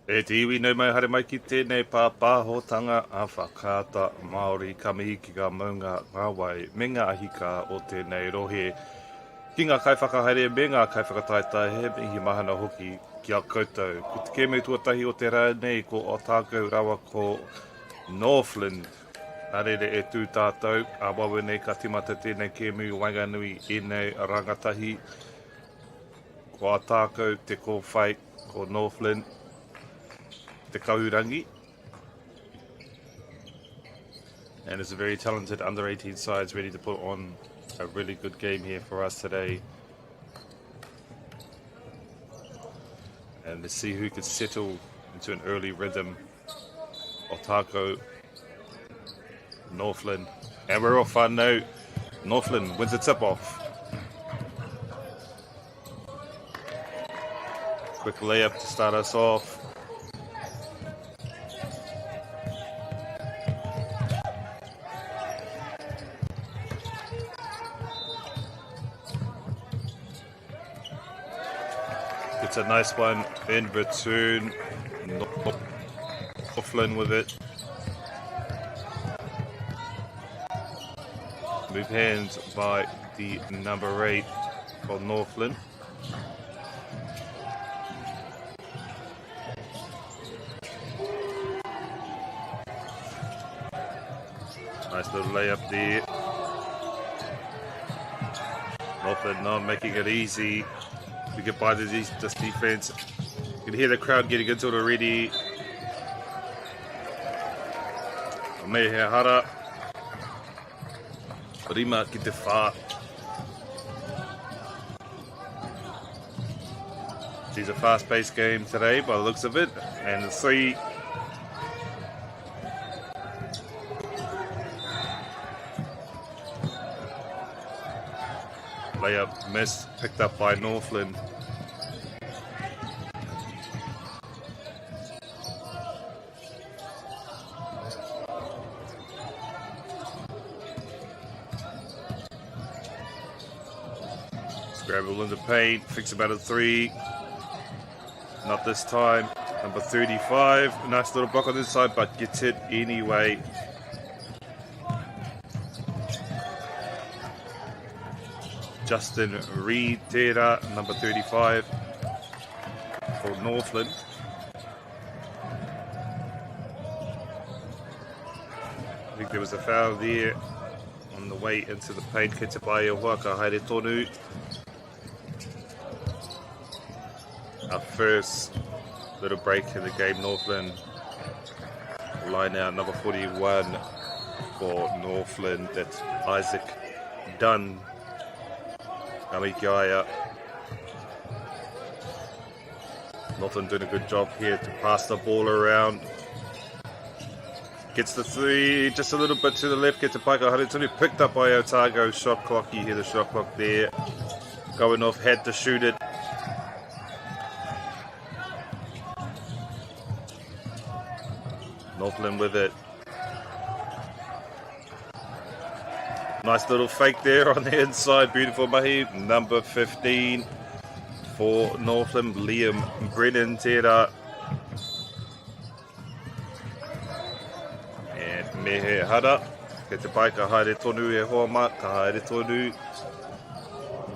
E te iwi nei mai haere mai ki tēnei pāpāhotanga a whakaata Māori ka mihi ki ka maunga ngā wai me ngā ahika o tēnei rohe. Ki ngā kai whakahaere me ngā kai whakataita he mihi mahana hoki ki a koutou. Ko te kēmei tuatahi o te rā nei ko o tākou rawa ko Northland. Nā rere e tū tātou, a wawe nei ka timata tēnei kēmu Wainganui e nei rangatahi. Ko a tākou te kōwhai ko Northland. Te Kaurangi, and it's a very talented under-18 sides ready to put on a really good game here for us today. And let's see who can settle into an early rhythm. Otako, Northland, and we're off now. Northland wins the tip-off. Quick layup to start us off. It's a nice one in return. Northland with it. Move hands by the number 8 for Northland. Nice little layup there. Northland not making it easy to get by this defense. You can hear the crowd getting into it already. Mehehara. Rima ki te whā. It's a fast-paced game today by the looks of it. And the three. Layup miss, picked up by Northland. Scramble in the paint, fix about a three. Not this time. Number 35, nice little block on this side, but gets it anyway. Justin Reed, Tera, number 35 for Northland. I think there was a foul there on the way into the paint. Ketapaia Waka haere tonu. Our first little break in the game, Northland line out number 41 for Northland. That's Isaac Dunn. Amikaya. Northland doing a good job here to pass the ball around. Gets the three just a little bit to the left. Gets a Paika Haritunu picked up by Otago. Shot clock. You hear the shot clock there. Going off, had to shoot it. Northland with it. Nice little fake there on the inside. Beautiful mahi. Number 15 for Northland. Liam Brennan Tera. And Mehe Hara. Ke te pai ka haere tonu e hoama. Ka haere tonu.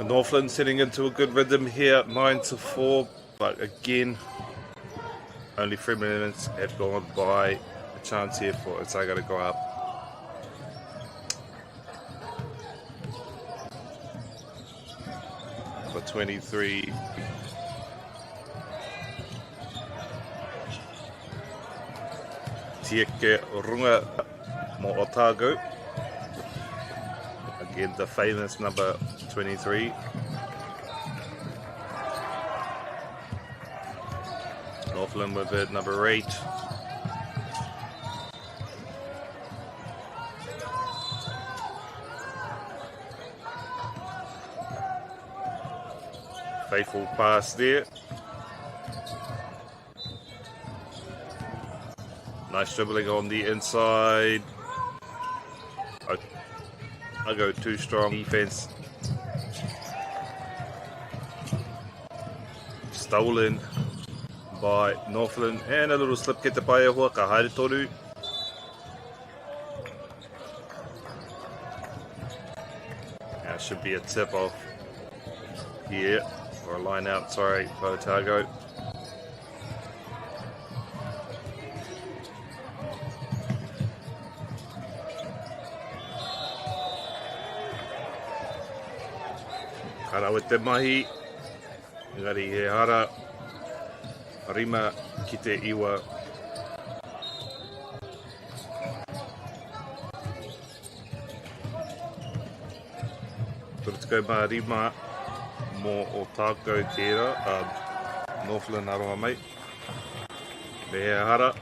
Northland setting into a good rhythm here. 9-4. But again, only 3 minutes have gone by. A chance here for Otago to go up. For 23. Tieke Runga mo Otago. Again, the famous number 23. Northland with it, number 8. Faithful pass there. Nice dribbling on the inside. I go too strong defense. Stolen by Northland, and a little slip get to pai e hoa, ka haere toru. Now should be a tip off here, or a line out, sorry, for Otago. Kara with te mahi, engari he hara, rima ki te iwa. Turutuko mā rima mō Otago tērā, Northland aroha mai. Me he hara.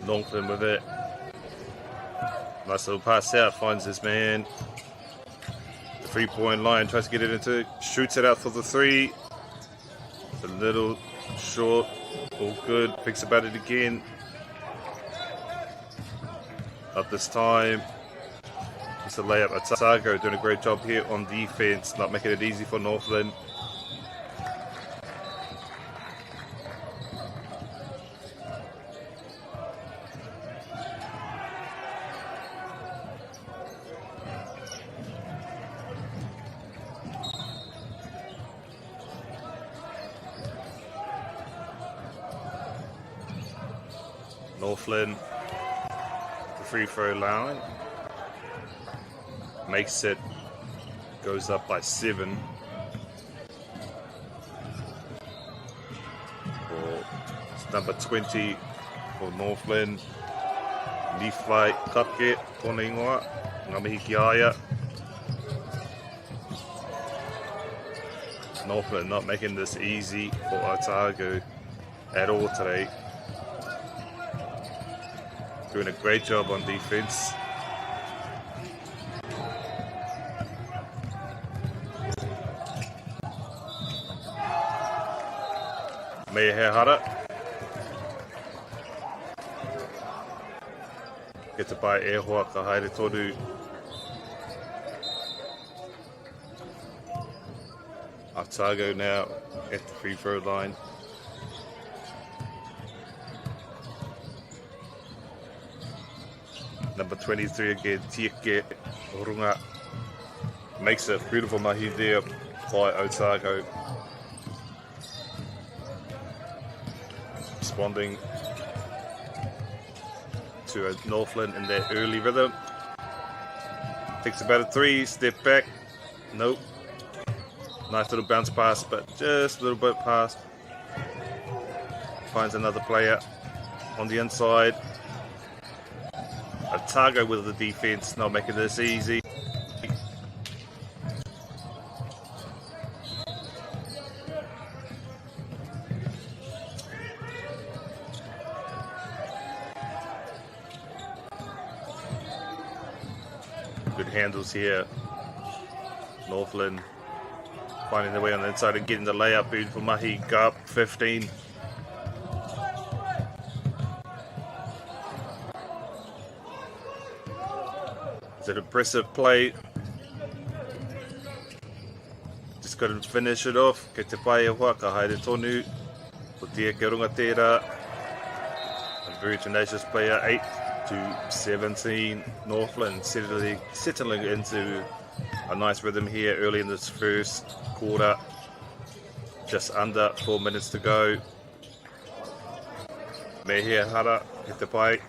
Northland with it. Nice little pass out, finds his man. The 3-point line, tries to get it into, shoots it out for the three. It's a little short, all good, thinks about it again. Up this time. It's a layup. Otago doing a great job here on defense, not making it easy for Northland. Northland, the free throw line, makes it, goes up by 7. It's number 20 for Northland. Nifai Kake, tōna ingoa, ngā mihi ki aia. Northland not making this easy for Otago at all today. Doing a great job on defense. Mehehara. Get to buy e hoa ka haere toru. Otago now at the free throw line. Number 23 again, Tieke Runga, makes a beautiful mahi there by Otago. Responding to Northland in their early rhythm. Takes about a 3, step back, nope. Nice little bounce pass, but just a little bit past. Finds another player on the inside. Otago with the defense, not making this easy. Good handles here. Northland finding their way on the inside and getting the layup. Beautiful mahi, go up 15. It's an impressive play. Just couldn't finish it off. Kei te pai e hoa, ka haere tonu. Ko Tieke Runga tērā. A very tenacious player, 8 to 17. Northland settling into a nice rhythm here early in this first quarter. Just under 4 minutes to go. Mehehara, he te pai,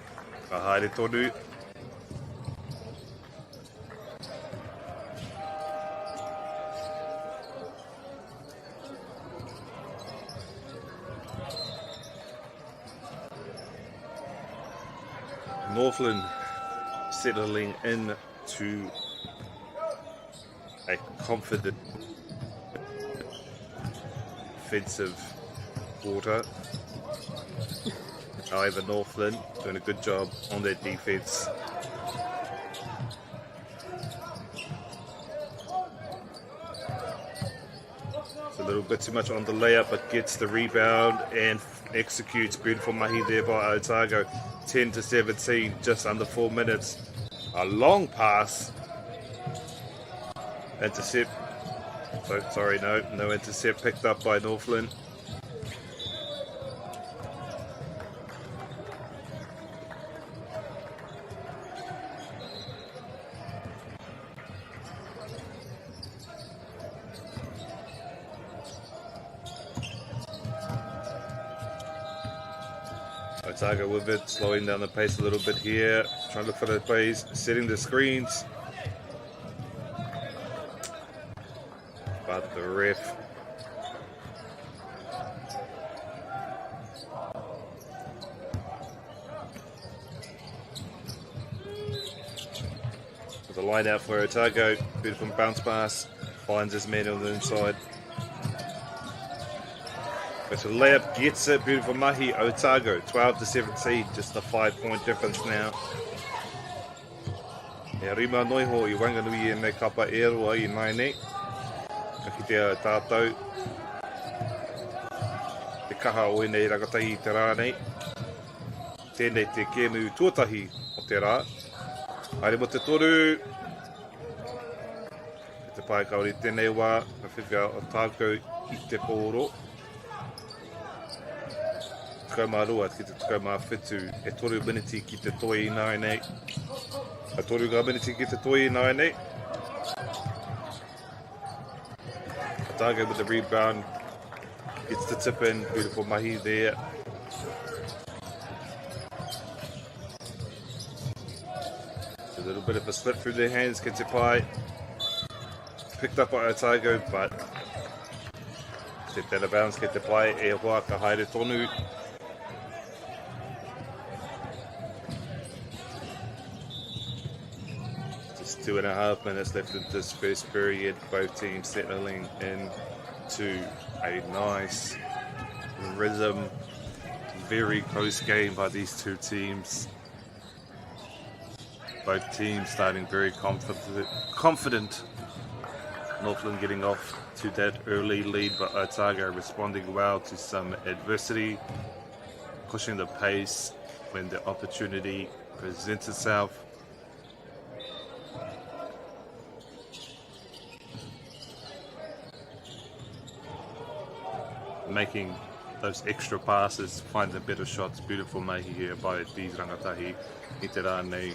ka haere tonu. Northland settling into a confident offensive quarter. However, Northland doing a good job on their defense. It's a little bit too much on the layup, but gets the rebound and executes. Beautiful mahi there by Otago. 10-17, just under 4 minutes. A long pass. Intercept. Sorry, no intercept picked up by Northland. Otago with it, slowing down the pace a little bit here, trying to look for the plays, setting the screens. But the ref with a line out for Otago, beautiful bounce pass, finds his man on the inside. But the layup gets it, beautiful mahi, Otago, 12-17, just a 5-point difference now. E rima noi ho I Wanganui e nei kapa e roa I mai nei. Ka ki te tātou. Te kaha o nei rangatahi I te rā nei. Tēnei te kēmu tuatahi o te rā. Haere mo te toru. Te pai kauri tēnei wā, ka whiwhia o tākou I te kōro. Tukau rua ki te tukau whitu, e toru miniti ki te toi I nai nei. A toru ka miniti ki te toi I nai nei. Otago with the rebound, gets the tip in, beautiful mahi there. A little bit of a slip through their hands, gets it by. Picked up by Otago, but stepped out of bounds, get the play, e hoa ka haere tonu. Just 2.5 minutes left in this first period, both teams settling into a nice rhythm. Very close game by these two teams. Both teams starting very confident. Northland getting off to that early lead, but Otago responding well to some adversity, pushing the pace when the opportunity presents itself. Making those extra passes, finding better shots. Beautiful mahi here by these rangatahi I te rā nei.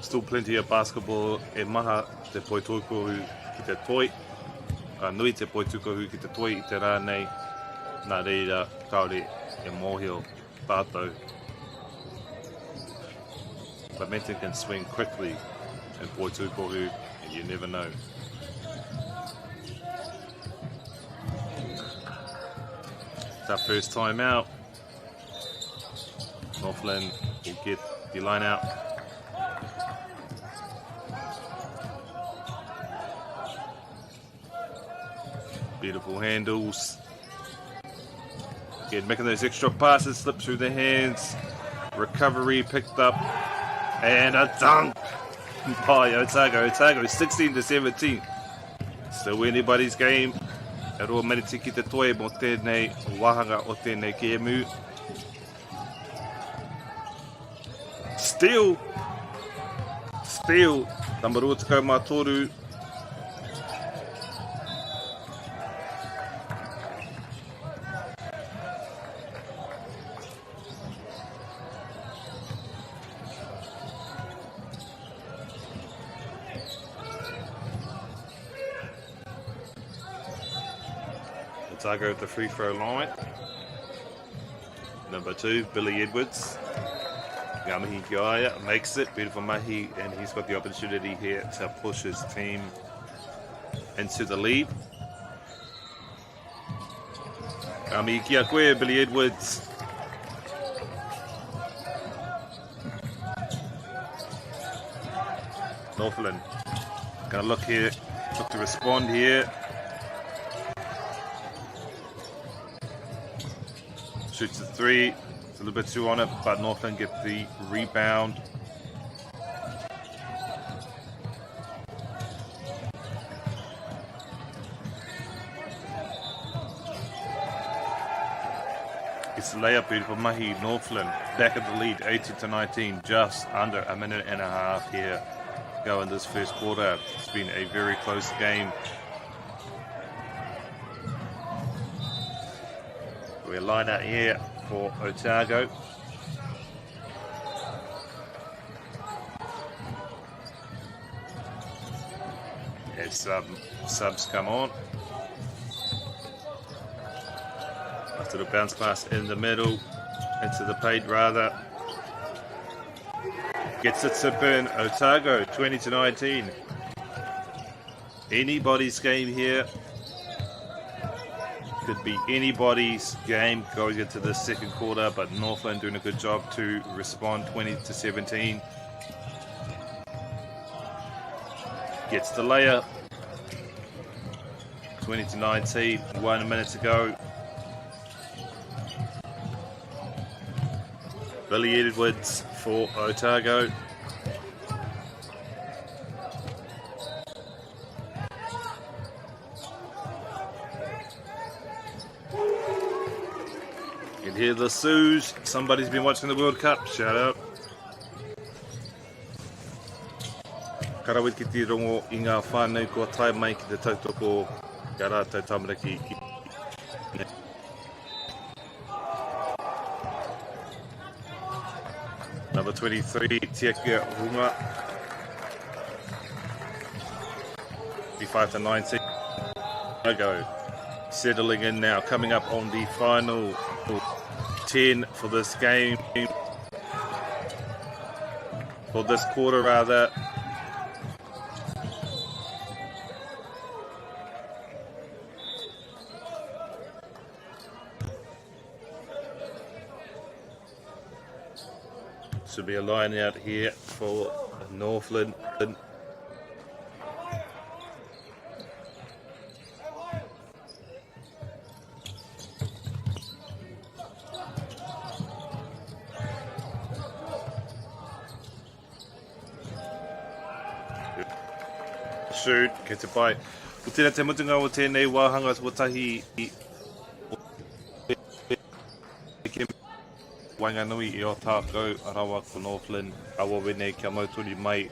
Still plenty of basketball e maha te poitukohu ki te toi. Ka nui te poitukohu ki te toi I te rā nei. Nā reira, kaore e mōhio tātou. Momentum can swing quickly in poitukohu, and you never know. It's our first time out. Northland will get the line out. Beautiful handles. Again, making those extra passes, slip through the hands. Recovery picked up. And a dunk by Otago. Otago 16-17. Still anybody's game. E roa maniti ki te toe mo tēnei wahanga o tēnei kēmu. Steal. Tamarua tukau mā toru. Otago at the free throw line. Number 2, Billy Edwards. Ngā mihi ki aia makes it, beautiful mahi, and he's got the opportunity here to push his team into the lead. Ngā mihi ki a koe, Billy Edwards. Northland gonna look to respond here. Shoots the three. It's a little bit too on it, but Northland get the rebound. It's the layup, beautiful mahi. Northland back at the lead, 18-19, just under a minute and a half here. Go in this first quarter. It's been a very close game. We're line out here for Otago. As subs come on. After the bounce pass in the middle, into the paint rather. Gets it to burn Otago, 20-19. Anybody's game here. Could be anybody's game going into the second quarter, but Northland doing a good job to respond, 20-17. Gets the layup, 20-19, 1 minute to go. Billy Edwards for Otago. You can hear the Sues. Somebody's been watching the World Cup. Shout out. Karawit ki te rongo I ngā whānau kua tai mai ki te tautoko kia rātou tamariki. Number 23, Tiakia Runga. 55-19. Go. Settling in now, coming up on the final 10 for this game. For this quarter, rather. Should be a line out here for Northland. Shoot, gets it by. O tēnā te mutunga o tēnei wāhanga tuatahi Wainganui I o tākou arawa ko Northland awa wene kia mauturi mai.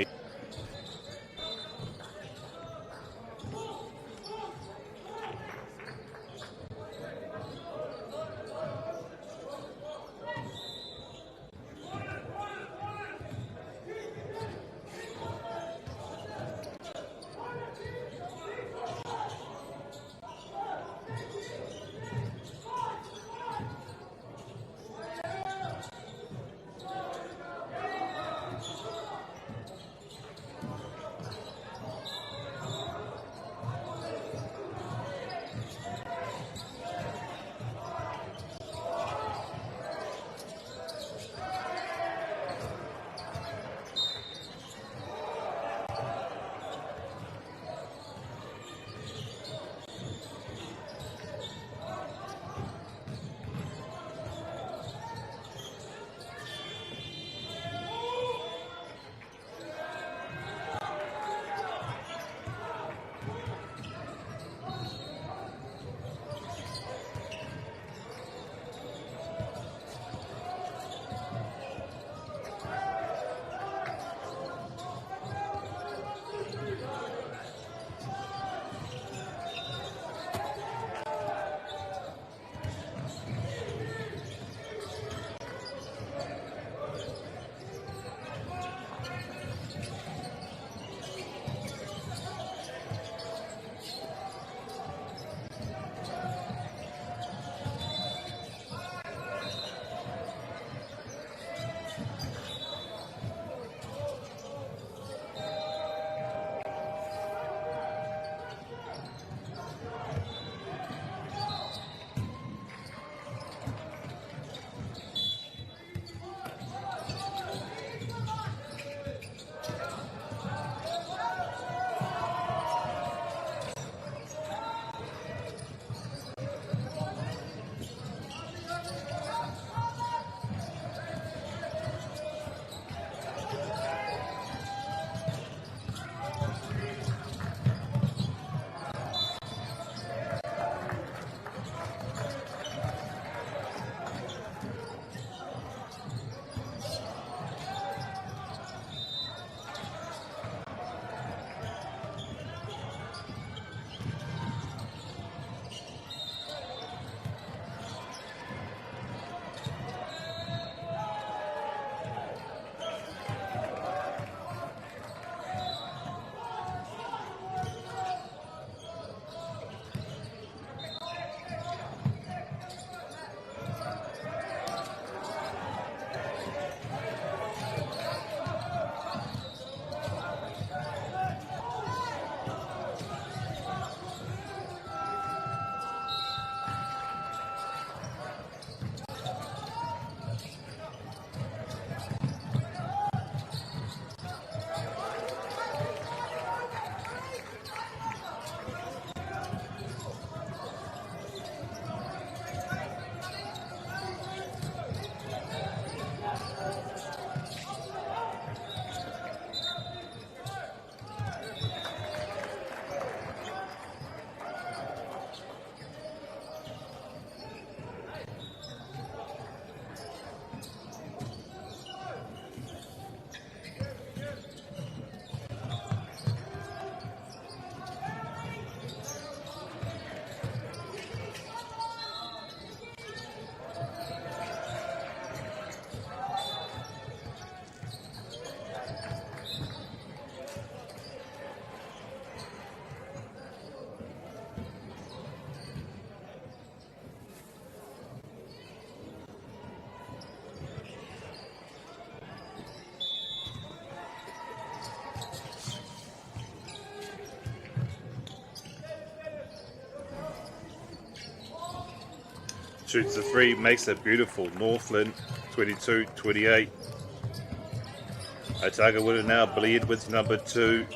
shoots the three, makes it beautiful. Northland, 22-28. Otago with it now. Billy Edwards, number 2.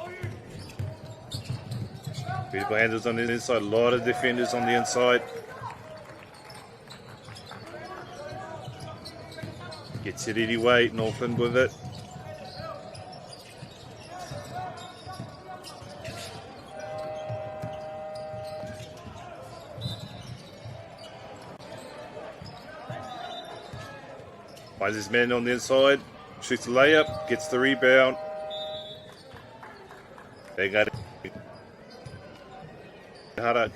Beautiful handles on the inside. A lot of defenders on the inside. Gets it anyway. Northland with it. Finds his man on the inside. Shoots a layup. Gets the rebound. They got it. Hara.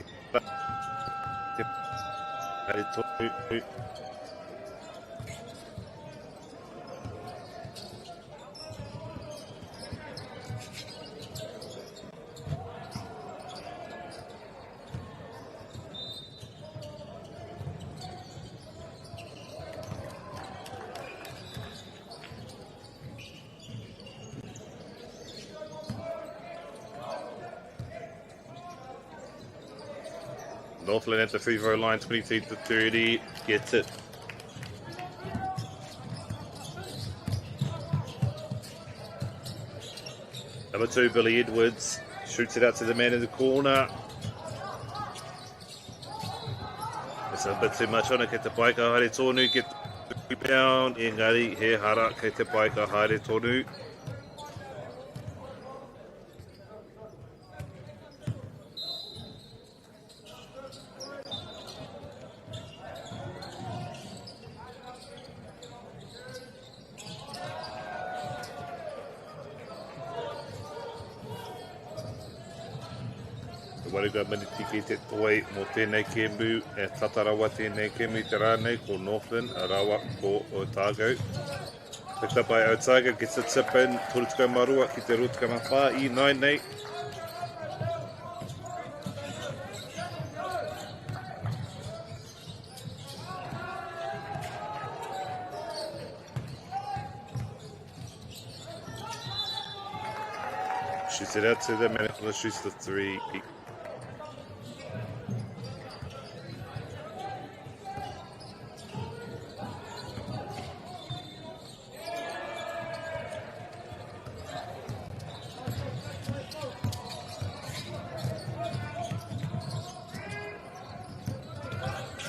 Northland at the free throw line, 22-30, gets it. Number 2, Billy Edwards, shoots it out to the man in the corner. It's a bit too much on it, ke te pai ka haere tonu, get the rebound, engari, he hara, ke te pai ka haere tonu. Warega maniti ki te toi mō tēnei kēmu e tatarawa tēnei kēmu te rānei ko Northland, a rawa ko Otago. Picked up by Otago, gets the tip in, Turutuka Marua ki te Rutuka Mawha i 9-8. Shoots it out to the man, shoots the 3.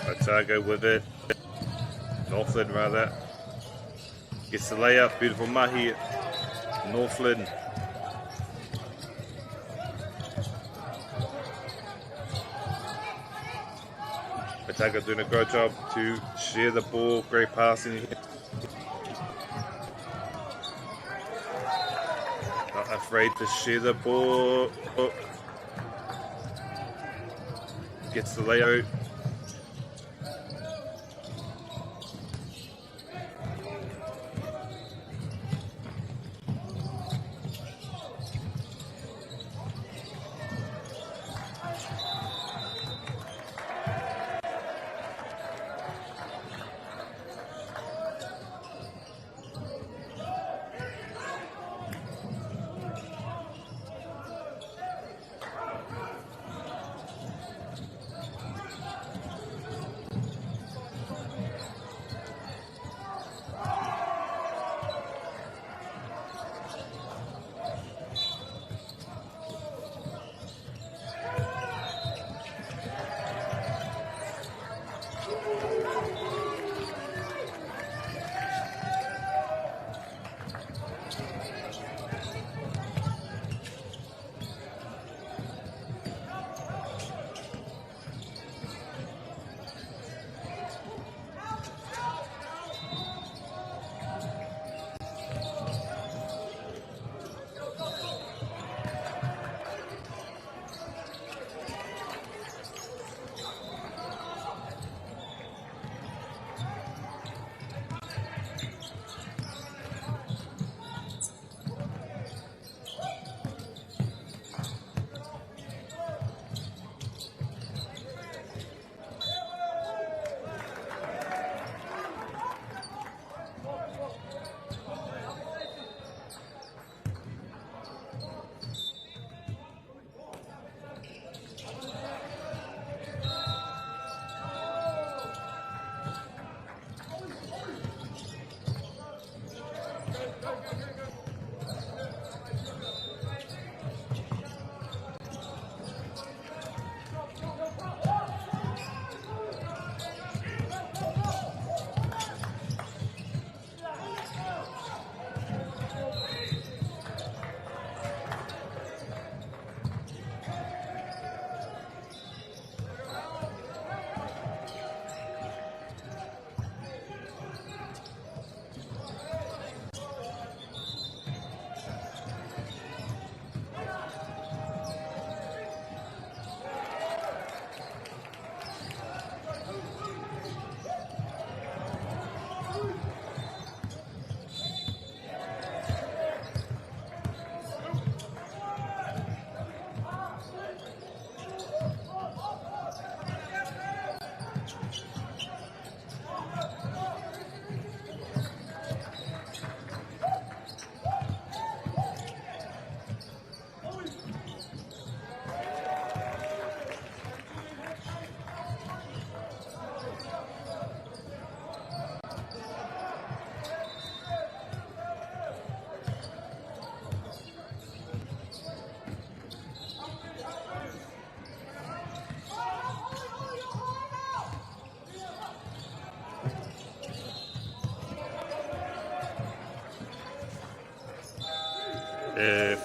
Otago with it, Northland rather, gets the layup, beautiful mahi, Northland. Otago doing a great job to share the ball, great passing. Not afraid to share the ball, gets the layout.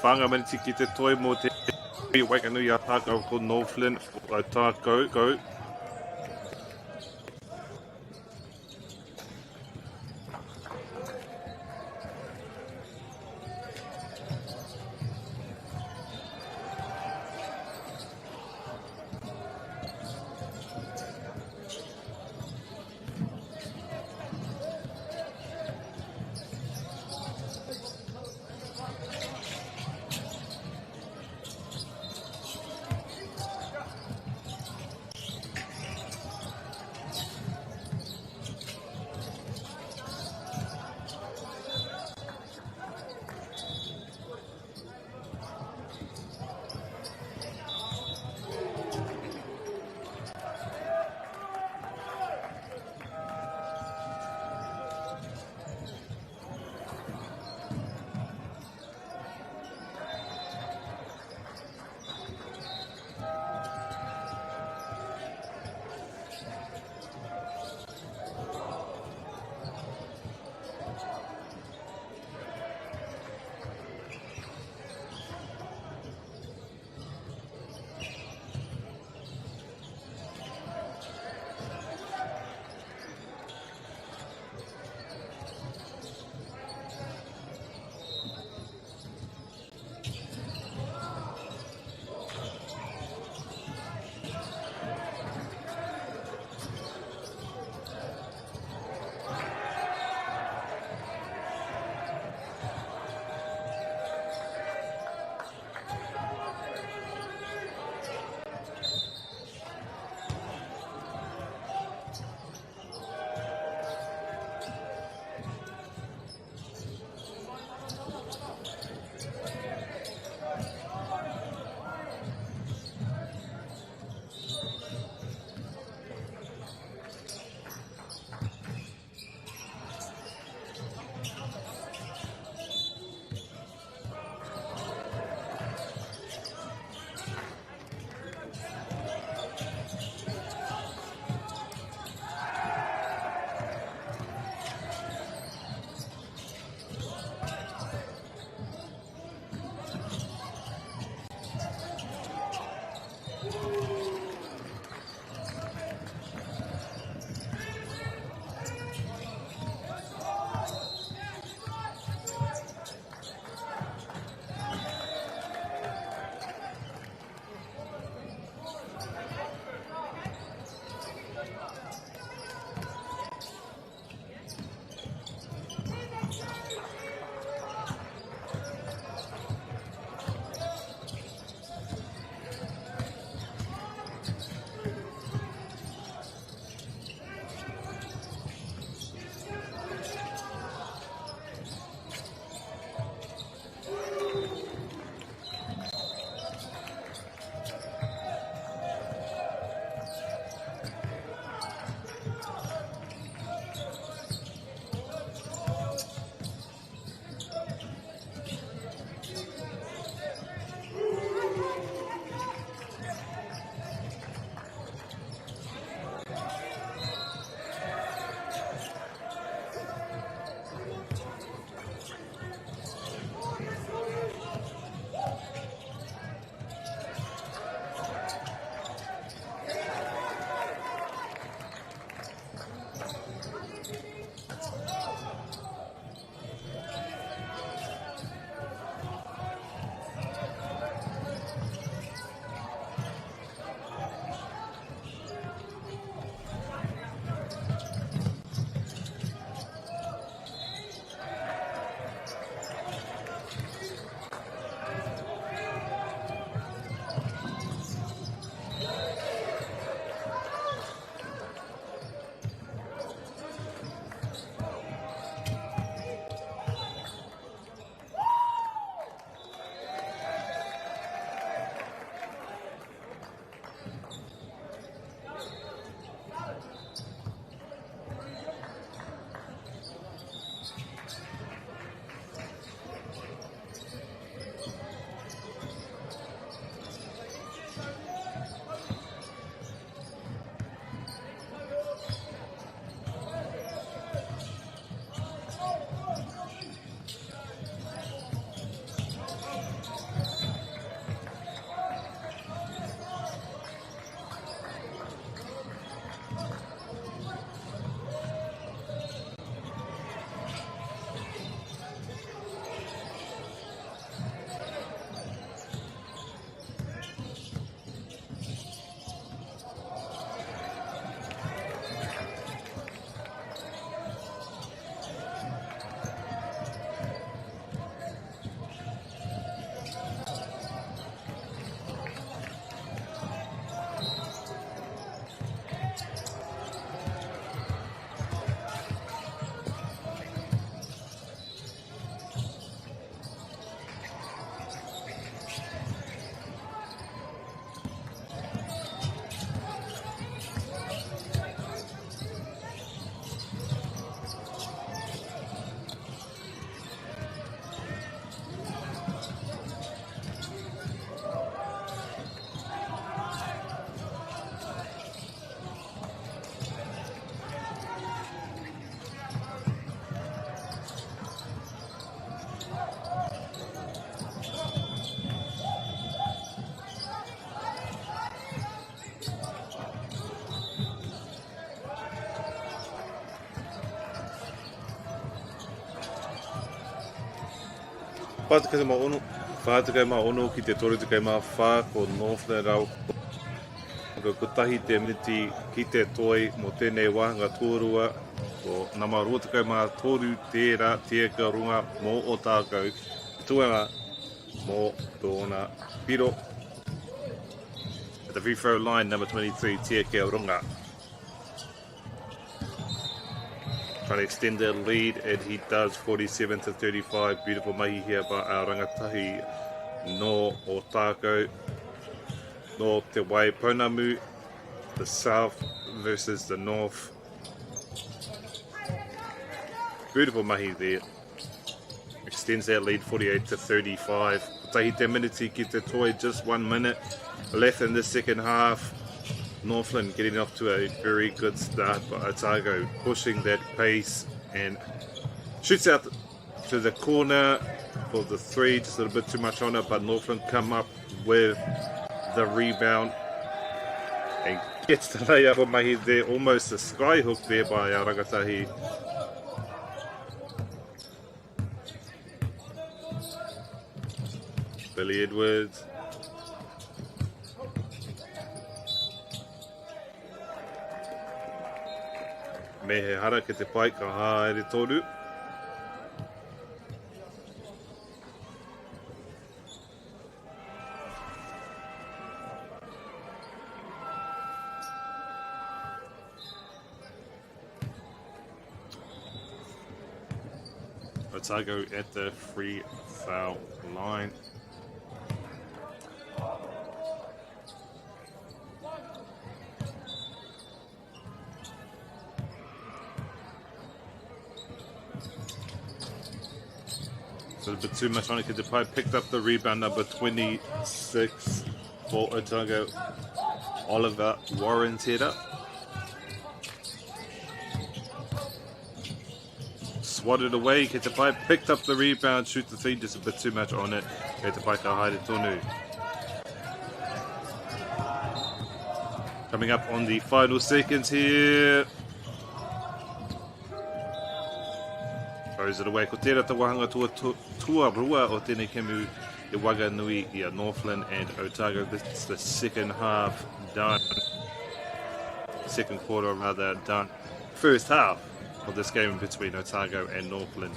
whanga maniti ki te toi mo te Waikanui a tākau ko Northland, tākau, go. Whātukai mā ono, whātukai mā ono ki te torutukai mā whā ko Northland rau. Ko tahi te miniti ki te toi mo tēnei wāhanga tōrua ko nama rotukai mā tōru tērā tieka runga mō o tākau tuanga mō tōna piro. At the free throw line, number 23, tieka runga. Trying to extend their lead, and he does, 47-35. Beautiful mahi here by our rangatahi no o tākau. No te wai Pounamu, the south versus the north. Beautiful mahi there. Extends that lead 48-35. Tahi te miniti ki te toi, just 1 minute left in the second half. Northland getting off to a very good start, but Otago pushing that pace and shoots out to the corner for the three, just a little bit too much on it, but Northland come up with the rebound and gets the layup of mahi there, almost a sky hook there by our rangatahi. Billy Edwards. Me he hara ke te pai ka haere toru. Otago at the free foul line. A bit too much on it. Ketepai picked up the rebound, number 26 for Otago. Oliver Warren's header. Swatted away. Ketepai picked up the rebound, shoot the three, just a bit too much on it. Ketepai ka haere tonu. Coming up on the final seconds here. Throws it away. Ko tērā te wahanga tua rua o tēnei kemu e Waganui i a Northland and Otago. This is the second half done. Second quarter rather done. First half of this game between Otago and Northland.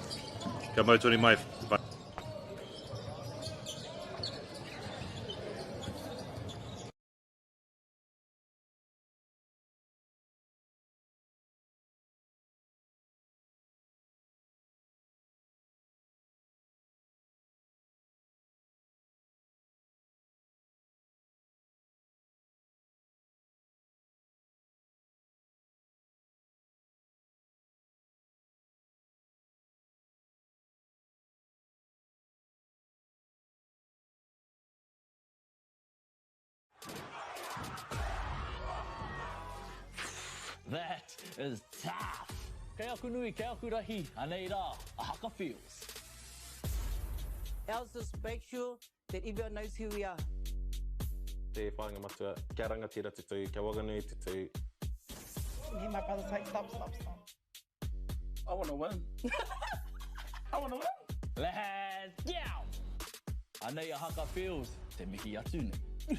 Ka mau tōni mai. That is tough. Kei aku nui, kei aku rahi, anei rā, a haka feels. Ours just make sure that everyone knows who we are. Te whāinga matua, kia rangatira te tū, kia Waganui te tū. Hear my brother say, stop. I want to win. I want to win. Let's go! Anei a haka feels, te mihi atu nei.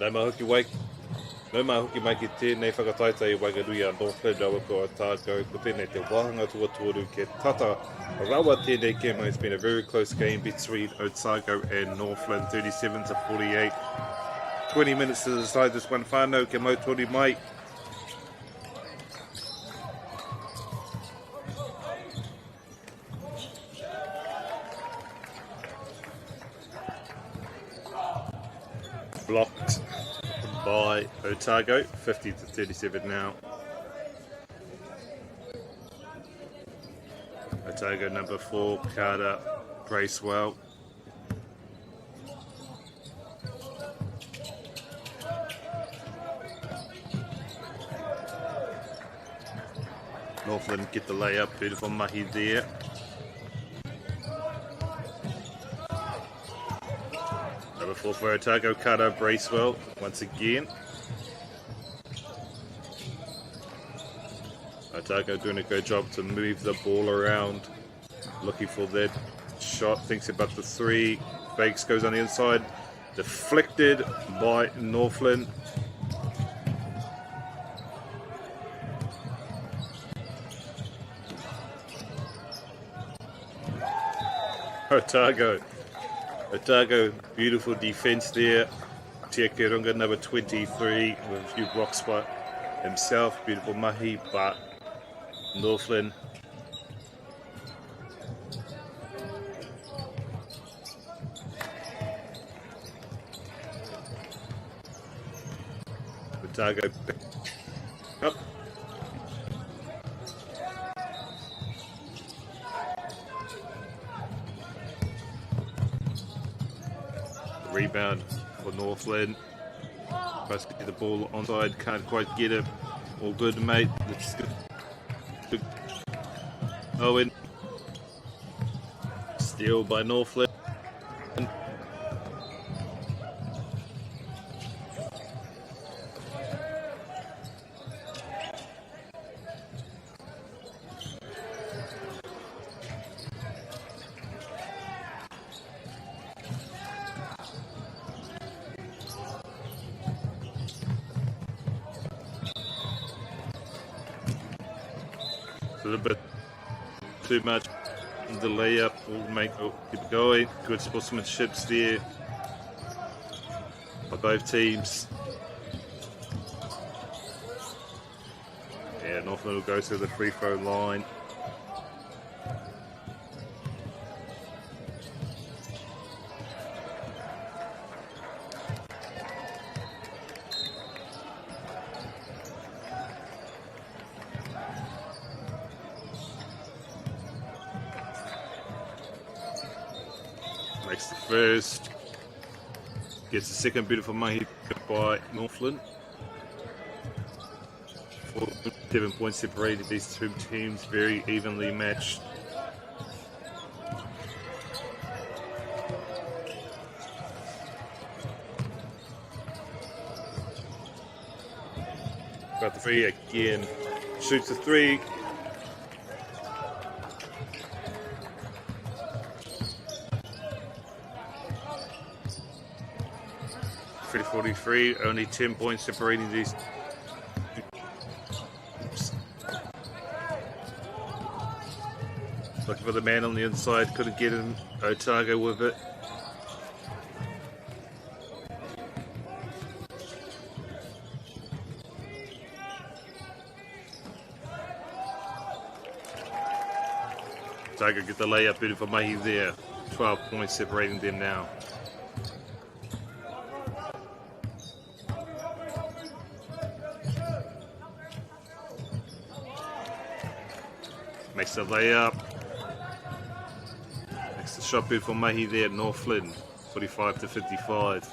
Nau mahuki wai. Nau mahuki mai ki tēnei whakataitai Waigarui a Northland rawa ko Otago ko tēnei te wahanga tuatoru ke tata rawa tēnei kemo. It's been a very close game between Otago and Northland, 37-48. 20 minutes to decide this one. Whānau ke mautori mai. Blocked by Otago, 50-37 now. Otago number 4, Carter Bracewell. Northland get the layup, beautiful mahi there. Number 4 for Otago, Carter Bracewell once again. Otago doing a good job to move the ball around, looking for that shot, thinks about the 3, fakes, goes on the inside, deflected by Northland. Otago, beautiful defense there. Tia Kirunga, number 23, with a few blocks by himself. Beautiful mahi, but Northland Otago up. Rebound for Northland. Tries to get the ball onside, can't quite get it. All good, mate. Let's go. Owen. Steal by Northland. A little bit too much. The layup will keep it going. Good sportsmanship there by both teams. Yeah, Northland will go to the free throw line. Makes the first, gets the second, beautiful mahi by Northland. 7 points separated these two teams, very evenly matched. Got the 3 again, shoots the 3. 43, only 10 points separating these. Looking for the man on the inside, couldn't get him. Otago with it. Otago get the layup, beautiful mahi there. 12 points separating them now. Makes the layup. Makes the shot beautiful mahi there, Northland, 45-55.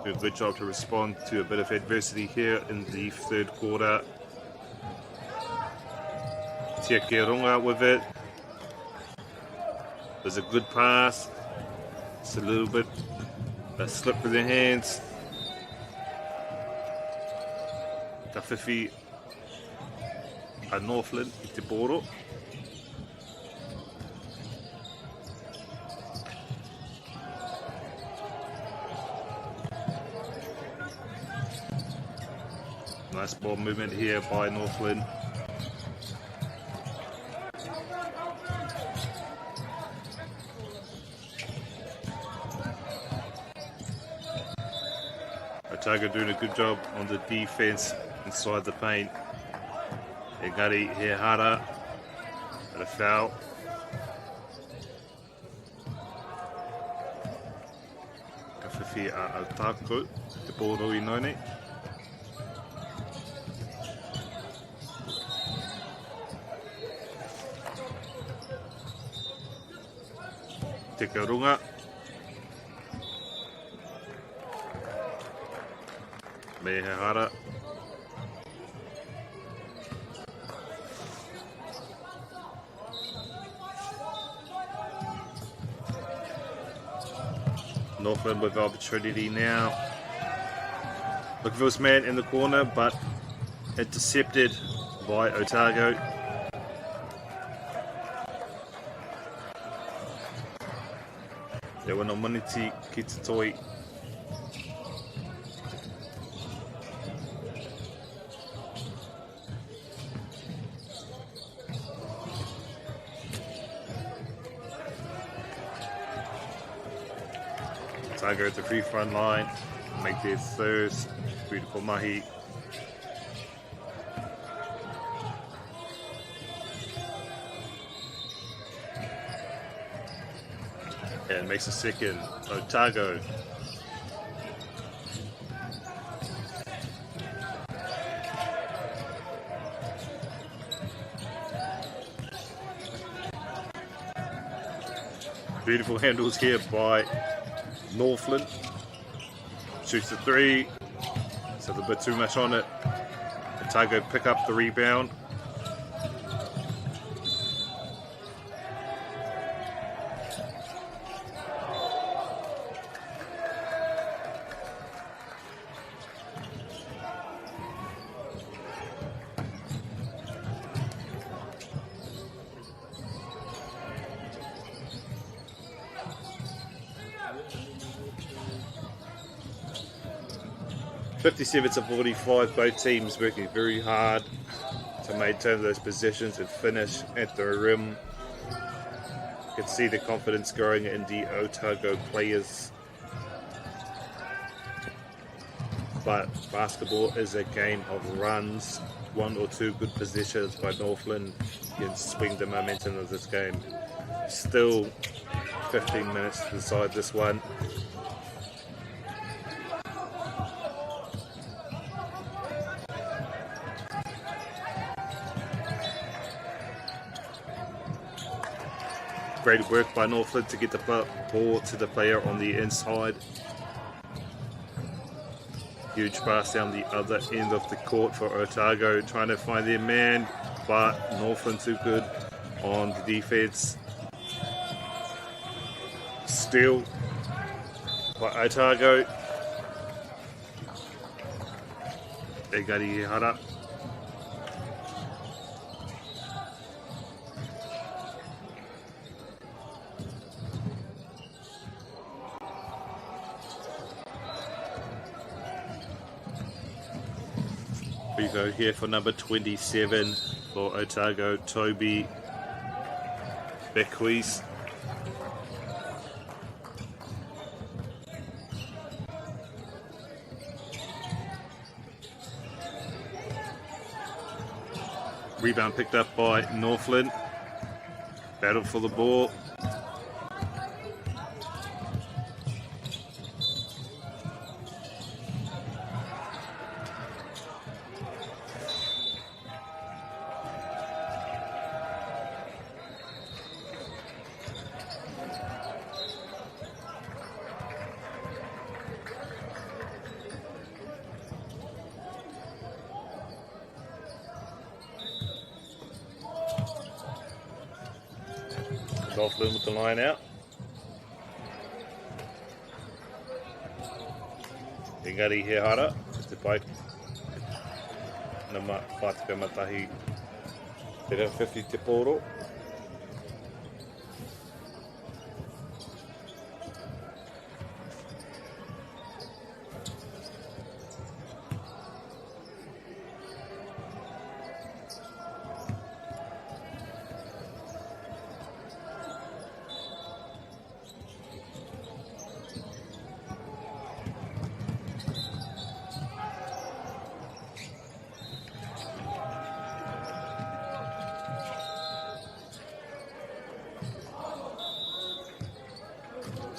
Do a good job to respond to a bit of adversity here in the third quarter. Tia Kirunga with it. There's a good pass. It's a little bit a slip with their hands. Tawhiwhi a Northland i te poro. Nice ball movement here by Northland. Otago doing a good job on the defense inside the paint. Engari Hehara at a foul. Ka whiwhi a Autako, te pōro I none. Te Karunga. Me Hehara. Northland with opportunity now. Look for this man in the corner, but intercepted by Otago. Te wana maniti ki te toi. Otago at the free front line, make their third. Beautiful mahi. And makes a second. Otago. Beautiful handles here by Northland. Shoots the three. So a bit too much on it. Otago pick up the rebound. (57-45), both teams working very hard to maintain those positions and finish at the rim. You can see the confidence growing in the Otago players. But basketball is a game of runs. One or two good possessions by Northland can swing the momentum of this game. Still 15 minutes to decide this one. Great work by Northland to get the ball to the player on the inside. Huge pass down the other end of the court for Otago, trying to find their man, but Northland too good on the defense. Steal by Otago. Engari Hehara. We go here for number 27 for Otago, Toby Bequees. Rebound picked up by Northland. Battle for the ball. Northland with the line out. Engari Hehara, te pai na Pātika Matahi Pera 50 te pōro.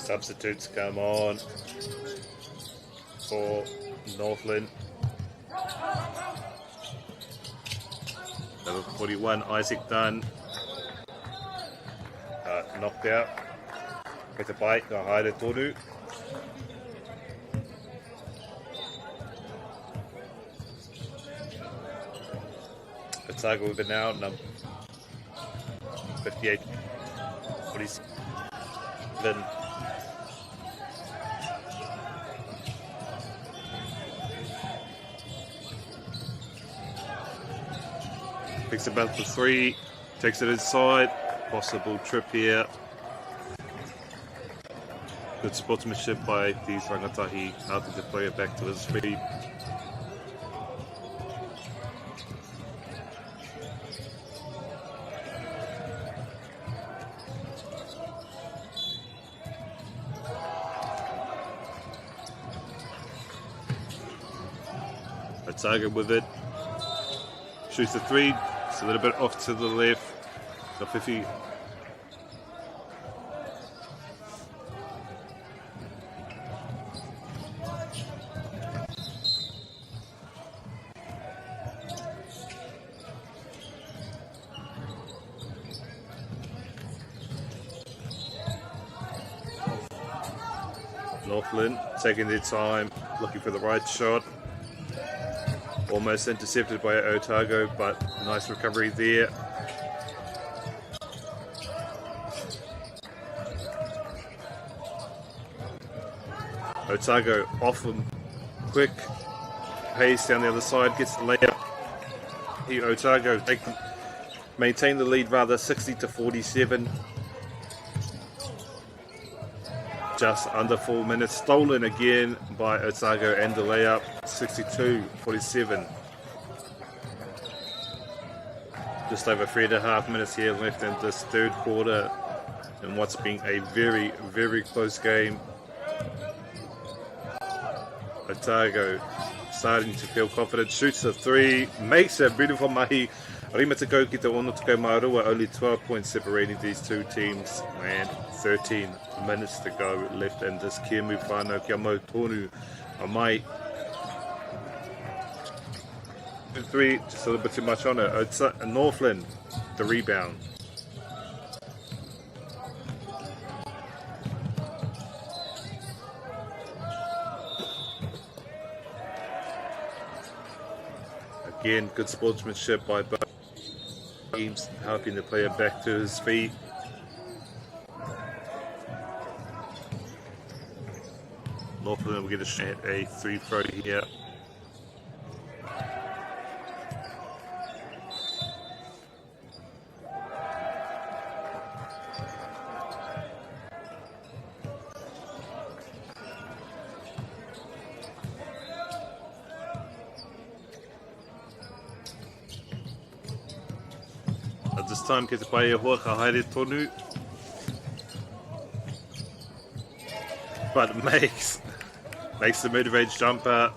Substitutes come on for Northland. Number 41, Isaac Dunn. Knocked out. Get the bike, Haere Tonu. Otago with it now, number 58, 47. Picks it up for 3, takes it inside, possible trip here. Good sportsmanship by these rangatahi, helping to play it back to his feet. Otago with it. Shoots the 3. It's a little bit off to the left. The 50. Northland taking their time, looking for the right shot. Almost intercepted by Otago, but nice recovery there. Otago off him, quick pace down the other side, gets the layup. Here Otago maintain the lead rather, 60-47. Just under 4 minutes, stolen again by Otago and the layup, 62-47. Just over 3.5 minutes here left in this third quarter in what's been a very, very close game. Otago starting to feel confident, shoots a 3, makes a beautiful mahi. Rima to go ki te ono to go Marua, only 12 points separating these two teams, and 13 minutes to go left in this Kemu whānau kia mau tonu a mai. 3, just a little bit too much on it. Northland, the rebound. Again, good sportsmanship by both teams, helping the player back to his feet. Northland will get a 3 throw here. At this time, ke te pai e hoa ka haere tonu. But makes the mid-range jumper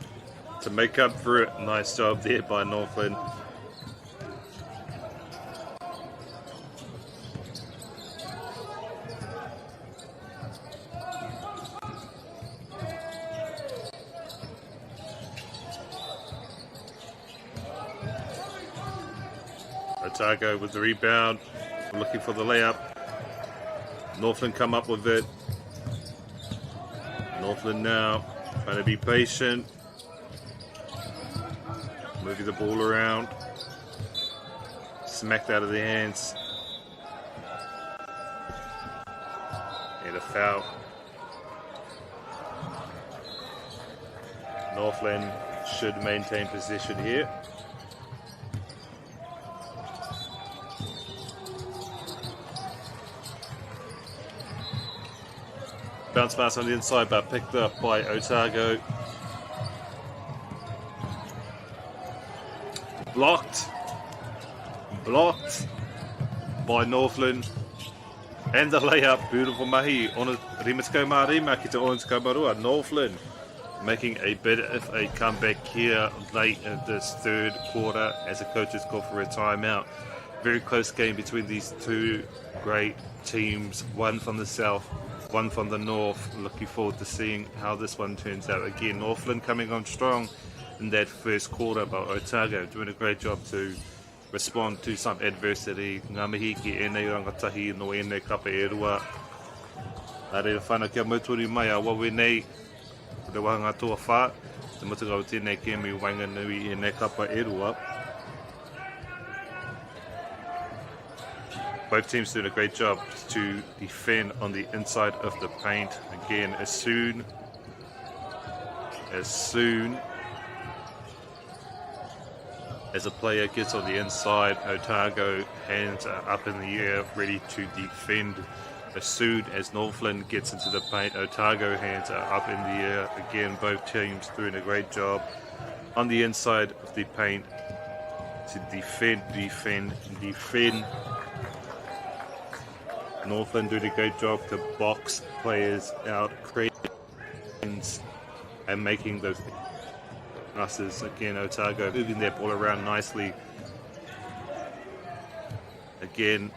to make up for it. Nice job there by Northland. Otago with the rebound, looking for the layup. Northland come up with it. Northland now trying to be patient, moving the ball around, smacked out of their hands, and a foul. Northland should maintain possession here. Bounce pass on the inside, but picked up by Otago. Blocked by Northland. And the layup, beautiful mahi. On a Rimatiko Marima ki te Orange Marua. Northland making a bit of a comeback here late in this third quarter as the coaches call for a timeout. Very close game between these two great teams, one from the south, one from the north. Looking forward to seeing how this one turns out. Again, Northland coming on strong in that first quarter, but Otago doing a great job to respond to some adversity. Ngā mihi ki ēnei rangatahi no ēnei kapa e rua. Nā reira whana kia mauturi mai a wawe nei, te wahanga toa whā, te mutunga o tēnei Kēmu Wainganui ēnei kapa e rua. Both teams doing a great job to defend on the inside of the paint. Again, as soon as a player gets on the inside, Otago hands are up in the air, ready to defend. As soon as Northland gets into the paint, Otago hands are up in the air. Again, both teams doing a great job on the inside of the paint to defend. Northland doing a great job to box players out, create and making those passes. Again, Otago moving their ball around nicely. Again,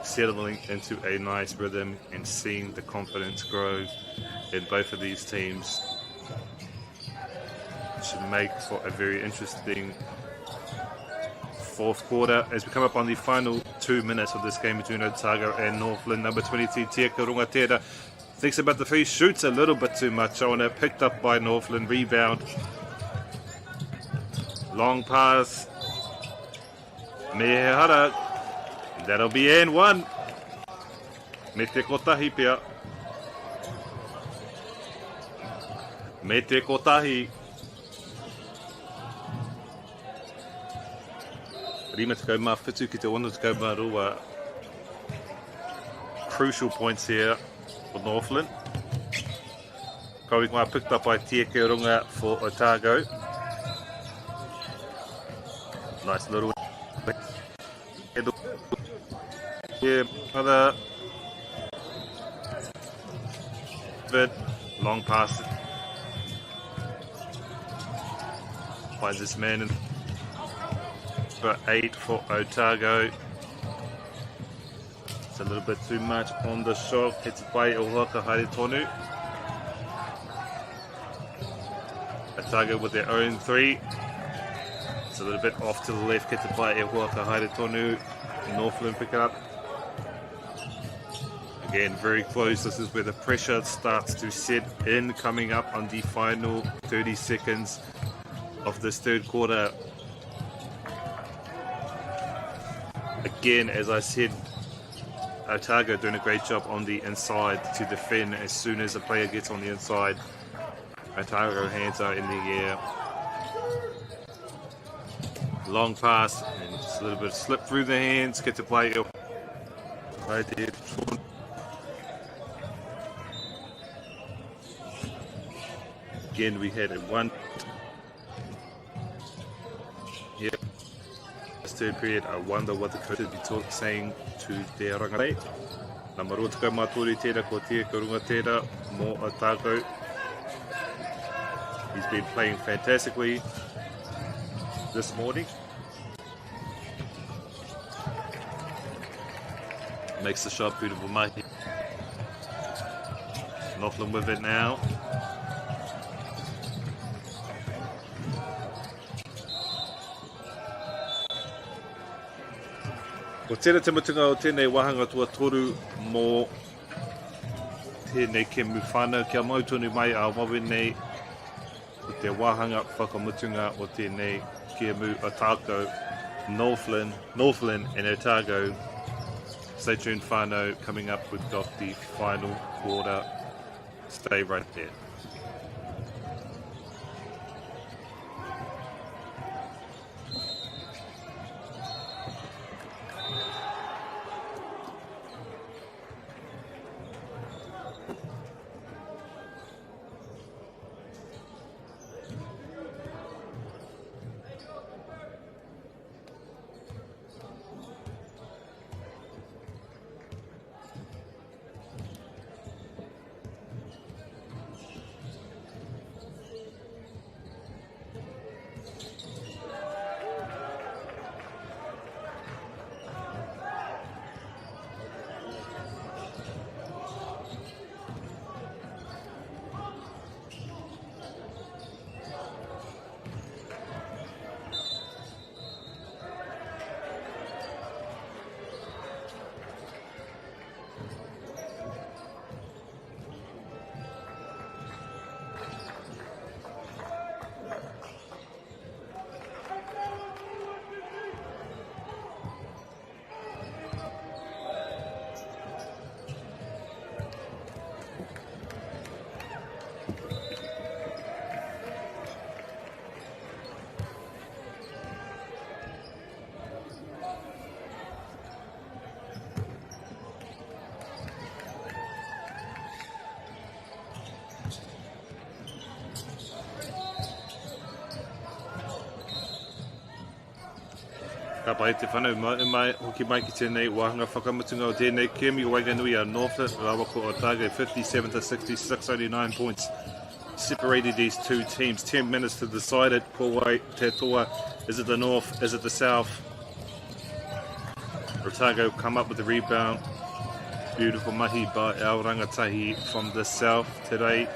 settling into a nice rhythm and seeing the confidence grow in both of these teams. Should make for a very interesting fourth quarter as we come up on the final 2 minutes of this game between Otago and Northland. Number 22, Tia Rungatera, thinks about the free, shoots a little bit too much on it, picked up by Northland, rebound. Long pass. Mehara. That'll be and one. Me te kotahi pia. Me te kotahi. Rima te kau mā whitu ki te ono te kau mā rua. Crucial points here for Northland. Kawinga picked up by Tia Runga for Otago. Nice little. Yeah, another. Long pass. Finds this man in. For 8 for Otago. It's a little bit too much on the shot. It's by Oahuaka Haritonu. Otago with their own 3. It's a little bit off to the left. Get by Oahuaka Haritonu. Northland pick it up. Again, very close. This is where the pressure starts to set in, coming up on the final 30 seconds of this third quarter. Again, as I said, Otago doing a great job on the inside to defend. As soon as a player gets on the inside, Otago hands are in the air. Long pass and just a little bit of slip through the hands. Get to play right there. Again, we had a one. Here. Third period, I wonder what the coach would be saying to Te Rangarei. Nā maro te kaumātori tērā ko Tia Rungatera mō Otago. He's been playing fantastically this morning. Makes the shot beautiful, mate. Northland with it now. Ko tēnā te mutunga o tēnei wahanga tua toru mō tēnei Kēmu whānau kia mautonu mai a wawe nei o te wahanga whakamutunga o tēnei Kēmu Otago, Northland and Otago. Stay tuned whānau, coming up we've got the final quarter. Stay right there. Ka pai te whanau mai, hoki mai ki tēnei wahanga whakamutunga o tēnei Kemi Waiganui a Northland, rawa ko Otago 57-66, only 9 points. Separated these two teams, 10 minutes to decide it. Kowai, Te Toa, is it the north, is it the south? Otago come up with the rebound. Beautiful mahi by our rangatahi from the south today.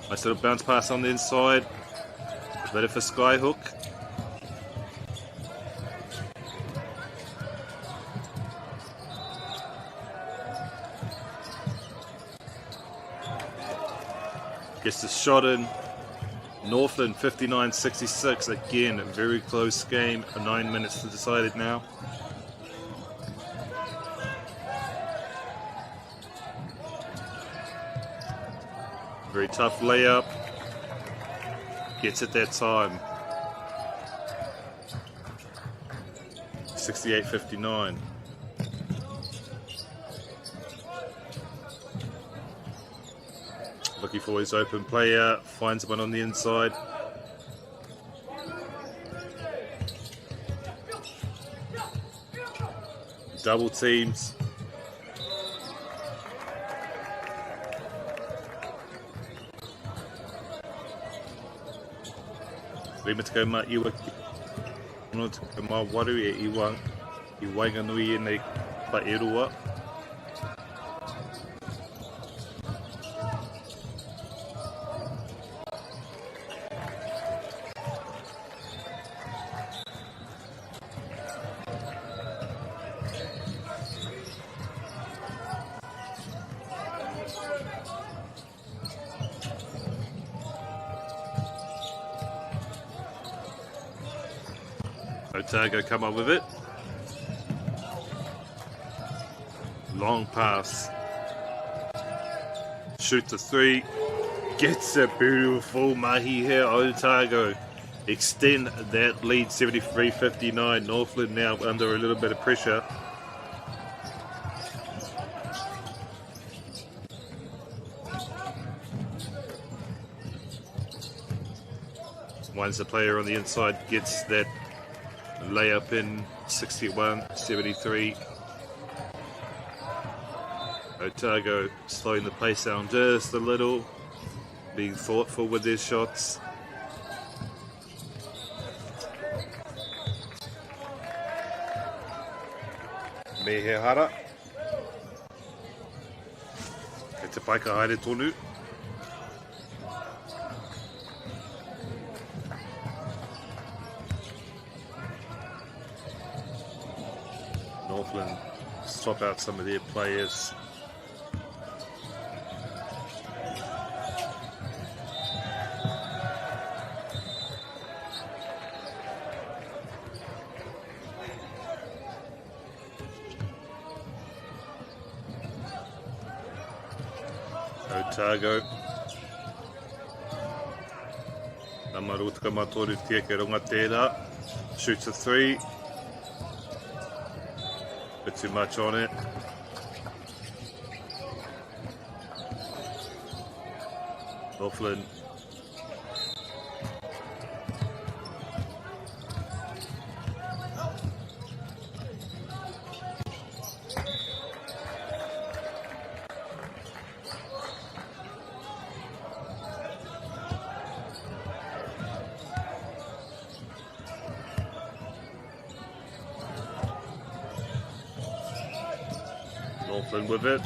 Nice little bounce pass on the inside. A bit of a sky hook. Gets the shot in. Northland 59-66. Again, a very close game. 9 minutes to decide it now. Very tough layup. Gets it that time. 68-59. Looking for his open player. Finds one on the inside. Double teams. Rima te kau ma iwa no te kau ma waru e i Waiganui e nei Paerua. Otago come up with it. Long pass. Shoot the three. Gets a beautiful mahi here. Otago extend that lead 73-59. Northland now under a little bit of pressure. Once the player on the inside gets that layup in 61-73. Otago slowing the pace down just a little, being thoughtful with their shots. Mehehara. Kei te paika haere tonu. Northland swap out some of their players. Otago. Namaru Takamatoru Tieke Ronga tērā. Shoots a three. Bit too much on it. Northland. Northland with it.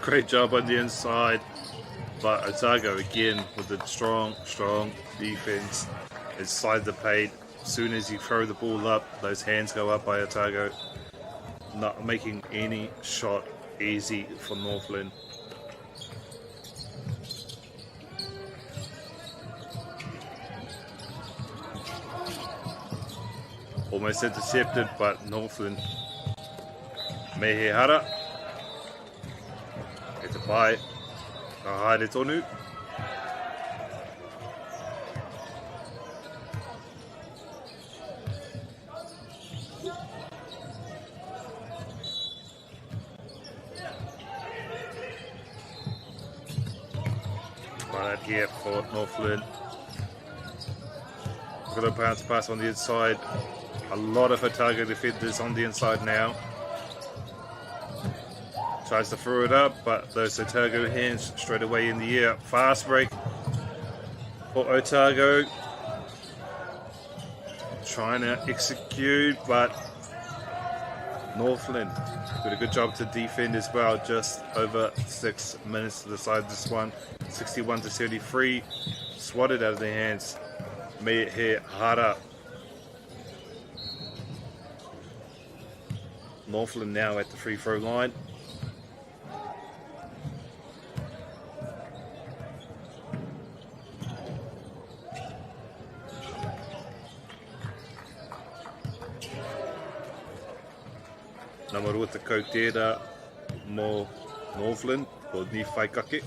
Great job on the inside, but Otago again with the strong defense inside the paint. As soon as you throw the ball up, those hands go up by Otago, not making any shot easy for Northland. Almost intercepted, but Northland. Mehehara. E te pai. Ka haere tonu. Right here for Northland. Got a bounce pass on the inside. A lot of Otago defenders on the inside now. Tries to throw it up, but those Otago hands straight away in the air. Fast break for Otago. Trying to execute, but Northland did a good job to defend as well. Just over 6 minutes to decide this one. 61 to 73. Swatted out of their hands. Made it here harder. Northland now at the free throw line. Namaru te kau tērā mō Northland, ko ni whaikake.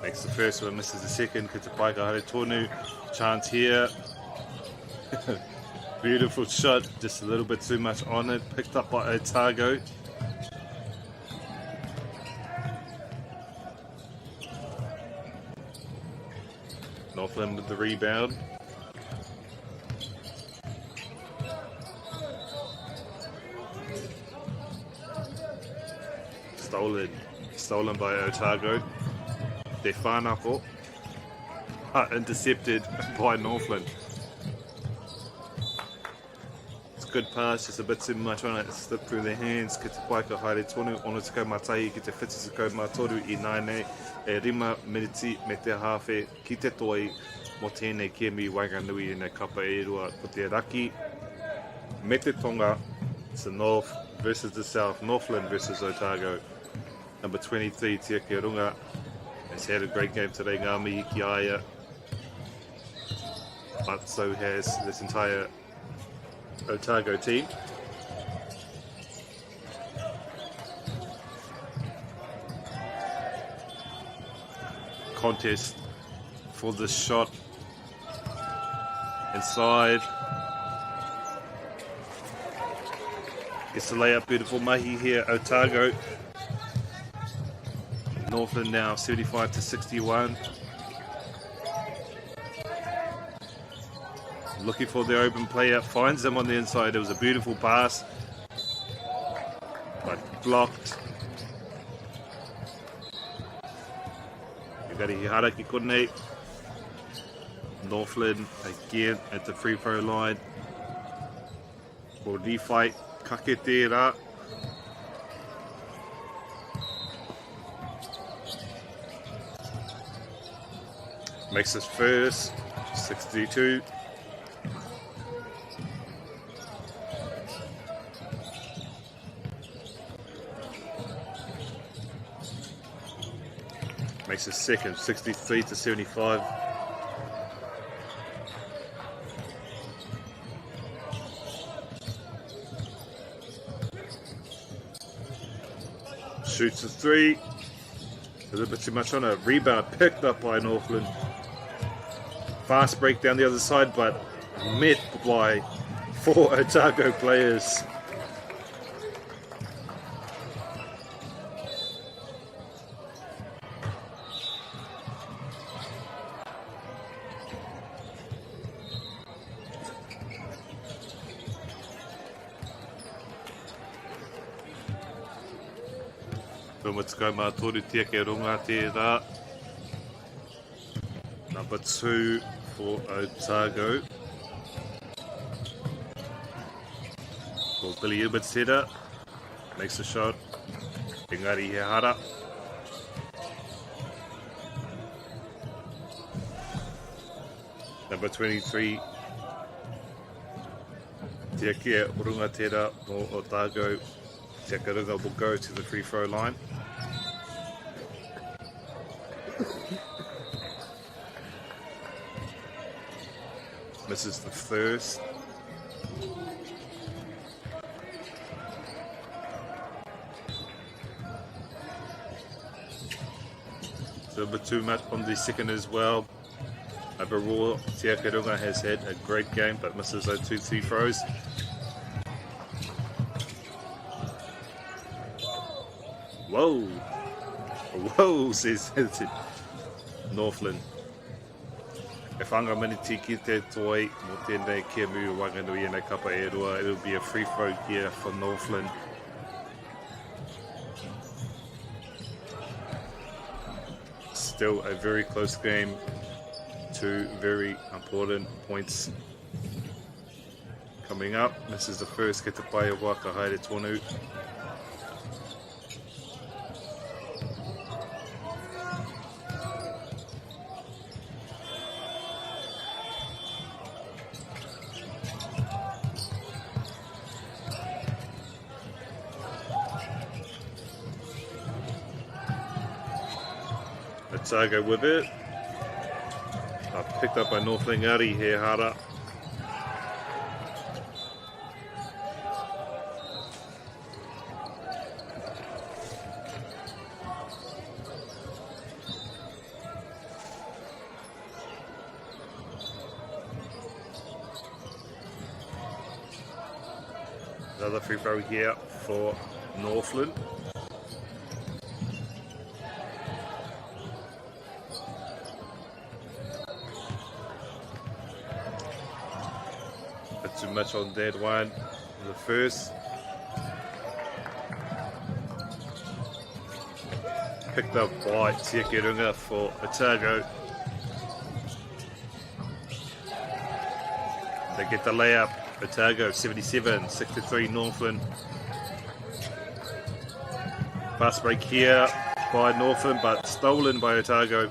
Makes the first one, misses the second. Ki te Paikahare tonu. Chance here. Beautiful shot, just a little bit too much on it. Picked up by Otago. Northland with the rebound. Stolen by Otago. Te whānako. Intercepted by Northland. It's a good pass, just a bit too much on it. Slipped through their hands. Ki te Paikahare tonu. Ono te kaumatahi ki te whiti te kaumatoru I naine. E rima miniti me te hawhe ki te toi mo tēnei kemi Waiganui nei kapa e rua ko te raki. Me te tonga, it's the North versus the South. Northland versus Otago. Number 23, Tia Runga, has had a great game today. Ngā mihi ki aia. But so has this entire Otago team. Contest for the shot inside. Gets the layup, beautiful mahi here, Otago. Northland now 75 to 61. Looking for the open player, finds them on the inside. It was a beautiful pass, but blocked. Yugari Hihara ki konei. Northland again at the free throw line. For refight, kake tērā. Makes his first, 62. Makes his second, 63 to 75. Shoots a three. A little bit too much on a rebound, picked up by Northland. Fast break down the other side, but met by 4 Otago players. Pumatukau mātoru tia ke runga tērā. Number 2 for Otago. For Billy Ibitseta. Makes a shot. Engari Hihara. Number 23. Tia kia runga tērā no Otago. Tia ka runga will go to the free throw line. Misses the first. So a bit too much on the second as well. Overall, Tia Runga has had a great game, but misses those 2 free throws. Whoa. Whoa, says Northland. E whanga mani tiki te toi mo tēnei kia mu wanganui e nei kapa e rua. It'll be a free throw here for Northland. Still a very close game. 2 very important points coming up. This is the first ke te pai o waka haere tonu. Otago with it. Picked up by Northland Ngari here, Hara. Another free throw here for Northland. Too much on that one. The first picked up by Tieke Runga for Otago. They get the layup. Otago 77, 63 Northland. Fast break here by Northland, but stolen by Otago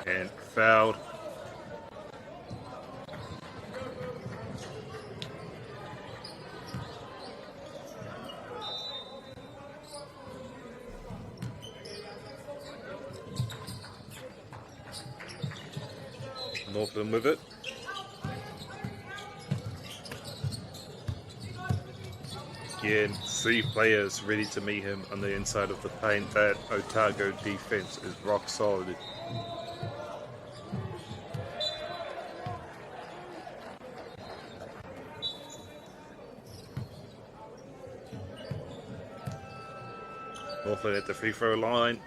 and fouled. Northland with it. Again, 3 players ready to meet him on the inside of the paint. That Otago defense is rock solid. Northland at the free throw line.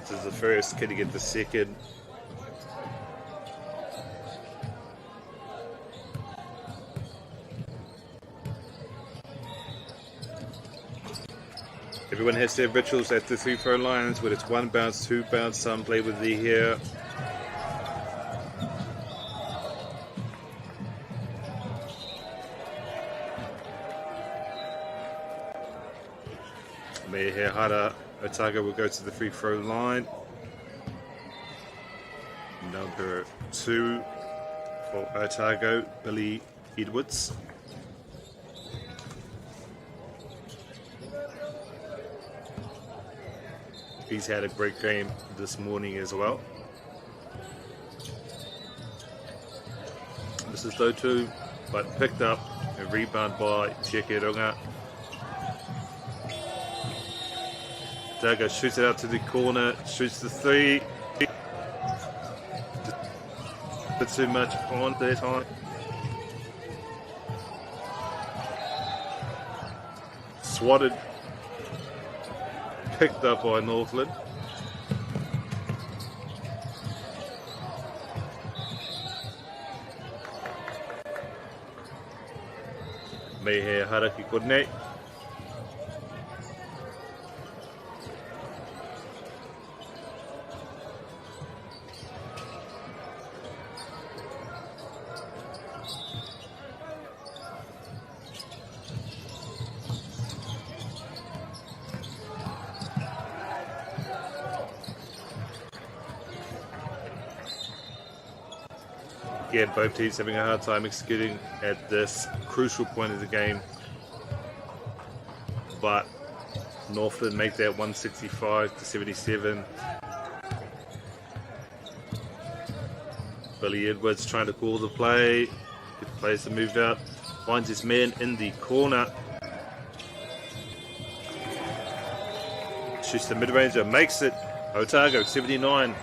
This is the first, can he get the second? Everyone has their rituals at the free throw lines, whether it's 1 bounce, 2 bounce, some play with the hair. Mehe Hara Otago will go to the free throw line. Number 2 for Otago, Billy Edwards. He's had a great game this morning as well. This is Dotu, but picked up and rebound by Tieke Runga. Otago shoots it out to the corner, shoots the 3. Bit too much on their time. Swatted. Picked up by Northland. Mehe Haraki Kodne. Again, both teams having a hard time executing at this crucial point of the game. But Northland make that 165-77. Billy Edwards trying to call the play. Get the players to move out. Finds his man in the corner. Shoots the mid-ranger, makes it. Otago 79.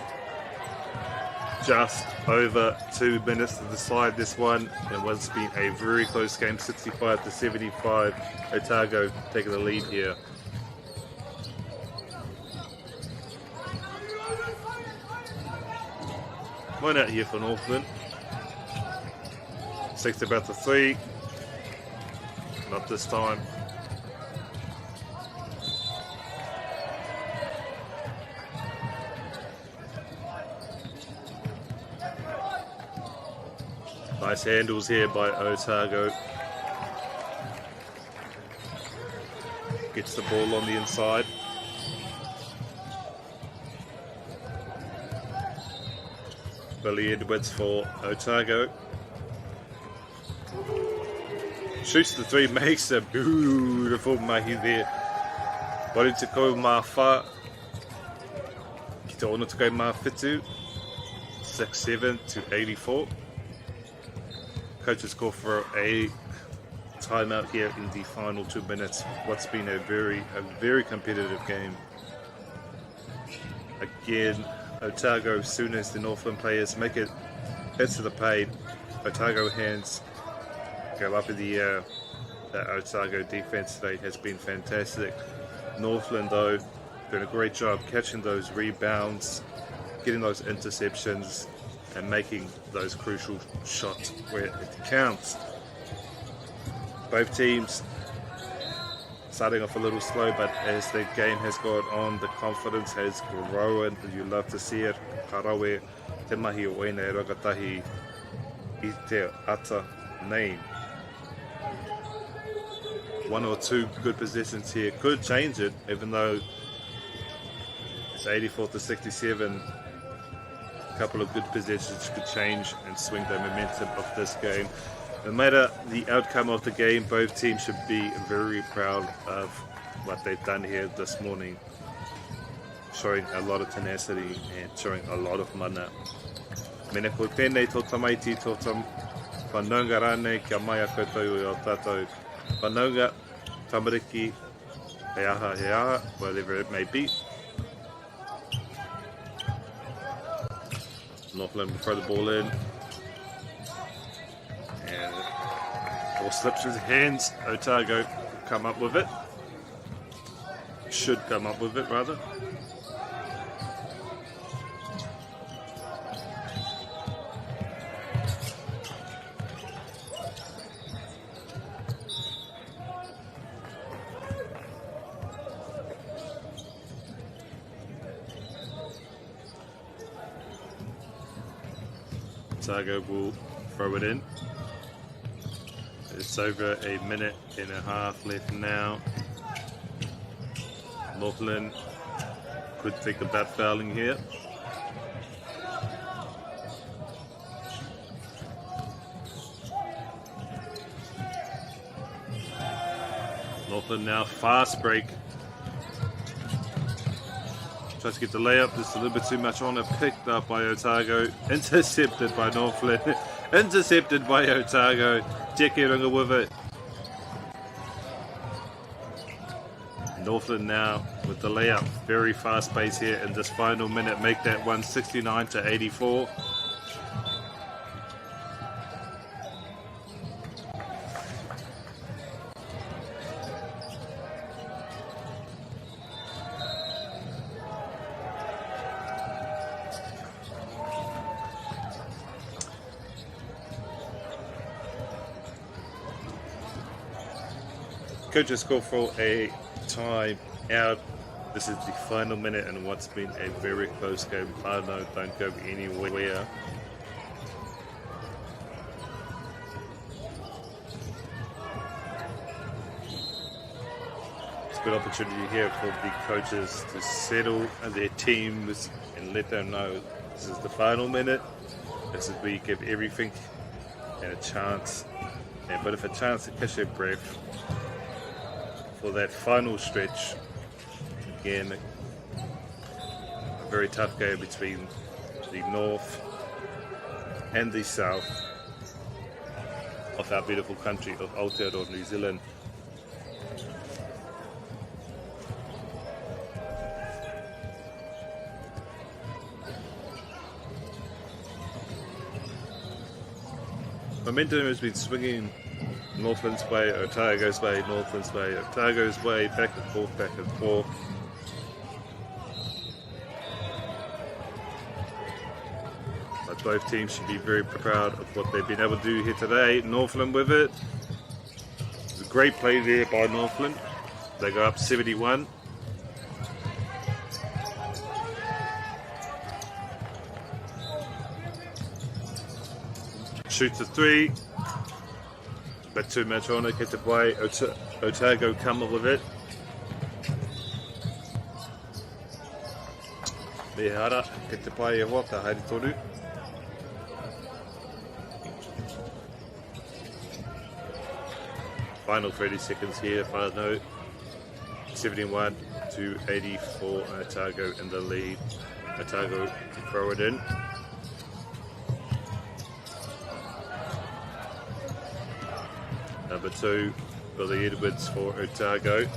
just over 2 minutes to decide this one. And it's been a very close game, 65 to 75. Otago taking the lead here. Line out here for Northland. 6 about the 3. Not this time. Nice handles here by Otago. Gets the ball on the inside. Billy Edwards for Otago. Shoots the 3, makes a beautiful mahi there. Wari te kou mā whā. Ki te ono te kou mā whitu. 6-7 to 84. Coaches call for a timeout here in the final 2 minutes. What's been a very competitive game. Again, Otago, as soon as the Northland players make it heads to the paint, Otago hands go up in the air. That Otago defense today has been fantastic. Northland, though, doing a great job catching those rebounds, getting those interceptions, and making those crucial shots where it counts. Both teams starting off a little slow, but as the game has gone on, the confidence has grown. You love to see it. Karawe, te mahi o ene rangatahi I te ata nei. 1 or 2 good positions here could change it, even though it's 84 to 67. A couple of good positions could change and swing the momentum of this game. No matter the outcome of the game, both teams should be very proud of what they've done here this morning, showing a lot of tenacity and showing a lot of mana. Mene ko tēnei tō tamaiti tō tam whanaunga rānei kia mai a koutou i o tātou whanaunga, tamariki, he aha, whatever it may be. Northland will throw the ball in. And ball slips through his hands. Otago come up with it. Should come up with it, rather. Otago will throw it in. It's over a minute and a half left now. Northland could think about fouling here. Northland now fast break. Tries to get the layup, there's a little bit too much on it, picked up by Otago, intercepted by Northland, intercepted by Otago, Jeke Runga with it. Northland now with the layup, very fast pace here in this final minute, make that 169 to 84. Coaches call for a time out. This is the final minute and what's been a very close game. I know, don't go anywhere. It's a good opportunity here for the coaches to settle their teams and let them know this is the final minute. This is where you give everything and a chance, and a bit of a chance to catch your breath for that final stretch. Again, a very tough game between the north and the south of our beautiful country of Aotearoa, New Zealand. momentum has been swinging Northland's way, Otago's way, Northland's way, Otago's way, back and forth, back and forth. But both teams should be very proud of what they've been able to do here today. Northland with it. It's a great play there by Northland. They go up 71. Shoots a three. But too much on it, get away. Otago come up with it. Mehara, get the play e hoa, ka haere toru. Final 30 seconds here, whanau. 71 to 84, Otago in the lead. Otago throw it in. Number 2, Billy Edwards for Otago.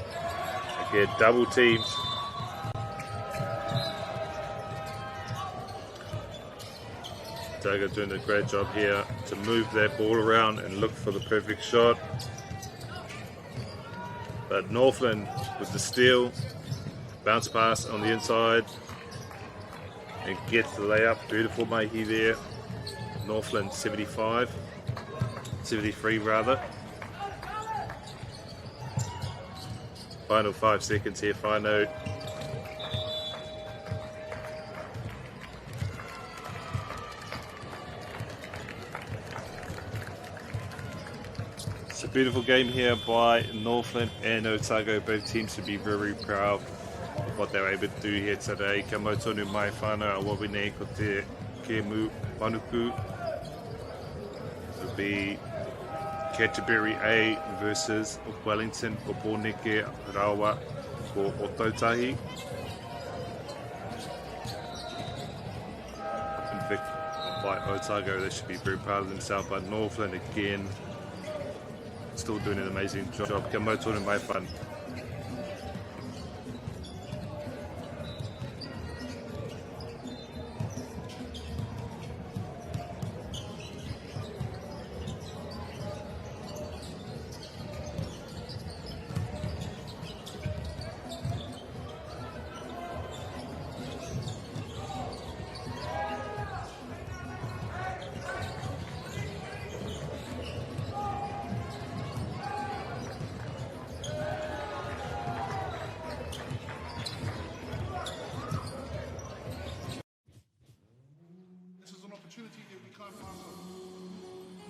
Again, double teams. Otago doing a great job here to move that ball around and look for the perfect shot. But Northland with the steal, bounce pass on the inside and gets the layup. Beautiful Mahi there. Northland 75, 73 rather. Final 5 seconds here, whanau. It's a beautiful game here by Northland and Otago. Both teams should be very proud of what they were able to do here today. Ka mautonu mai whanau a wawine ko te Kemu Panuku. It will be Canterbury A versus Wellington ko Pōneke Rawa ko Otautahi. In fact, by Otago, they should be very proud of themselves. But Northland again, still doing an amazing job. Ka mautonu mai whanau. This is an opportunity that we can't pass on.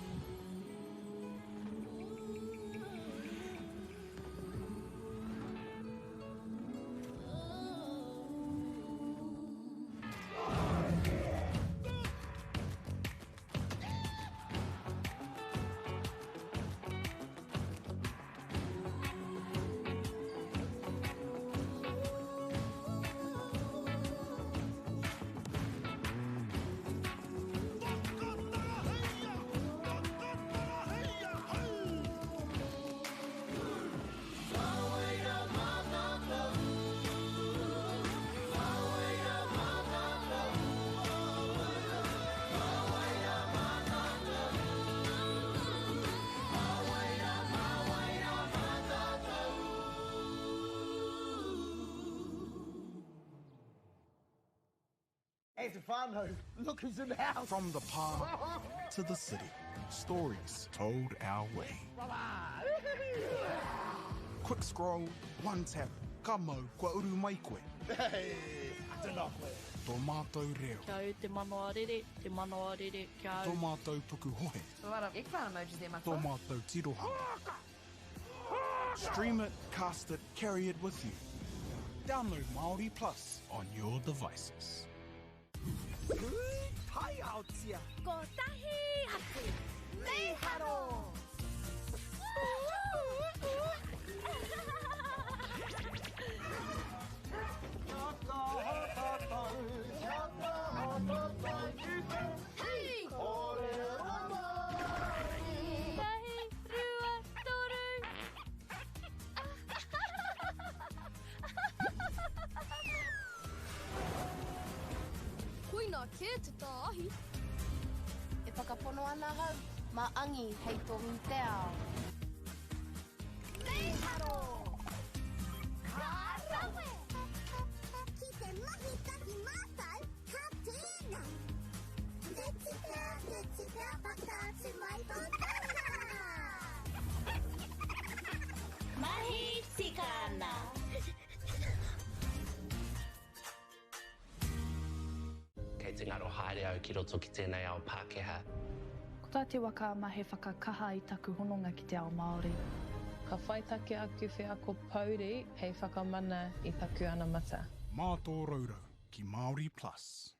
Hey, Stefano, look who's in the house. From the park to the city, stories told our way. Quick scroll, one tap, ka mau, kua uru mai koe. Hey, I don't know. Tō mātou reo, Kia au te manoa rere, kia au. tō mātou puku hohe, A lot of eggplant emojis there, my tō friend. mātou tirohanga. Stream it, cast it, carry it with you. Download Māori Plus on your devices. Pai out here. Ko tahi atu. Meharo. Hey! Tahi, rua, toru. Koina ke te tāhi. E whakapono ana hau. Maangi hei tongi te ao. Leiharo! Karawe! Ki te mahi taki mātai, ka tēnā. Te tika, whakaatu mai tō taha. Mahi tikana. Kei te ngaro haere au ki roto ki tēnei ao Pākehā. Ko tā te waka ma he whakakaha i taku hononga ki te ao Māori. Ka whai take aku whiako pauri hei whakamana i taku ana mata. Mā tō raura ki Māori Plus.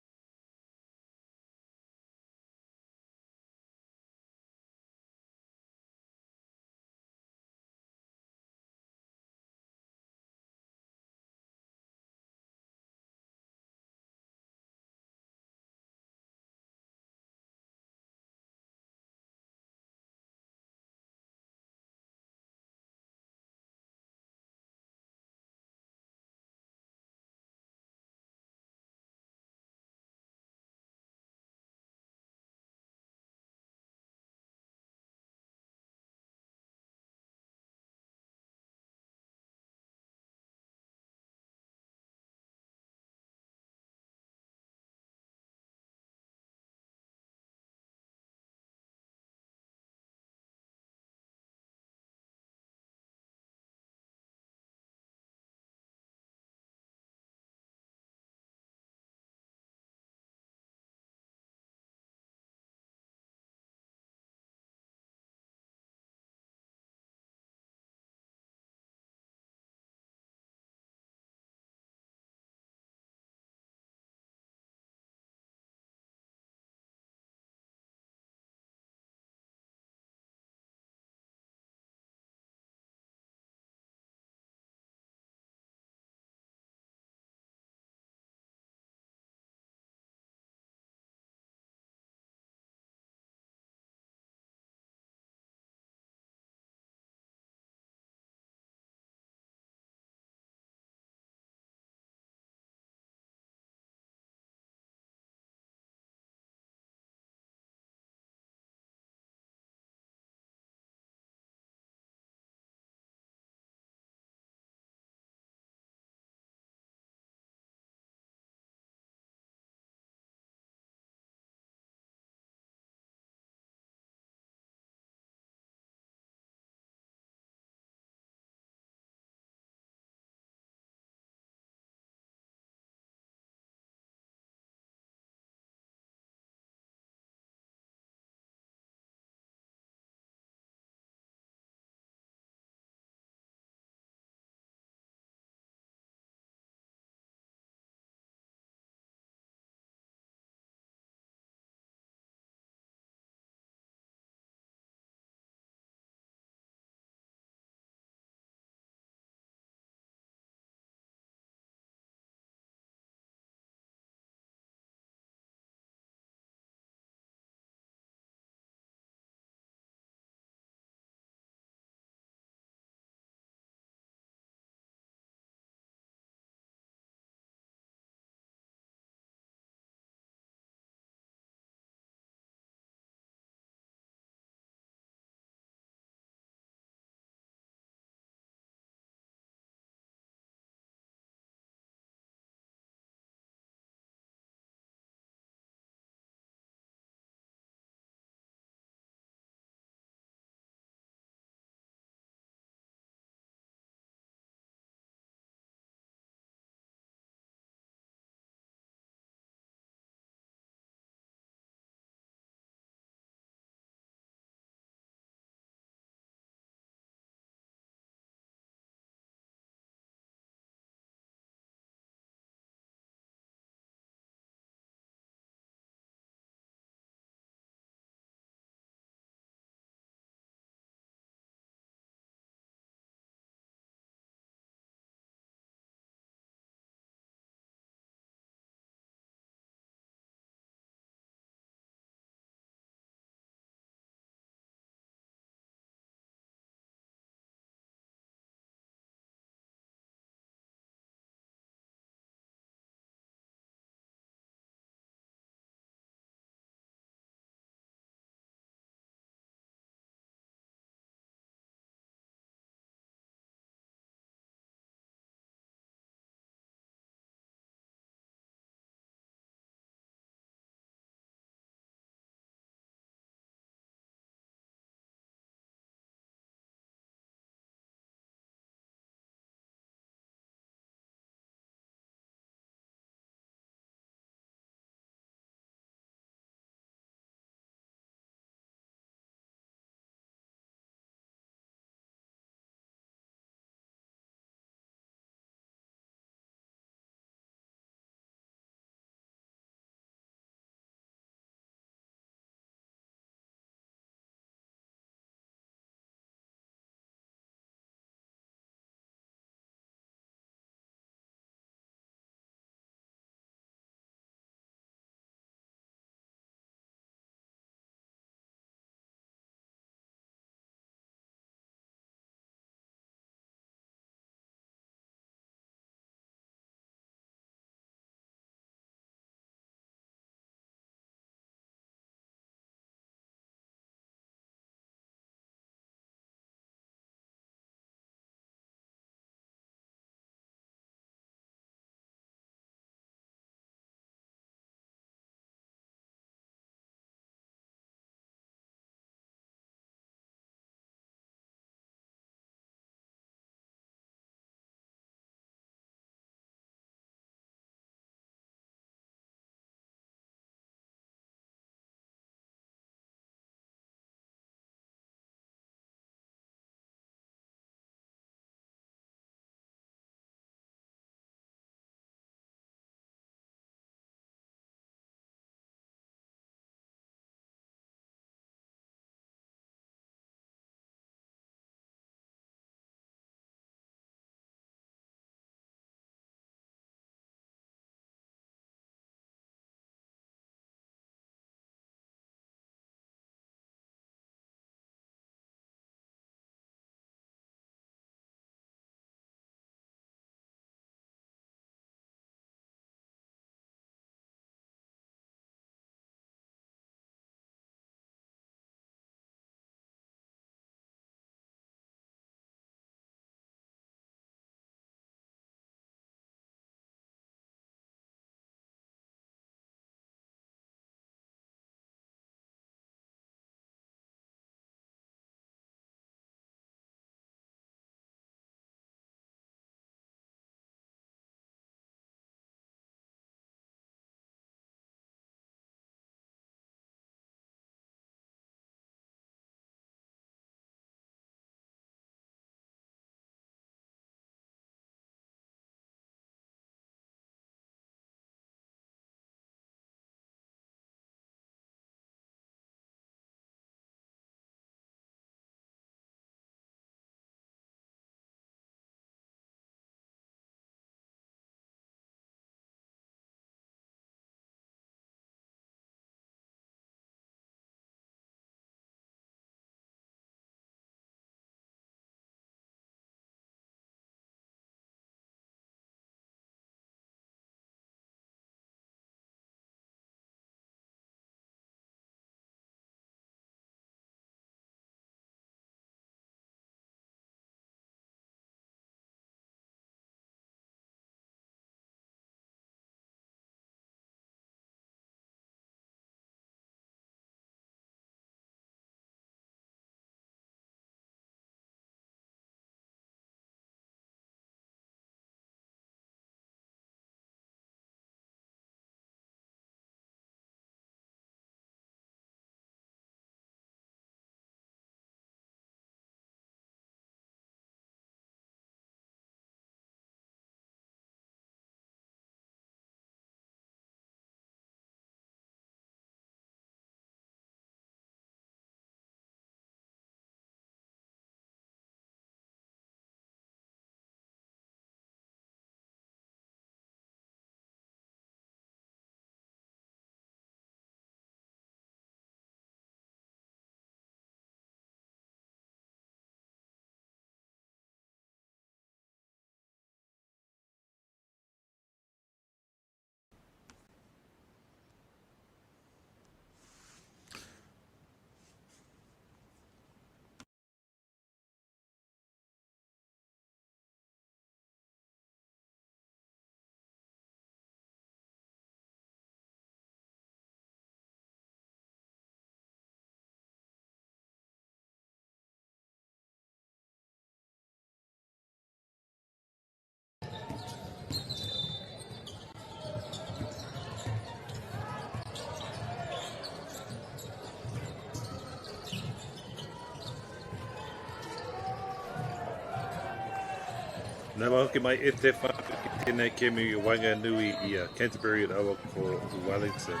Nā hoki mai e te whaka ki tēnei kemi Wainganui I a Canterbury and awa ko Wellington.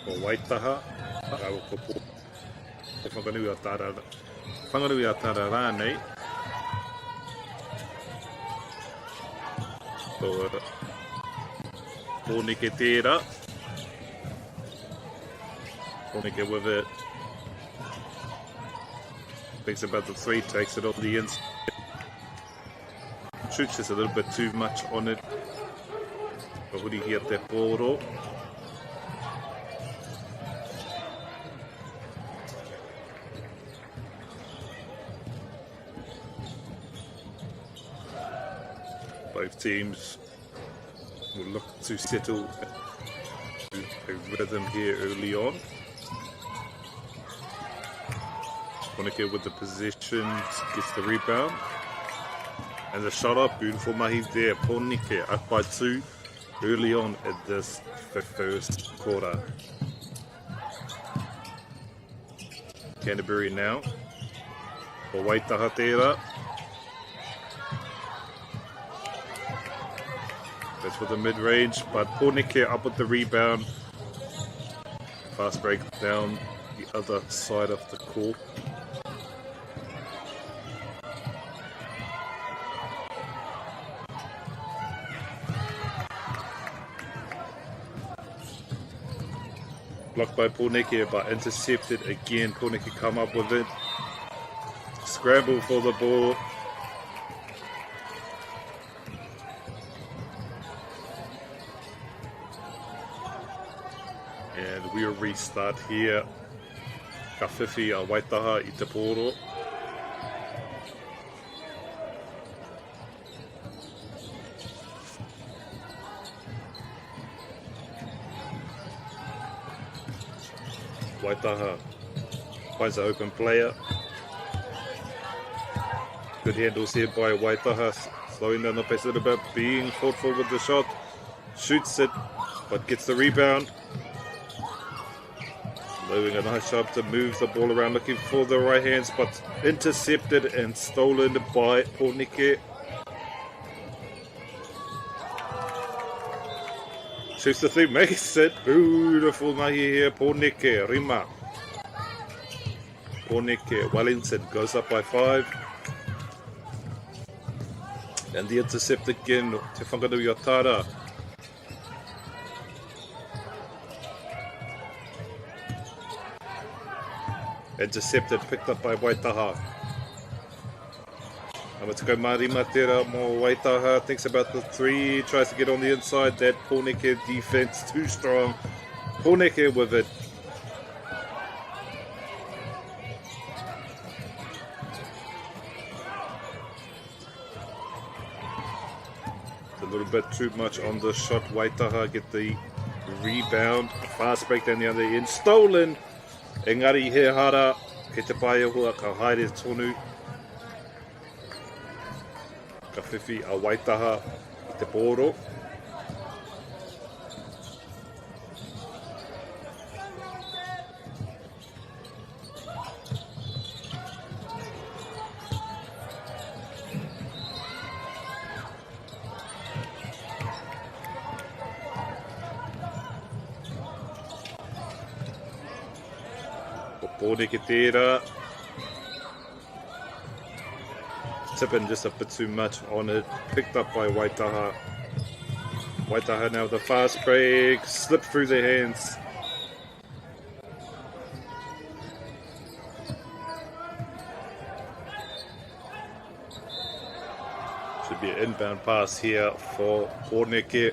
Ko Waitaha, awa ko po. Te whanganui a tāra. Whanganui a tāra rānei. Ko Pōneke tērā. Pōneke with it. Thinks about the three, takes it on the inside. Shoots just a little bit too much on it. Ka huri hi a te pōro. Both teams will look to settle a rhythm here early on. Pōneke with the possession, gets the rebound. And the shot up, beautiful mahi there. Pōneke up by 2 early on in this first quarter. Canterbury now. O Waitaha tērā. That's for the mid-range, but Pōneke up with the rebound. Fast break down the other side of the court. Blocked by Pōneke, but intercepted again. Pōneke come up with it. Scramble for the ball. And we'll restart here. Ka whiwhi a Waitaha I te pōro. Waitaha finds an open player. Good handles here by Waitaha. Slowing down the pace a little bit. Being thoughtful with the shot. Shoots it, but gets the rebound. Doing a nice job to move the ball around, looking for the right hands, but intercepted and stolen by Pōneke. Shoots the three, makes it. Beautiful mahi here, Pōneke, Rima. Pōneke, Wellington goes up by 5. And the intercept again, Te Whanganui a Tāra. Intercepted, picked up by Waitaha. Amatako Marima tērā mō Waitaha, thinks about the 3, tries to get on the inside. That Pōneke defense too strong. Pōneke with it. A little bit too much on the shot. Waitaha get the rebound. Fast break down the other end. Stolen. Engari he hara, ke te pae hua ka haere tonu. Ka whiwhi a Waitaha I te pōro. Pōneke tērā. Tipping just a bit too much on it. Picked up by Waitaha. Waitaha now with a fast break. Slipped through their hands. Should be an inbound pass here for Pōneke.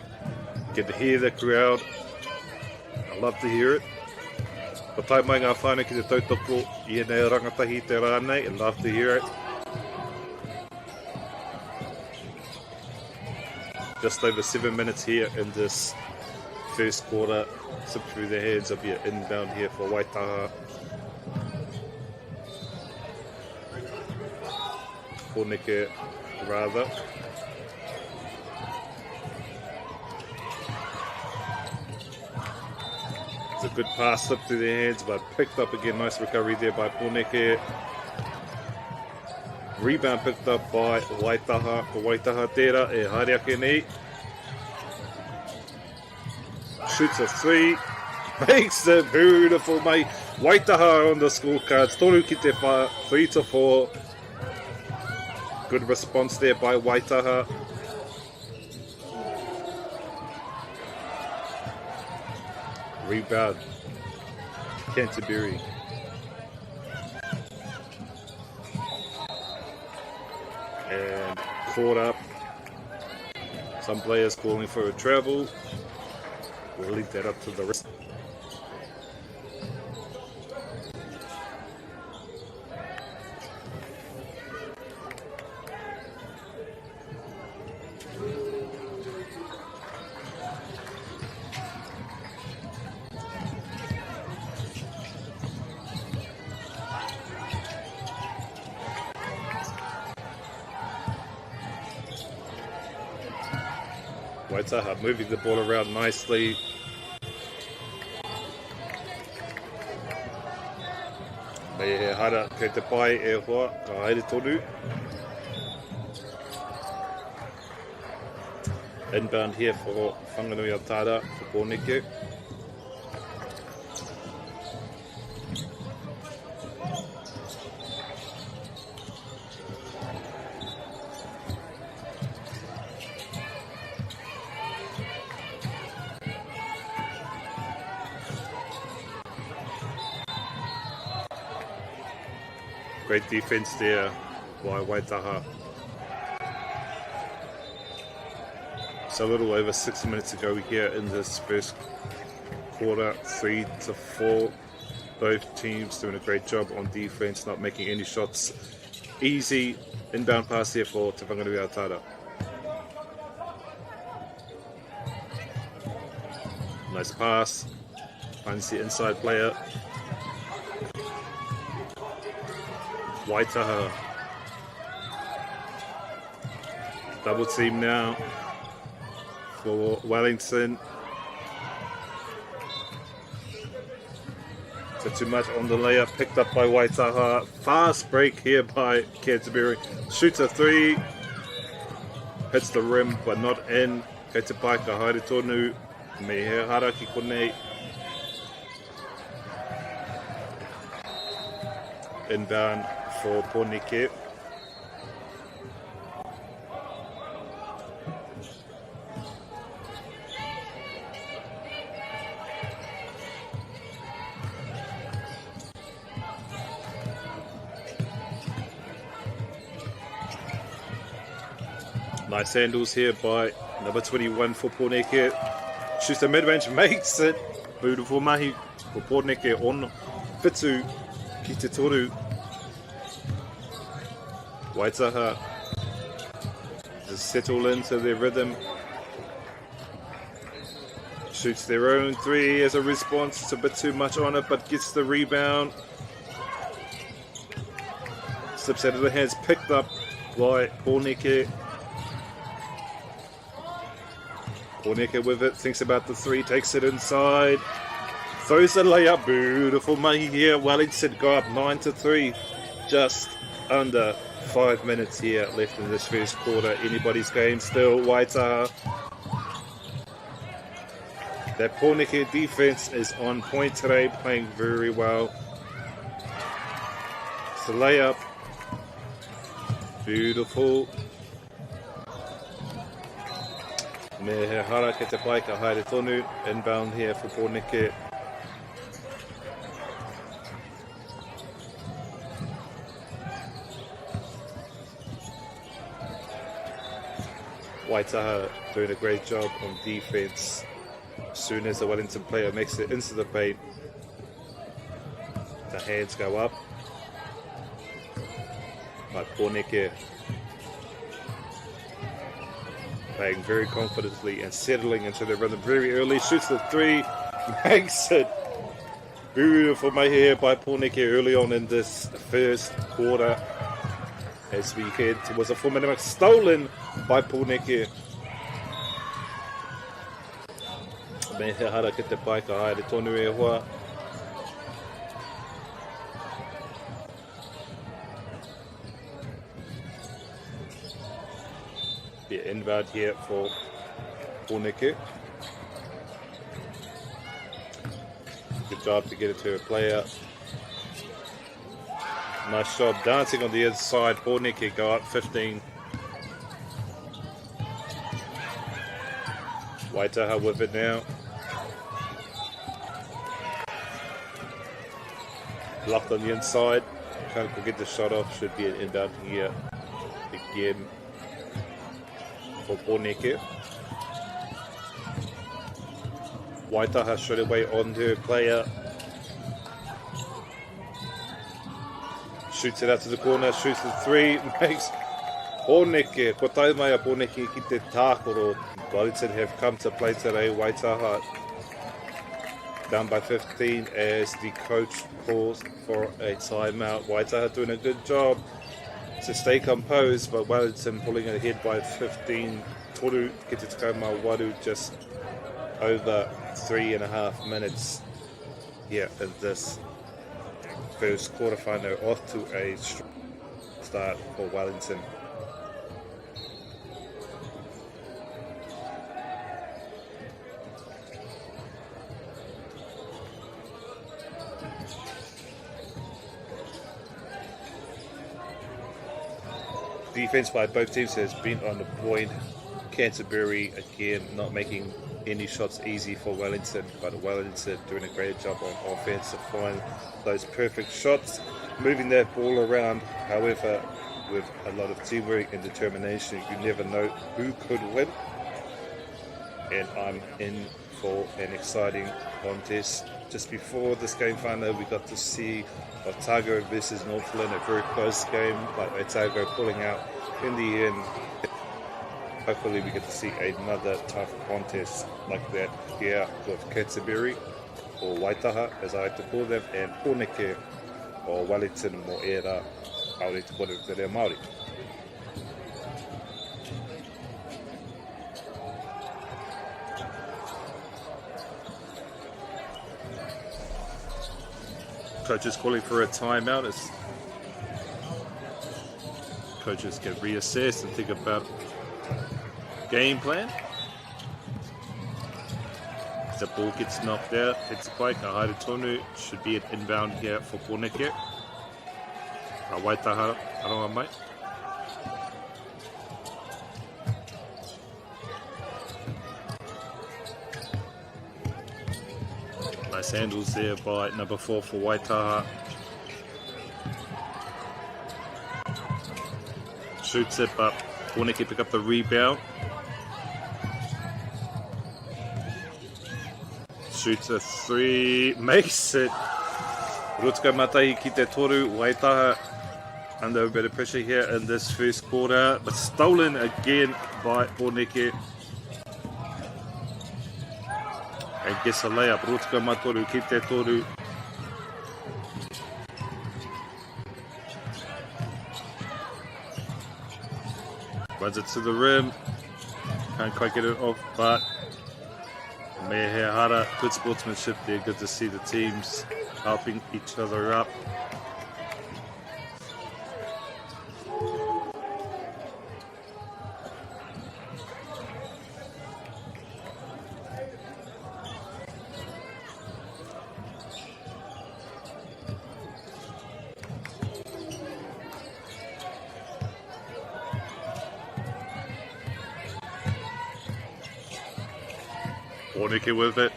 Get to hear the crowd. I love to hear it. Ko tai mai ngā whānau ki te tautoko I nei rangatahi te rānei. I'd love to hear it. Just over 7 minutes here in this first quarter. Slip through the hands of your inbound here for Waitaha. Pōneke rather. It's a good pass slip through their hands, but picked up again. Nice recovery there by Pōneke. Rebound picked up by Waitaha. Ko Waitaha tērā e haere ake nei. Shoots a three. Makes it beautiful, mate. Waitaha on the scorecards. Toru ki te wha, 3-4. Good response there by Waitaha. Rebound. Canterbury. And caught up. Some players calling for a travel. We'll leave that up to the rest. Waitaha moving the ball around nicely. Mei he hara kei te pai e hoa, ka haere tonu. Inbound here for Whanganui Atada for Pōneke. Great defense there by Waitaha. So a little over 6 minutes ago here in this first quarter, 3-4. Both teams doing a great job on defense, not making any shots. Easy inbound pass here for Te Whanganui Atada. Nice pass. Finds the inside player. Waitaha. Double team now for Wellington. So too much on the layup, picked up by Waitaha. Fast break here by Canterbury. Shoots a three. Hits the rim, but not in. Kei te pai ka haere tonu. Me he hara ki konei. Inbound for Pōneke. Nice handles here by number 21 for Pōneke. Shoots the mid-range, makes it. Beautiful mahi for Pōneke on Whitu ki te toru. Waitaha just settle into their rhythm. Shoots their own three as a response. It's a bit too much on it, but gets the rebound. Slips out of the hands, picked up by Pōneke. Pōneke with it, thinks about the three, takes it inside. Throws a layup, beautiful mahi here. Wellington go up 9-3. Just under 5 minutes here left in this first quarter. Anybody's game still. Waitaha. That Pōneke defense is on point today, playing very well. It's a layup. Beautiful. Me he hara ke te pai ka haere tonu. Inbound here for Pōneke. Waitaha doing a great job on defense. As soon as the Wellington player makes it into the paint, the hands go up. But Pōneke playing very confidently and settling into the rhythm very early. Shoots the three, makes it. Beautiful mahi here by Pōneke early on in this first quarter. As we head towards a 4-minute mark, stolen by Pōneke. Me he hara ki te pai ka haere tonu e hoa. Be inbound here for Porneke. Good job to get it to a player. Nice job dancing on the inside. Porneke go up 15. Waitaha with it now. Blocked on the inside. Can't get the shot off. Should be an inbound here again for Porneke. Waitaha straight away on her player. Shoots it out to the corner, shoots the three, makes Porneke. Ko tai mai a Porneke ki te tākoro. Wellington have come to play today. Waitaha down by 15 as the coach calls for a timeout. Waitaha doing a good job to stay composed, but Wellington pulling ahead by 15. Toru ki te takauma waru just over 3.5 minutes here in this first quarterfinal, off to a strong start for Wellington. Defense by both teams has been on the point. Canterbury again not making any shots easy for Wellington, but Wellington doing a great job on offense to find those perfect shots, moving that ball around. However, with a lot of teamwork and determination, you never know who could win. And I'm in for an exciting contest. Just before this game final, we got to see Otago versus Northland, a very close game, but Otago pulling out in the end. Hopefully we get to see another tough contest like that here with Canterbury, or Waitaha as I like to call them, and Porneke or Wellington mo era aore te kore te reo Māori. Coaches calling for a timeout as coaches can reassess and think about game plan. The ball gets knocked out. It's a play. Haere tonu should be an inbound here for Porneke. Waitaha aroa mai. Nice handles there by number 4 for Waitaha. Shoots it, but Porneke pick up the rebound. Shoots a 3, makes it. Rutuka Matai ki te toru, Waitaha under a bit of pressure here in this first quarter, but stolen again by Porneke. And gets a layup, Rutuka Matoru ki te toru. Runs it to the rim, can't quite get it off, but Mehehara, good sportsmanship there, good to see the teams helping each other up. Porneke with it.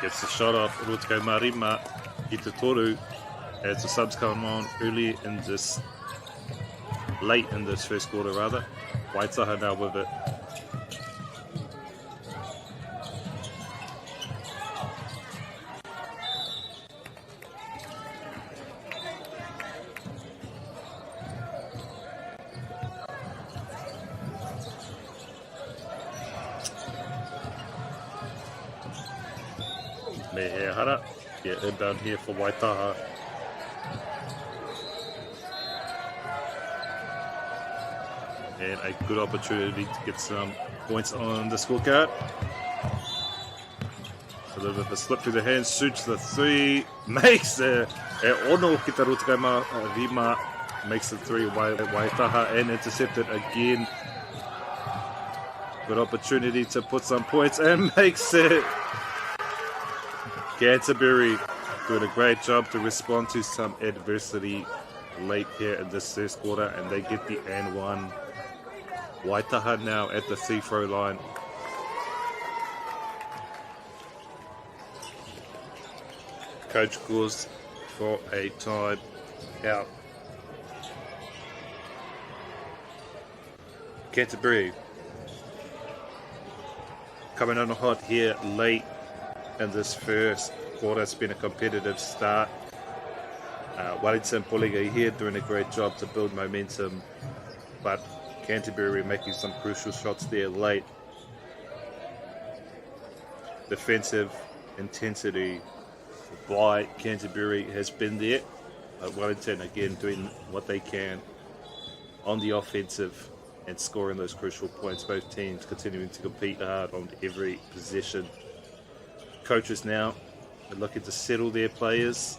Gets the shot off. Rutuka Marima i te toru as the subs come on early in this, late in this first quarter rather. Waitaha now with it. Mehehara, yeah, inbound here for Waitaha. And a good opportunity to get some points on the scorecard. A little bit of a slip through the hands, shoots the three, makes it. E ono ki te rutakaima Rima makes the three, Waitaha and intercepted again. Good opportunity to put some points and makes it. Canterbury doing a great job to respond to some adversity late here in this first quarter, and they get the and one. Waitaha now at the free throw line. Coach calls for a time out. Canterbury coming on hot here late in this first quarter. It's been a competitive start. Wellington Poliga here doing a great job to build momentum, but Canterbury making some crucial shots there late. Defensive intensity by Canterbury has been there. Wellington again doing what they can on the offensive and scoring those crucial points. Both teams continuing to compete hard on every possession. Coaches now are looking to settle their players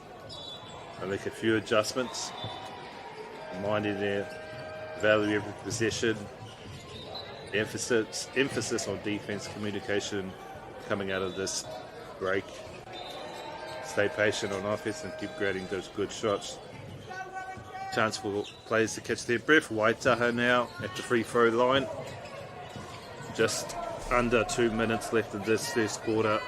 and make a few adjustments, reminding their value every possession. Emphasis on defense communication coming out of this break. Stay patient on offense and keep creating those good shots. Chance for players to catch their breath. Waitaha now at the free throw line. Just under 2 minutes left in this first quarter.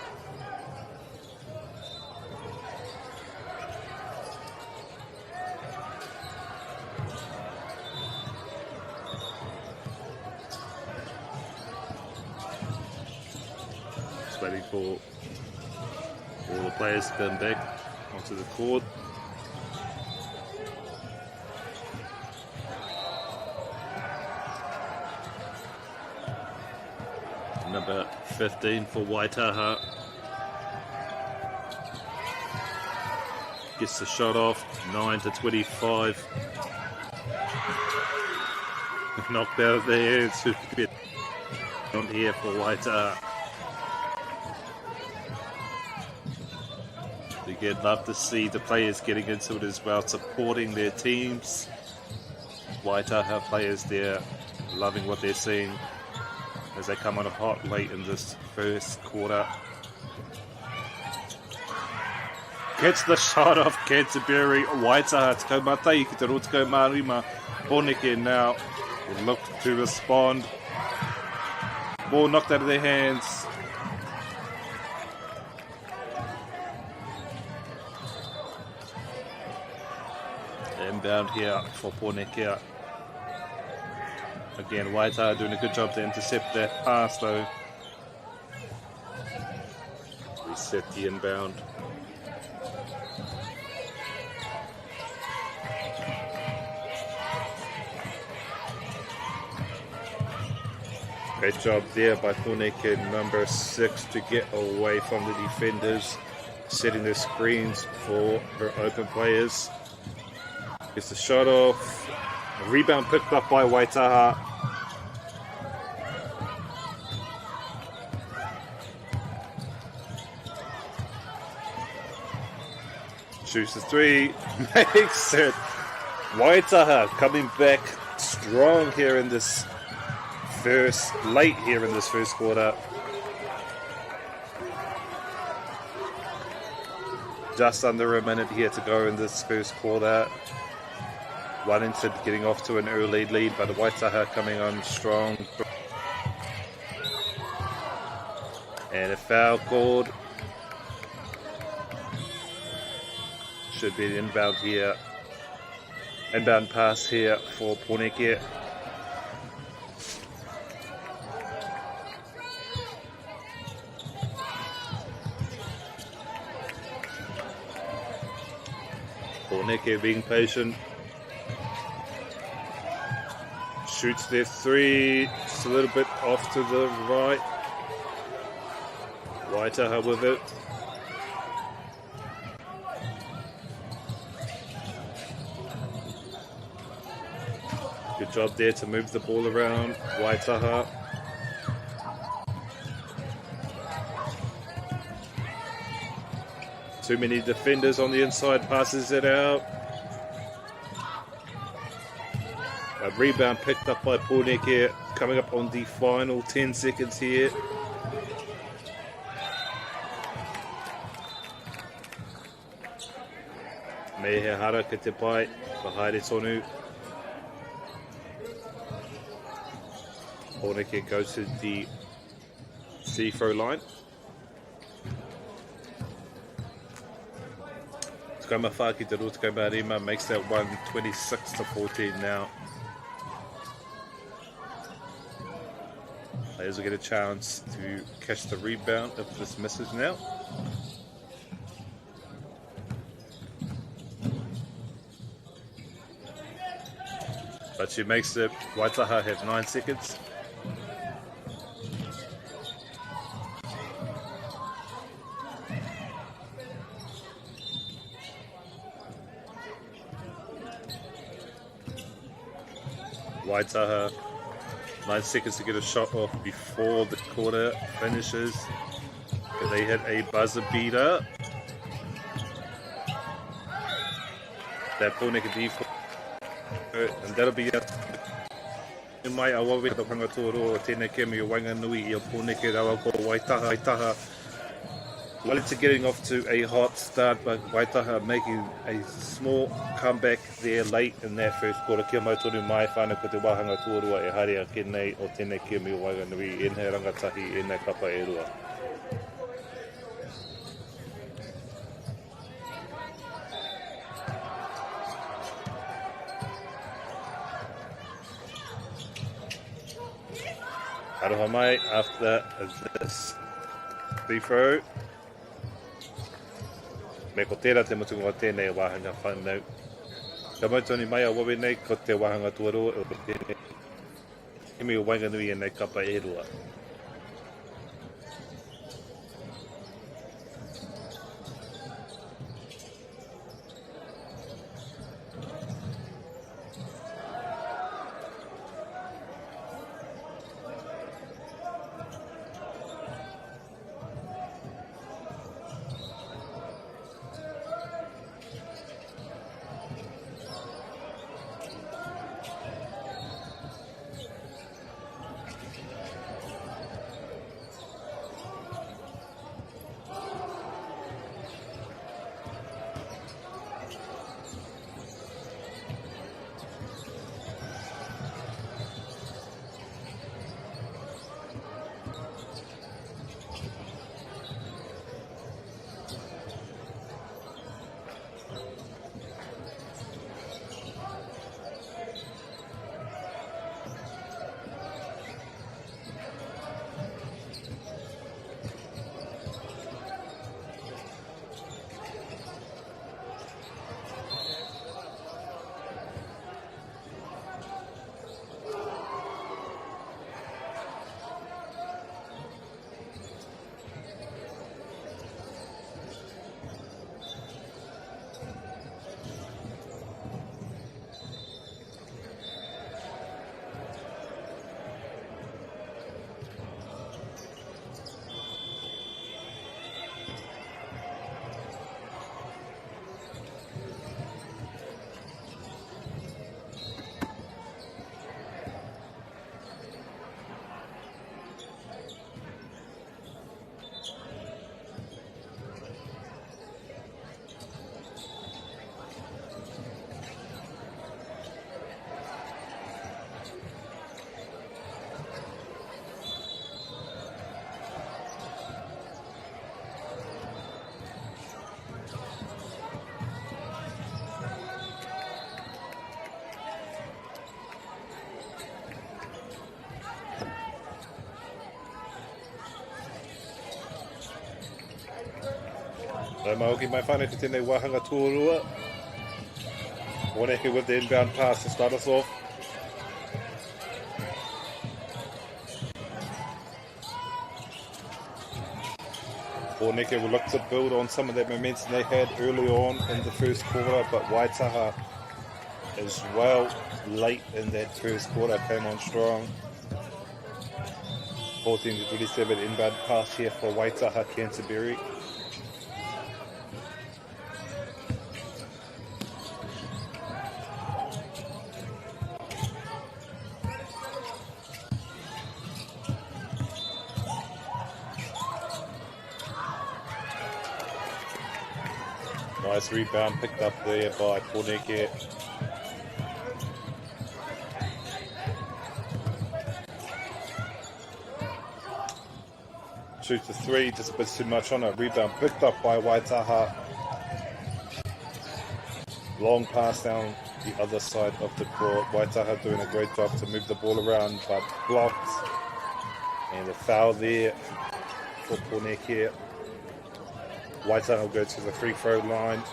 Just waiting for all the players to come back onto the court. Number 15 for Waitaha gets the shot off. 9-25. Knocked out of the hands. On here for Waitaha. Again, love to see the players getting into it as well, supporting their teams. Waitaha players there, loving what they're seeing as they come on a hot late in this first quarter. Gets the shot off Canterbury. Waitaha te kaumatai ki te rotako marima. Poneke now will look to respond. Ball knocked out of their hands. Inbound here for Poneke. Again, Waitaha doing a good job to intercept that pass though. Reset the inbound. Great job there by Poneke, number 6, to get away from the defenders, setting the screens for her open players. Gets the shot off. A rebound picked up by Waitaha. Shoots the three, makes it. Waitaha coming back strong here in this late here in this first quarter. Just under a minute here to go in this first quarter. Wellington getting off to an early lead, but Waitaha coming on strong. And a foul called. Should be an inbound here. Inbound pass here for Poneke. Poneke being patient. Shoots their three. Just a little bit off to the right. Waitaha with it. Good Good job there to move the ball around. Waitaha. Too many defenders on the inside, passes it out. A rebound picked up by Pōneke, coming up on the final 10 seconds here. Mehehara ki te pai, ka haere tonu. Pōneke goes to the free throw line. Tukama Whaki te Rotukai Marima makes that one 26-14 now. Players will get a chance to catch the rebound if this misses now. But she makes it. Waitaha have 9 seconds. Waitaha, 9 seconds to get a shot off before the quarter finishes. They hit a buzzer beater. That Pōneke default. And that'll be it. I mai awawe ka pangatoro o tēnei kemi o Wanganui I o Pōneke rawa ko Waitaha. Well, it's getting off to a hot start, but Waitaha making a small comeback there late in that first quarter. Kia mai tonu mai whānau ko te wāhanga tuarua e haere a kenei o tēnei kemi o Wanganui. E nei rangatahi, e nei kapa e rua. Aroha mai after this free throw. Me ko tērā te mutunga o tēnei wāhanga whanau. Ka mautoni mai a wawe nei ko te wāhanga tuarua o tēnei. Kemi o Wanganui e nei kapa e rua. Maoki mai whānau ki tēnei wāhanga tuarua. Pōneke with the inbound pass to start us off. Pōneke will look to build on some of that momentum they had early on in the first quarter, but Waitaha as well. Late in that first quarter, came on strong. 14-27 inbound pass here for Waitaha Canterbury. Nice rebound picked up there by Poneke. Shoot to three, just a bit too much on it. Rebound picked up by Waitaha. Long pass down the other side of the court. Waitaha doing a great job to move the ball around, but blocked. And a foul there for Poneke. Waitaha will go to the free throw line.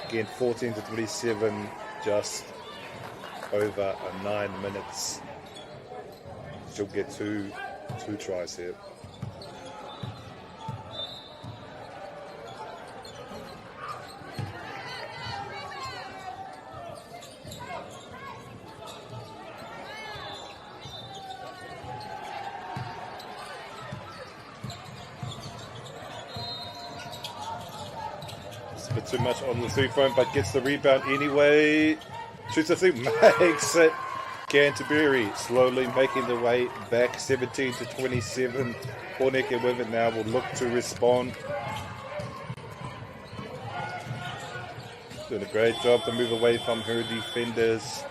Again, 14-27, just over 9 minutes. She'll get two tries here. Too much on the three-point, but gets the rebound anyway. Shoots a three, makes it. Canterbury slowly making the way back, 17-27. Poneke with it now will look to respond. Doing a great job to move away from her defenders.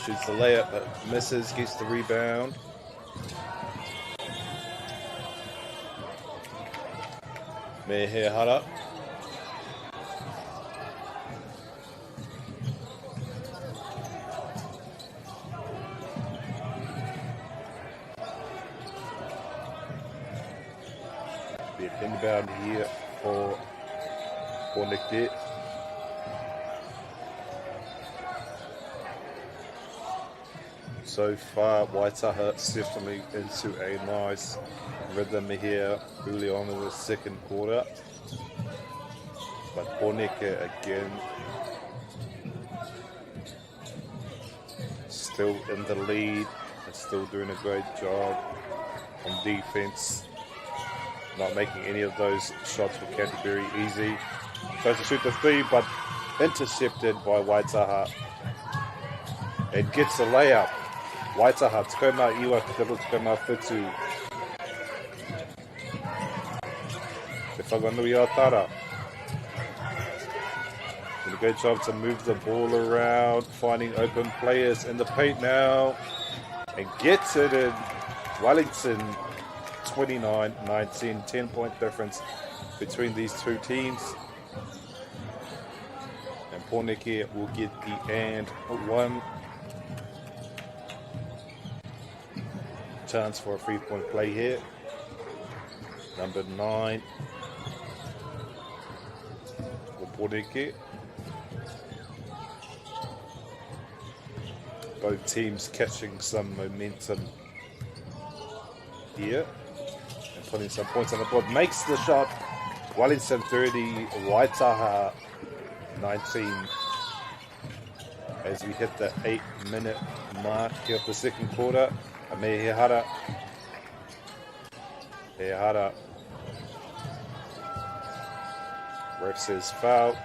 Shoots the layup, but misses, gets the rebound. Mehehara. Bit inbound here for Poneke. So far, Waitaha definitely into a nice rhythm here early on in the second quarter. But Poneke again still in the lead and still doing a great job on defense. Not making any of those shots for Canterbury easy. Tries to shoot the three, but intercepted by Waitaha. And gets the layup. Waitaha, Tukoma Iwa, Tukoma Fitu. Te whakanui a Tara. Doing a great job to move the ball around, finding open players in the paint now. And gets it in. Wellington, 29-19, 10-point difference between these two teams. And Poneke will get the and one. Chance for a 3-point play here. Number 9 for Poneke. Both teams catching some momentum here and putting some points on the board. Makes the shot. Wellington 30, Waitaha 19. As we hit the 8-minute mark of the second quarter. Mehehara. Mehehara. Ref says foul.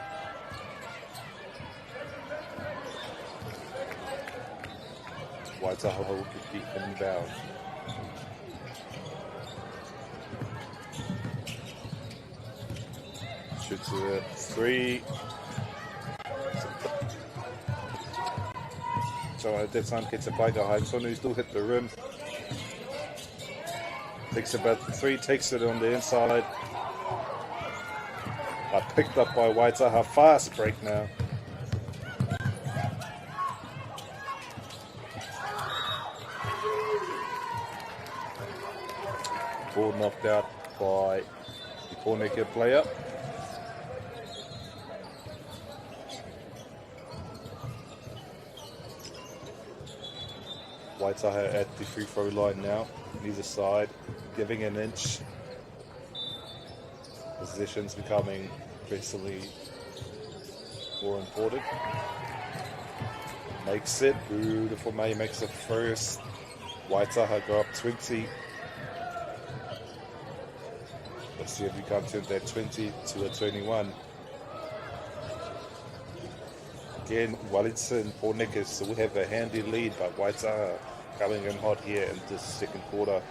Waitaha will get the inbound. Shoots a three. So at that time gets a bite behind. Sonu still hit the rim. Takes about the three, takes it on the inside. Picked up by Waitaha. Fast break now. Ball knocked out by the Poneke player. Waitaha at the free throw line now, on either side, giving an inch. Positions becoming increasingly more important. Makes it. Beautiful May makes it first. Waitaha go up 20. Let's see if we can turn that 20 to a 21. Again, Wellington, Pornick still have a handy lead, but Waitaha coming in hot here in this second quarter.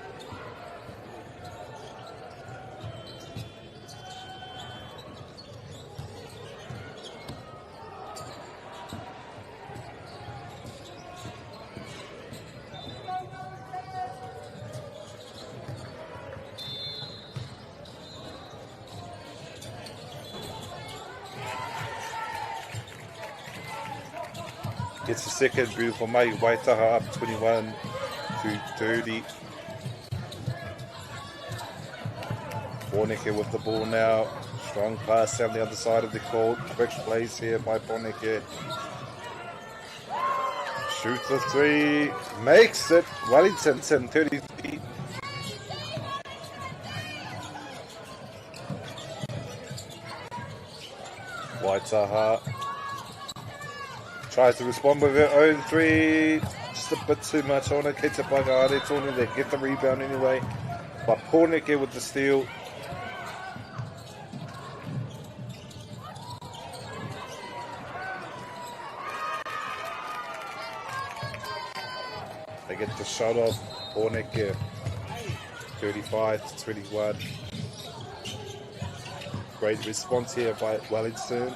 Gets the second, beautiful Mai. Waitaha up 21 to 30. Pornick with the ball now. Strong pass down the other side of the court. Quick plays here by Pornick. Shoots the three. Makes it. Wellington 33. Waitaha tries to respond with her own three. Just a bit too much on it. Keita Pagare Tony, they get the rebound anyway. But Pornick here with the steal. They get the shot off. Pornick here. 35 to 21. Great response here by Wellington.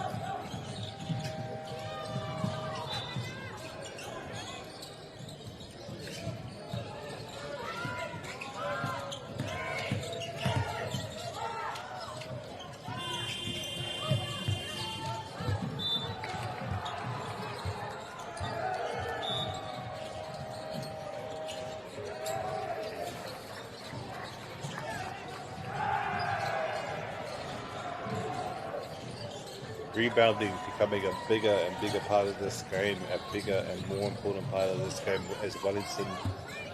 Rebounding becoming a bigger and bigger part of this game, a bigger and more important part of this game, as Wellington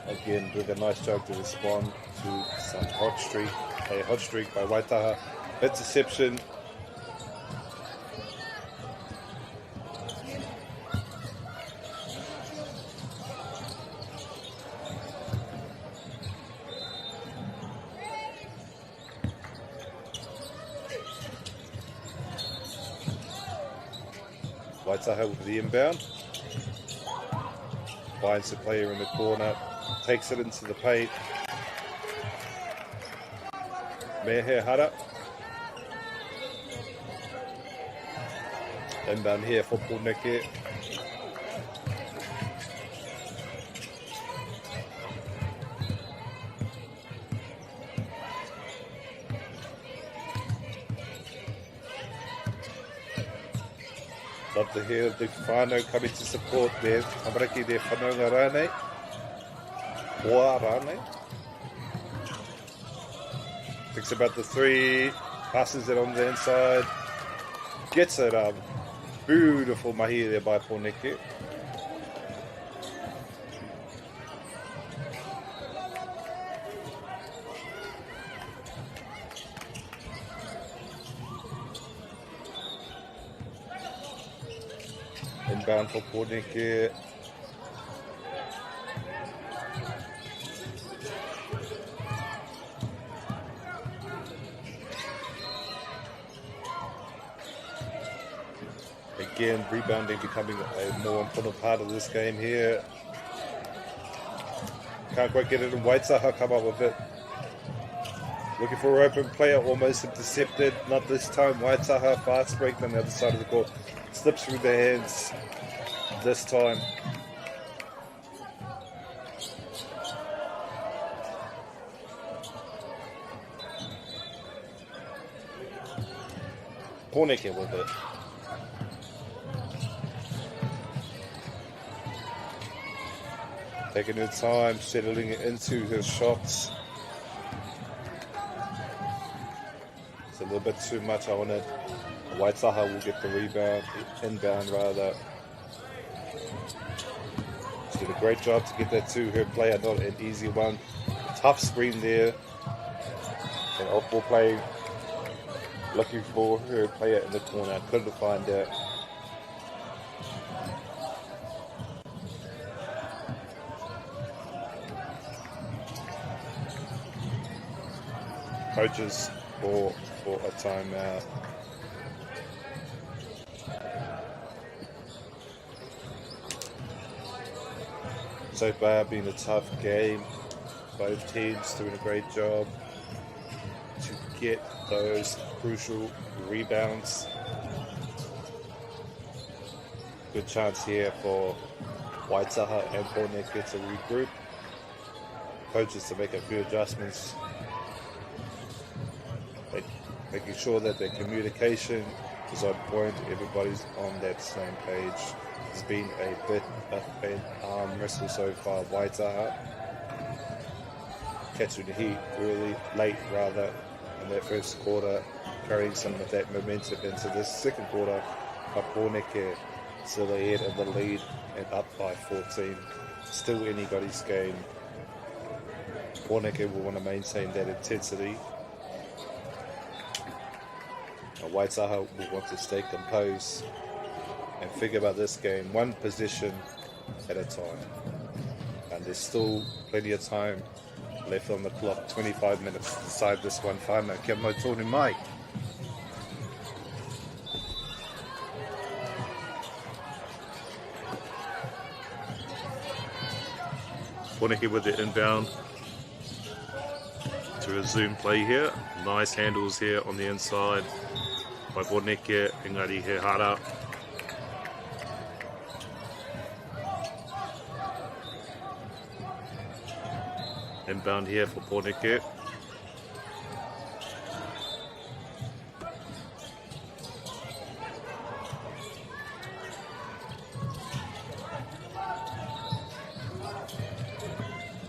again did a nice job to respond to some hot streak by Waitaha. Interception. Waitaha with the inbound. Finds the player in the corner. Takes it into the paint. Mehe Hara. Inbound here for Pornick. Love to hear the whānau coming to support there. Tamaraki there, whanaunga rānei. Hoa rānei. Thinks about the three. Passes it on the inside. Gets it up. Beautiful mahi there by Pornick. Inbound for Pornick. Again, rebounding becoming a more important part of this game here. Can't quite get it in. Waitaha come up with it. Looking for an open player, almost intercepted. Not this time. Waitaha fast break on the other side of the court. Slips through their hands this time. Pornick with it. Taking her time, settling it into her shots. It's a little bit too much on it. Waitaha will get the rebound, inbound rather. She did a great job to get that to her player, not an easy one. Tough screen there. And off-ball play Looking for her player in the corner, couldn't find it. Coaches for a timeout. So far, been a tough game. Both teams doing a great job to get those crucial rebounds. Good chance here for Waitaha and Pōneke to regroup. Coaches to make a few adjustments, making sure that their communication is on point, everybody's on that same page. It's been a bit of an arm wrestle so far. Waitaha catching the heat late in that first quarter, carrying some of that momentum into this second quarter. But Pōneke still ahead in the lead and up by 14. Still anybody's game. Pōneke will want to maintain that intensity. Waitaha will want to stay composed and figure out this game one position at a time. And there's still plenty of time left on the clock, 25 minutes to decide this one. Whānau, kia mau tōnu mai. Pōneke with the inbound to resume play here. Nice handles here on the inside by Pōneke, engari he hara. Inbound here for Pōneke.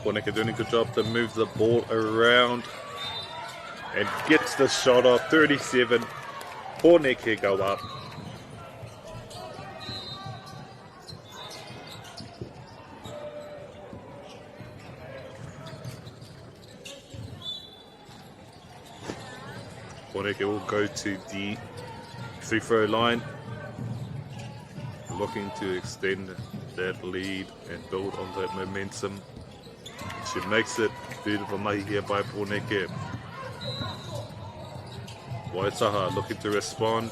Pōneke doing a good job to move the ball around and gets the shot off. 37. Pōneke go up. Pōneke will go to the free throw line, looking to extend that lead and build on that momentum. She makes it. Beautiful mahi here by Pōneke. Waitaha looking to respond.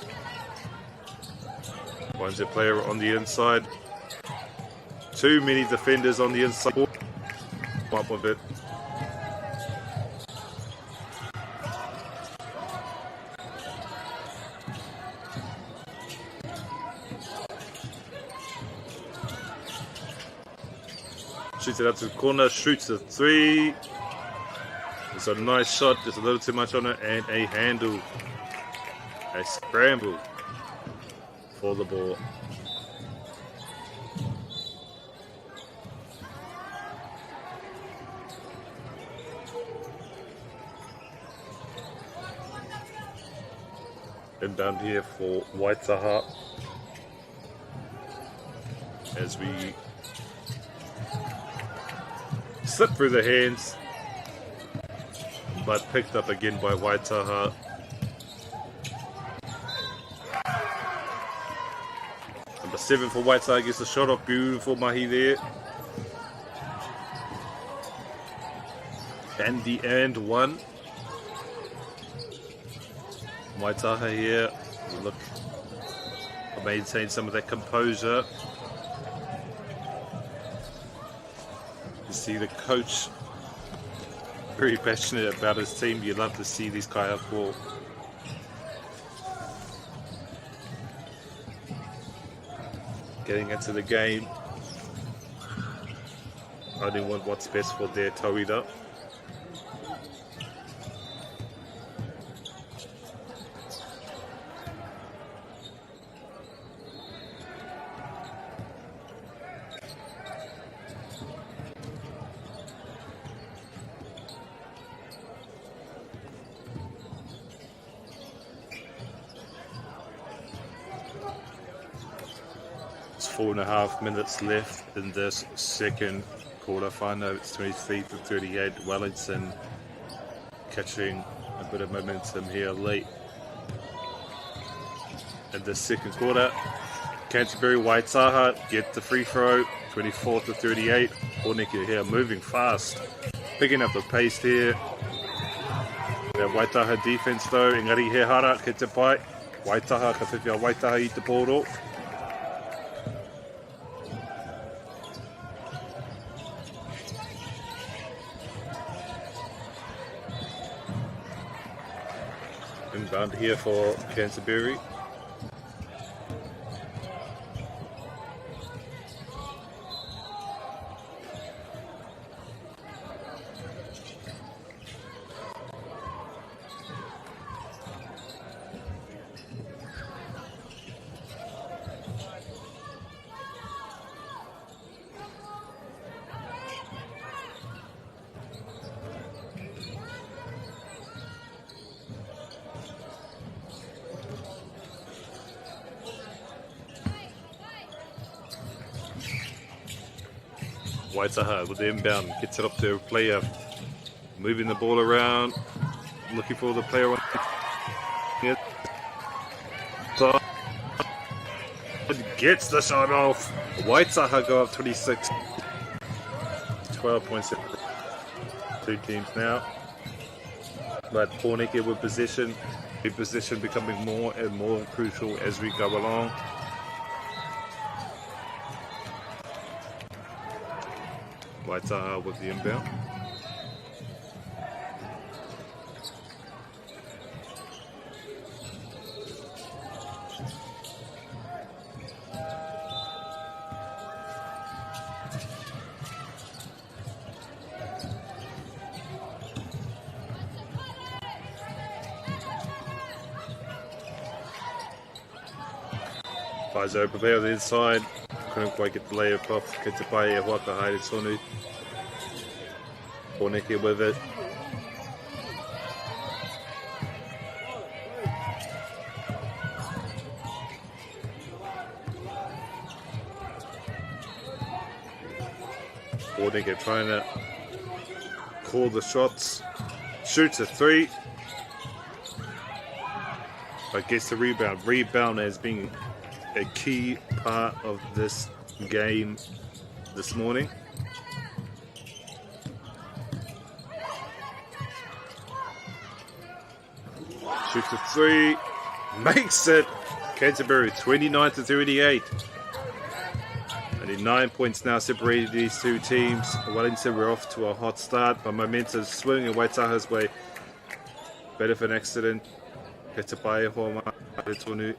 Finds a player on the inside. Too many defenders on the inside. Up with it. Shoots it out to the corner, shoots the three. It's a nice shot, just a little too much on it, and a handle. A scramble for the ball. Inbound here for Waitaha as we slip through the hands, but picked up again by Waitaha. Number 7 for Waitaha gets the shot off. Beautiful mahi there. And the and one. Waitaha here look to maintain some of that composure. You see the coach very passionate about his team. You love to see these kaiako. Getting into the game. Only want what's best for their tauira. It's 4.5 minutes left in this second quarter. Whānau, it's 23-38. Wellington catching a bit of momentum here late in the second quarter. Canterbury Waitaha get the free throw, 24-38. Pōneke here moving fast, picking up the pace here. That Waitaha defense though, engari he hara ke te pai. Waitaha, ka whiwhia Waitaha I te pōro. Inbound here for Canterbury. Waitaha with the inbound, gets it up to a player, moving the ball around, looking for the player on it. Gets the shot off. Waitaha go up 26. 12 points. Two teams now. But Pōneke with possession. The possession becoming more and more crucial as we go along. Waitaha with the inbound. Paizo prepare on the inside. Couldn't quite get the layup off. Kitapai e Waka Haere Tonu. Pōneke with it. Pōneke trying to call the shots. Shoots a three. But gets the rebound. Rebound has been a key part of this game this morning. Shoots a three, makes it. Canterbury 29-38. Only 9 points now separated these two teams. Wellington were off to a hot start, but momentum swinging Waitaha's way. Better of an accident. Ketapai Homa Tonu.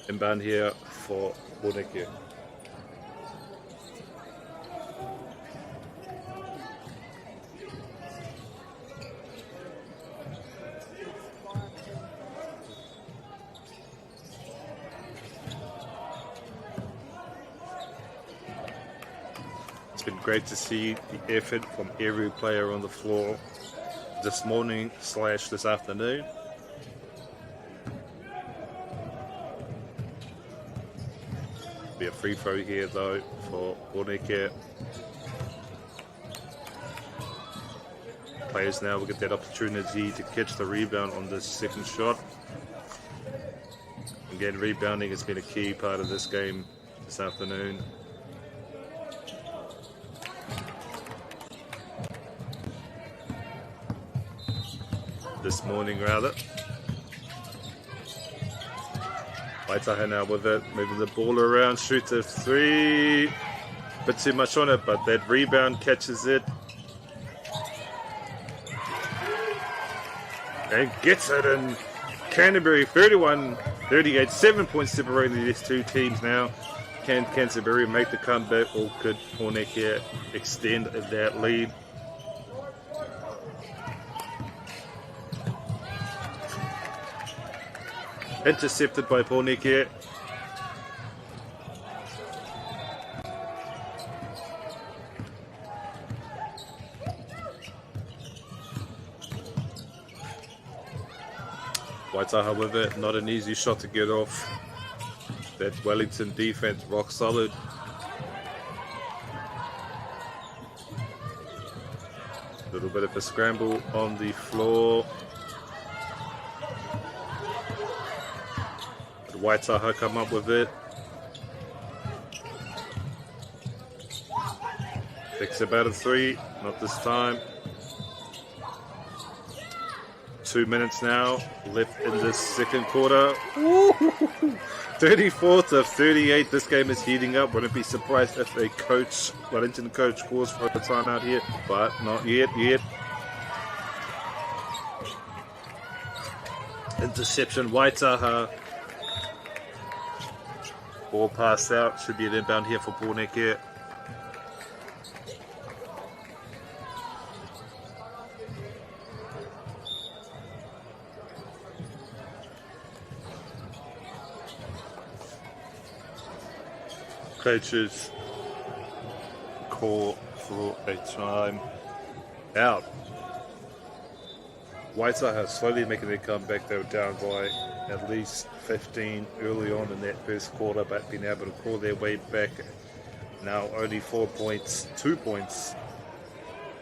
Inbound here for Pōneke. It's been great to see the effort from every player on the floor this morning / this afternoon. Be a free throw here though for Pōneke. Players now will get that opportunity to catch the rebound on this second shot. Again, rebounding has been a key part of this game this afternoon. This morning rather. Waitaha now with it, moving the ball around, shoots a three. Bit too much on it, but that rebound catches it. And gets it in. Canterbury 31-38, 7 points separating these two teams now. Can Canterbury make the comeback, or could Pōneke extend that lead? Intercepted by Pōneke. Waitaha with it, not an easy shot to get off. That Wellington defense rock solid. Little bit of a scramble on the floor. Waitaha come up with it. Thinks about a 3, not this time. 2 minutes now left in this second quarter. 34-38. This game is heating up. Wouldn't be surprised if a coach, Wellington coach, calls for a timeout here, but not yet. Interception, Waitaha. Ball passed out. Should be an inbound here for Pōneke. Coaches call for a time out. Waitaha slowly making their comeback. They were down by at least 15 early on in that first quarter, but been able to crawl their way back. Now only 4 points, 2 points,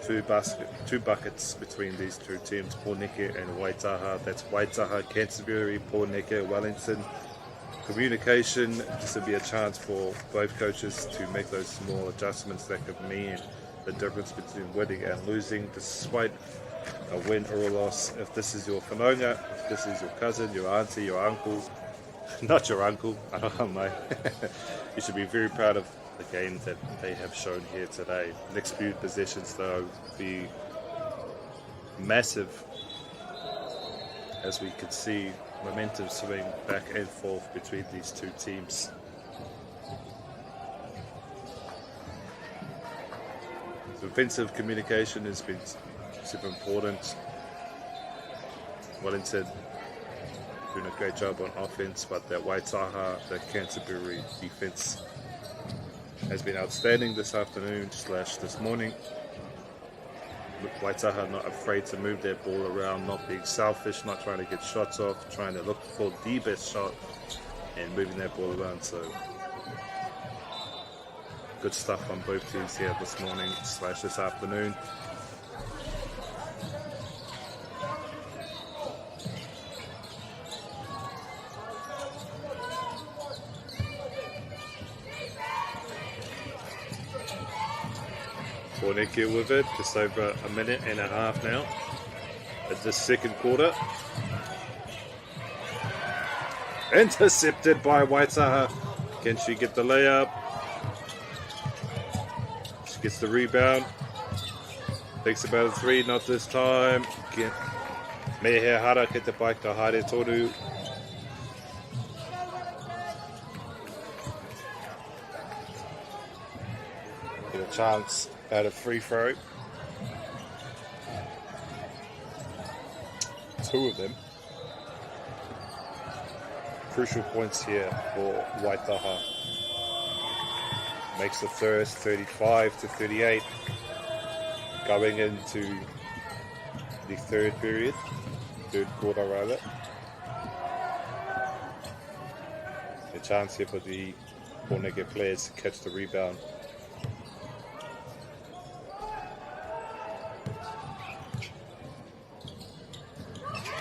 two buckets between these two teams, Pōneke and Waitaha. That's Waitaha, Canterbury, Pōneke, Wellington. Communication, this would be a chance for both coaches to make those small adjustments that could mean the difference between winning and losing, despite a win or a loss. If this is your whanaunga, if this is your cousin, your auntie, your uncle, not your uncle, I don't know, mate. You should be very proud of the game that they have shown here today. Next few possessions, though, be massive, as we could see momentum swing back and forth between these two teams. Defensive communication has been super important. Wellington doing a great job on offense, but that Waitaha, the Canterbury defense has been outstanding this afternoon / this morning. Waitaha not afraid to move their ball around, not being selfish, not trying to get shots off, trying to look for the best shot and moving their ball around. So good stuff on both teams here this morning / this afternoon. Pōneke with it, just over a minute and a half now at the second quarter. Intercepted by Waitaha. Can she get the layup? She gets the rebound. Takes about a 3, not this time. Mehe Hara get the bike to Haere Toru. Get a chance at a free throw. 2 of them. Crucial points here for Waitaha. Makes the first 35-38. Going into the third quarter rather. A chance here for the Pōneke players to catch the rebound.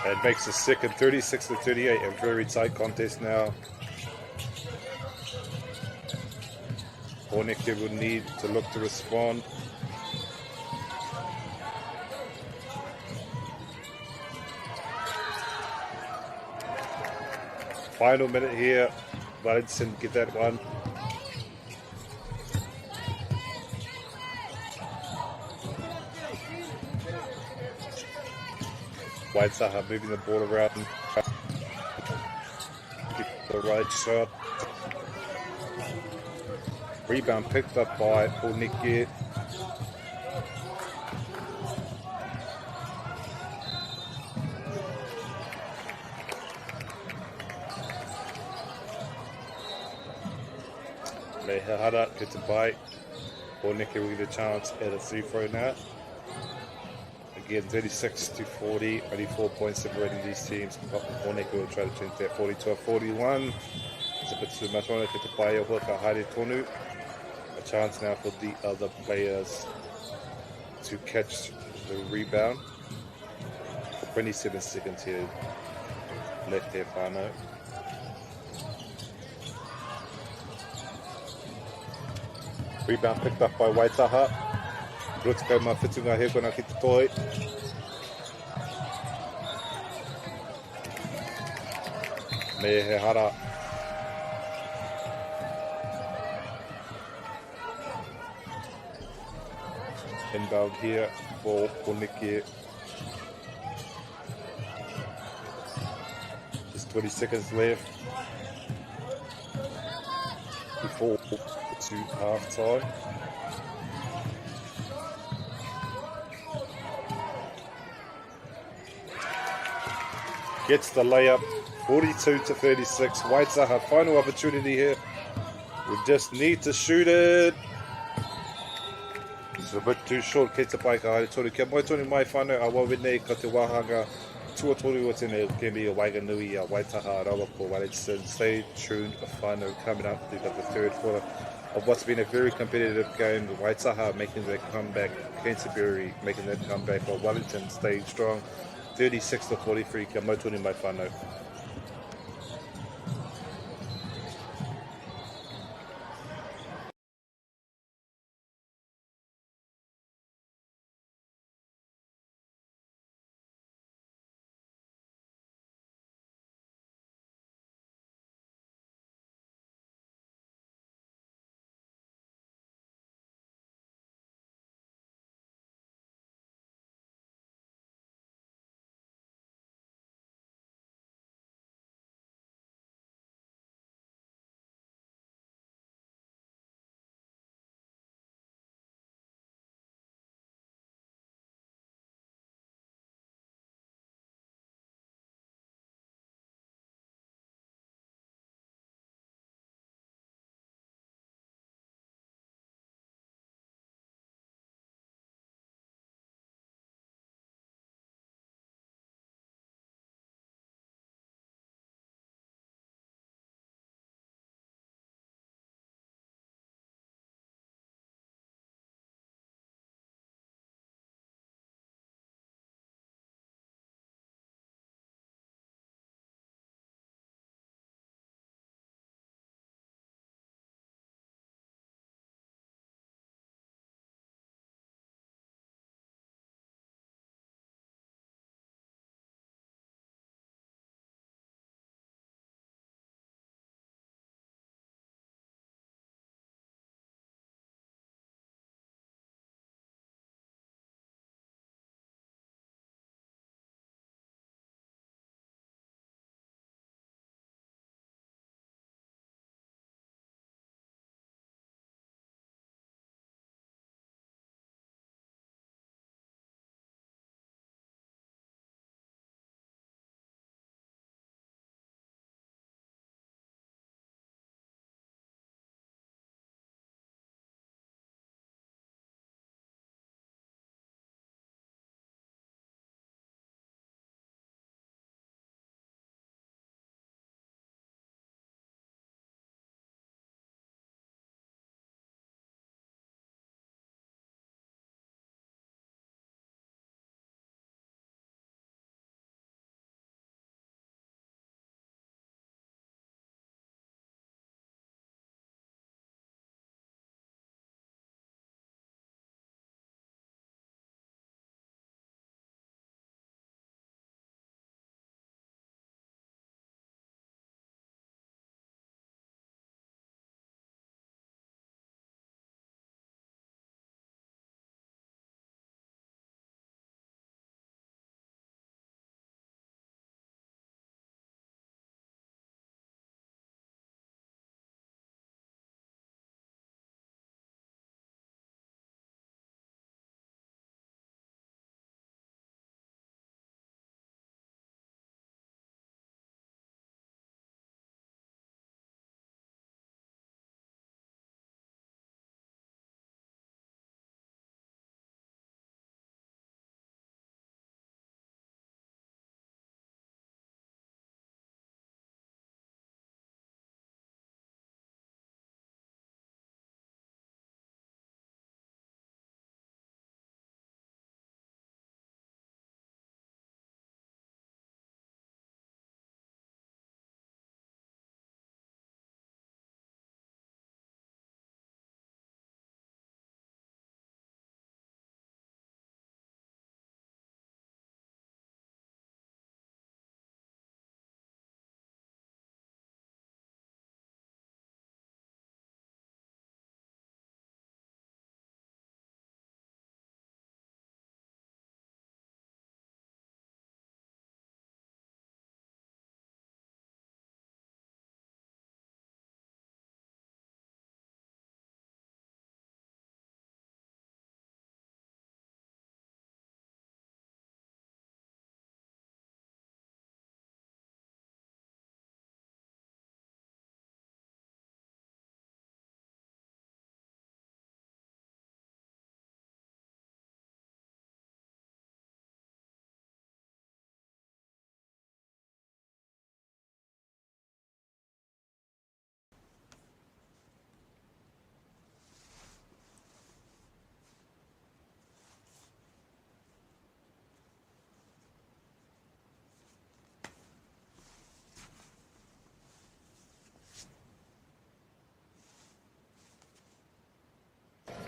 It makes the second 36-38, a very tight contest now. Pōneke will need to look to respond. Final minute here. Wellington get that one. Waitaha moving the ball around. Get the right shot. Rebound picked up by Pōneke. Mehehara gets a bite. Pōneke will get a chance at a free throw now. Again, 36-40, only 4 points separating these teams. Pōneke will try to change that 40-41. It's a bit too much. Pōneke to play a hook at Haere Tonu. A chance now for the other players to catch the rebound. 27 seconds here left there, Whānau. Rebound picked up by Waitaha. Rutiko ma whitunga he kona ki te toi. Me he hara. Inbound here for Poneke. Just 20 seconds left before to half time. Gets the layup, 42-36. Waitaha, final opportunity here. We just need to shoot it. It's a bit too short. Kei te pai ka haere toru. Kia mai tonu mai whanau a wawene ka te wahanga. Tuatoru o tēnei Kemi a Waiganui a Waitaha rawa ko Wellington. Stay tuned for whanau coming up. We've got the third quarter of what's been a very competitive game. Waitaha making their comeback. Canterbury making their comeback. While Wellington staying strong. 36-43. Kia mai tonu mai whanau.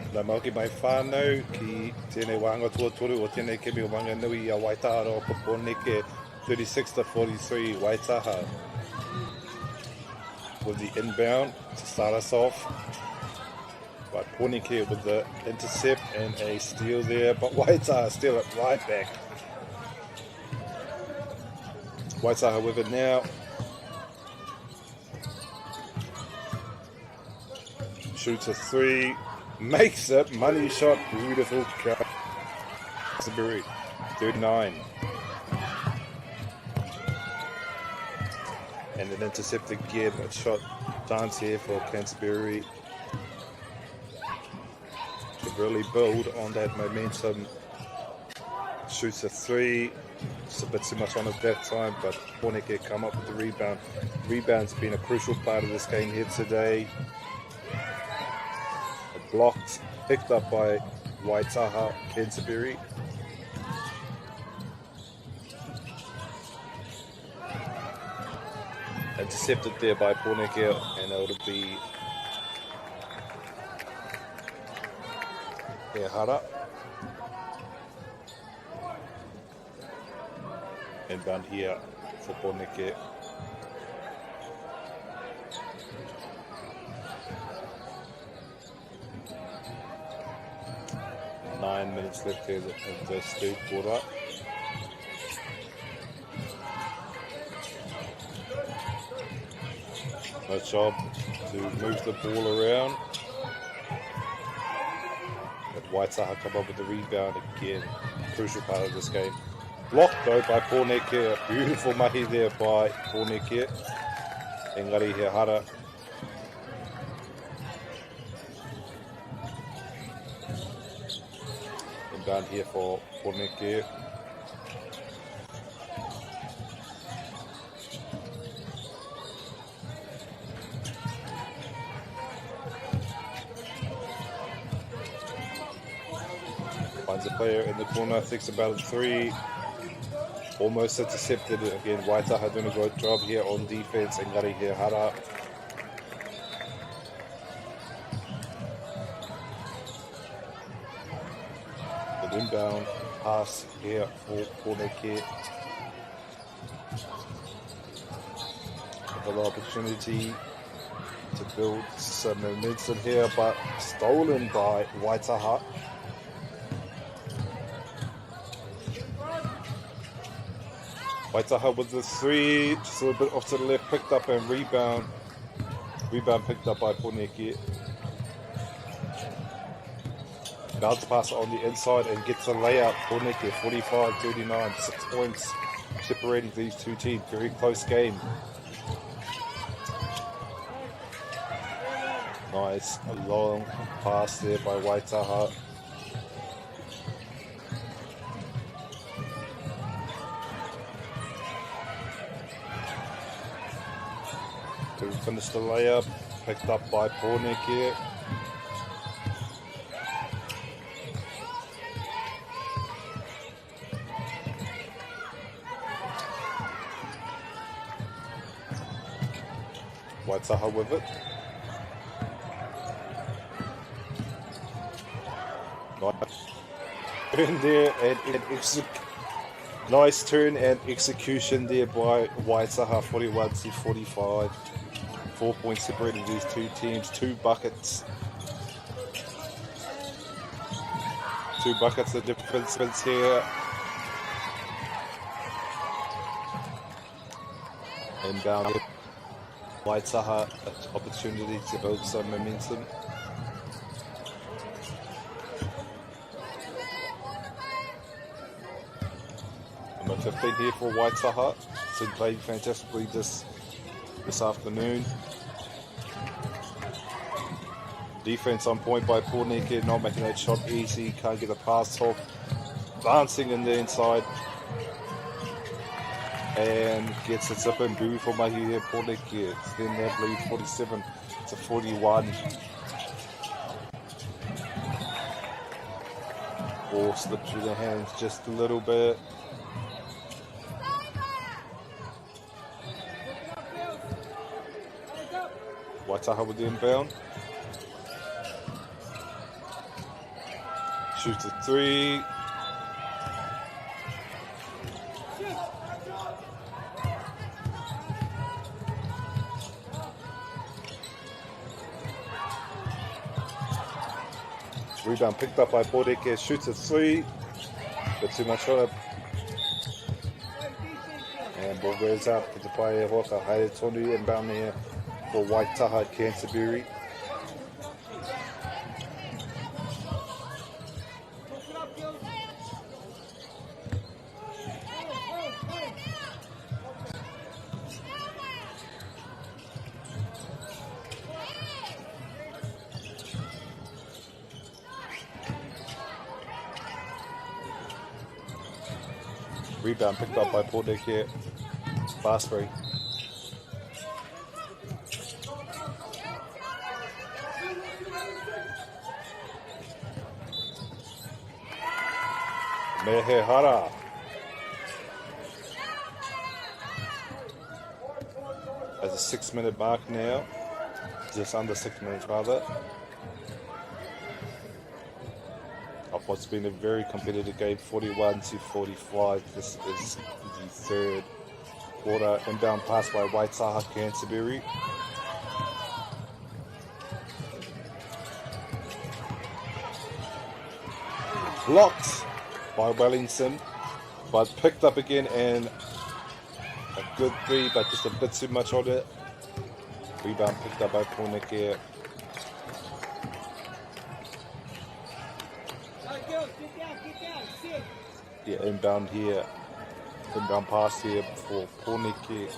Nā mauki mai whānau ki tēnei wāhanga tuatoru o tēnei kemi o Wanganui a Waitaha o Poponeke 36-43 Waitaha. With the inbound to start us off. But Poneke with the intercept and a steal there, but Waitaha still at right back. Waitaha with it now. Shoots a three, makes it, money shot, beautiful cut. Canterbury, 39. And an intercept again, a shot dance here for Canterbury. To really build on that momentum. Shoots a three, just a bit too much on it that time, but Poneke come up with the rebound. Rebound's been a crucial part of this game here today. Blocked, picked up by Waitaha Canterbury. Intercepted there by Poneke, and it'll be Ehara. Inbound here for Poneke. Nine minutes left here in the third quarter. Nice job to move the ball around. But Waitaha come up with the rebound again. Crucial part of this game. Blocked though by Poneke. Beautiful mahi there by Poneke. Engari Hehara. Down here for Poneke. Finds a player in the corner, thinks about a three. Almost intercepted it again. Waitaha doing a good job here on defense. Engari Hehara. Inbound pass here for Poneke. Another opportunity to build some momentum here, but stolen by Waitaha. Waitaha with the three, just a little bit off to the left, picked up and rebound. Rebound picked up by Poneke. Bounce pass on the inside and gets a layup. Poneke 45-39, 6 points separating these two teams. Very close game. Nice, a long pass there by Waitaha. To finish the layup, picked up by Poneke. Waitaha with it. Nice turn there and nice turn and execution there by Waitaha, 41-45. 4 points separating these two teams. 2 buckets. 2 buckets of difference here. Inbound. Waitaha, an opportunity to build some momentum. Number 15 here for Waitaha. So played fantastically this afternoon. Defense on point by Poneke, not making that shot easy. Can't get a pass off. Dancing in the inside. And gets it zip and beautiful mahi here, Poneke. Then that lead 47-41. Ball slips through their hands just a little bit. Waitaha with the inbound. Shoots a three. Rebound picked up by Bordeke, shoots a three, but too much on it. And ball goes out to the player Hoka Haere Tonu inbound here for Waitaha Canterbury. Rebound picked up by Port Nick here. Fast break. Mehehara. At the 6-minute mark now. Just under 6 minutes rather. Of what's been a very competitive game, 41-45. This is the third quarter. Inbound pass by Waitaha Canterbury. Blocked by Wellington, but picked up again, and a good three, but just a bit too much on it. Rebound picked up by Porneke. Yeah, inbound here. Inbound pass here for Porneke.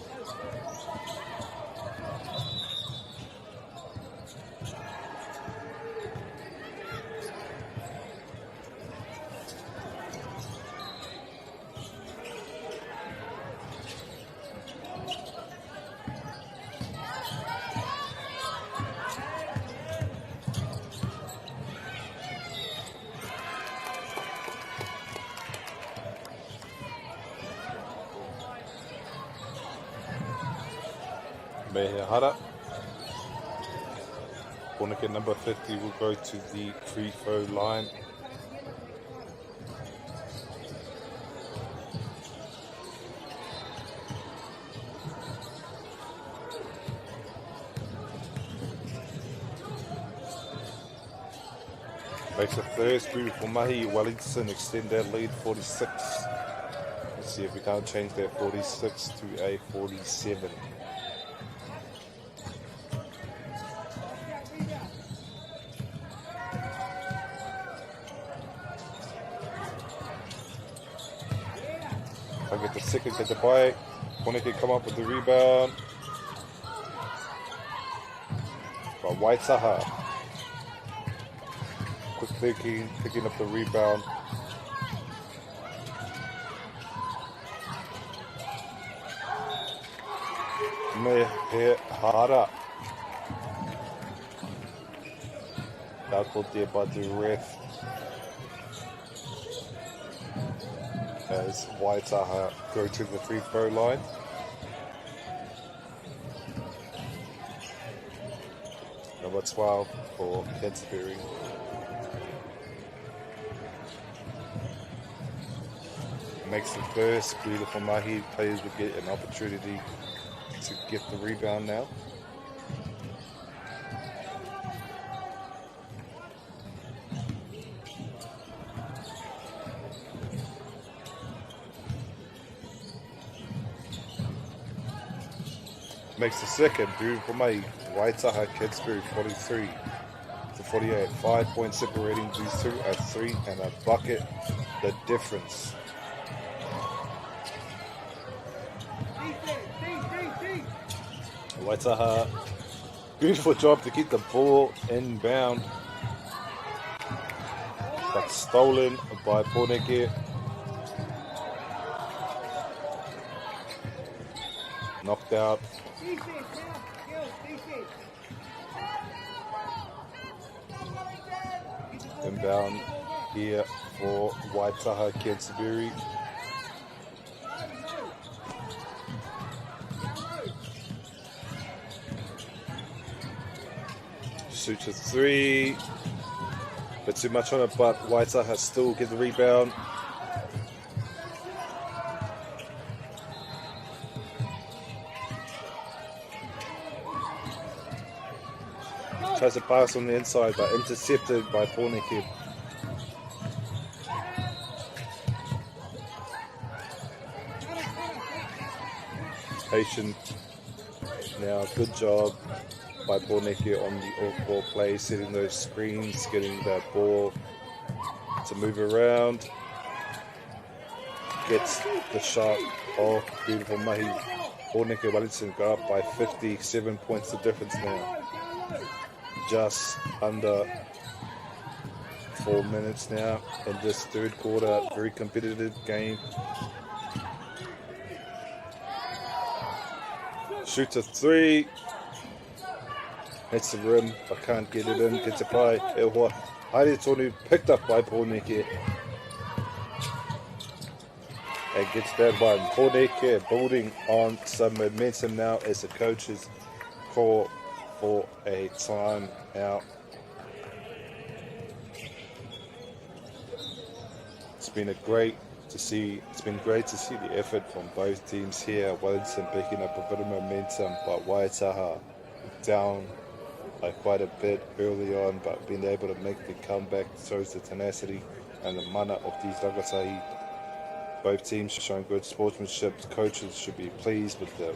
Mehehara. Porneke number 50 will go to the free throw line. Makes a third, beautiful mahi. Wellington extend that lead 46. Let's see if we can't change that 46 to a 47. I get the second, get the bike. Porneke come up with the rebound. But Waitaha. Quick thinking, picking up the rebound. Mehehara. Now called there by the ref. As Waitaha go to the free throw line. Number 12 for Canterbury. Makes the first, beautiful mahi. Players will get an opportunity to get the rebound now. Makes the second, beautiful mahi. Waitaha Canterbury 43 to 48. 5 points separating these two, a 3 and a bucket. The difference. Waitaha, beautiful job to keep the ball inbound, but stolen by Porneke. Knocked out. Inbound here for Waitaha Canterbury. Shoots a three. Bit too much on it, but Waitaha still get the rebound. Tries to pass on the inside, but intercepted by Porneke. Patient. Now, good job by Porneke on the off-ball play, setting those screens, getting that ball to move around. Gets the shot off. Beautiful mahi. Porneke Wellington go up by 57 points the difference now. Just under 4 minutes now in this third quarter. Very competitive game. Shoots a three. Hits the rim, but can't get it in. Gets a pie. Haere Tonu picked up by Porneke. And gets that one. Porneke building on some momentum now as the coaches call for a time out. It's been great to see the effort from both teams here. Wellington picking up a bit of momentum, but Waitaha down quite a bit early on, but being able to make the comeback shows the tenacity and the mana of these Rangatahi. Both teams showing good sportsmanship. The coaches should be pleased with the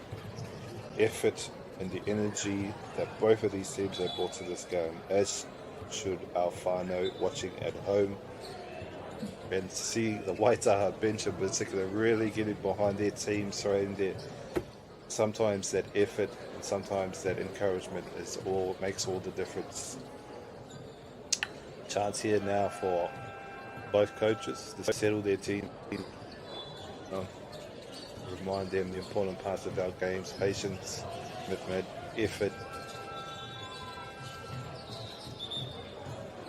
effort and the energy that both of these teams have brought to this game, as should our whānau watching at home. And to see the Waitaha bench in particular really getting behind their team, showing that sometimes that effort and sometimes that encouragement makes all the difference. Chance here now for both coaches to settle their team. Remind them the important parts of our games: patience, commitment, effort.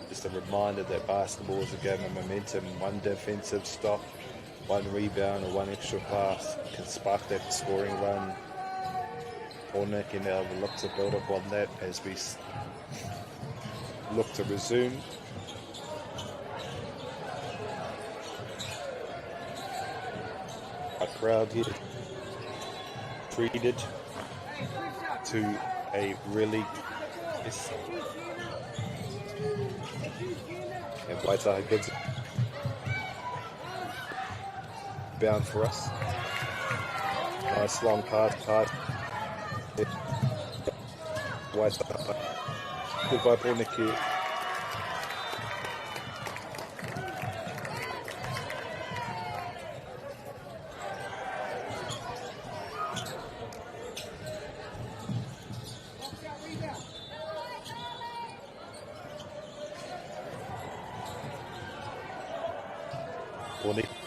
Just a reminder that basketball is a game of momentum. One defensive stop, one rebound, or one extra pass can spark that scoring run. Porneke now will look to build up on that as we look to resume. A crowd here treated to a really and Waitaha gets it bound for us. Nice long pass. Waitaha. Goodbye Porneke.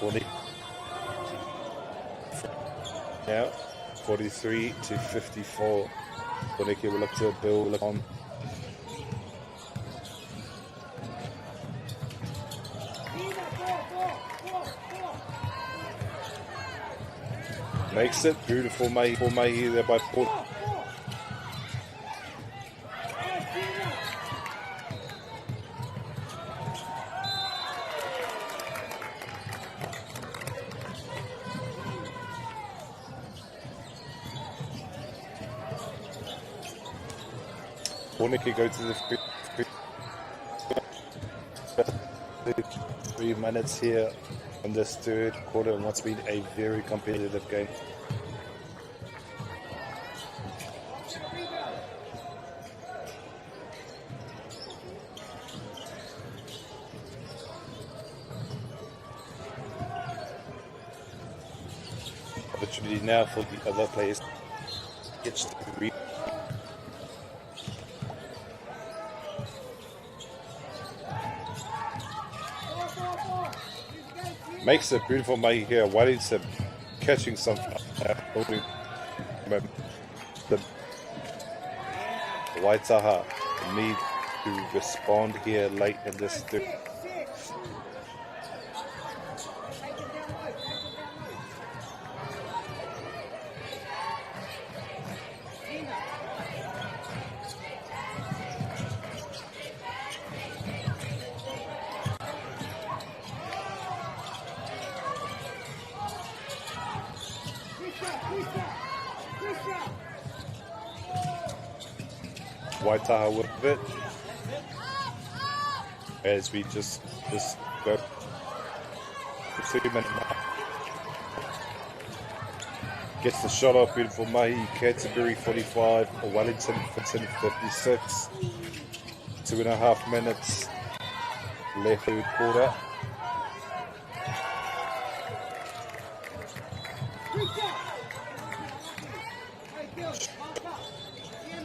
Porneke. Now, 43 to 54. Porneke will look to build on. Makes it beautiful, Mahi there by Port. Porneke go to the 3 minutes here in this third quarter in what's been a very competitive game. Opportunity now for the other players. Gets the rebound. Makes it beautiful mahi here. Wellington catching some the Waitaha need to respond here late in this third. Waitaha with it. As we just go 2-minute mark. Gets the shot off, beautiful mahi. Canterbury 45, Wellington 56. 2.5 minutes left third quarter.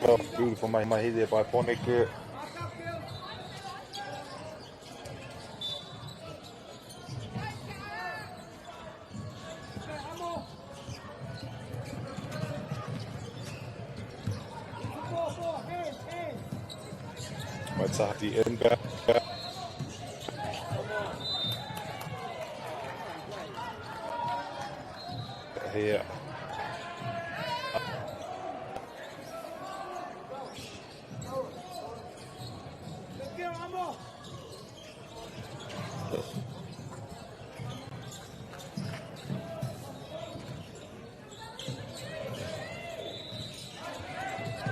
Oh, beautiful mahi there by Poneke. Waitaha the inbound. Here.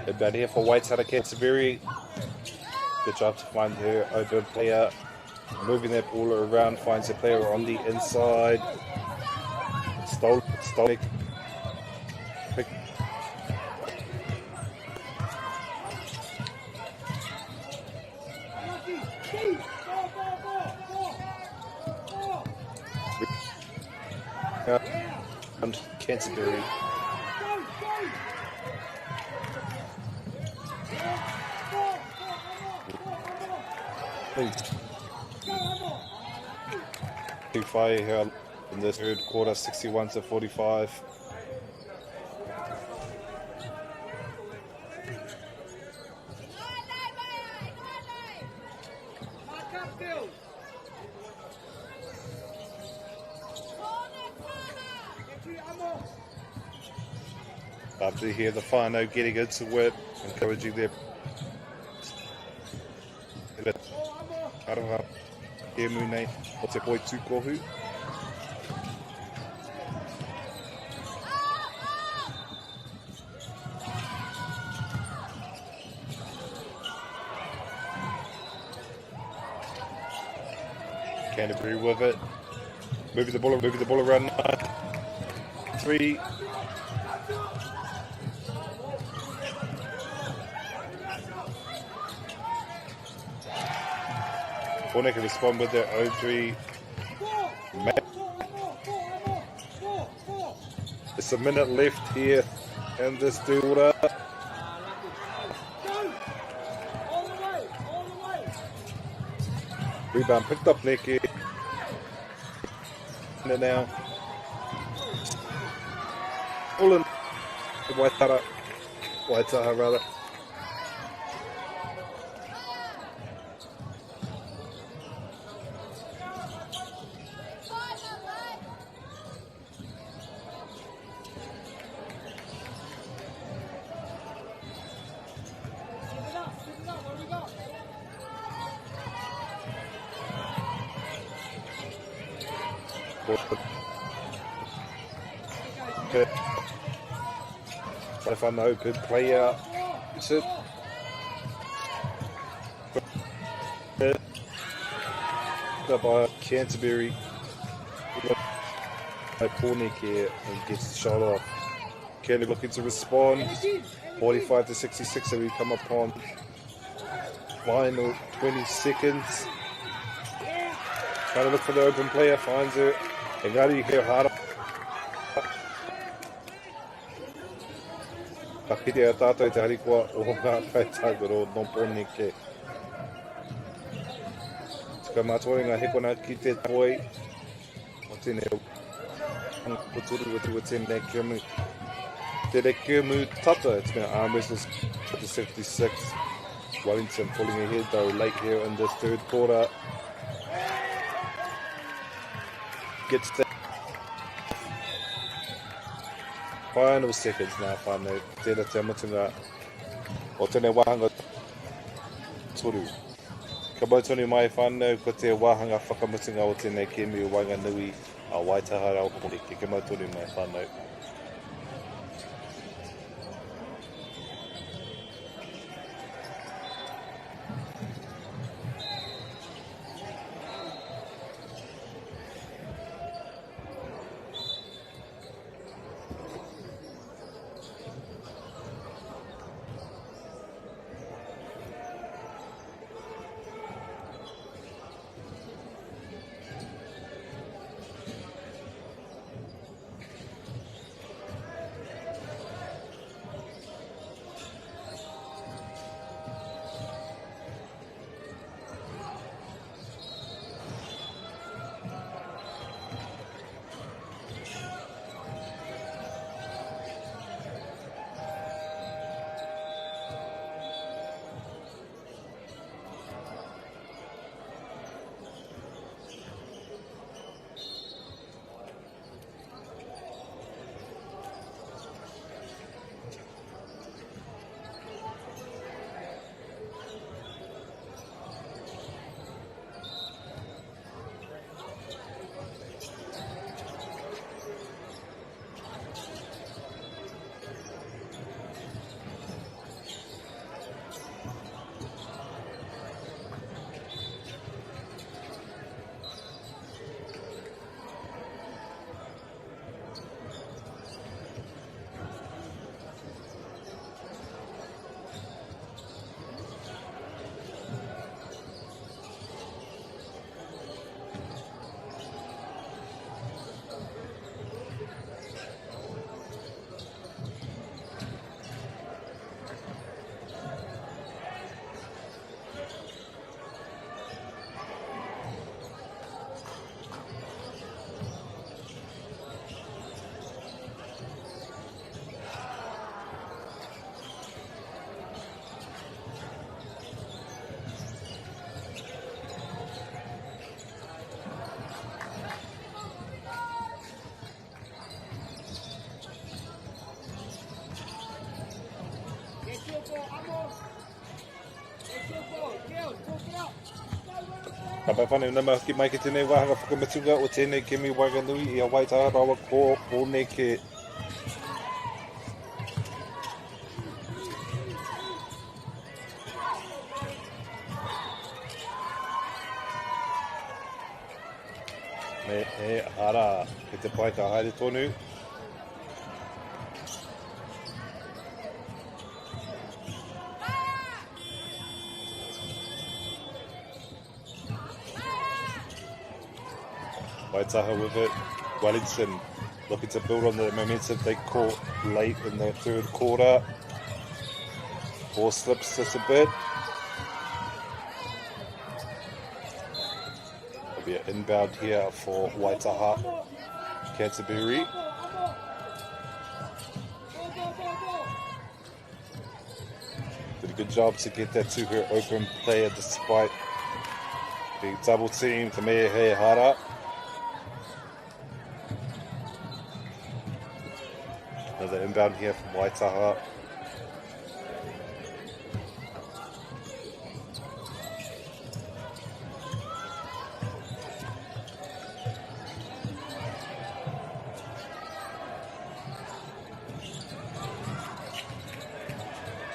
Inbound here for Waitaha Canterbury. Good job to find her open player. Moving that ball around, finds a player on the inside. Stolik. Pick. And Canterbury. Too fire here in this third quarter, 61-45. After here, the whānau getting into it, encouraging their Karaha, e munei, o te poi tūkohu. Canterbury with it. Moving the ball around 3. One can respond with their own 3. It's a minute left here in this duel. Rebound picked up Nicky. Now. All in Waitaha rather. If I know, good play out. Sit. By Canterbury. Pornick here and gets the shot off. Kelly looking to respond. 45-66, so we come upon final 20 seconds. Trying to look for the open player, finds it. And how do you hear harder? Pakiri a tātou te harikoa o ngā kaitagoro no Poneke. Tika mātori ngā hekona ki te toi. O tēnei puturu atu o tēnei kiamu. Tēnei kiamu tata. It's going to arm wrestles to 76. Wellington pulling ahead though late here in this third quarter. Gets the final seconds now, whānau. Tēnā te amutunga o tēnei wāhanga toru. Ka mautonu mai whānau ko te wāhanga whakamutunga o tēnei kēmu o Wainganui a Waitaha rau Poneke. Ka mautonu mai whānau. Ka pai whane nama ki mai ki tēnei wāhanga whakamatunga o tēnei Kemi Waganui i a Waitaha rawa ko Pōneke. Me he ara ke te pai ka haere tonu. Waitaha with it. Wellington looking to build on the momentum they caught late in the third quarter. Ball slips just a bit. There'll be an inbound here for Waitaha. Canterbury. Did a good job to get that to her open player despite being double teamed. Kamehameha Hara. Another inbound here from Waitaha.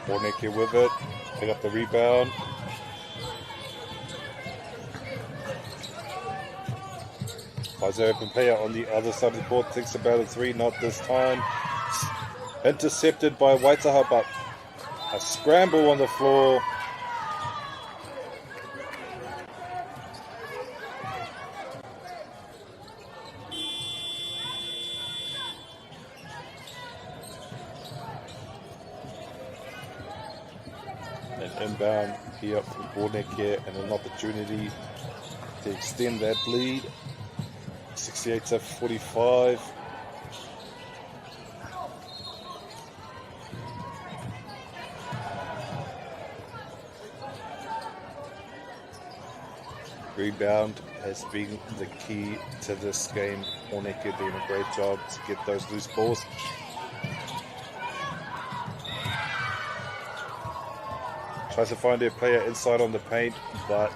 Pōneke with it, pick up the rebound. Finds an open player on the other side of the court, thinks about a three, not this time. Intercepted by Waitaha, but a scramble on the floor. An inbound here from Pōneke and an opportunity to extend that lead. 68-45. Rebound has been the key to this game. Pōneke doing a great job to get those loose balls. Tries to find their player inside on the paint, but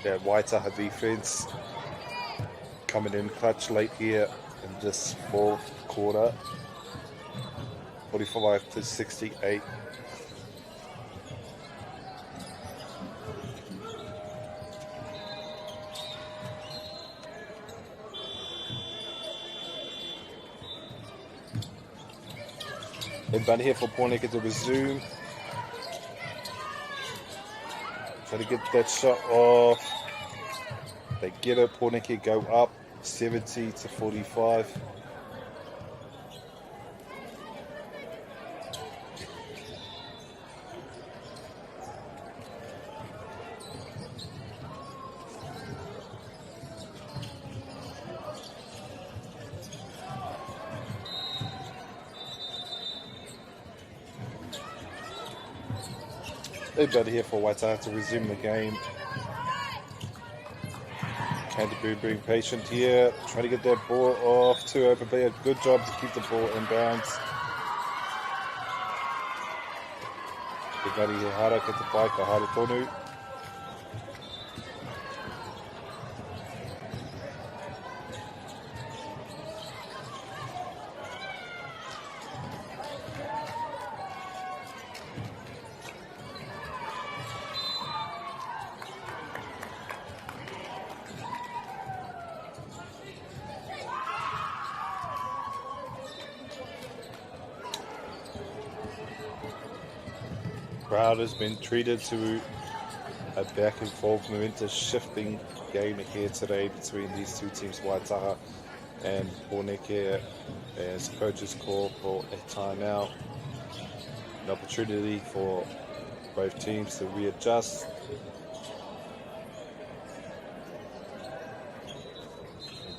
that Waitaha defense coming in clutch late here in this fourth quarter. 45-68. Inbound here for Pōneke to resume. Trying to get that shot off. They get it. Pōneke go up 70-45. Inbound here for Waitaha to resume the game. Canterbury being patient here, trying to get that ball off. Two open player, good job to keep the ball in bounds. Engari he hara ki te pai ka haere tonu. Crowd has been treated to a back and forth momentum shifting game here today between these two teams, Waitaha and Pōneke, as coaches call for a timeout. An opportunity for both teams to readjust.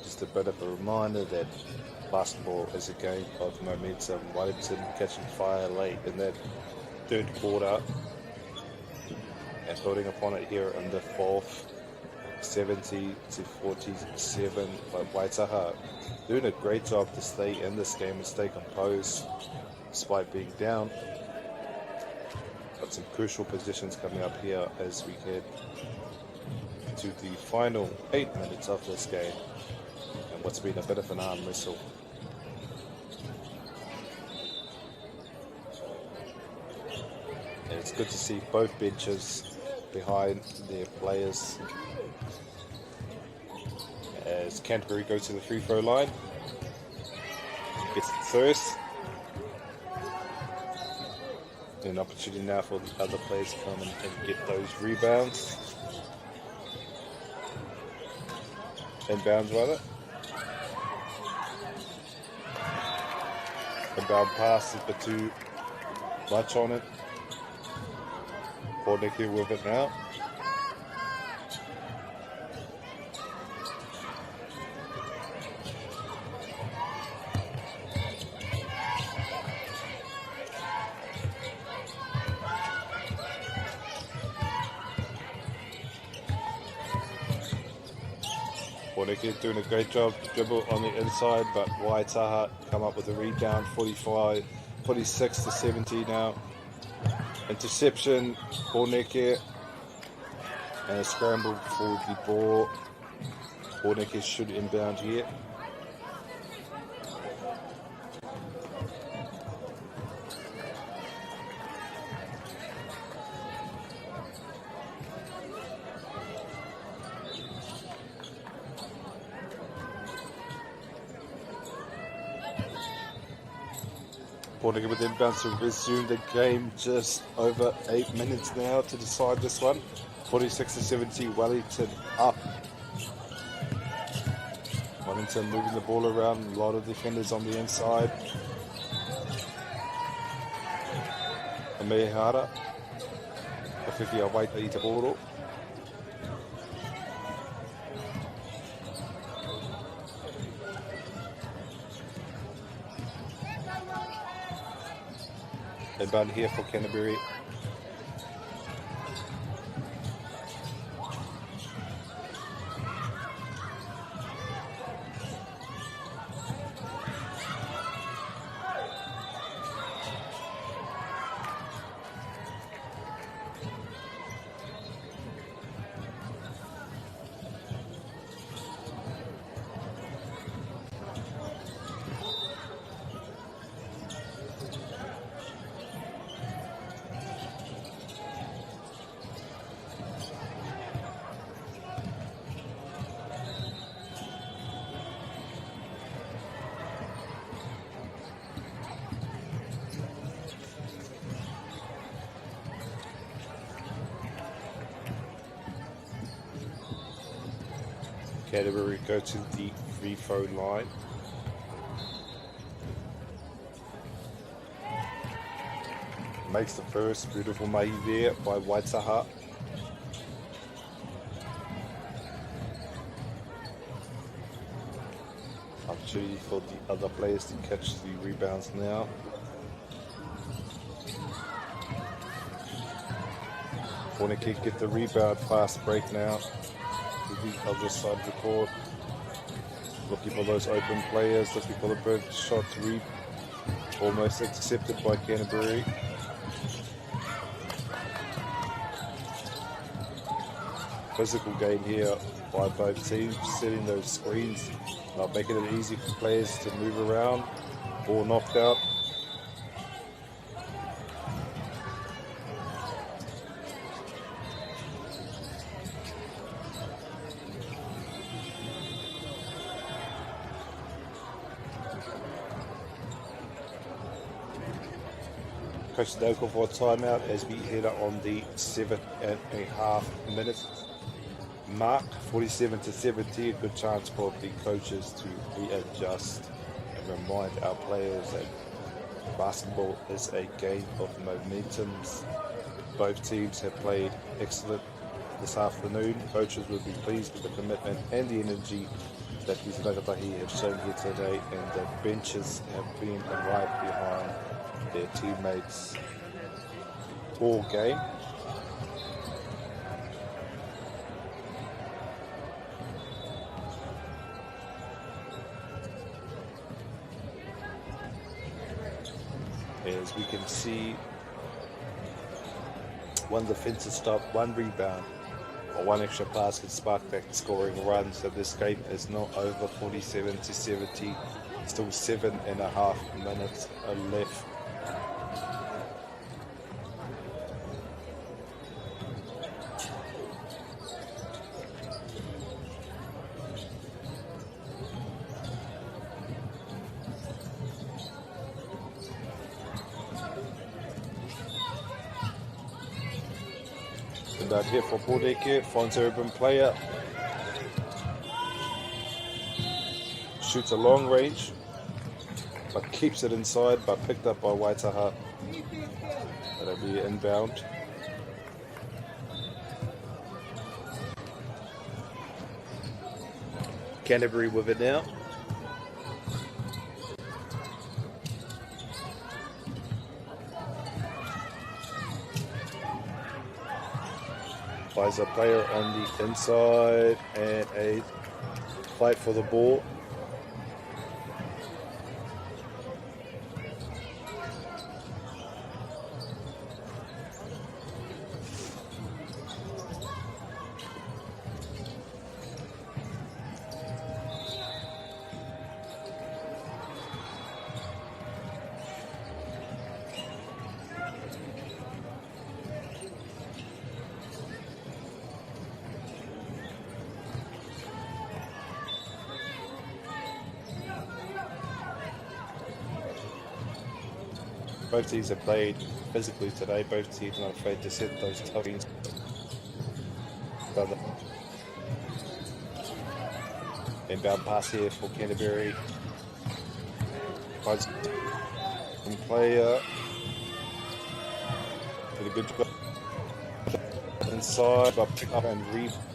Just a bit of a reminder that basketball is a game of momentum. Wellington catching fire late in that third quarter and building upon it here in the fourth, 70-47 by Waitaha. doing a great job to stay in this game and stay composed despite being down. Got some crucial positions coming up here as we head to the final 8 minutes of this game and what's been a bit of an arm wrestle. And it's good to see both benches behind their players as Canterbury go to the free throw line. Gets it first. An opportunity now for the other players to come and get those rebounds. Inbounds rather. Inbound pass is a bit too much on it. Pornick here with it now. Pornick doing a great job to dribble on the inside, but Waitaha come up with a rebound, 46 to 70 now. Interception, Pornick and a scramble for the ball. Pornick should inbound here. Pornick with inbounds to resume the game. Just over 8 minutes now to decide this one. 46 to 70, Wellington up. Wellington moving the ball around, a lot of defenders on the inside. Amehara. Awhiwhi a waita I te boro. Inbound here for Canterbury. Canterbury go to the free throw line. Makes the first, beautiful mahi there by Waitaha. Opportunity for the other players to catch the rebounds now. Pornick get the rebound, fast break now. The other side of the court, looking for those open players, looking for the big shot to read, almost intercepted by Canterbury. Physical game here by both teams, setting those screens, not making it easy for players to move around. Ball knocked out. Coach Doka for a timeout as we head up on the 7.5 minutes mark. 47 to 70, a good chance for the coaches to readjust and remind our players that basketball is a game of momentums. Both teams have played excellent this afternoon. Coaches will be pleased with the commitment and the energy that these Rangatahi have shown here today, and the benches have been right behind their teammates all game. as we can see one defensive stop, one rebound, or one extra pass could spark back scoring runs. So this game is not over 47-70. Still 7.5 minutes left. Down here for Bordeke, finds urban player. Shoots a long range, but keeps it inside, but picked up by Waitaha. That'll be inbound. Canterbury with it now. Finds a player on the inside and a fight for the ball. Both teams have played physically today. Both teams are not afraid to set those toughings. Inbound pass here for Canterbury. Finds one player. Did a good job inside, but pick up and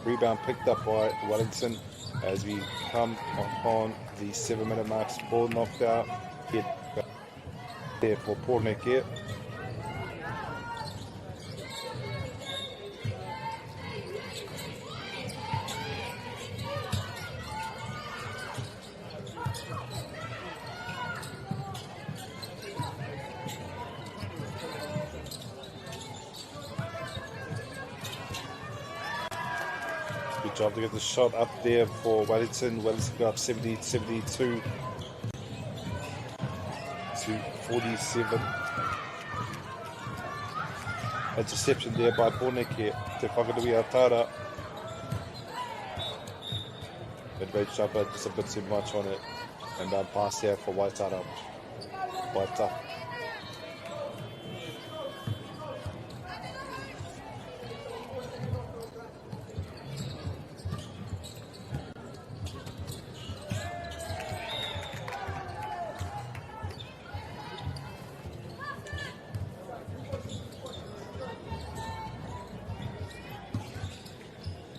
rebound picked up by Wellington as we come upon the 7-minute mark. Ball knocked out. Hit there for Portneck here. Good job to get the shot up there for Wellington. Wellington got up 70-72 to 47. Interception there by Portneck here. Te Whakanui Atara. Mid-range jumper, just a bit too much on it. And pass here for Waitara. Waita.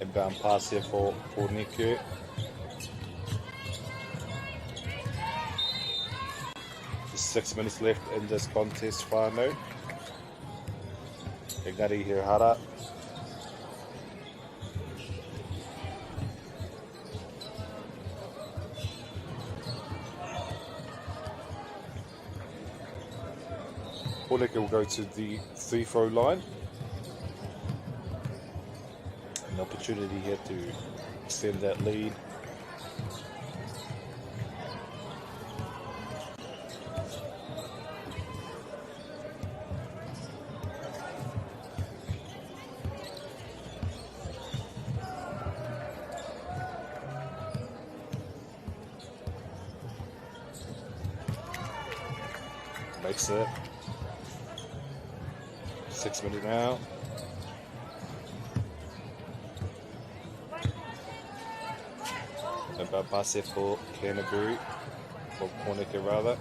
Inbound pass here for Niku. Just 6 minutes left in this contest, whānau. Engari Hirahara. Portneck will go to the free-throw line. An opportunity here to extend that lead. Makes it 6 minutes now. About pass it for Canterbury, for Portneck rather.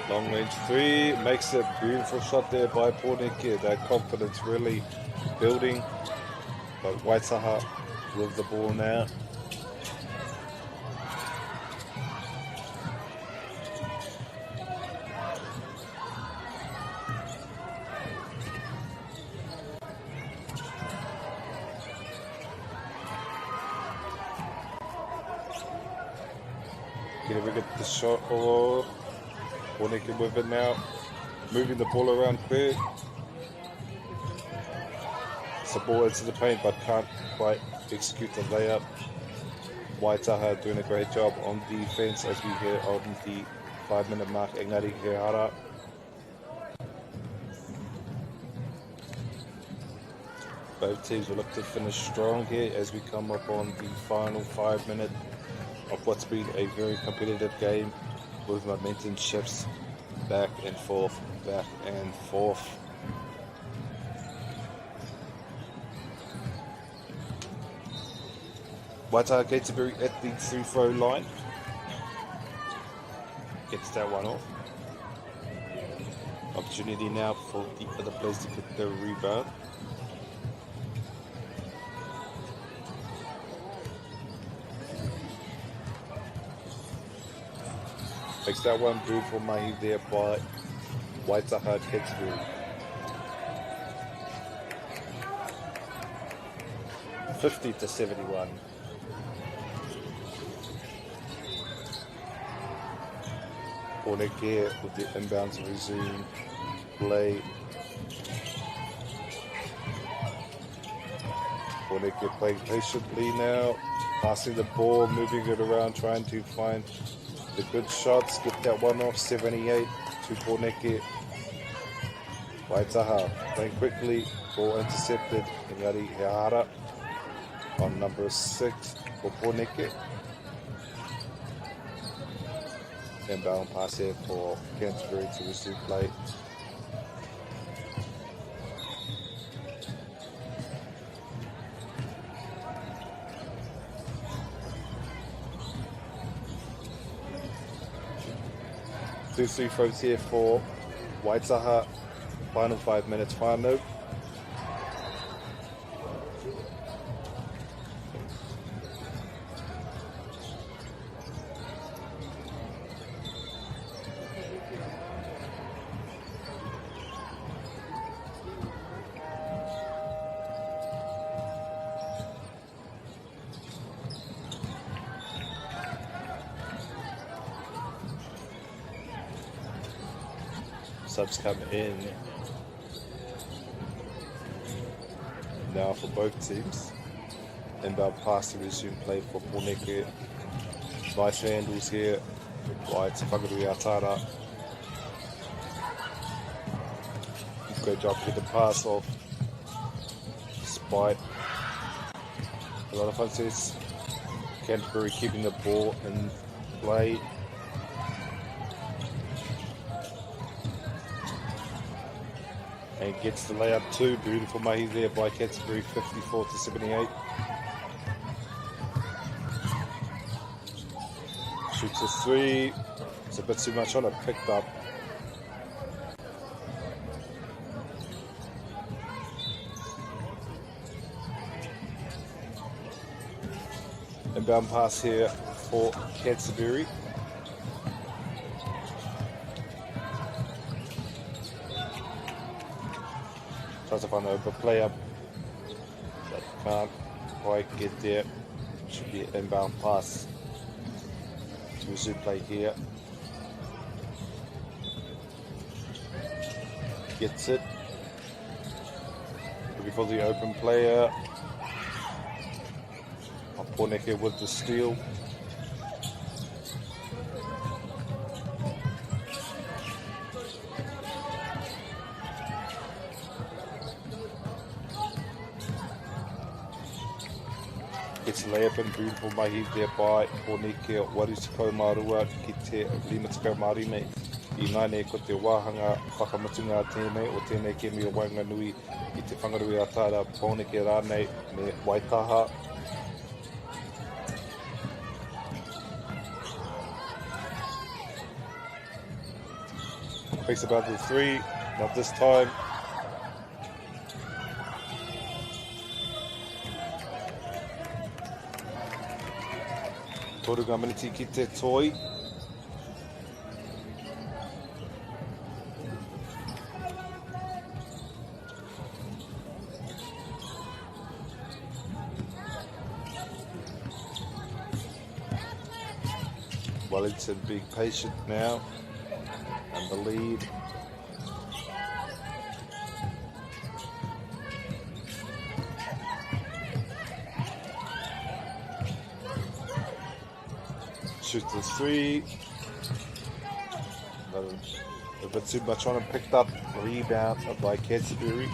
Long range three, makes a beautiful shot there by Portneck. That confidence really building. But Waitaha with the ball now. Can we get the shot? Oh, Poneke with it now. Moving the ball around quick. It's the ball into the paint, but can't quite execute the layup. Waitaha doing a great job on defense as we hear on the 5-minute mark. Engari Hehara. Both teams will look to finish strong here as we come up on the final 5 minutes of what's been a very competitive game with momentum shifts back and forth, back and forth. Waitaha Gatebury at the free-throw line. Gets that one off. Opportunity now for the other players to get the rebound. Makes that one beautiful mahi there by Waitaha Gatebury. 50-71. Poneke with the inbounds resume play. Poneke playing patiently now, passing the ball, moving it around, trying to find the good shots. Get that one off. 78 to Poneke. Waitaha playing quickly, ball intercepted. Engari Hehara on number 6 for Poneke. Inbound pass here for Canterbury to receive play. Two free throws here for Waitaha. Final 5 minutes, final. Subs come in now for both teams. Inbound pass to resume play for Poneke. Nice handles here by Te Whangarui Atara. Great job to get the pass off despite a lot of fancies. Canterbury keeping the ball in play. And gets the layup too. Beautiful mahi there by Canterbury, 54-78. Shoots a three. It's a bit too much on it. Picked up. Inbound pass here for Canterbury. Tries to find an open player, but can't quite get there. Should be an inbound pass to resume play here. Gets it. Looking for the open player. Poneke with the steal. Gets a layup and beautiful mahi there by Poneke. Warisiko Marua ki te 5 marime. I nane ko te wāhanga whakamatunga tēnei o tēnei ke mea Wainganui i te Whangarui Atara Poneke rānei me Waitaha. Thinks about the three, not this time. Toruga maniti ki te toi. Wellington being patient now, and the lead. Shoots the three. A bit too much on him. Picked up rebound by Canterbury.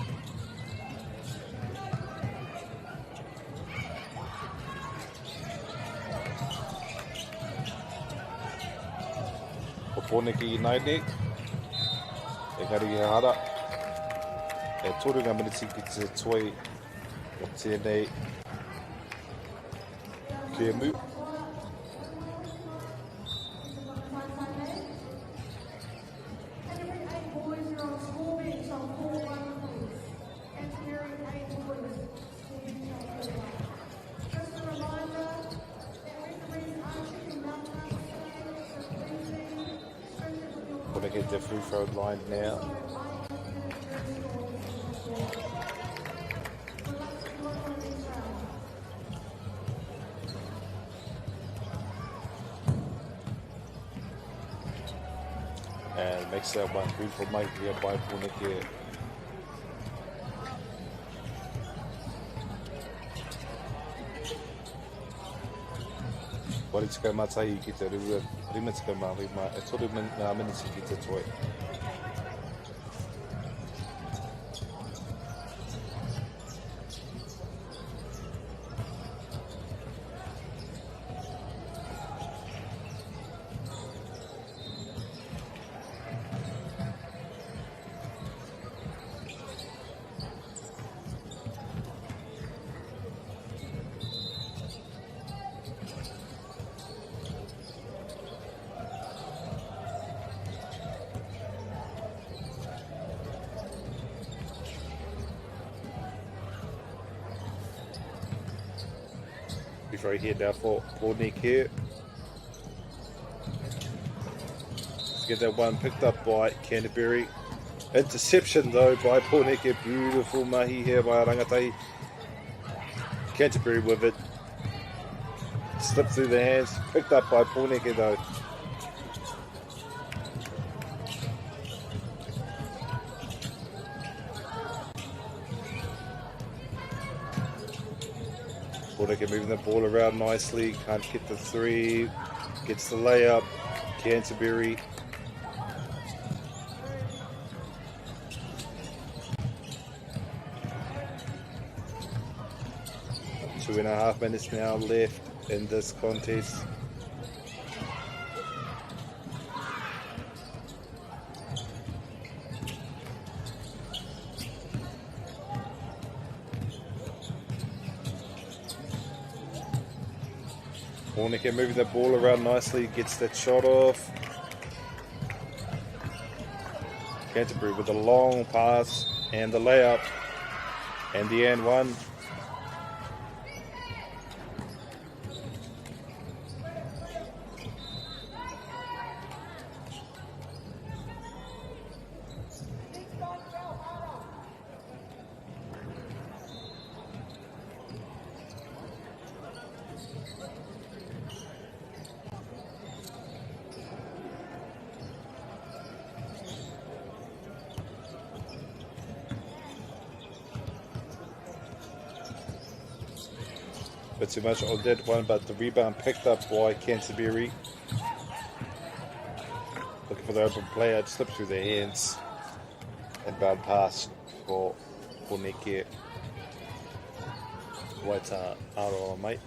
Poponiki United. Engari hara. E toru minutes ki te toi o tēnei Kemu. Gonna get the free throw line now. And makes that one beautiful Mike here by Puneke. Wari tika matai ki te rua, rima tika marima, e toru ngā minisi ki te toi. Before he hit now for Nick here. Let's get that one picked up by Canterbury. Interception though by Porneke. Beautiful mahi here by Rangatahi. Canterbury with it. Slipped through the hands. Picked up by Porneke though. Porneke moving the ball around nicely, can't get the three, gets the layup. Canterbury. Two and a half minutes now left in this contest. Porneke moving the ball around nicely, gets that shot off. Canterbury with a long pass and the layup and the and one. Bit too much on that one, but the rebound picked up by Canterbury. Looking for the open player, it slipped through their hands. And bound pass for Nick. Waita Aroa, mate.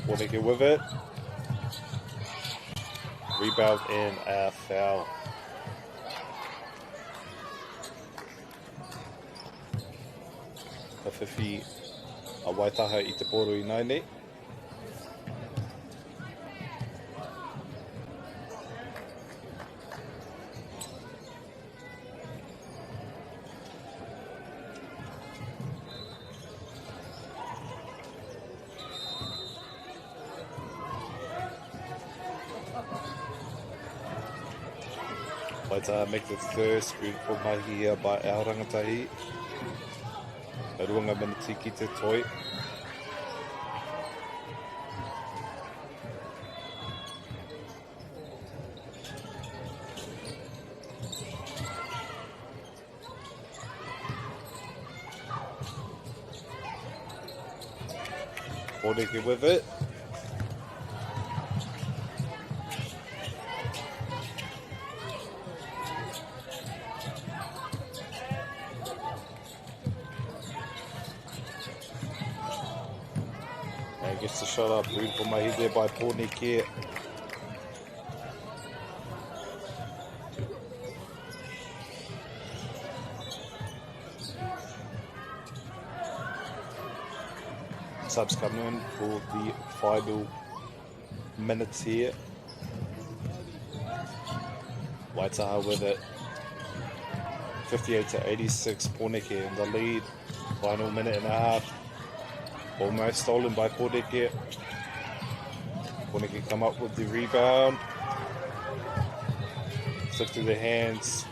Porneke with it. Rebound and a foul. Ka whiwhi a Waitaha I te poro I Naine. Waitaha make the first beautiful mahi here by our rangatahi. E ruanga miniti ki te toi. Poreke with it. And gets the shot up. Beautiful mahi there by Poreke. Subs come in for the final minutes here. Waitaha with it. 58 to 86, Poreke in the lead. Final minute and a half. Almost stolen by Poreke. Poreke come up with the rebound. Slip through their hands.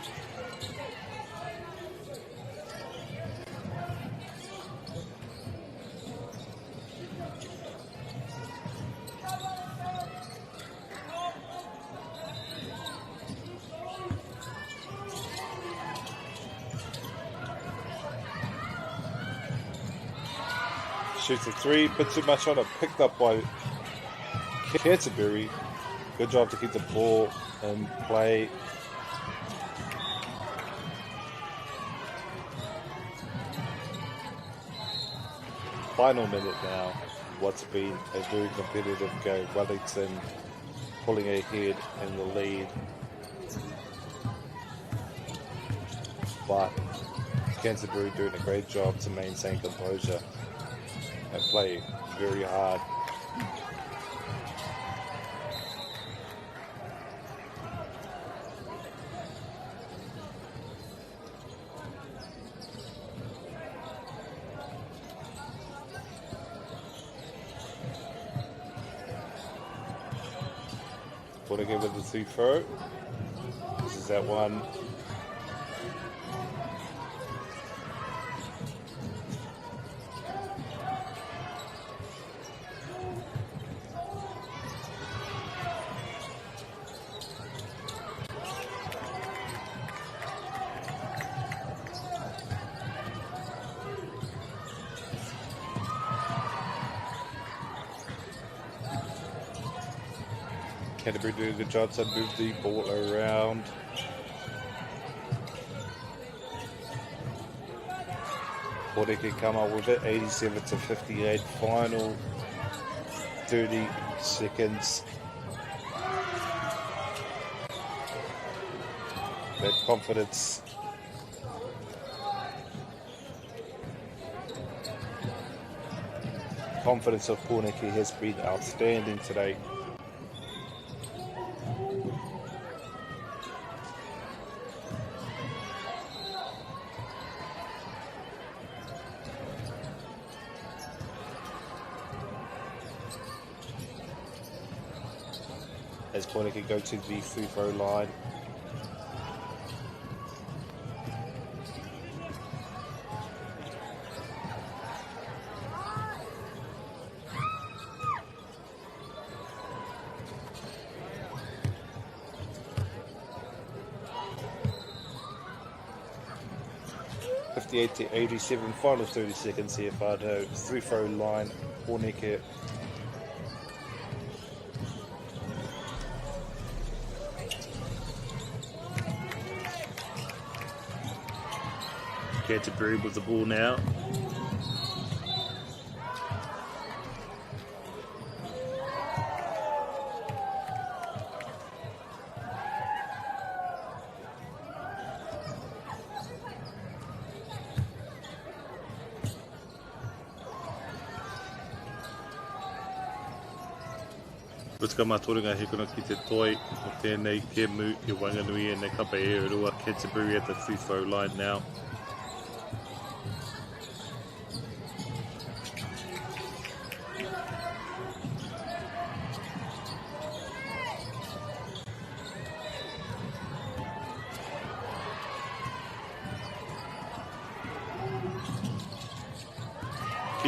Shoots a three, bit too much on it, picked up by Canterbury. Good job to keep the ball in play. Final minute now. What's been a very competitive game. Wellington pulling ahead in the lead. But Canterbury doing a great job to maintain composure and play very hard. Poreke with the two throw. This is that one. Canterbury doing a good job to move the ball around. Poreke come up with it, 87 to 58. Final 30 seconds. That confidence. Confidence of Poreke has been outstanding today. As Poreke go to the free throw line. .58 to 87, final 30 seconds here, Fado. Free throw line, Poreke. Canterbury with the ball now. Rutka mātoringa he kuna ki te toi o tēnei kemu i Wanganui e nei kapa e rua. Canterbury at the free throw line now.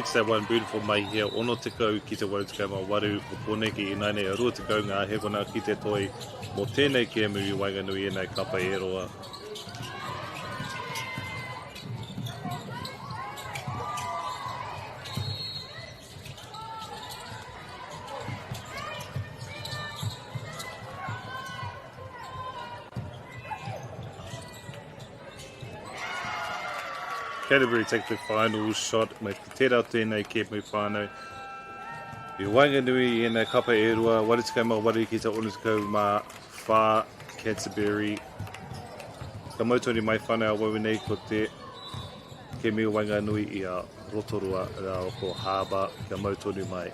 ki te one beautiful mai here, ono te kau ki te waru te kau waru o pone ki i naine a rua te kau ngā hekona ki te toi mō tēnei kēmu i Wainganui e nei kapa e roa. Canterbury take the final shot, mai te tērā tēnei kēmu whānau. I Wainganui e nei kapa e roa, wari te kaumā wari ki te onu te kau mā whā Canterbury. Ka mautoni mai whānau wawi nei ko te kēmu Wainganui i a Rotorua rā o ko Harbour, ka mautoni mai.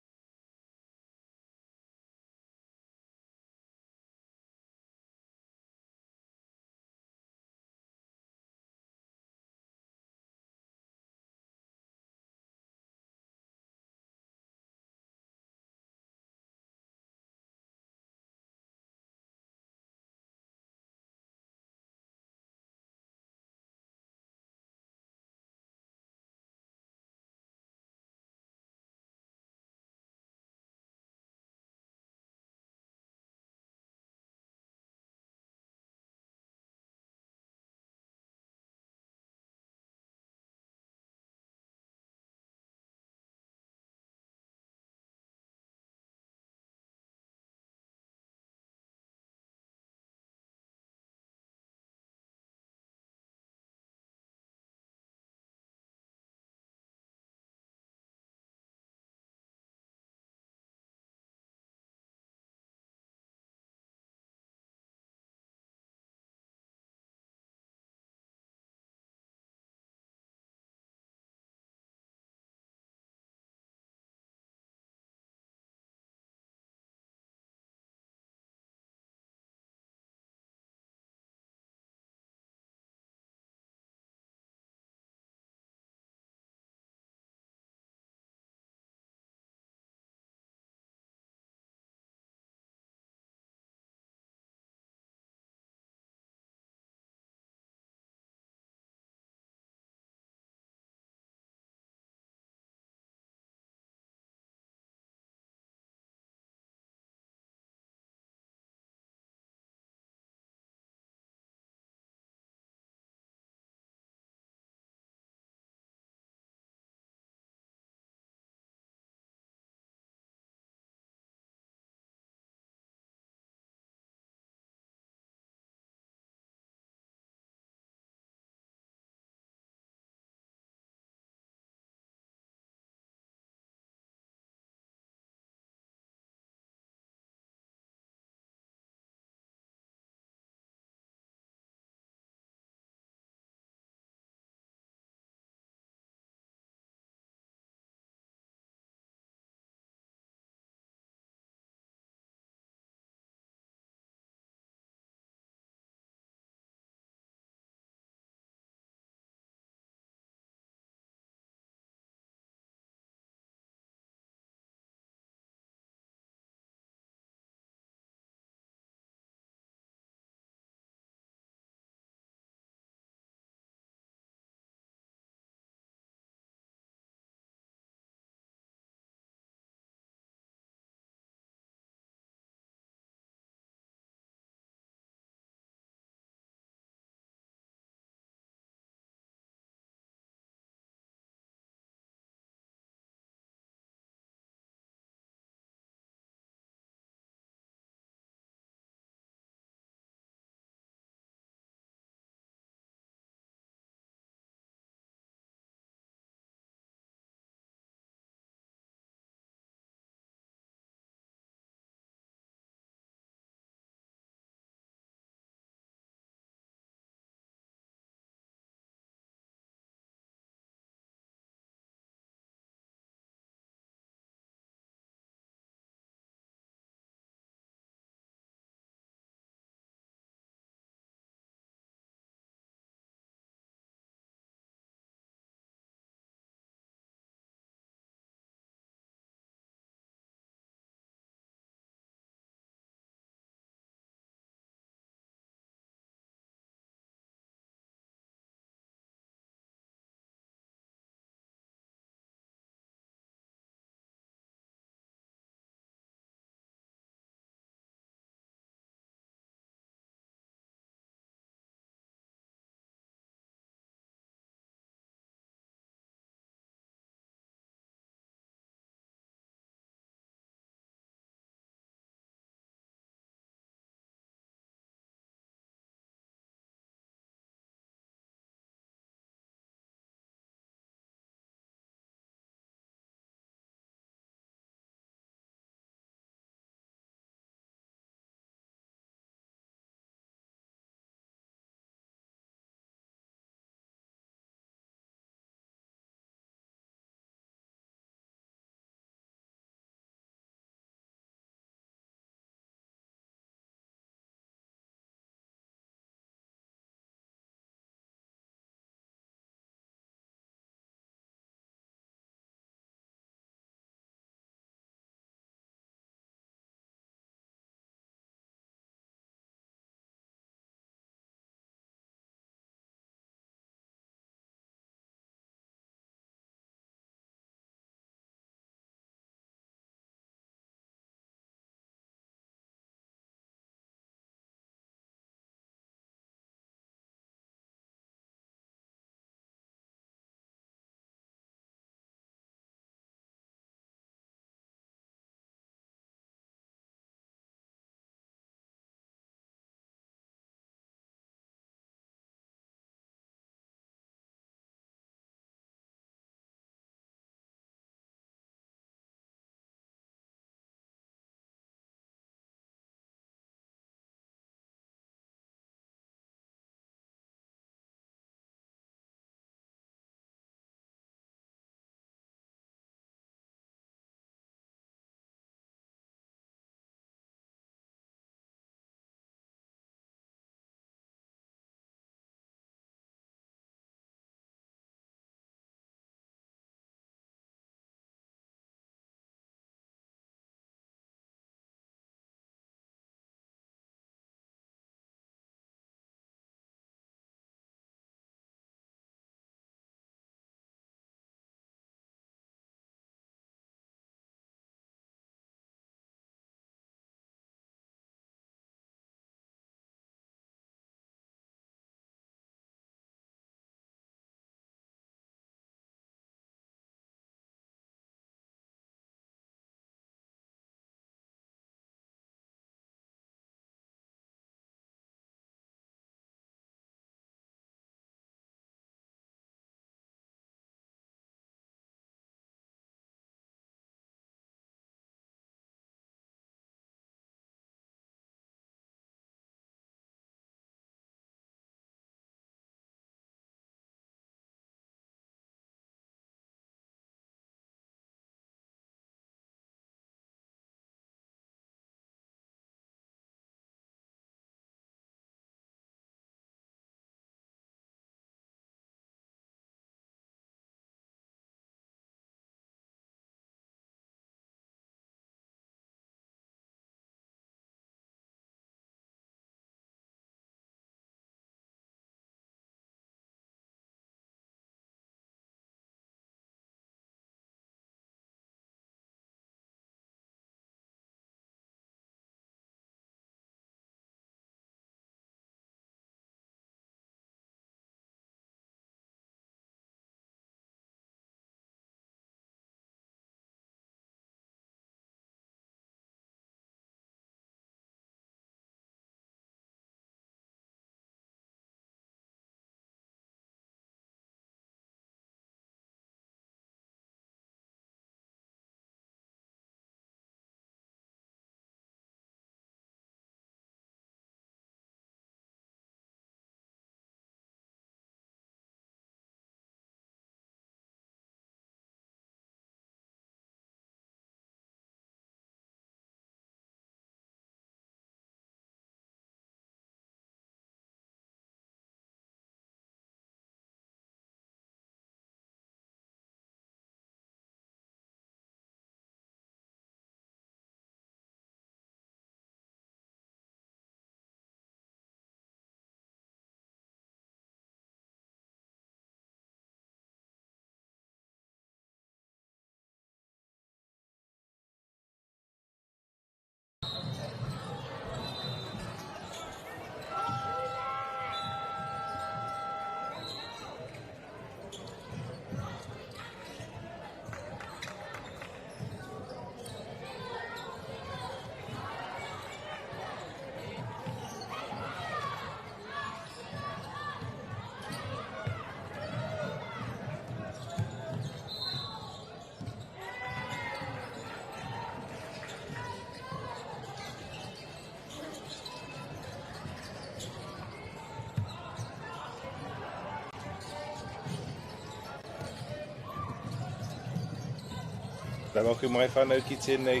Kai maku mai whanau ki tēnei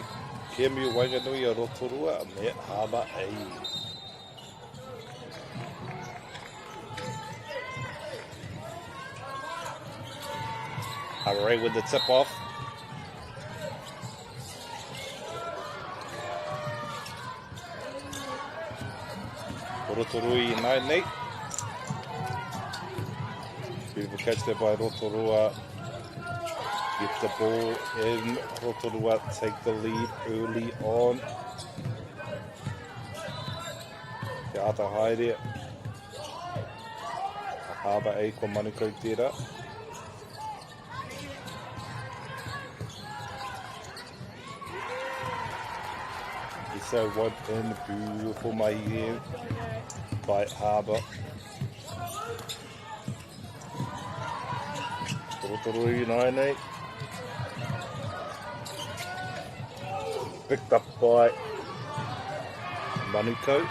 Kēmu Wainganui a Rotorua me Harbour A. Harbour A with the tip off. Rotorua i nei. Beautiful catch there by Rotorua. Get the ball in. Rotorua take the lead early on. Te ata haere. Harbour A ko Manukau tērā. So one in, beautiful mahi here by Harbour. Rotorua United. Picked up by Manukau.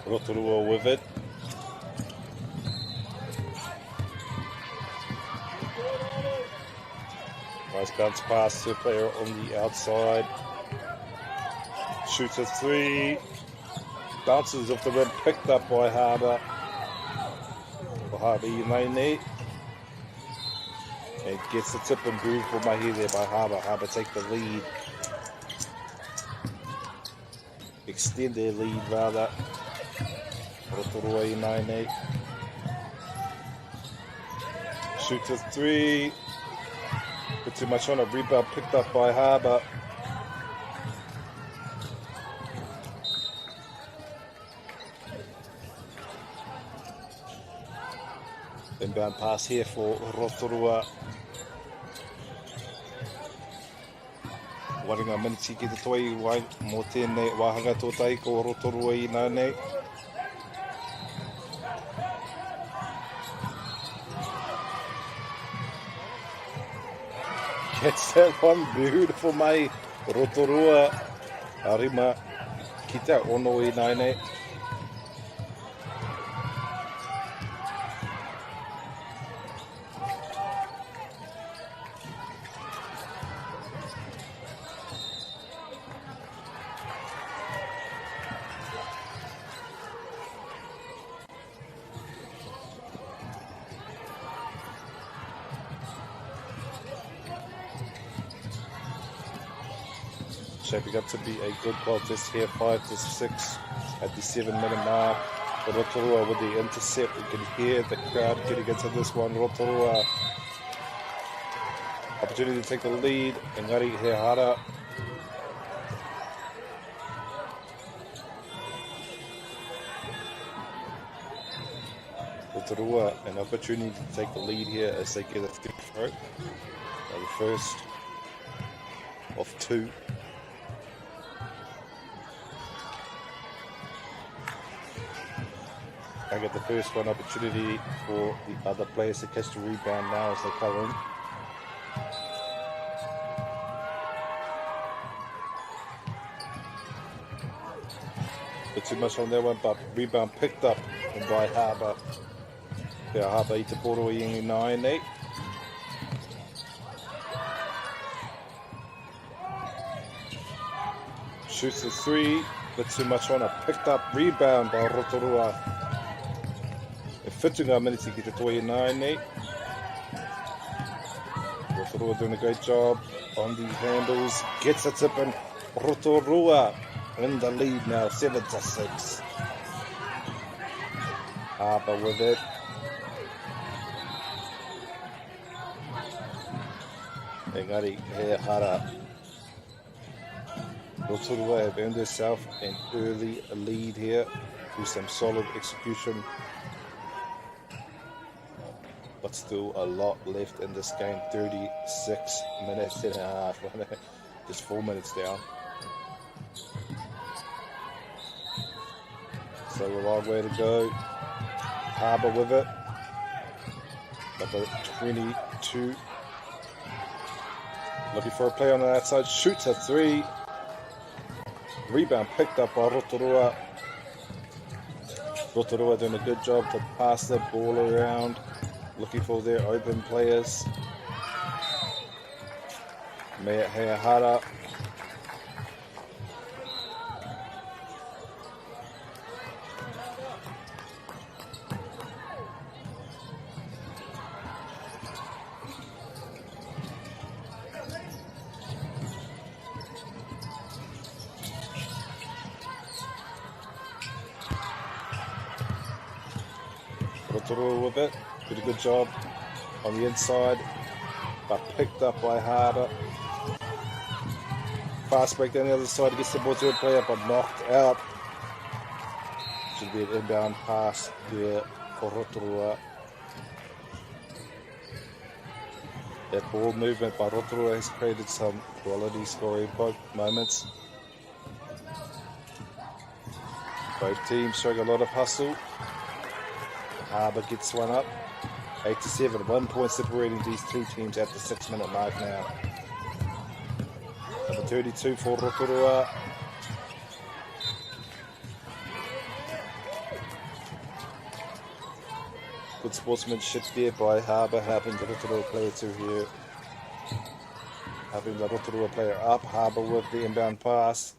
Rotorua with it. Nice bounce pass to a player on the outside. Shoots a three. Bounces off the rim, picked up by Harbour. For Harbour United. And gets the tip and move for Mahi there by Harbour. Harbour take the lead. Extend their lead rather. Rotorua United. Shoots a three. Put too much on a rebound, picked up by Harbour. Inbound pass here for Rotorua. Waringa miniti ki te toi wai mō tēnei wāhanga tōtai ko Rotorua United. Gets that one, beautiful mai Rotorua Arima kita ono I naine. Shaping up to be a good contest here, 5-6 at the 7-minute mark. Rotorua with the intercept. You can hear the crowd getting into this one. Rotorua opportunity to take the lead. Engari Hehara. Rotorua an opportunity to take the lead here as they get a free throw. The first of two. I get the first one opportunity for the other players to catch the rebound now as they come in. Bit too much on that one, but rebound picked up by Harbour. Yeah, Harbour i te poro I 9-8. Shoots the three, bit too much on a picked up rebound by Rotorua. Whitunga miniti ki te toi 9-8. Rotorua doing a great job on the handles. Gets a tip in. Rotorua in the lead now, 7-6. Harbour with it. Engari, he hara. Rotorua have earned herself an early lead here through some solid execution. But still a lot left in this game. 36 minutes and a half. Just 4 minutes down. So a long way to go. Harbour with it. Number 22. Looking for a play on the outside. Shoots a three. Rebound picked up by Rotorua. Rotorua doing a good job to pass the ball around. Looking for their open players. Mea Heahara. Rotorua with it. Did a good job on the inside, but picked up by Harbour. Fast break down the other side, gets the ball to a player, but knocked out. Should be an inbound pass there for Rotorua. That ball movement by Rotorua has created some quality scoring moments. Both teams showing a lot of hustle. Harbour gets one up. 8-7, 1 point separating these two teams at the 6 minute mark now. Number 32 for Rotorua. Good sportsmanship there by Harbour, helping the Rotorua player to here. Having the Rotorua player up, Harbour with the inbound pass.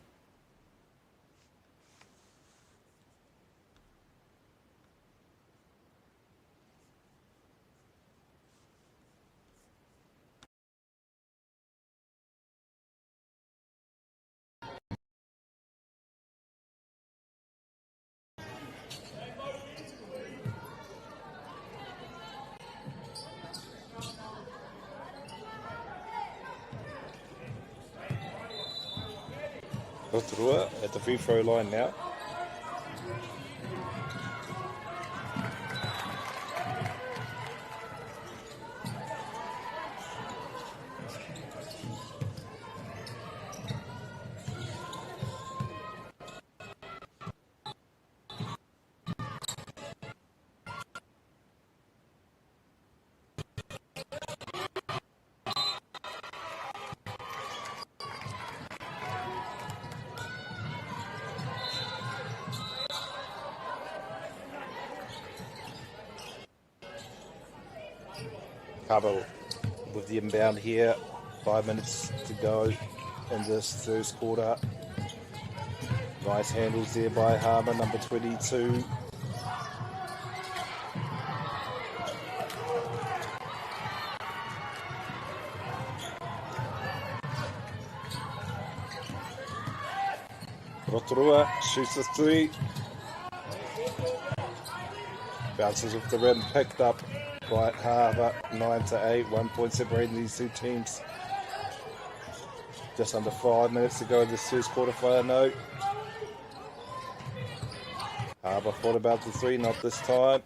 Rotorua at the free throw line now. Harbour with the inbound here. 5 minutes to go in this first quarter. Nice handles there by Harbour, number 22. Rotorua shoots a three. Bounces off the rim, picked up by Harbour, 9-8, 1 point separating these two teams. Just under 5 minutes to go in this first quarter final. Harbour thought about the three, not this time.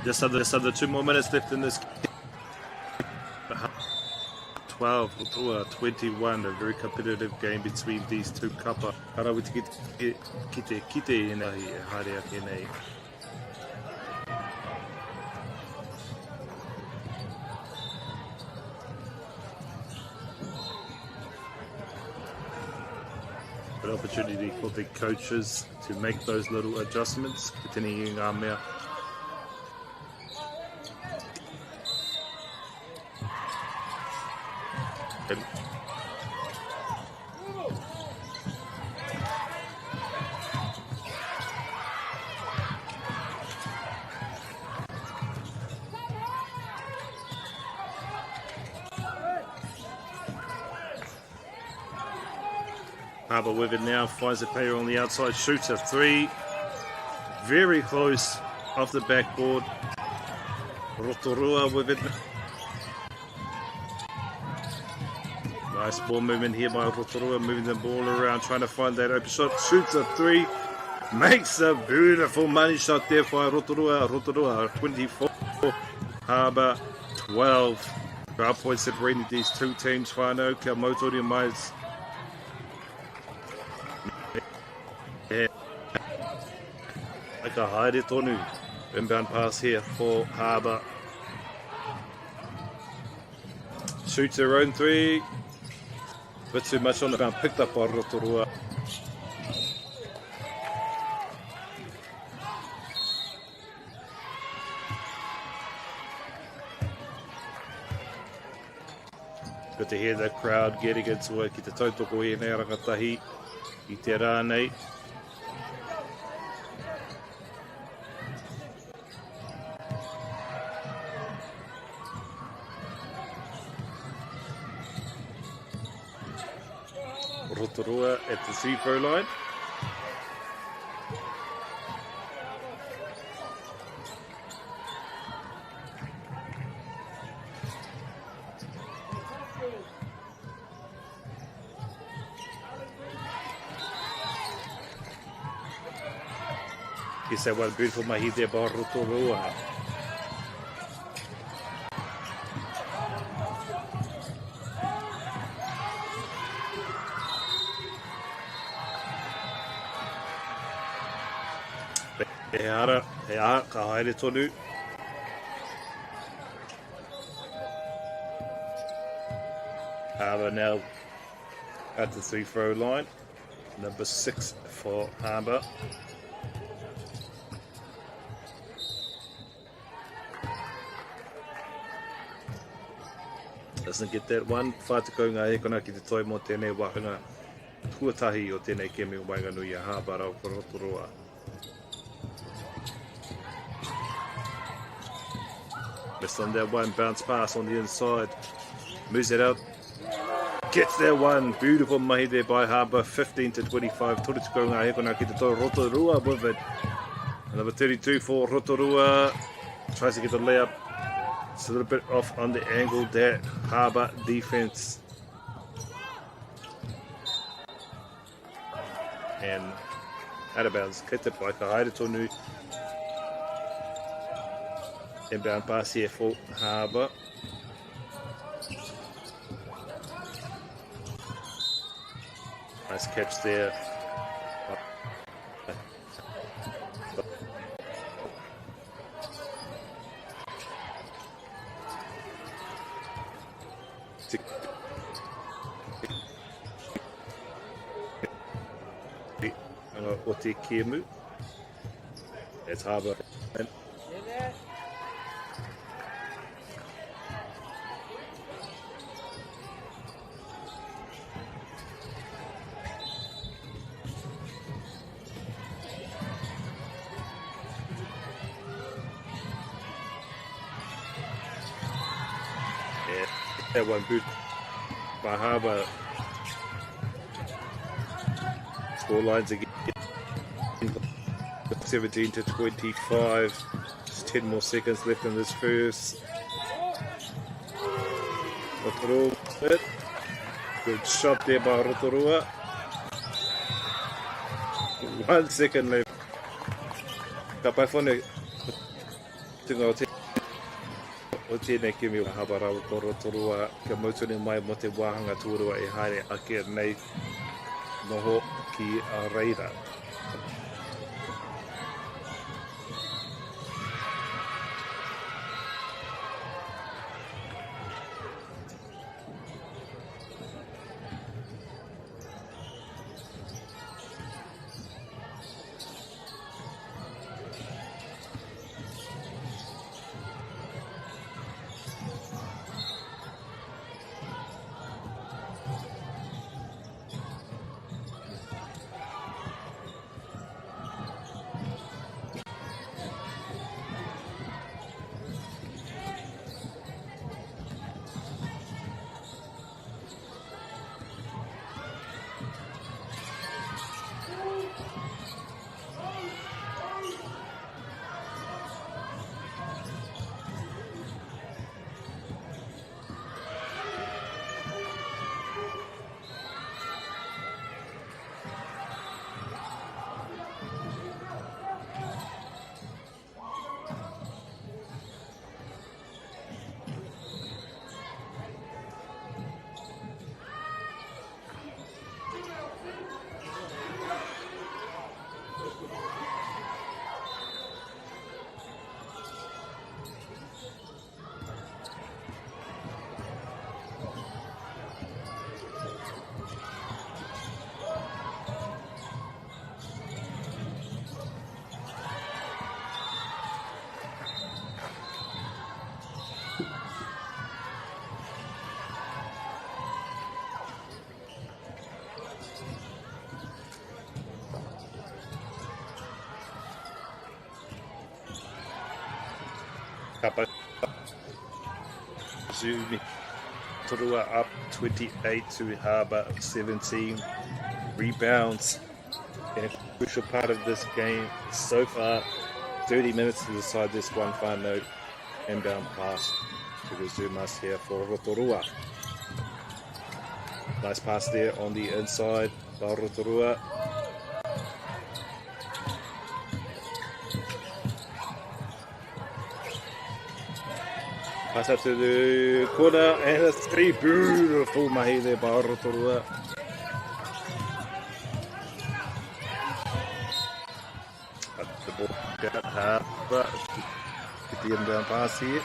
Just under 2 more minutes left in this. 12 or 21, a very competitive game between these two kapa. Karawiti kite ina haere ake nei. An opportunity for the coaches to make those little adjustments. Continuing ngā mea. Harbour with it now, finds a player on the outside, shoots a 3. Very close off the backboard. Rotorua with it. Nice ball movement here by Rotorua, moving the ball around, trying to find that open shot. Shoots a 3. Makes a beautiful money shot there by Rotorua. Rotorua 24. Harbour 12. 12 points separating these two teams. Whanau, ka mautori mai. Like a haere tonu. Inbound pass here for Harbour. Shoots their own 3. Bit too much on the ground. Picked up by Rotorua. Good to hear the crowd getting into it. Ki te tautoko here nei rangatahi. I te rānei. Rotorua at the free-throw line. Here's that one beautiful mahi there by Rotorua. He aha, ka haere tonu. Harbour now at the free-throw line. Number 6 for Harbour. Doesn't get that one. Whātako ngā hekona ki te toi mo tēnei wahanga. Tuatahi o tēnei kemi o Wainganui a Harbour au Rotorua. Missed on that one, bounce pass on the inside. Moves it out. Gets that one. Beautiful mahi there by Harbour. 15-25. Toritiko ngā hekona ki te toi Rotorua with it. Number 32 for Rotorua. Tries to get the layup. It's a little bit off on the angle there. Harbour defense. And out of bounds. Kei te pai ka haere tonu. Inbound pass here for Harbour. Nice catch there. O te Kemu. That's Harbour. That one boot by Harbour. Score lines again. 17-25. Just 10 more seconds left in this first. Rotorua. Good shot there by Rotorua. 1 second left. Ka pai whone tunga o tēnei kimi o Harbour o Rotorua, ka mautune mai mo te wāhanga tūrua e haere ake nei noho ki a Reira. Kapa Zumi Torua up 28 to Harbour 17. Rebounds in a crucial part of this game so far. 30 minutes to decide this one. Whānau inbound pass to resume us here for Rotorua. Nice pass there on the inside by Rotorua. Pass up to the corner and a three. Beautiful mahi there by Rotorua. The ball got Harbour. Get the inbound pass here.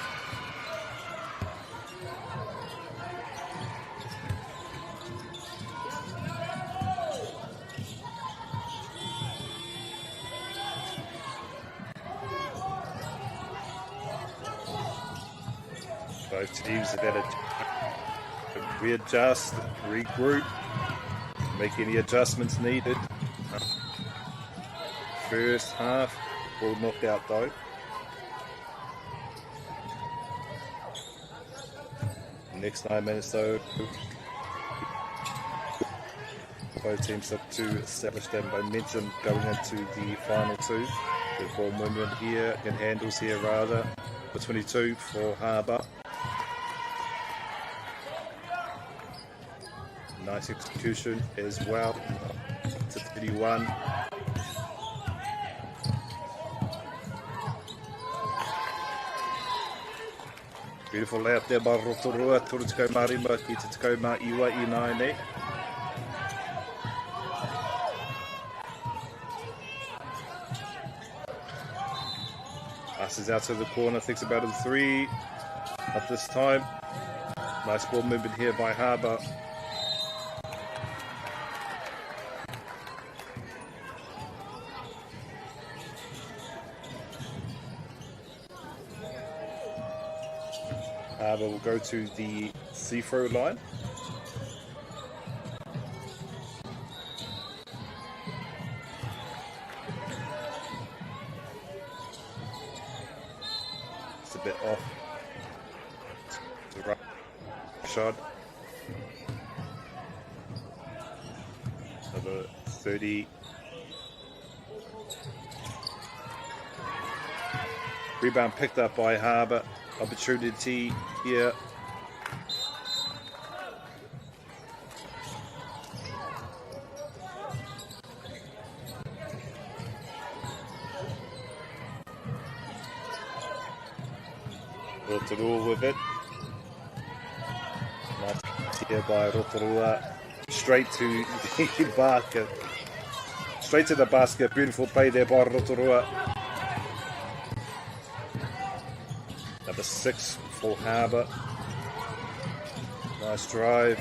Both teams have got to readjust, regroup, make any adjustments needed. First half, ball knocked out though. Next 9 minutes though, both teams have to establish their momentum going into the final two. The ball movement here, and handles here rather, for 22 for Harbour. Nice execution as well to 31. Beautiful layup there by Rotorua. Turu te kaumārima ki te kaumā iwa I naine. Passes out to the corner, thinks about a three. At this time, nice ball movement here by Harbour. Harbour will go to the free throw line. It's a bit off. The right shot. Number 30. Rebound picked up by Harbour. Opportunity here. Cool with it. Nice here by Rotorua. Straight to the basket. Straight to the basket. Beautiful play there by Rotorua. Number 6 for Harbour. Nice drive.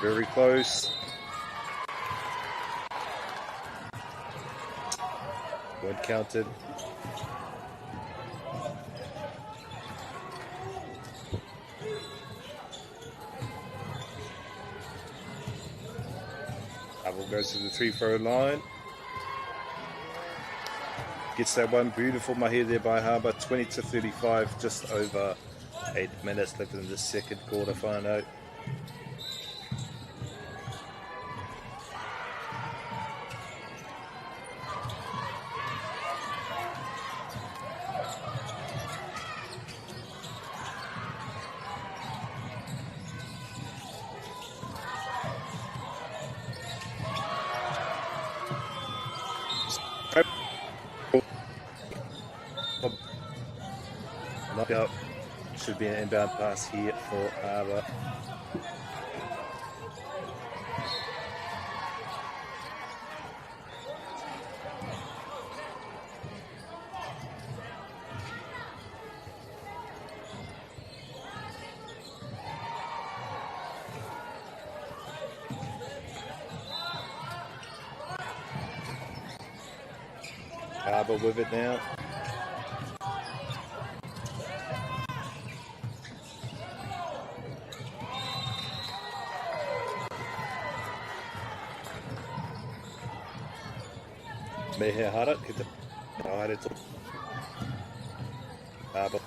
Very close. Weren't counted. Harbour goes to the 3-throw line. Gets that one. Beautiful mahi there by Harbour. 20-35, just over 8 minutes left in the second quarter final. Knockout. Should be an inbound pass here for Harbour. Harbour with it now. Mehe hara kita haere to Harbour.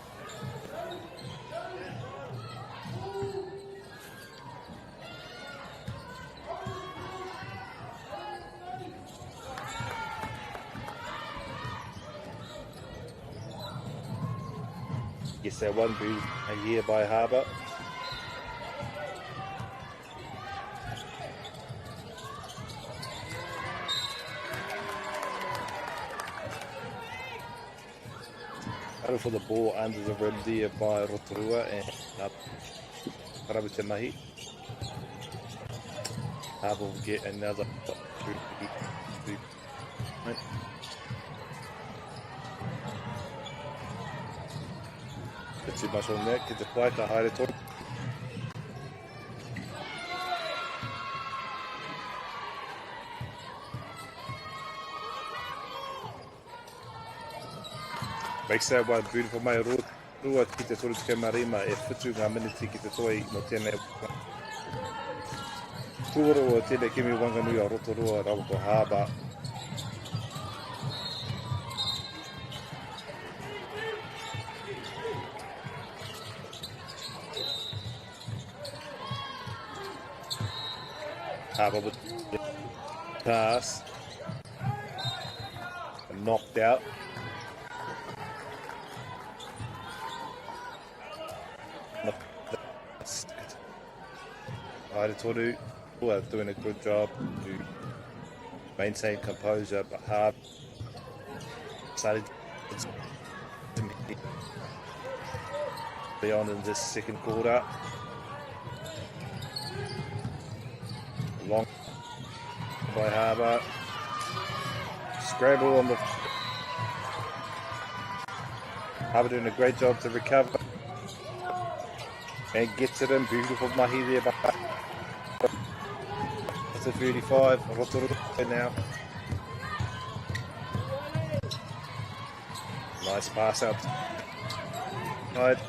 Yes, that one be a year by Harbour. Battle for the ball under the rim there by Rotorua and Rabu Te Mahi. Harbour will get another 3 point. Not too much on that. Get the play to haere tō. Makes that one beautiful mai Rotorua ki te toru te marima e whitu ngā miniti ki te toi no tēnei tuoro o tēnei kimi wanganui a Rotorua rawa ko Harbour. Harbour with the pass. Knocked out. Haere Toru are doing a good job to maintain composure, but Harbour started beyond in this second quarter. Long by Harbour. Scramble on the Harbour doing a great job to recover and gets it in. Beautiful mahi there by 35, Rotorua now. Nice pass out. Side.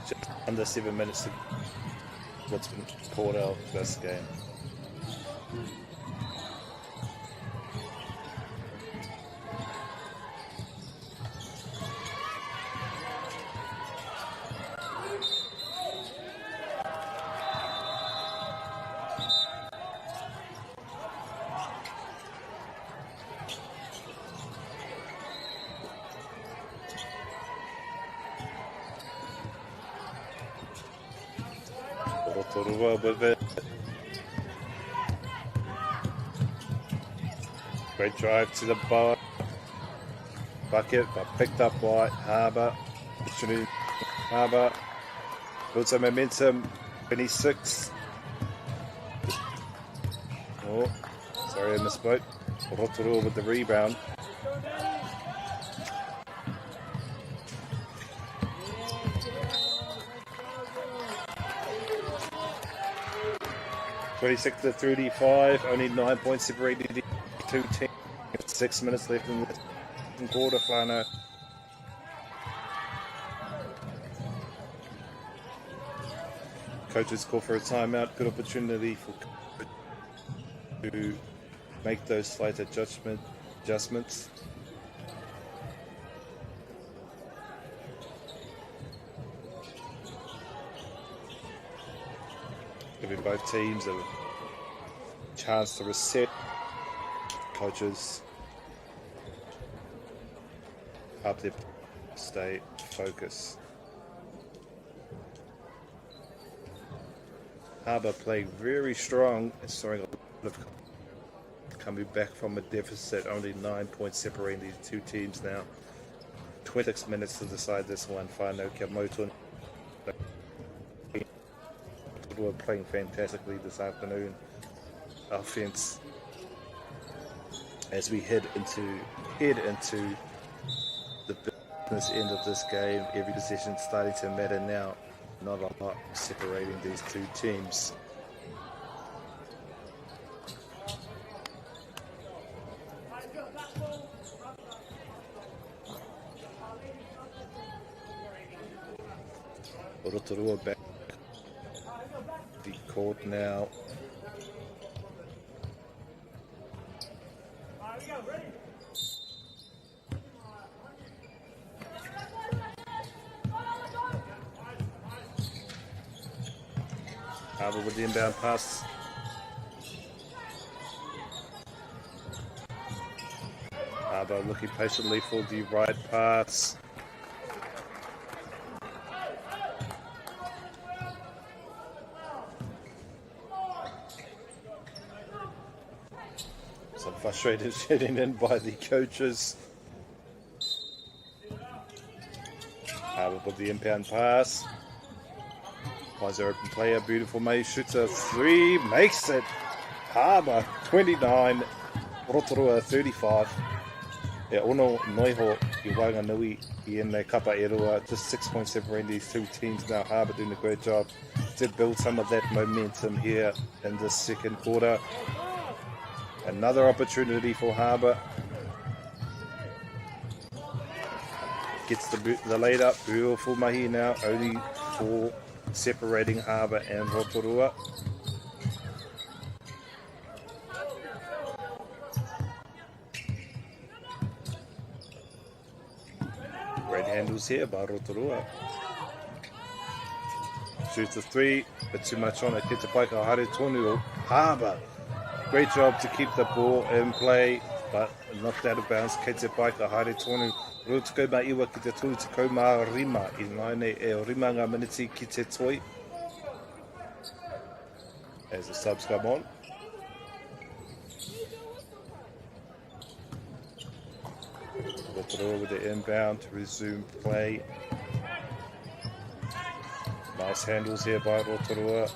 Just under 7 minutes to what's been called out this game. Rotorua with it. Great drive to the bucket, but picked up by Harbour. Harbour builds some momentum. 26. Oh, sorry, I misspoke. Rotorua with the rebound. (26-35), only 9 points separated the two teams. 6 minutes left in the second quarter, Whanau. Coaches call for a timeout. Good opportunity for to make those slight adjustments. Giving both teams a chance to reset. Coaches help them stay focused. Harbour playing very strong and showing a lot of coming back from a deficit, only 9 points separating these two teams now. 26 minutes to decide this one. Whanau kia Motu were playing fantastically this afternoon. Offense as we head into the business end of this game. Every possession starting to matter now. Not a lot separating these two teams. Rotorua back the court now. Harbour with the inbound pass. Harbour looking patiently for the right pass. Some frustrated shedding in by the coaches. Harbour with the inbound pass. Finds an open player, beautiful May shoots a three, makes it. Harbour 29, Rotorua 35. E ono noiho I Wanganui I ene kapa e rua, just 6 points separating these two teams now. Harbour doing a great job to build some of that momentum here in the second quarter. Another opportunity for Harbour. Gets the lead up, beautiful mahi now, only 4 separating Harbour and Rotorua. Great handles here by Rotorua. Shoots the three, but too much on it. Gets a bike of Hare Tonu. Harbour, great job to keep the ball in play, but knocked out of bounds. Gets a bike of Hare Tonu. Rotuko ma iwa ki te tū te kau mā rima I ngaine e o rima ngā miniti ki te toi. As the subs come on. Rotorua with the inbound to resume play. Nice handles here by Rotorua.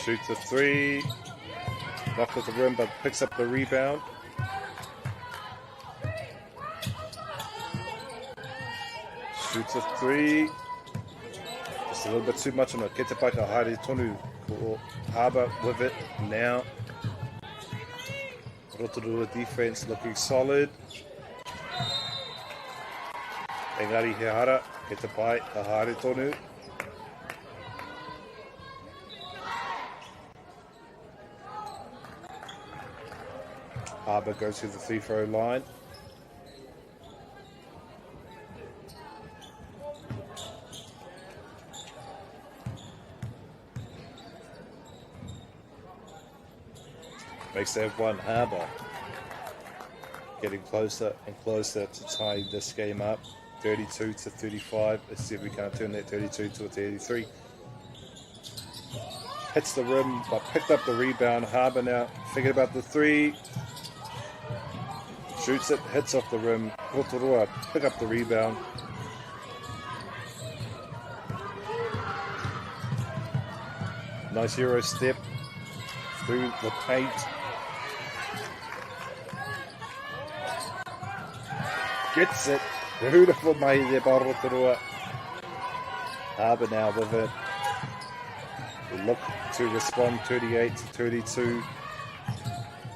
Shoots a three, knocked at the rim, but picks up the rebound. Shoots a three, just a little bit too much on it. Gets it back to Hare Tonu for Harbour with it now. Rotorua defense looking solid. Engari Hehara gets it by Hare Tonu. Harbour goes to the free throw line. Makes that one Harbour. getting closer and closer to tying this game up. 32-35. Let's see if we can't turn that 32 to a 33. Hits the rim, but picked up the rebound. Harbour now figured about the three. Shoots it, hits off the rim. Rotorua pick up the rebound. Nice Euro step through the paint. Gets it. Beautiful mahi there by Rotorua. Harbour now with it. We look to respond 38-32.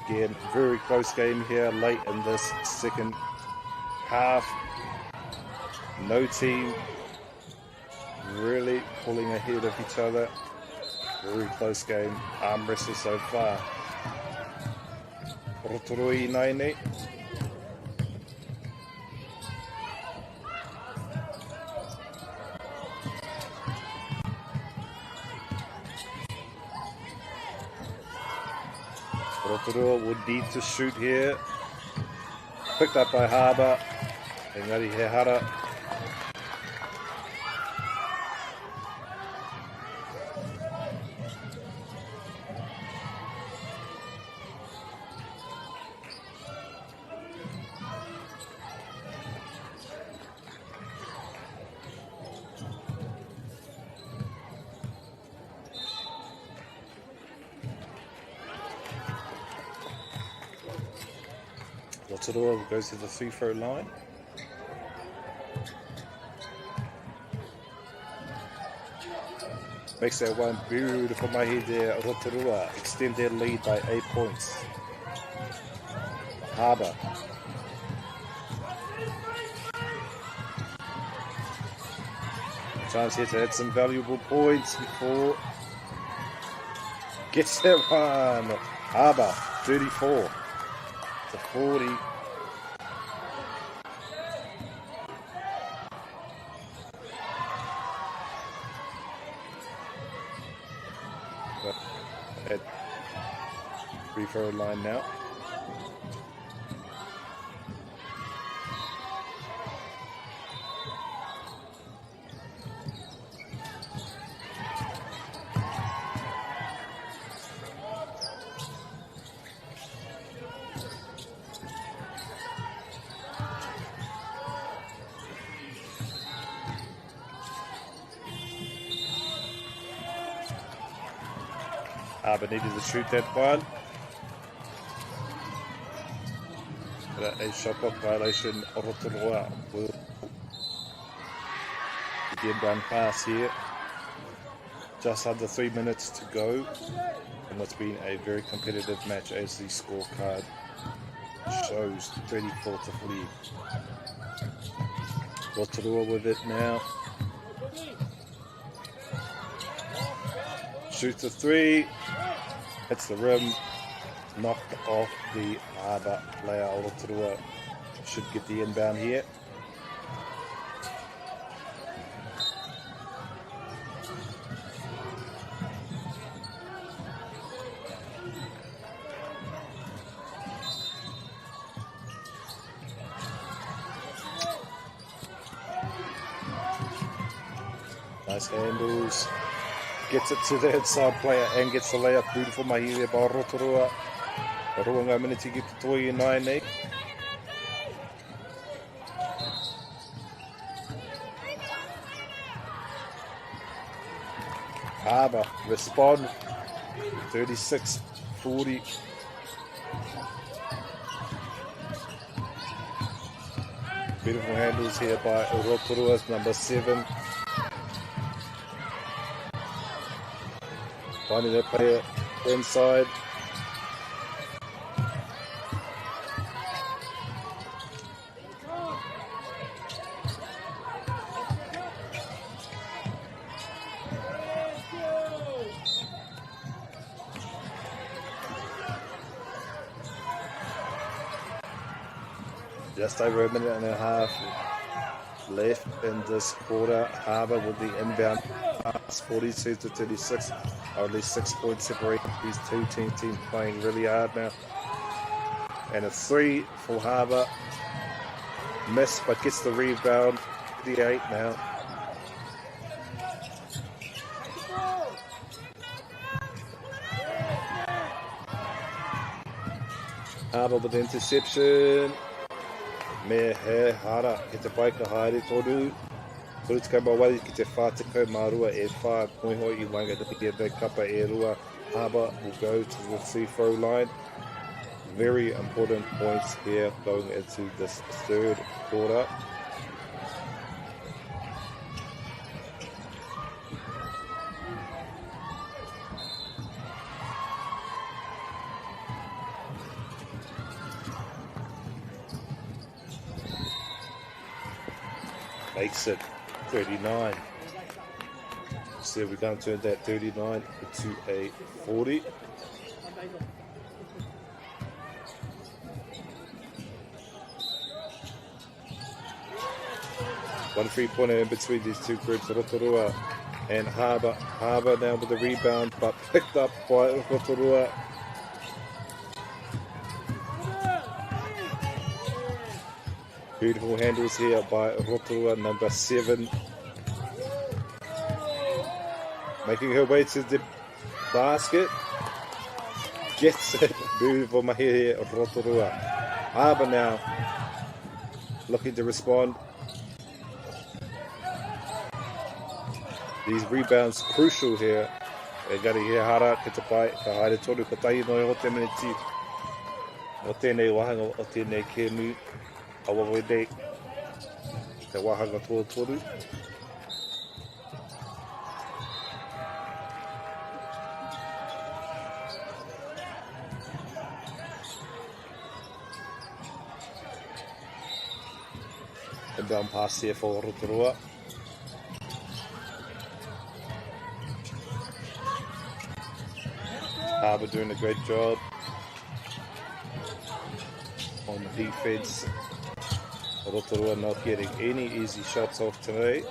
Again, very close game here late in this second half. No team really pulling ahead of each other. Very close game. Arm wrestle so far. Rotorua i naine. Rotorua would need to shoot here. Picked up by Harbour. Engari Hehara. Rotorua goes to the free throw line. Makes that one beautiful mahi there. Rotorua extend their lead by 8 points. Harbour. Chance here to add some valuable points before. Gets that one. Harbour 34 to 40. At free throw line now. Harbour needed to shoot that one. But a shot clock violation. Rotorua will begin down pass here. Just under 3 minutes to go. And what's been a very competitive match as the scorecard shows. 34 to 40. Rotorua with it now. Shoots a three. Hits the rim, knocked off the Harbour player. Rotorua should get the inbound here. Nice handles. Gets it to the inside player and gets the layup. Beautiful mahi there by Rotorua. Ruanga miniti ki te toi I naine. Harbour respond. 36-40. Beautiful handles here by Rotorua's number 7. Finding that player inside. Just over a minute and a half left in this quarter. Harbour with the inbound pass, 42-36. Only 6 points separate these two teams playing really hard now. And a 3 for Harbour. Missed, but gets the rebound. 58 now. Harbour with the interception. Me he hara ki te pai ka haere toru. Toru te kaimawari ki te whātekau mārua e whā koiho I wanga te piki e kapa e rua. Harbour will go to the free throw line. Very important points here going into this third quarter. Makes it 39. So we're going to turn that 39 to a 40. One 3-pointer in between these two groups, Rotorua and Harbour. Harbour now with the rebound, but picked up by Rotorua. Beautiful handles here by Rotorua, number 7. Making her way to the basket. Gets it. Beautiful mahi here, Rotorua. Harbour now looking to respond. These rebounds crucial here. E gari he hara ki te pai, ka haere toru ka tahi noi o te miniti. O tēnei wahanga o tēnei kēmu. Awawe nei, te wahanga tō toru. Inbound pass here for Rotorua. Harbour doing a great job on defense. Rotorua not getting any easy shots off today.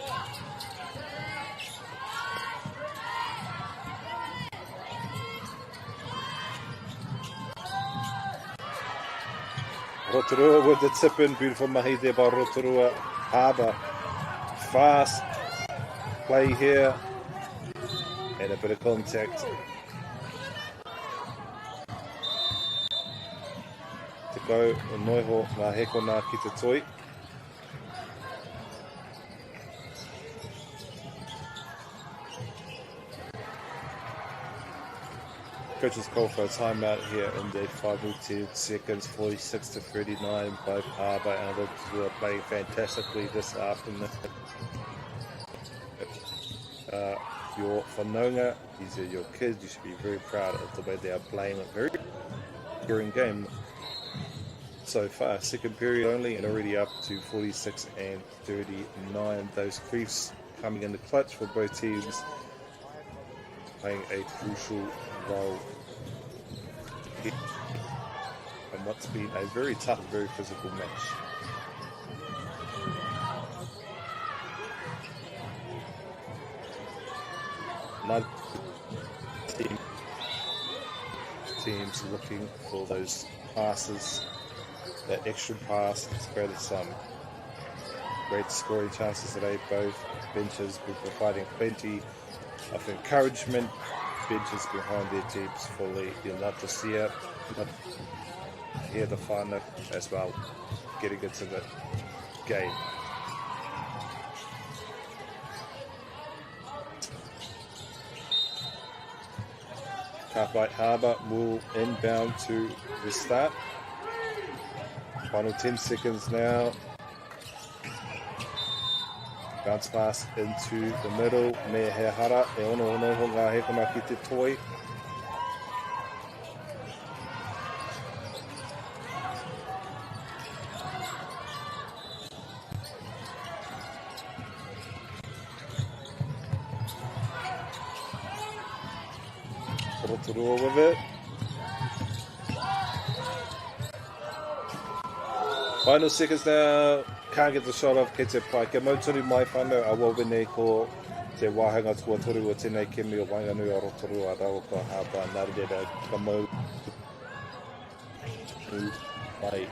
Rotorua with the tip in, beautiful mahi there by Rotorua. Harbour, fast play here, and a bit of contact. Te kau o noiho ngā hekona ki te toi. Coaches call for a timeout here in the 5:10 seconds, 46 to 39. Both Harbour and Rotorua are playing fantastically this afternoon. Your whanaunga, these are your kids. You should be very proud of the way they are playing. A very good game so far. Second period only, and already up to 46 and 39. Those Chiefs coming in the clutch for both teams, playing a crucial role in what's been a very tough, very physical match. Another teams looking for those passes, that extra pass has created some great scoring chances today. Both benches were providing plenty of encouragement. Benches behind their teams fully. You'll not just see it, but hear the whānau as well, getting into the game. Cartwright Harbour will inbound to the start. Final 10 seconds now. Bounce pass into the middle. Me he hara, e ono ho ngā hekona ki te toi. Rotorua with it. Final seconds now. Can't get the shot off ki te pai. Ke mauturi mai whanau a wawene ko te wāhanga tua toru o tēnei kemi o Wainganui a Rotorua rau ko Harbour nārere ka mau Bye.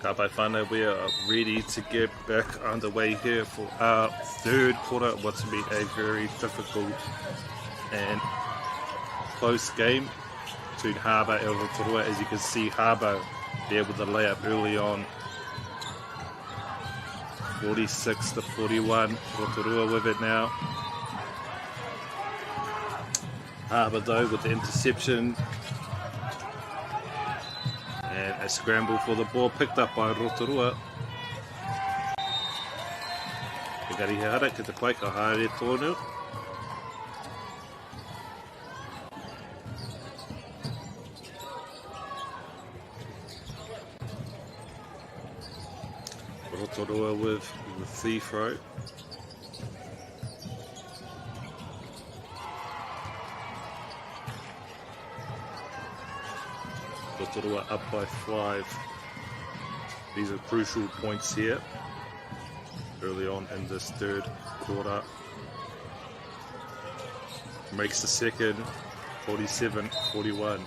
Kapai whānau, we are ready to get back underway here for our third quarter. What's to be a very difficult and close game. between Harbour and Rotorua. As you can see, Harbour there with the layup early on. 46-41, Rotorua with it now. Harbour though with the interception. And a scramble for the ball picked up by Rotorua. Engari he hara, ki te pai ka haere tōnu. Rotorua with the free throw. Rotorua up by 5. These are crucial points here early on in this third quarter. Makes the second 47-41.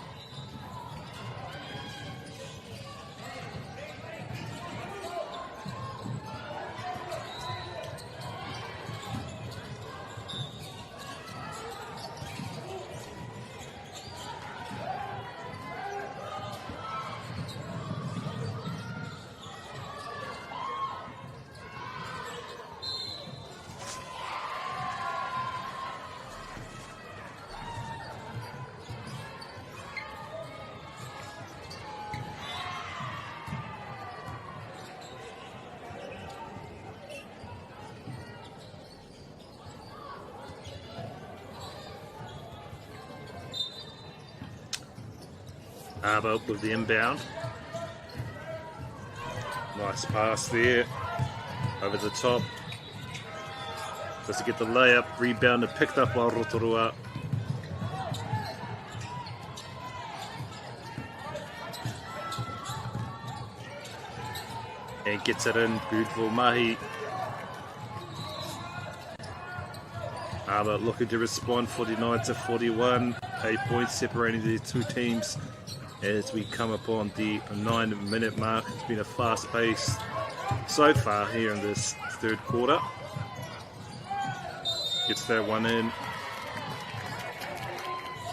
Harbour with the inbound. Nice pass there. Over the top. Just to get the layup. Rebounded, picked up by Rotorua. And gets it in. Beautiful mahi. Harbour looking to respond. 49-41. 8 points separating the two teams. As we come upon the 9-minute mark. It's been a fast pace so far here in this third quarter. Gets that one in.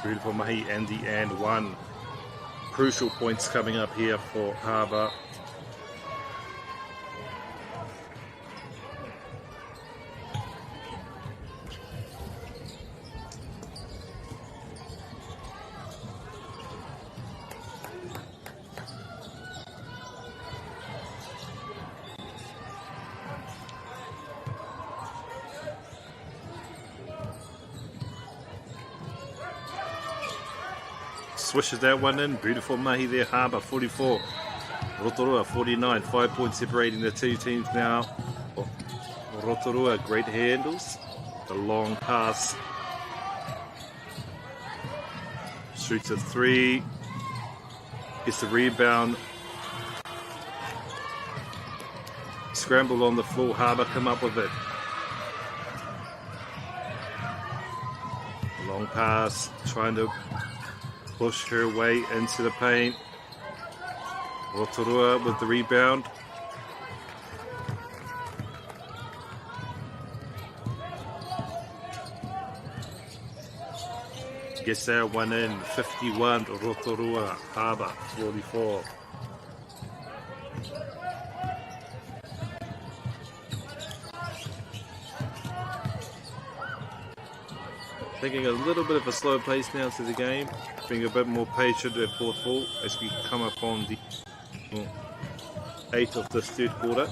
Beautiful mahi and the and one. Crucial points coming up here for Harbour. Swishes that one in. Beautiful mahi there. Harbour 44. Rotorua 49. 5 points separating the two teams now. Rotorua great handles. The long pass. Shoots a 3. Gets the rebound. Scramble on the floor. Harbour come up with it. Long pass. Trying to push her way into the paint. Rotorua with the rebound. Gets that one in. 51 Rotorua. Harbour 44. Taking a little bit of a slow pace now to the game. Being a bit more patient at fourth ball as we come upon the 8th of this third quarter.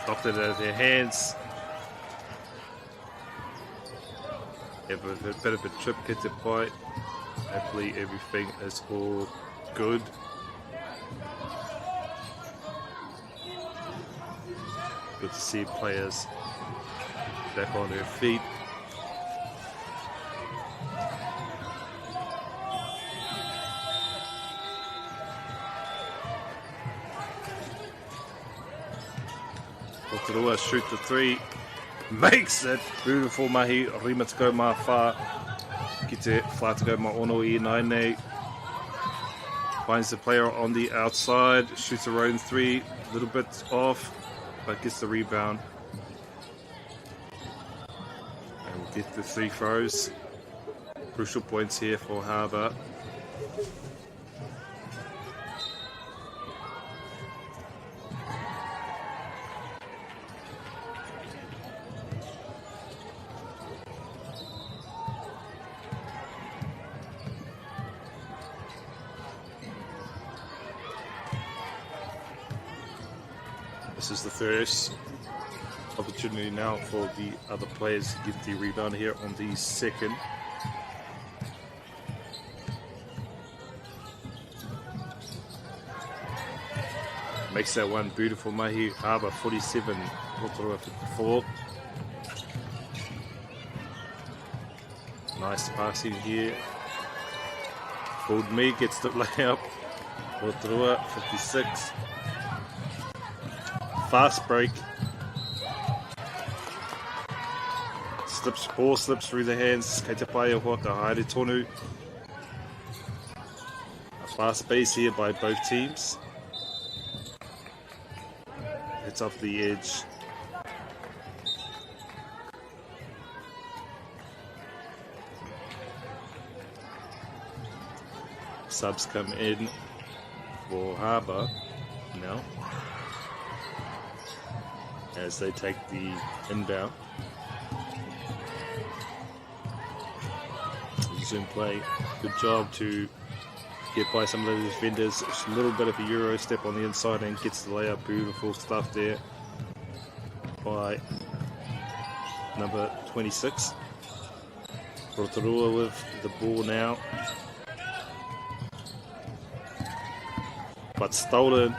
Knocked it out of their hands. Have a bit of a trip get to fight. Hopefully everything is all good. Good to see players back on their feet. Rotorua shoot the 3. Makes it. Beautiful mahi. Rimatiko mawha. Ki te whātako Maono I Naine. Finds the player on the outside, shoots a own three, a little bit off, but gets the rebound. And we'll get the three throws. Crucial points here for Harbour. This is the first opportunity now for the other players to get the rebound here on the second. Makes that one beautiful. Mahi Harbour 47, Rotorua 54. Nice passing here. Fooled me, gets the layup. Rotorua 56. Fast break. Ball slips through the hands. Kei te pai hoaka haere tonu. A fast pace here by both teams. It's off the edge. Subs come in for Harbour now as they take the inbound. Zoom play, good job to get by some of the defenders. Just a little bit of a Euro step on the inside and gets the layup. Beautiful stuff there by number 26. Rotorua with the ball now, but stolen.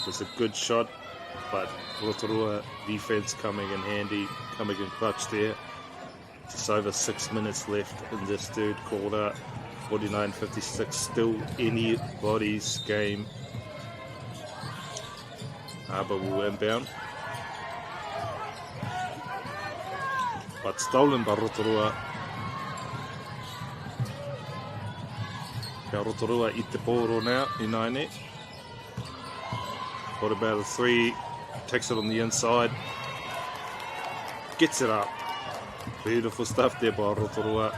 It's a good shot, but Rotorua defense coming in handy, coming in clutch there. Just over 6 minutes left in this third quarter. 49-56, still anybody's game. Harbour will inbound, but stolen by Rotorua. Kia Rotorua I te pōro now, I Naine. What about a three? Takes it on the inside. Gets it up. Beautiful stuff there by Rotorua.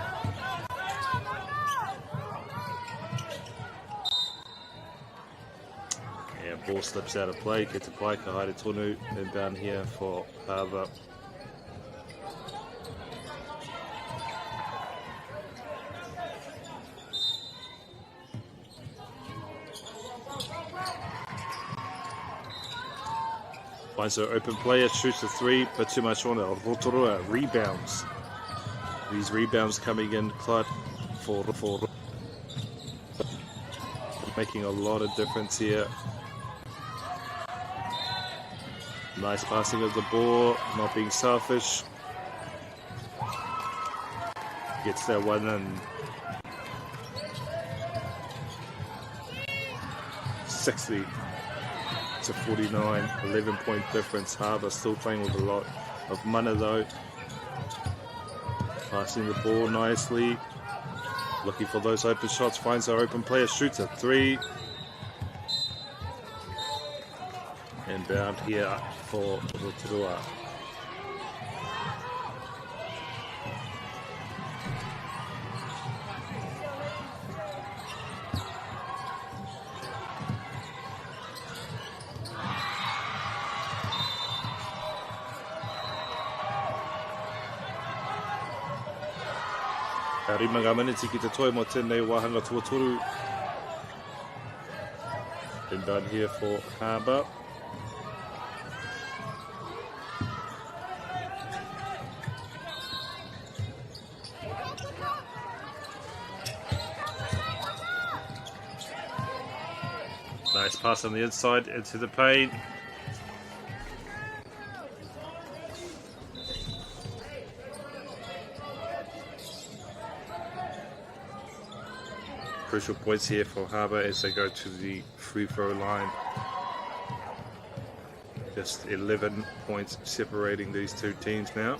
Yeah, ball slips out of play. Kei te pai ka haere tonu. Inbound here for Harbour. Finds an open player, shoots a three, but too much on it. Rotorua rebounds. These rebounds coming in clutch for making a lot of difference here. Nice passing of the ball, not being selfish. Gets that one in. 60 to 49, 11-point difference. Harbour still playing with a lot of mana though. Passing the ball nicely. Looking for those open shots. Finds our open player. Shoots a three. Inbound here for Rotorua. Rima ngā miniti ki te toi mo tēnei wāhanga tuatoru. Inbound here for Harbour. Nice pass on the inside into the paint. Crucial points here for Harbour as they go to the free throw line. Just 11 points separating these two teams now.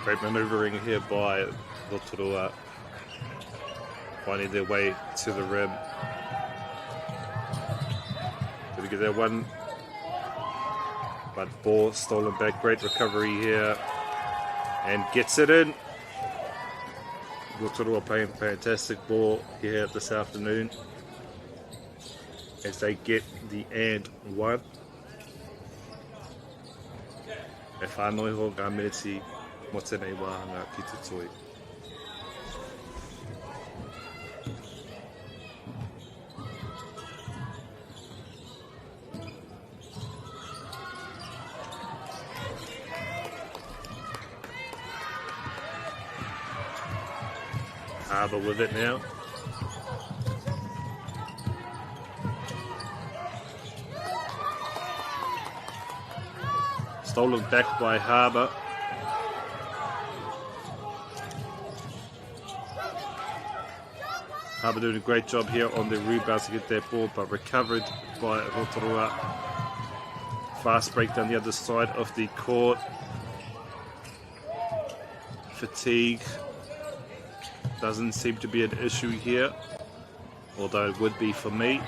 Great manoeuvring here by Rotorua, finding their way to the rim. Did we get that one? But ball stolen back. Great recovery here, and gets it in. Rotorua playing fantastic ball here this afternoon as they get the and one. E whanoi ho ngā meneti mo tēnei wāhanga ki te toi. Harbour with it now. Stolen back by Harbour. Harbour doing a great job here on the rebounds to get that ball, but recovered by Rotorua. Fast break down the other side of the court. Fatigue doesn't seem to be an issue here, although it would be for me.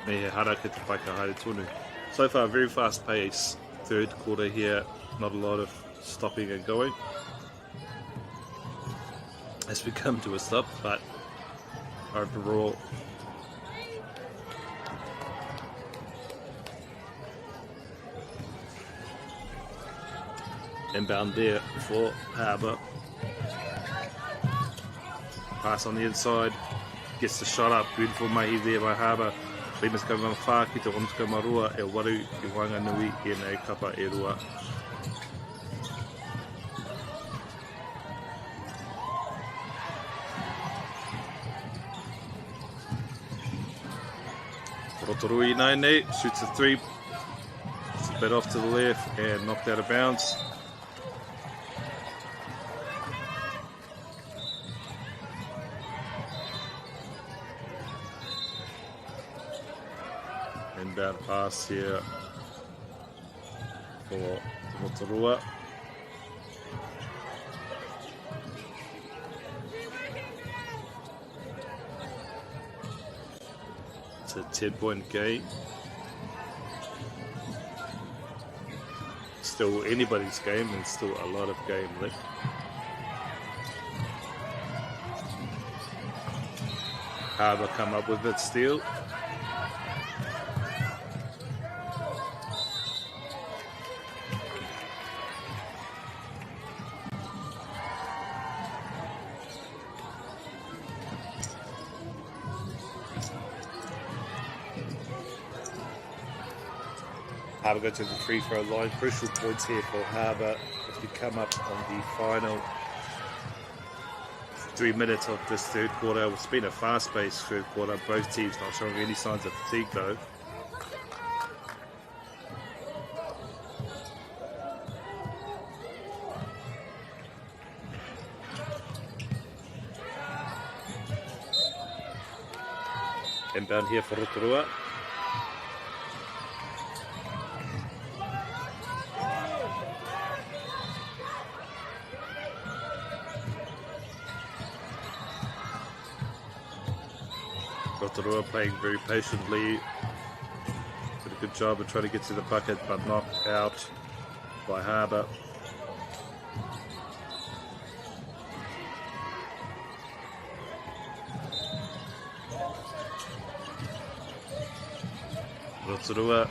Me he hara ki te paikahaere tonu. So far, very fast pace. Third quarter here, not a lot of stopping and going. As we come to a stop, but overall, inbound there for Harbour. Pass on the inside, gets the shot up, beautiful mahi there by Harbour. Rimas ka ngā whā ki te ontuka marua e waru i Wanganui e nei kapa e rua. Rotorua Inaine shoots a three. It's a bit off to the left and knocked out of bounds. Inbound pass here for Rotorua. It's a 10-point game. Still anybody's game and still a lot of game left. Harbour come up with it still. Harbour go to the free throw line. Crucial points here for Harbour as we come up on the final 3 minutes of this third quarter. It's been a fast-paced third quarter. Both teams not showing any signs of fatigue though. Inbound here for Rotorua. Rotorua playing very patiently. Did a good job of trying to get to the bucket, but knocked out by Harbour. Rotorua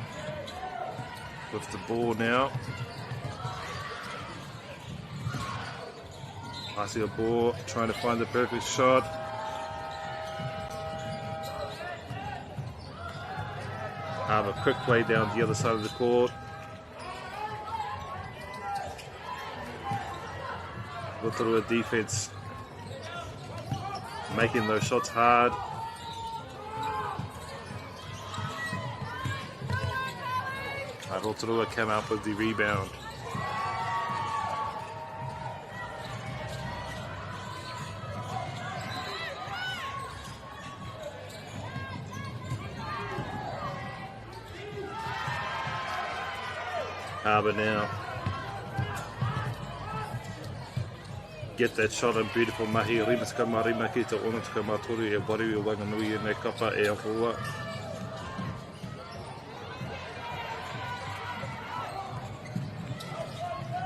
with the ball now. Passing a ball, trying to find the perfect shot. Harbour quick play down the other side of the court. Rotorua defense making those shots hard. Rotorua came out with the rebound. Harbour now. Get that shot and beautiful mahi. Rima tika marima ki te ono tika mātoru e wari e wanganui e nei kapa e ahua.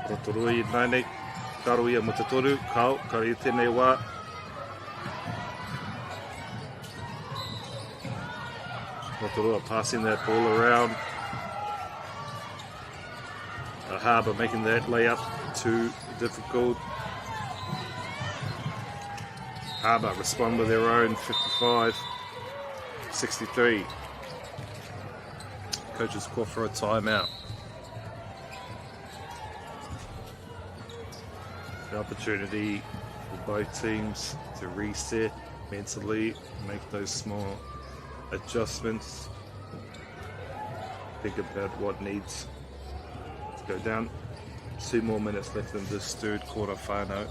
Rotorua i nainei. Karo ia mo te toru. Kau, kare i tēnei wā. Rotorua passing that ball around. Harbour making that layup too difficult. Harbour respond with their own 55-63. Coaches call for a timeout. The opportunity for both teams to reset mentally, make those small adjustments, think about what needs to go down. 2 more minutes left in this third quarter whānau.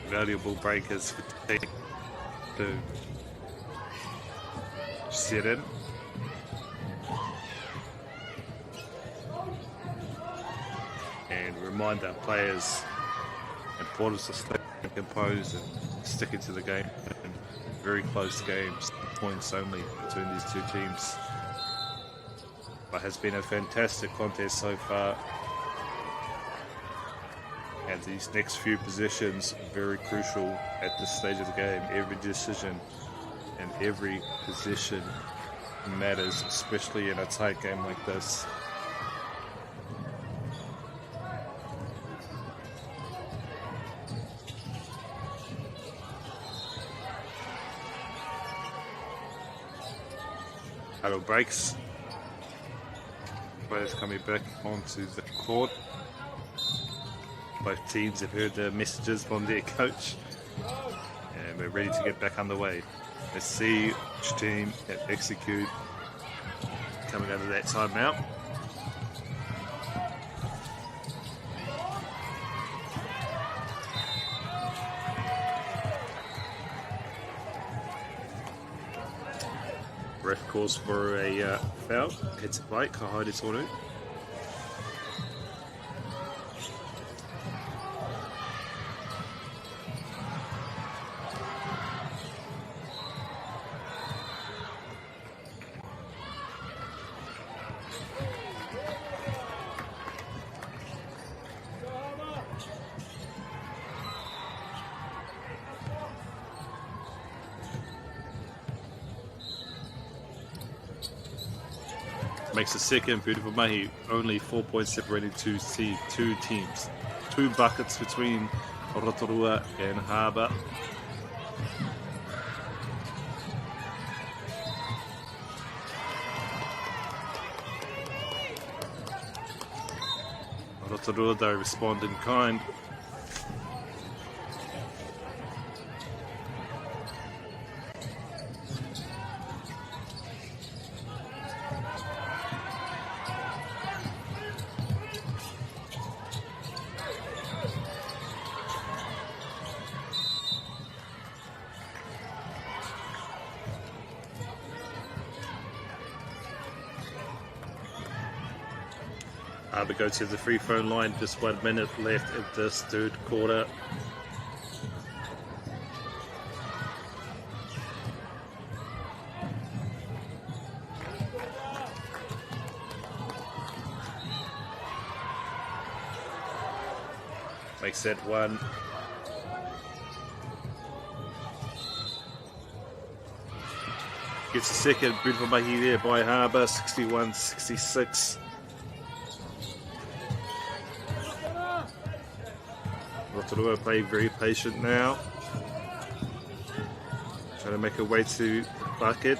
Valuable breakers for the team to set in. And remind our players importance of staying composed and sticking to the game. And very close games, points only between these two teams. But has been a fantastic contest so far. And these next few possessions very crucial at this stage of the game. Every decision and every position matters, especially in a tight game like this. Huddle breaks. Players coming back onto the court. Both teams have heard the messages from their coach and we're ready to get back underway. Let's see which team can execute coming out of that timeout. Ref calls for a foul. Hits it right, ka haere tonu. Makes a second, beautiful mahi. Only 4 points separating two teams. 2 buckets between Rotorua and Harbour. Rotorua though respond in kind. Harbour go to the free throw line, just 1 minute left in this third quarter. Makes that one. Gets a second, beautiful mahi there by Harbour, 61-66. Rotorua play very patient now. Trying to make her way to bucket.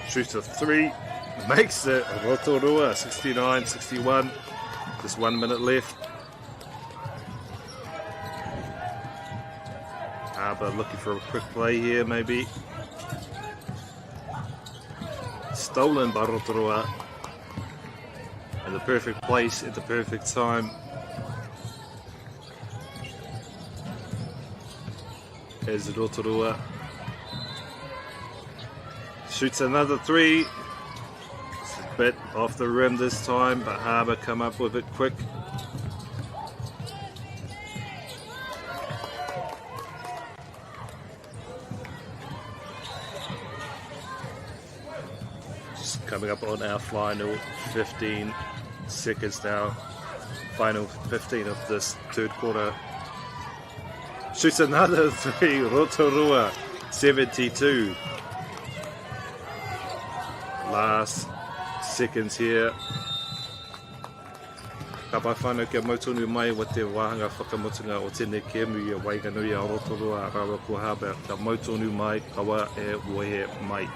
Shoots a 3. Makes it. Rotorua 69-61. Just 1 minute left. Harbour looking for a quick play here, maybe. Stolen by Rotorua. In the perfect place at the perfect time. Here's Rotorua. Shoots another 3. It's a bit off the rim this time, but Harbour come up with it quick. Just coming up on our final 15 seconds now. Final 15 of this third quarter. Shoots another 3. Rotorua 72. Last seconds here. Ka pai whānau kia mautonu mai wa te wāhanga whakamutunga o tēnei kēmu i a Waiganui a Rotorua a Rawa ko Harbour. Ka mautonu mai, kawa e wohe mai.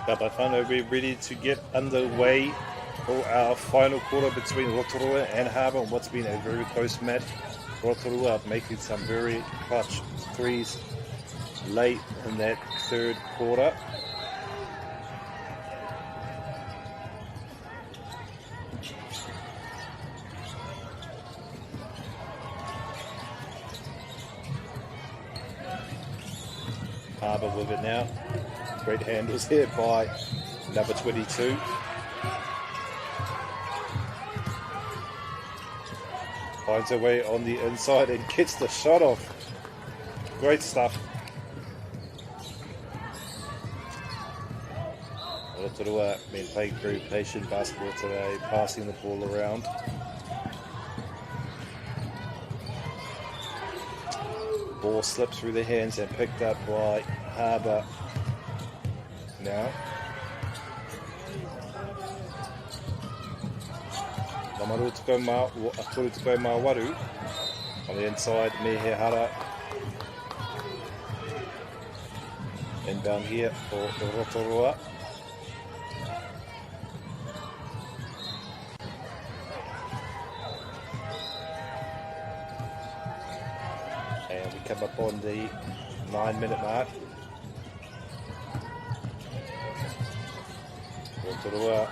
Ka pai whānau, we're ready to get underway for our final quarter between Rotorua and Harbour. What's been a very close match. Rotorua making some very clutch threes late in that third quarter. Harbour with it now. Great handles here by number 22. Finds her way on the inside and gets the shot off. Great stuff. Rotorua been playing very patient basketball today, passing the ball around. Ball slipped through their hands and picked up by Harbour. Now, Namaru Tuko Mawaru on the inside, Mihehara. Inbound here for Rotorua. And we come up on the 9-minute mark. Rotorua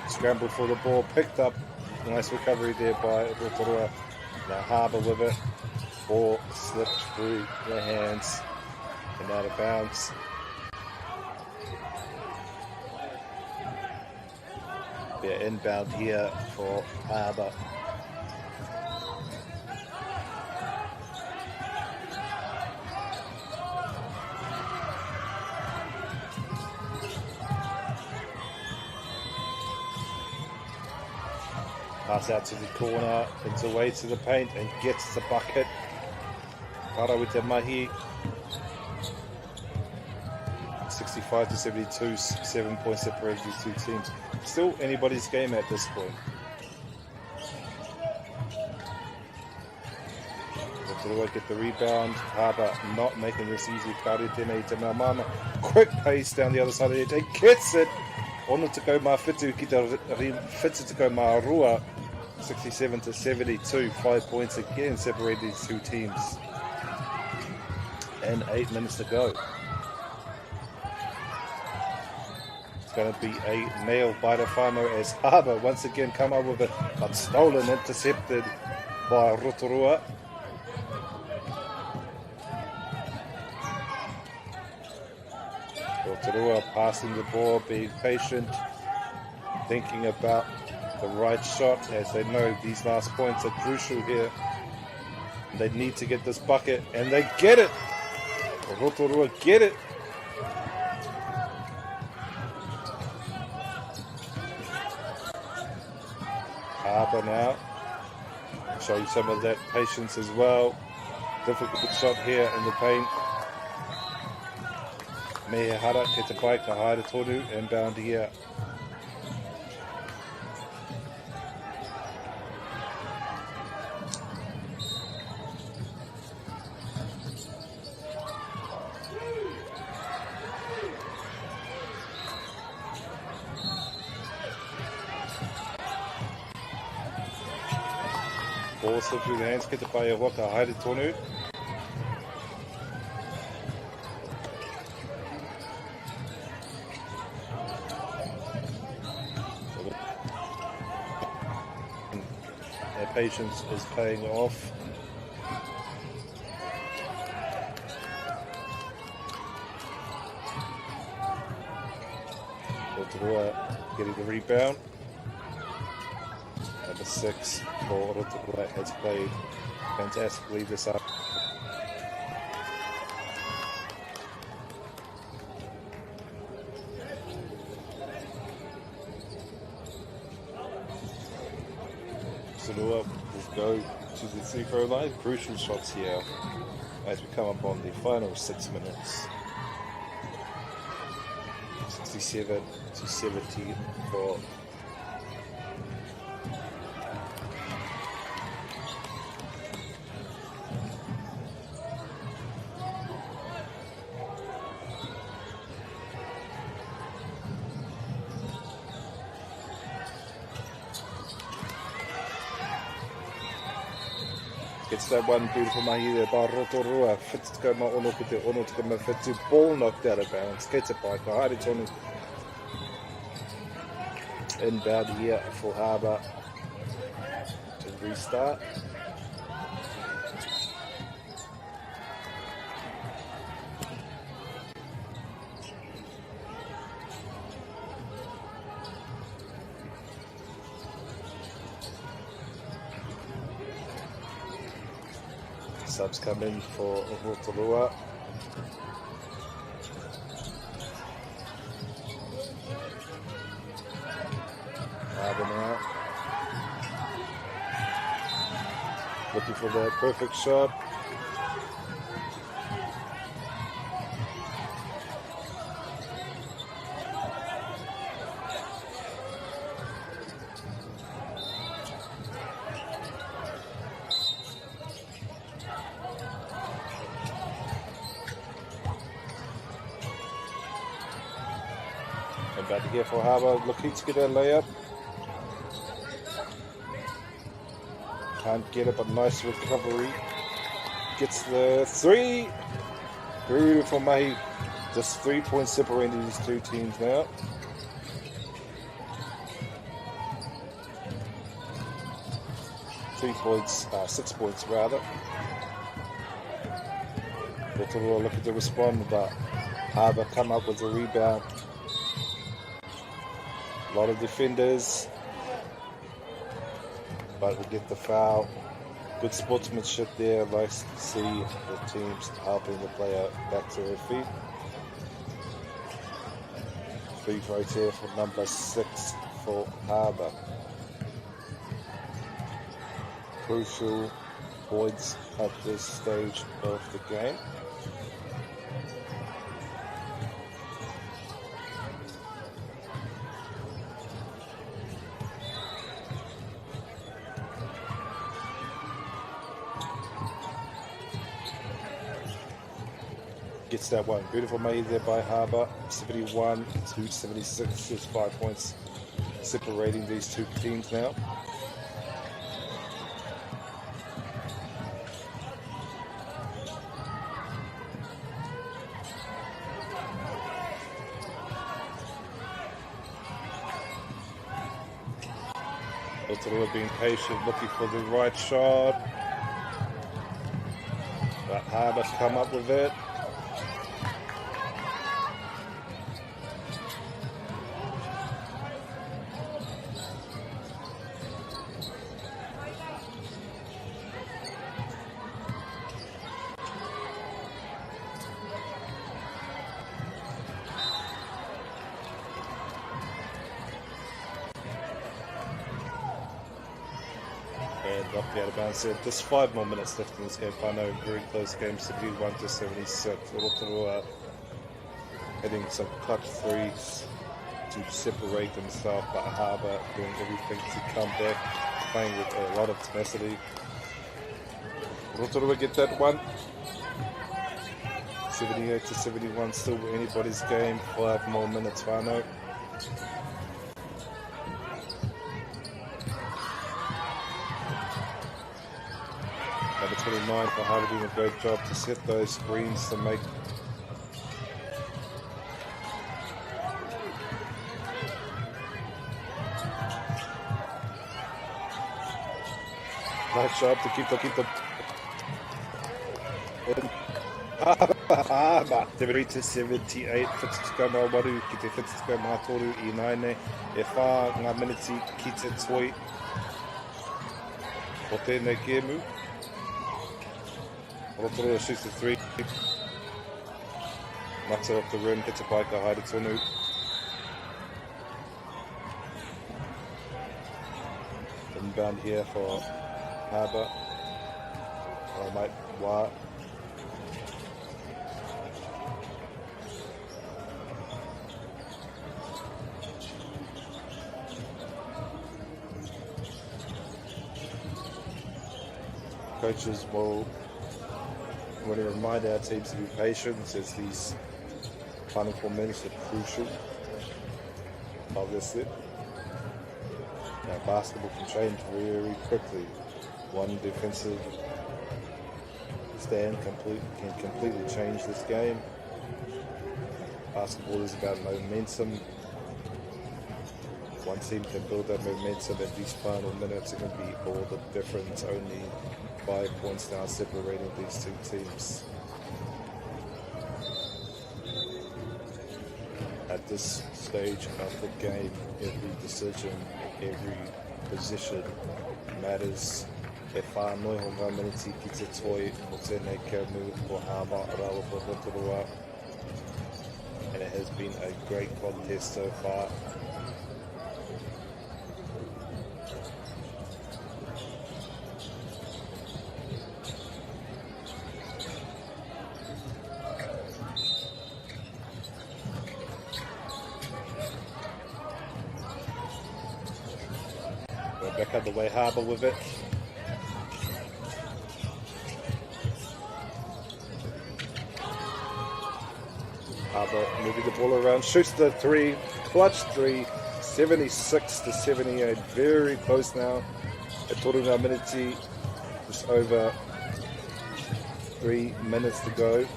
scrambled for the ball, picked up. Nice recovery there by Rotorua. Now Harbour with it. Ball slipped through their hands and out of bounds. They're inbound here for Harbour. Pass out to the corner, into away to the paint and gets the bucket. Parawita Mahi. 65-72, 7 points separate these two teams. Still anybody's game at this point. Rotorua get the rebound. Harbour not making this easy. Karetene to Maumama. Quick pace down the other side of the edge. He gets it. Ono te kau mā whitu ki te whitu te kau mā rua. 67-72, 5 points again separate these two teams. And 8 minutes to go. It's going to be a nail biter whānau as Harbour once again come up with it, but stolen, intercepted by Rotorua. Rotorua passing the ball, being patient, thinking about the right shot as they know these last points are crucial here. They need to get this bucket and they get it. Rotorua get it. Harbour now. Show you some of that patience as well. Difficult shot here in the paint. Mehehara ke te pai ka haere toru inbound here. Ball slipped through the hands, ke te pai a waka haere tonu. Their patience is paying off. Rotorua getting the rebound. Number 6 for Rotorua has played fantastically this up. Sonua will go to the free throw line. Crucial shots here as we come up on the final 6 minutes. 67-70 for gets that one beautiful mahi there by Rotorua. Whitu te kau ma ono ki te ono te kau ma whitu. Ball knocked out of bounds. Kei te pai ka haere tonu. Inbound here for Harbour to restart. Subs come in for Rotorua. Harbour now. Looking for the perfect shot. About to get for Harbour, looking to get a layup. Can't get it, but nice recovery. Gets the three. Beautiful Mahi. Just 3 points separating these two teams now. Six points rather. Rotorua looking to respond, but Harbour come up with a rebound. A lot of defenders, but we get the foul. Good sportsmanship there. Nice to see the teams helping the player back to her feet. Free throw here for number 6 for Harbour. Crucial points at this stage of the game. Gets that one. Beautiful made there by Harbour. 71 to 76. Just 5 points separating these two teams now. Rotorua being patient, looking for the right shot. But Harbour come up with it. Knocked out of bounds there. Just 5 more minutes left in this game. Whanau, very close game, 71 to 76. Rotorua hitting some clutch threes to separate themselves, but Harbour doing everything to come back, playing with a lot of tenacity. Rotorua get that one. 78 to 71, still anybody's game. 5 more minutes, Whanau. Number 29 for Harbour doing a great job to set those screens to make nice job to keep the Harbour 70 to 78 Whatitika mā waru ki te Whatitika mā toru I naine e whā ngā miniti ki te toi o tēnei kēmu. Rotorua shoots the 3. Mata off the rim, hits it by Kahaere Tonu. Inbound here for Harbour. Oh, mate, Wah. Coaches will want to remind our teams to be patient as these final 4 minutes are crucial. Obviously, now basketball can change very quickly. One defensive stand can completely change this game. Basketball is about momentum. One team can build that momentum at these final minutes. It can be all the difference. Only 5 points now separating these two teams. At this stage of the game, every decision, every position matters. E whānoi ho ngā miniti ki te toi o tēnei kēmu o Harbour rawa po Rotorua. And it has been a great contest so far. Back out the way, Harbour with it. Harbour moving the ball around, shoots the 3, clutch 3, 76 to 78. Very close now. At Torunga Miniti, just over 3 minutes to go.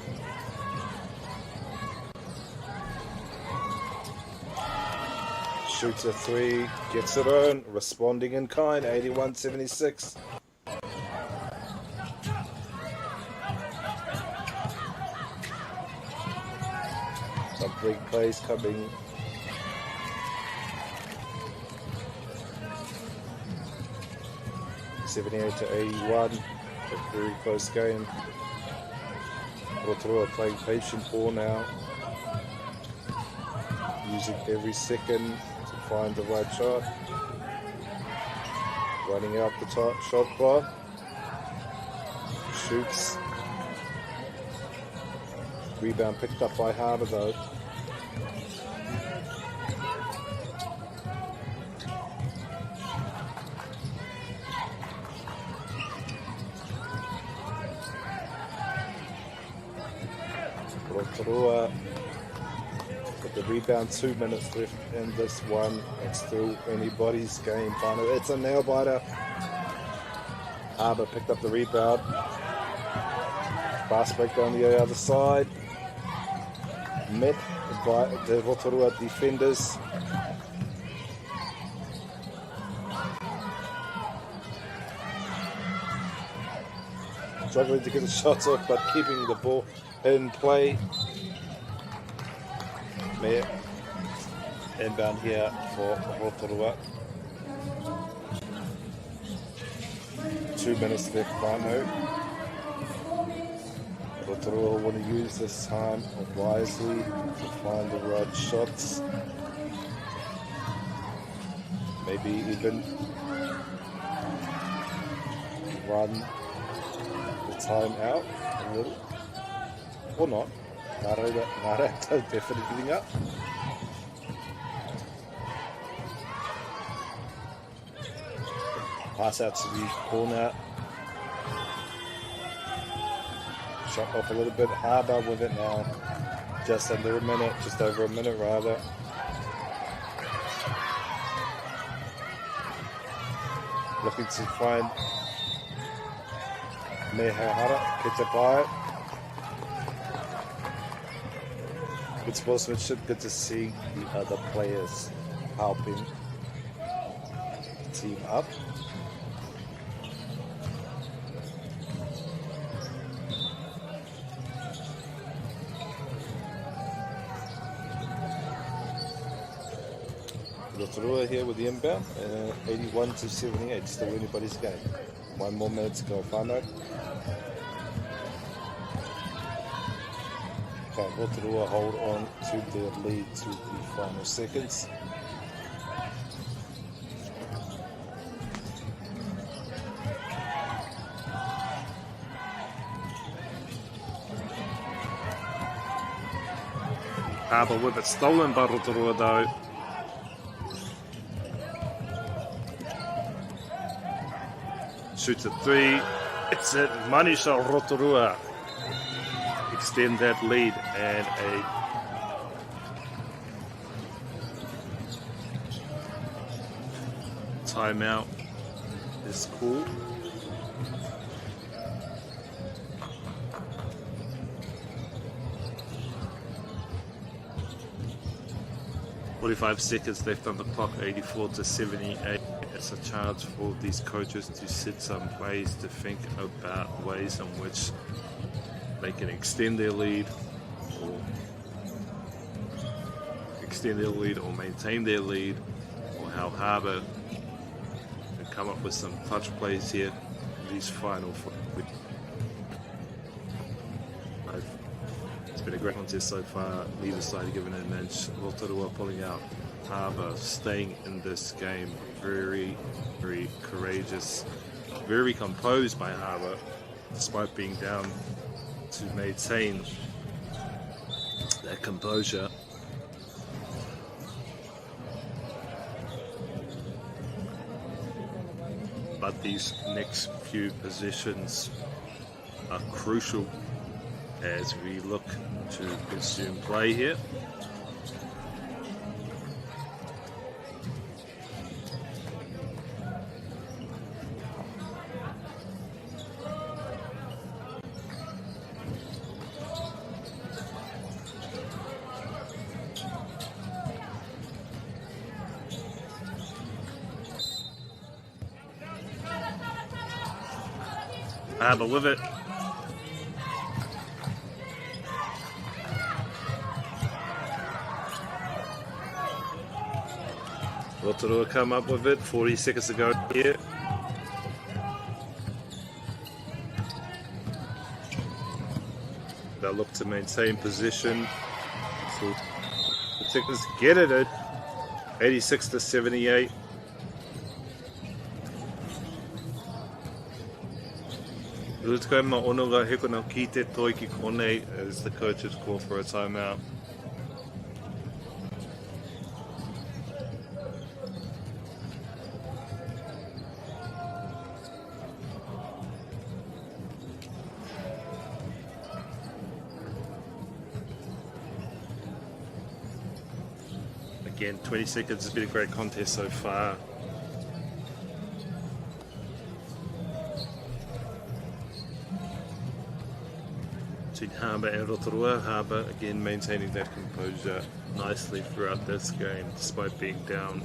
Shoots a 3, gets it on, responding in kind, 81-76. Some big plays coming. $78 to 81, a very close game. Rotorua playing patient ball now, using every second to find the right shot. Running out the top shot clock. Shoots. Rebound picked up by Harbour though. Rotorua with the rebound, 2 minutes left in this one. It's still anybody's game. Final. It's a nail biter. Harbour picked up the rebound. Fast break on the other side. Met by the Rotorua defenders. Struggling to get the shots off, but keeping the ball in play. Mea inbound here for Rotorua. 2 minutes left, Whānau. Rotorua want to use this time wisely to find the right shots. Maybe even run the time out a little. Or not. Nara definitely up. Pass out to the corner. Shot off a little bit. Harbour with it now. Just under a minute. Just over a minute rather. Looking to find Mehara Kitabai. Good sportsmanship, good to see the other players helping the team up. Rotorua here with the inbound, 81 to 78, still anybody's game. 1 more minute to go, Whānau. Can Rotorua hold on to their lead to the final seconds? Harbour with it stolen by Rotorua though. Shoots a 3. It's it. Manisha Rotorua extend that lead, and a timeout is called. .45 seconds left on the clock, 84 to 78. It's a chance for these coaches to sit some plays, to think about ways in which they can extend their lead or maintain their lead, or how Harbour can come up with some clutch plays here in these final 4 weeks. It's been a great contest so far. Neither side given an inch. Rotorua pulling out. Harbour staying in this game. Very, very courageous. Very composed by Harbour, despite being down, to maintain that composure. But these next few positions are crucial as we look to consume play here. Harbour with it. Rotorua come up with it, 40 seconds to go here. They'll look to maintain position. So the Tigers get it at 86 to 78. Rutko Ma'onoga Hikona Kite Toiki Kone as the coaches call for a timeout. Again, 20 seconds has been a great contest so far. Between Harbour and Rotorua. Harbour again maintaining that composure nicely throughout this game despite being down,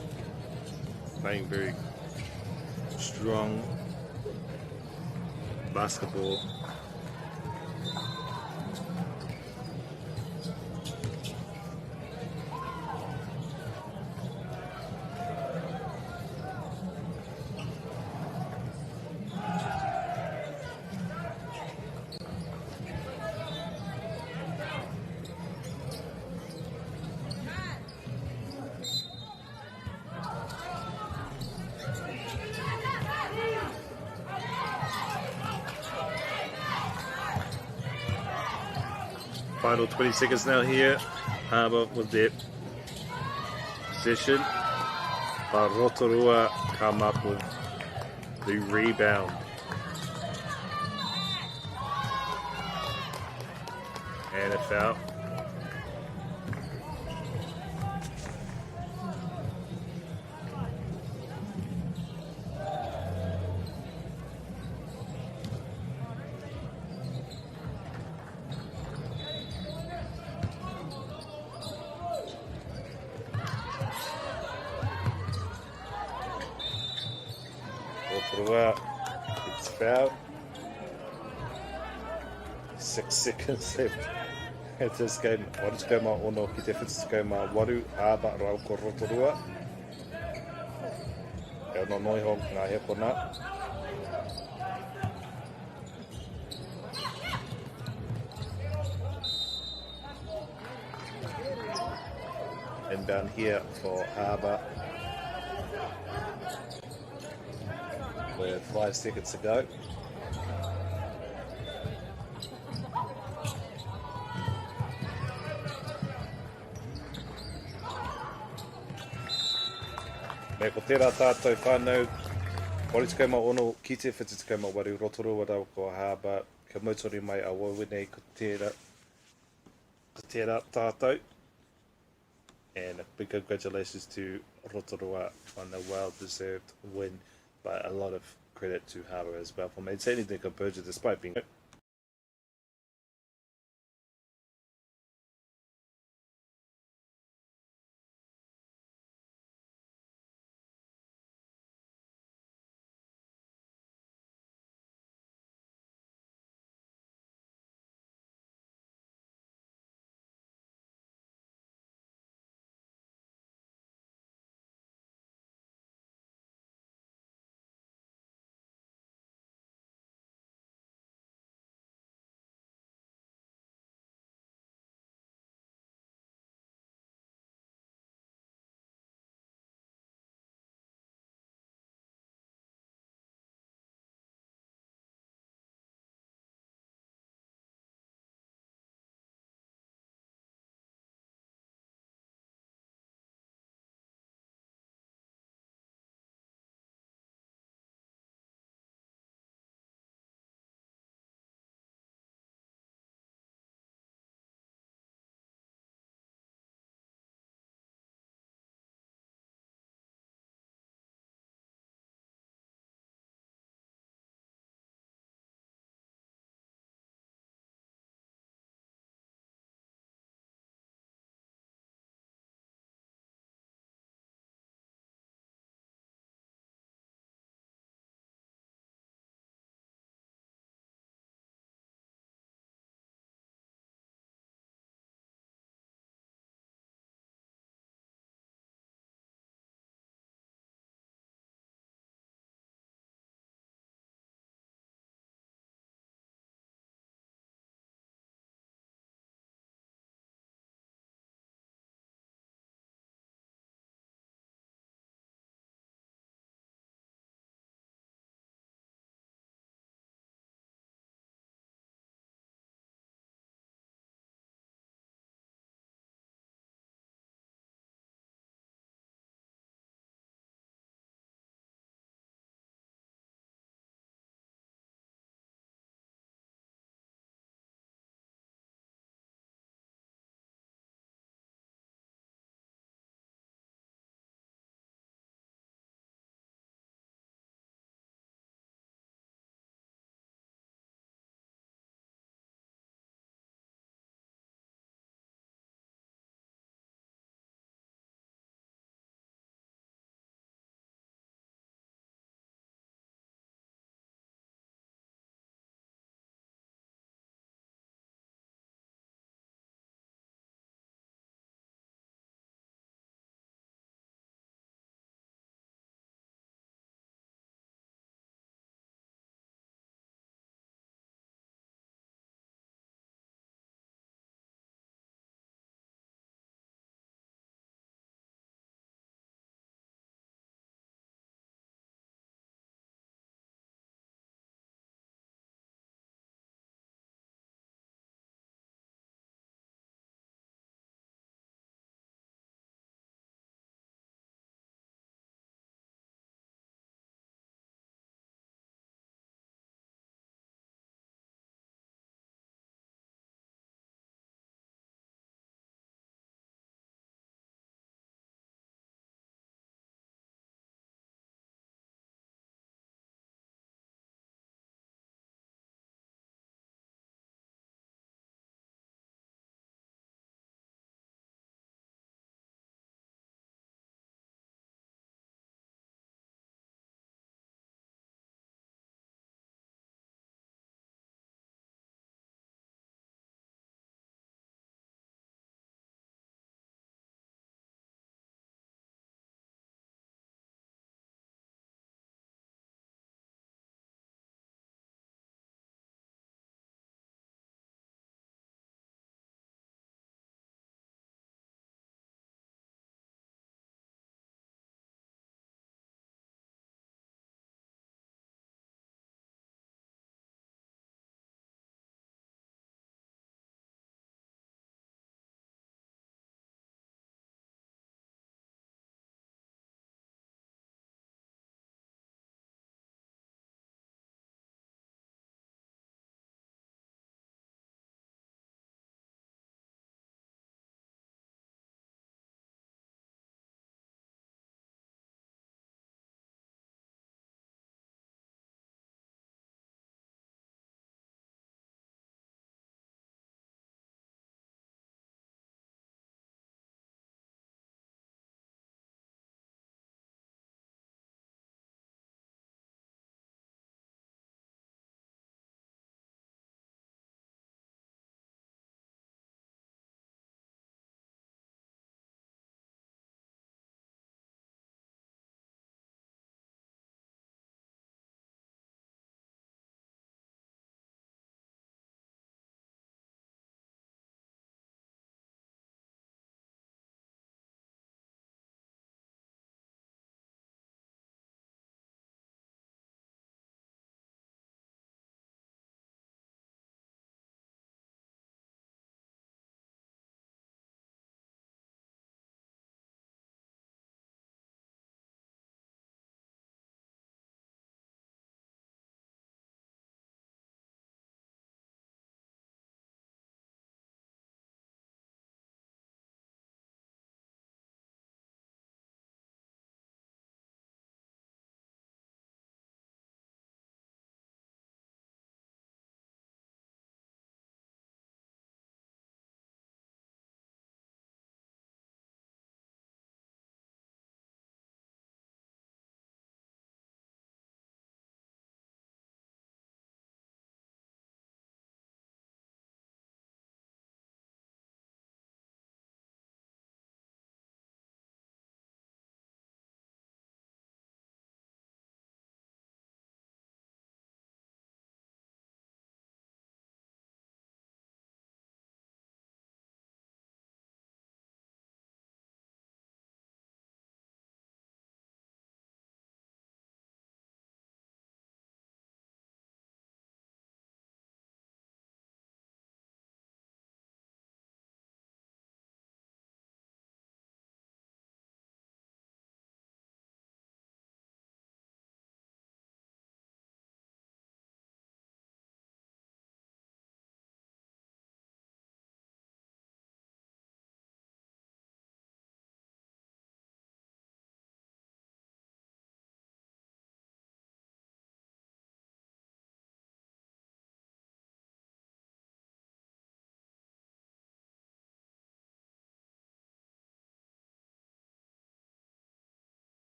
playing very strong basketball. Final 20 seconds now here. Harbour with their possession. But Rotorua come up with the rebound. And a foul. Rotorua gets fouled. 6 seconds left at this game. Warutukai mā ono ki te whitutukai mā waru Harbour rau ko Rotorua. E ono noiho ngā hekona. Inbound here for Harbour. With 5 seconds to go. Me ko tērā tātou whānau, Warutukai mā ono ki te whitutukai mā waru Rotorua rau ko Harbour. Ka mautori mai a wawinei ko tērā tātou. And a big congratulations to Rotorua on a well-deserved win. But a lot of credit to Harbour as well for maintaining their composure despite being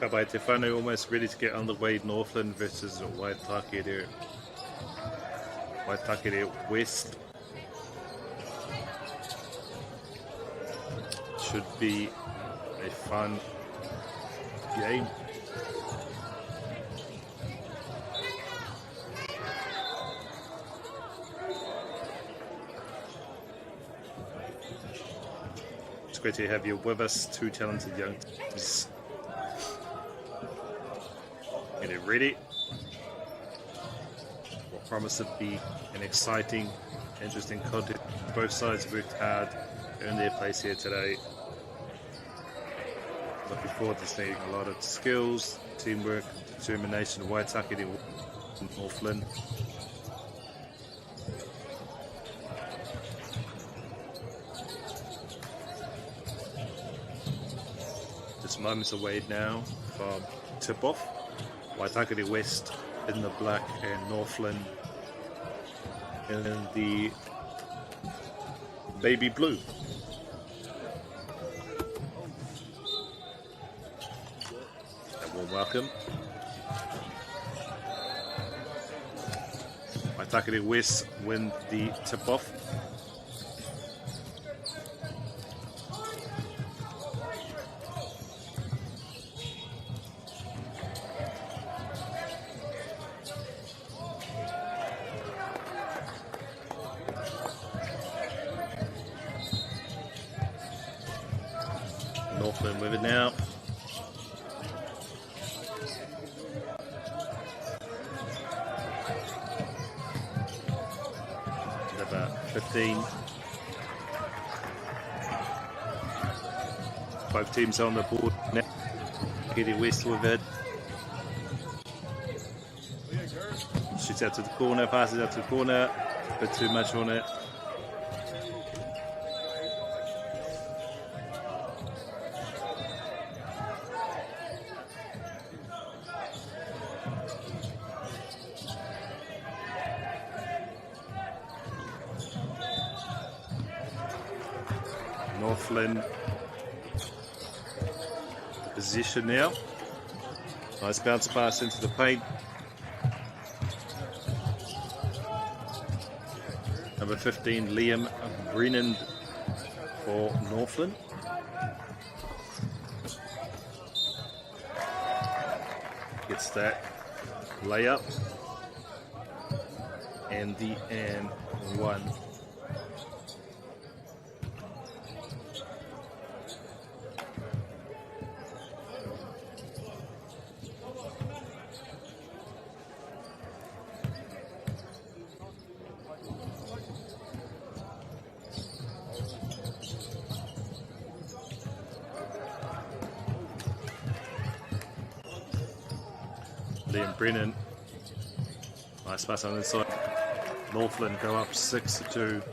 Kabai Te Whānau almost ready to get underway. Northland versus Waitakere. Waitakere West. Should be a fun game. It's great to have you with us, two talented young teams. Get it ready. What promise to be an exciting, interesting contest. Both sides worked hard, earned their place here today. Looking forward to seeing a lot of skills, teamwork, determination. Waitakere in Northland. Just moments away now from tip-off. Waitakere West in the black and Northland in the baby blue. A warm welcome. Waitakere West win the tip-off. Northland with it now. About 15. Both teams on the board now. Getting West with it. Shoots out to the corner, passes out to the corner. A bit too much on it. Northland position now. Nice bounce pass into the paint. Number 15, Liam Brennan for Northland. Gets that layup and the and one. Liam Brennan. Nice pass on the inside. Northland go up 6-2.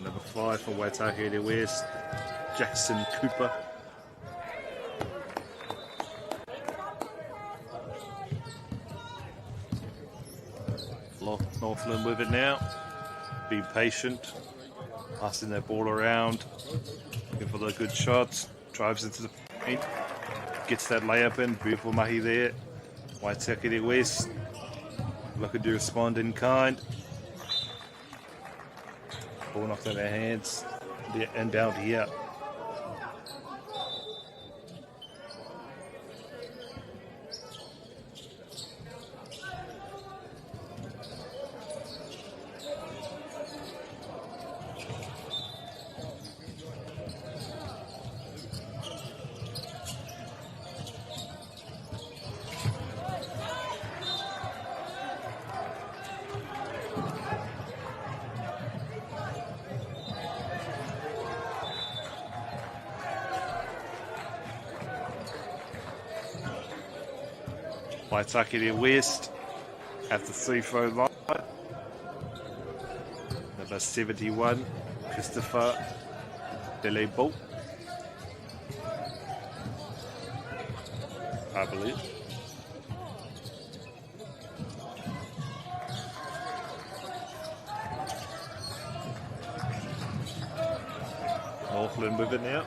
Number 5 for Waitakere West, Jackson Cooper. Northland with it now. Be patient. Passing their ball around. Looking for the good shots. Drives into the paint. Gets that layup in. Beautiful mahi there. Waitakere West. Looking to respond in kind. Ball knocked out of their hands. They're inbound here. Waitakere West at the free throw line. Number 71, Christopher Delebo, I believe. Northland with it now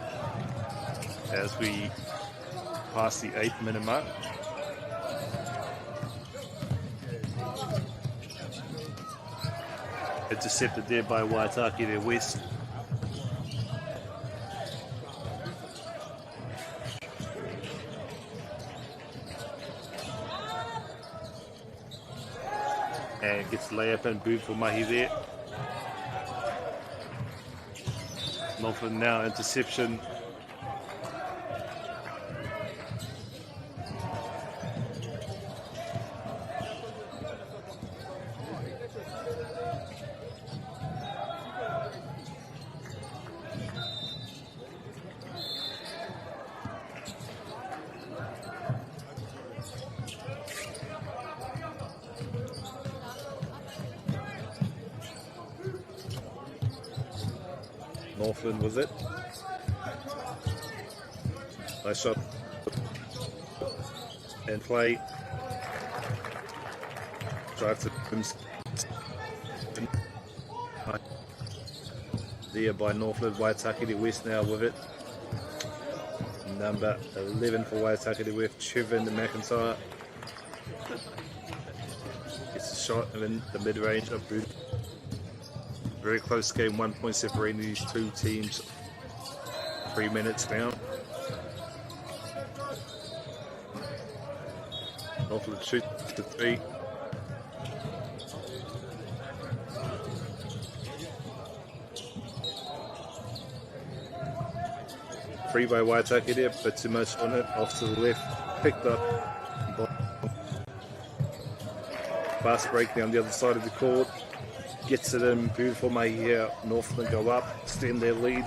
as we pass the 8-minute mark. Intercepted there by Waitaki there west. And gets layup and boot for Mahi there. Northland now interception. Northland was it. Nice shot. And play. Drive to there by Northland. Waitaki to west now with it. Number 11 for Waitaki to west. Chivin McIntyre. It's a shot in the mid-range of Boot. Very close game, 1 point separating these two teams. 3 minutes now. Northland shoots to 3. Free by Waitaki there, but too much on it. Off to the left, picked up. Fast break down the other side of the court. Gets it in, beautiful Mahi here. Northland go up, extend their lead.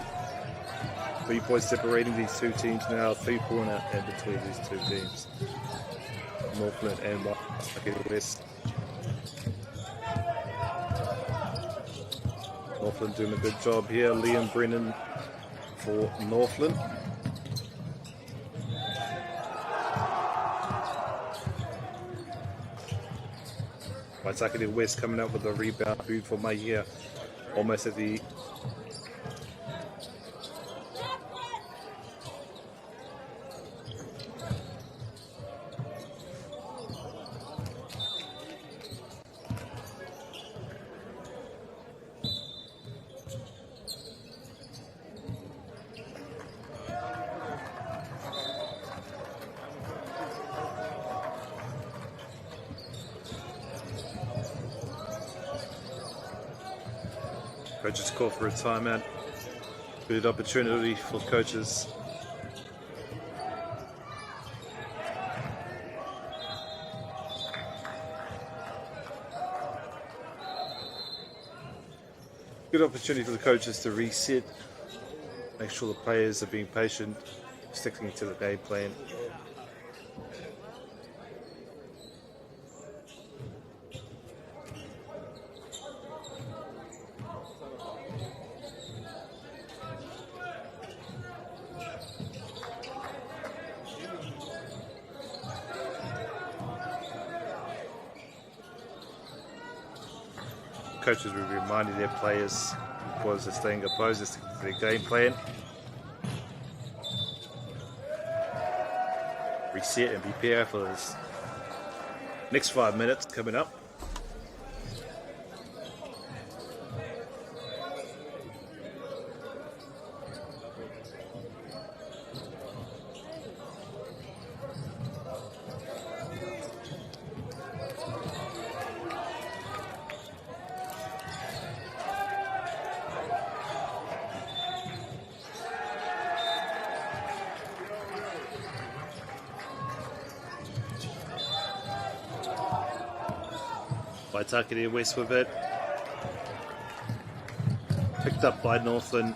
3 points separating these two teams now. 3-pointer in between these two teams. Northland and Waitaki West. Northland doing a good job here. Liam Brennan for Northland. Waitaki West coming up with a rebound. Boot for Mahi here. Almost at the coaches call for a timeout. Good opportunity for coaches. Good opportunity for the coaches to reset, make sure the players are being patient, sticking to the game plan. Coaches will be reminding their players because they're staying opposed to their game plan. Reset and prepare for this next 5 minutes coming up. Waitaki West with it. Picked up by Northland.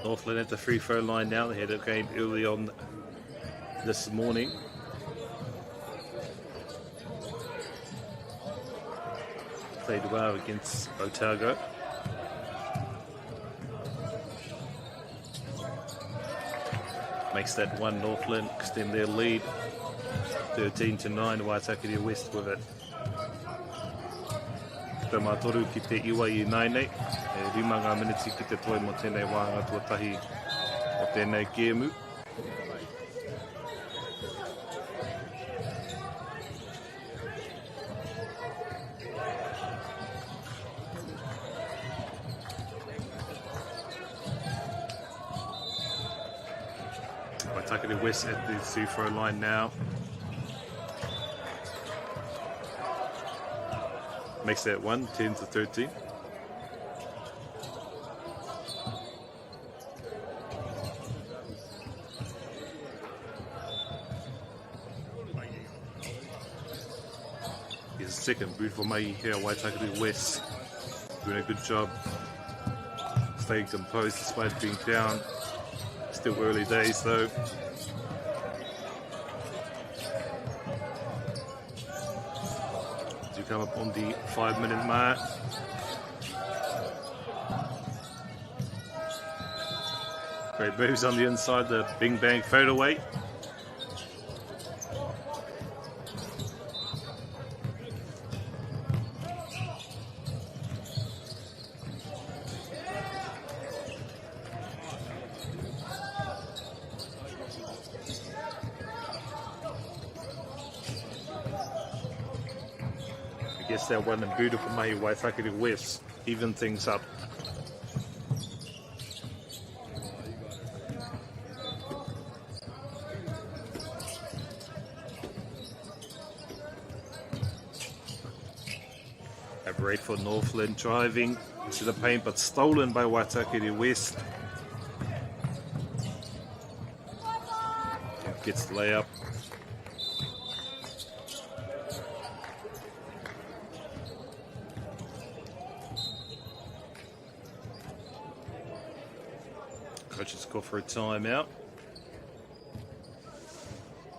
Northland at the free throw line now. They had a game early on this morning. Played well against Otago. Makes that one Northland extend their lead 13-9. Waitakere West with it. Te mātoru ki te iwa I Nainei. E rima ngā miniti ki te toi mo tēnei wāhanga tuatahi o tēnei kēmu. Waitakere West at the two-throw line now. Makes that one, 10-13. Here's a second, beautiful mai here, Waitakere West. Doing a good job. Staying composed despite being down. Still early days though. To come up on the 5-minute mark. Great moves on the inside, the bing bang fadeaway. Gets that one and beautiful mai Waitakere West, even things up. A break for Northland driving into the paint, but stolen by Waitakere West. Gets the layup. Coaches call for a timeout.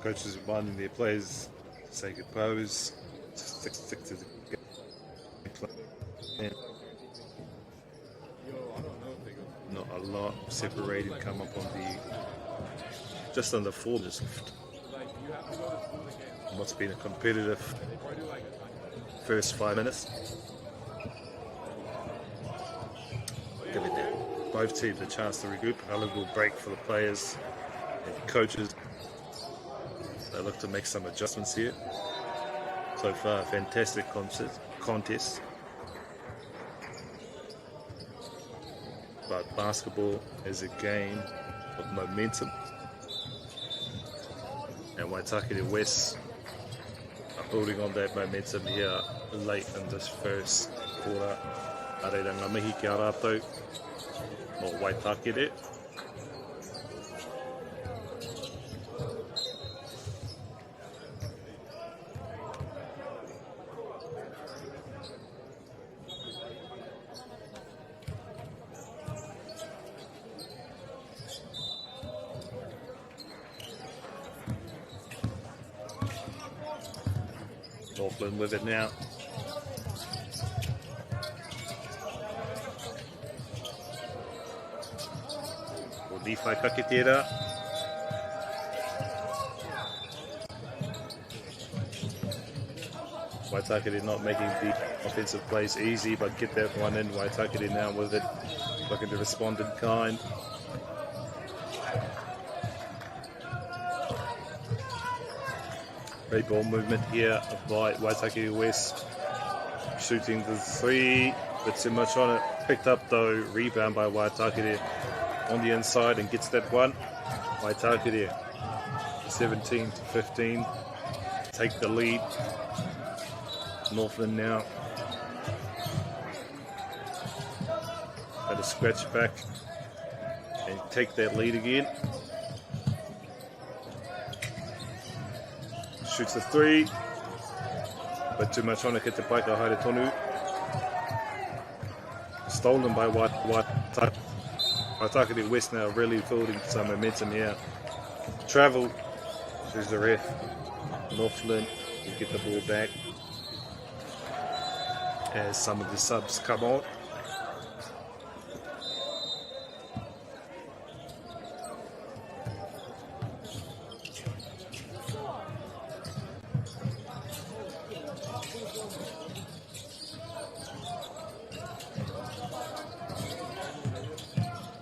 Coaches are reminding their players to say good pose, stick to the game plan. Not a lot separated, come up on the just under 4 just what's been a competitive first 5 minutes. Give it that. Both teams a chance to regroup. A little break for the players and coaches. They look to make some adjustments here. So far, fantastic contest. But basketball is a game of momentum. And Waitakere West are building on that momentum here late in this first quarter. Areira ngā mihi ki a rātou. Mo Waitakere. Northland with it now. Lifai Kaketera. Waitakere not making the offensive plays easy, but get that one in. Waitakere now with it, looking to respond in kind. Great ball movement here by Waitakere West. Shooting the three, but too much on it. Picked up though, rebound by Waitakere on the inside and gets that one. Waitakere 17-15. Take the lead. Northland now. Got to scratch back and take that lead again. Shoots a three, but too much on it. Hit the Paika Haere Tonu. Stolen by Waitakere West now, really building some momentum here. Travel Who's the ref? Northland will get the ball back as some of the subs come on.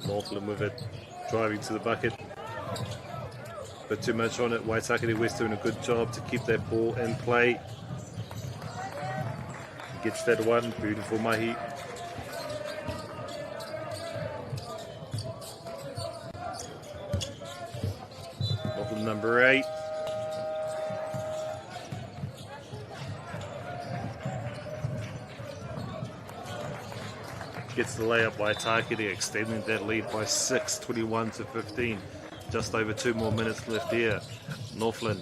Northland with it, driving to the bucket. But too much on it. Waitakere West doing a good job to keep that ball in play. Gets that one. Beautiful mahi. Northland number 8. Gets the layup. Waitakere extending that lead by 6, 21-15. Just over 2 more minutes left here. Northland.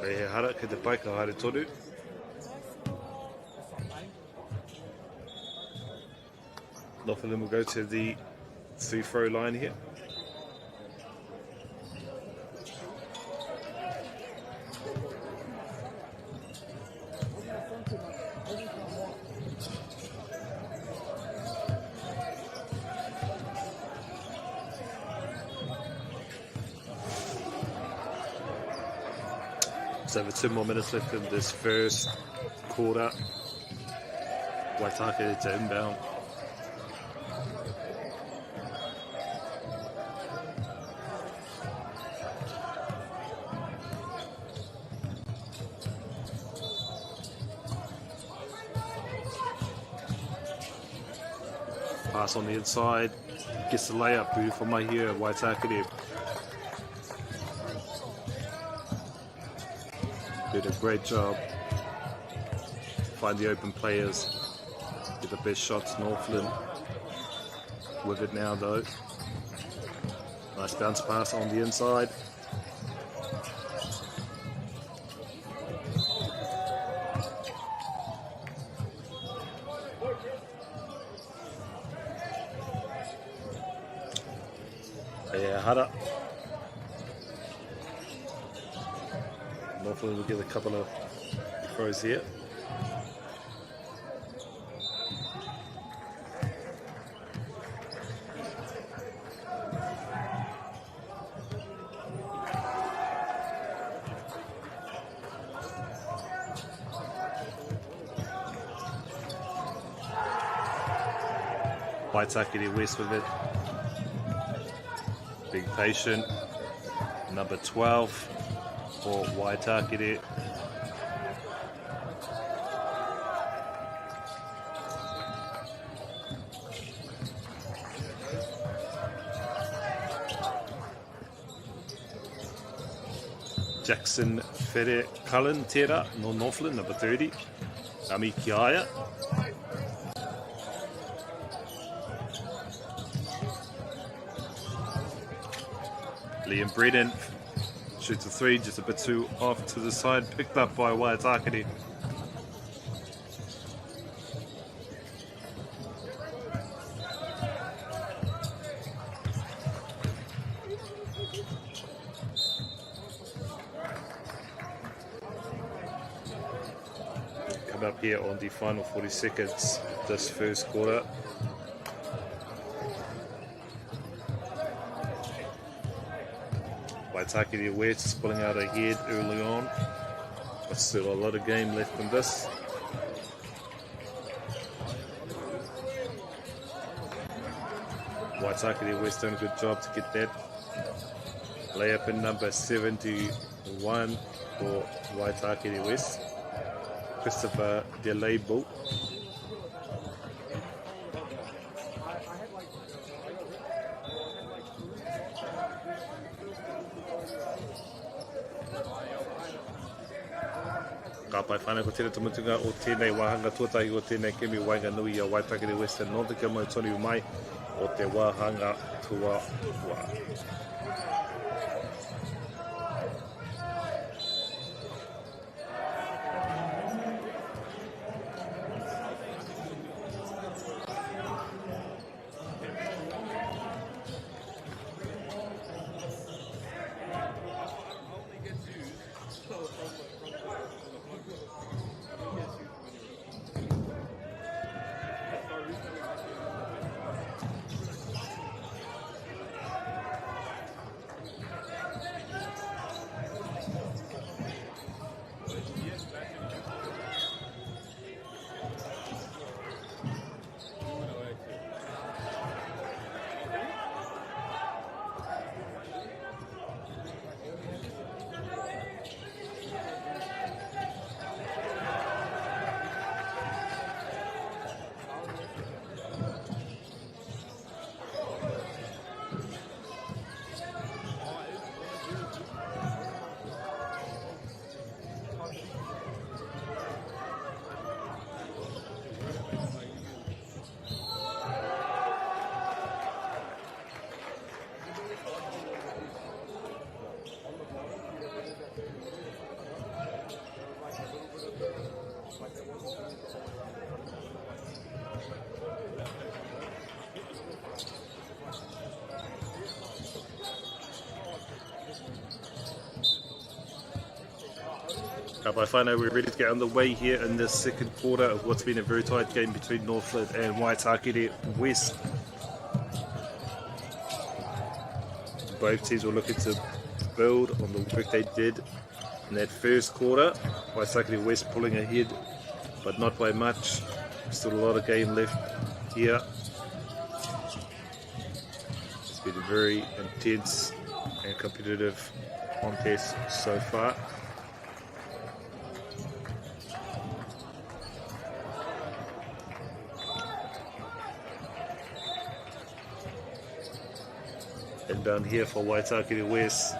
Rehe hara ke te paika haere toru. Northland will go to the free throw line here. So over 2 more minutes left in this first quarter. Waitakere to inbound. Pass on the inside, gets the layup, beautiful Mahia, Waitakere. Did a great job. Find the open players, get the best shots, Northland. With it now though. Nice bounce pass on the inside. Yeah, Hara. Northland will get a couple of throws here. Waitakere West with it. Being patient. Number 12 for Waitakere. Jackson Fere Cullen Tera no Northland, number 30. Ami Kiaya. Liam Brennan shoots a 3, just a bit too off to the side, picked up by Waitakere. Come up here on the final 40 seconds this first quarter. Waitakere West pulling out ahead early on, but still a lot of game left in this. Waitakere West doing a good job to get that layup in number 71 for Waitakere West. Christopher Delabo. pai whanau ko tēnei tumutunga o tēnei wāhanga tuatahi o tēnei kemi wainga nui a Waitakere Western Northern mo tonu mai o te wāhanga tua wā. By whānau, we're ready to get underway here in the second quarter of what's been a very tight game between Northland and Waitakere West. Both teams were looking to build on the work they did in that first quarter. Waitakere West pulling ahead, but not by much. Still a lot of game left here. It's been a very intense and competitive contest so far. And down here for Waitakere West.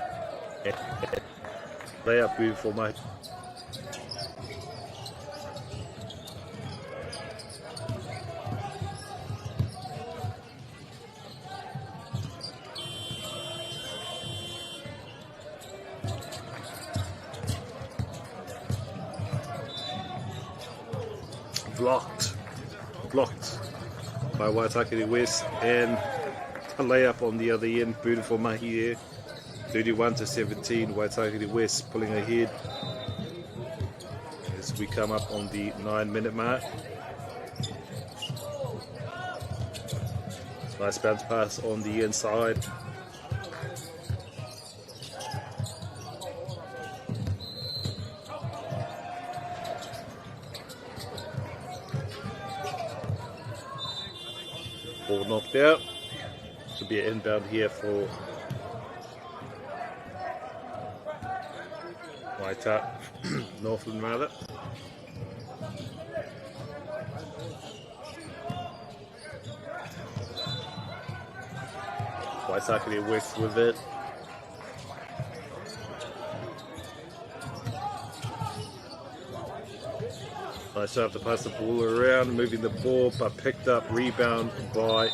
Layup move for my. Blocked by Waitakere West, and a layup on the other end. Beautiful mahi there. 31-17, Waitakere West pulling ahead as we come up on the 9-minute mark. Nice bounce pass on the inside. Ball knocked out. Should be an inbound here for Northland rather. Waitakere West with it. Nice job to pass the ball around, moving the ball, but picked up, rebound by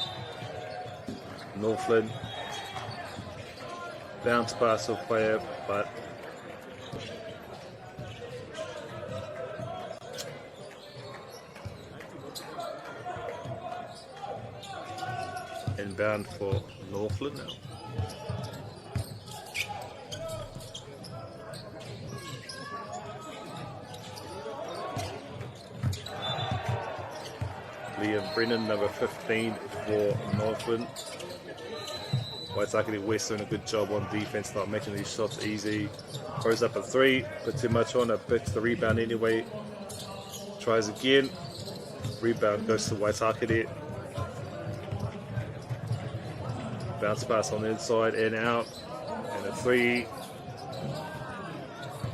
Northland. Bounce pass of player, but inbound for Northland now. Liam Brennan, number 15 for Northland. Waitakere West doing a good job on defense, not making these shots easy. Throws up a three, put too much on it, picks the rebound anyway. Tries again. Rebound goes to Waitakere. Bounce pass on the inside and out. And a three.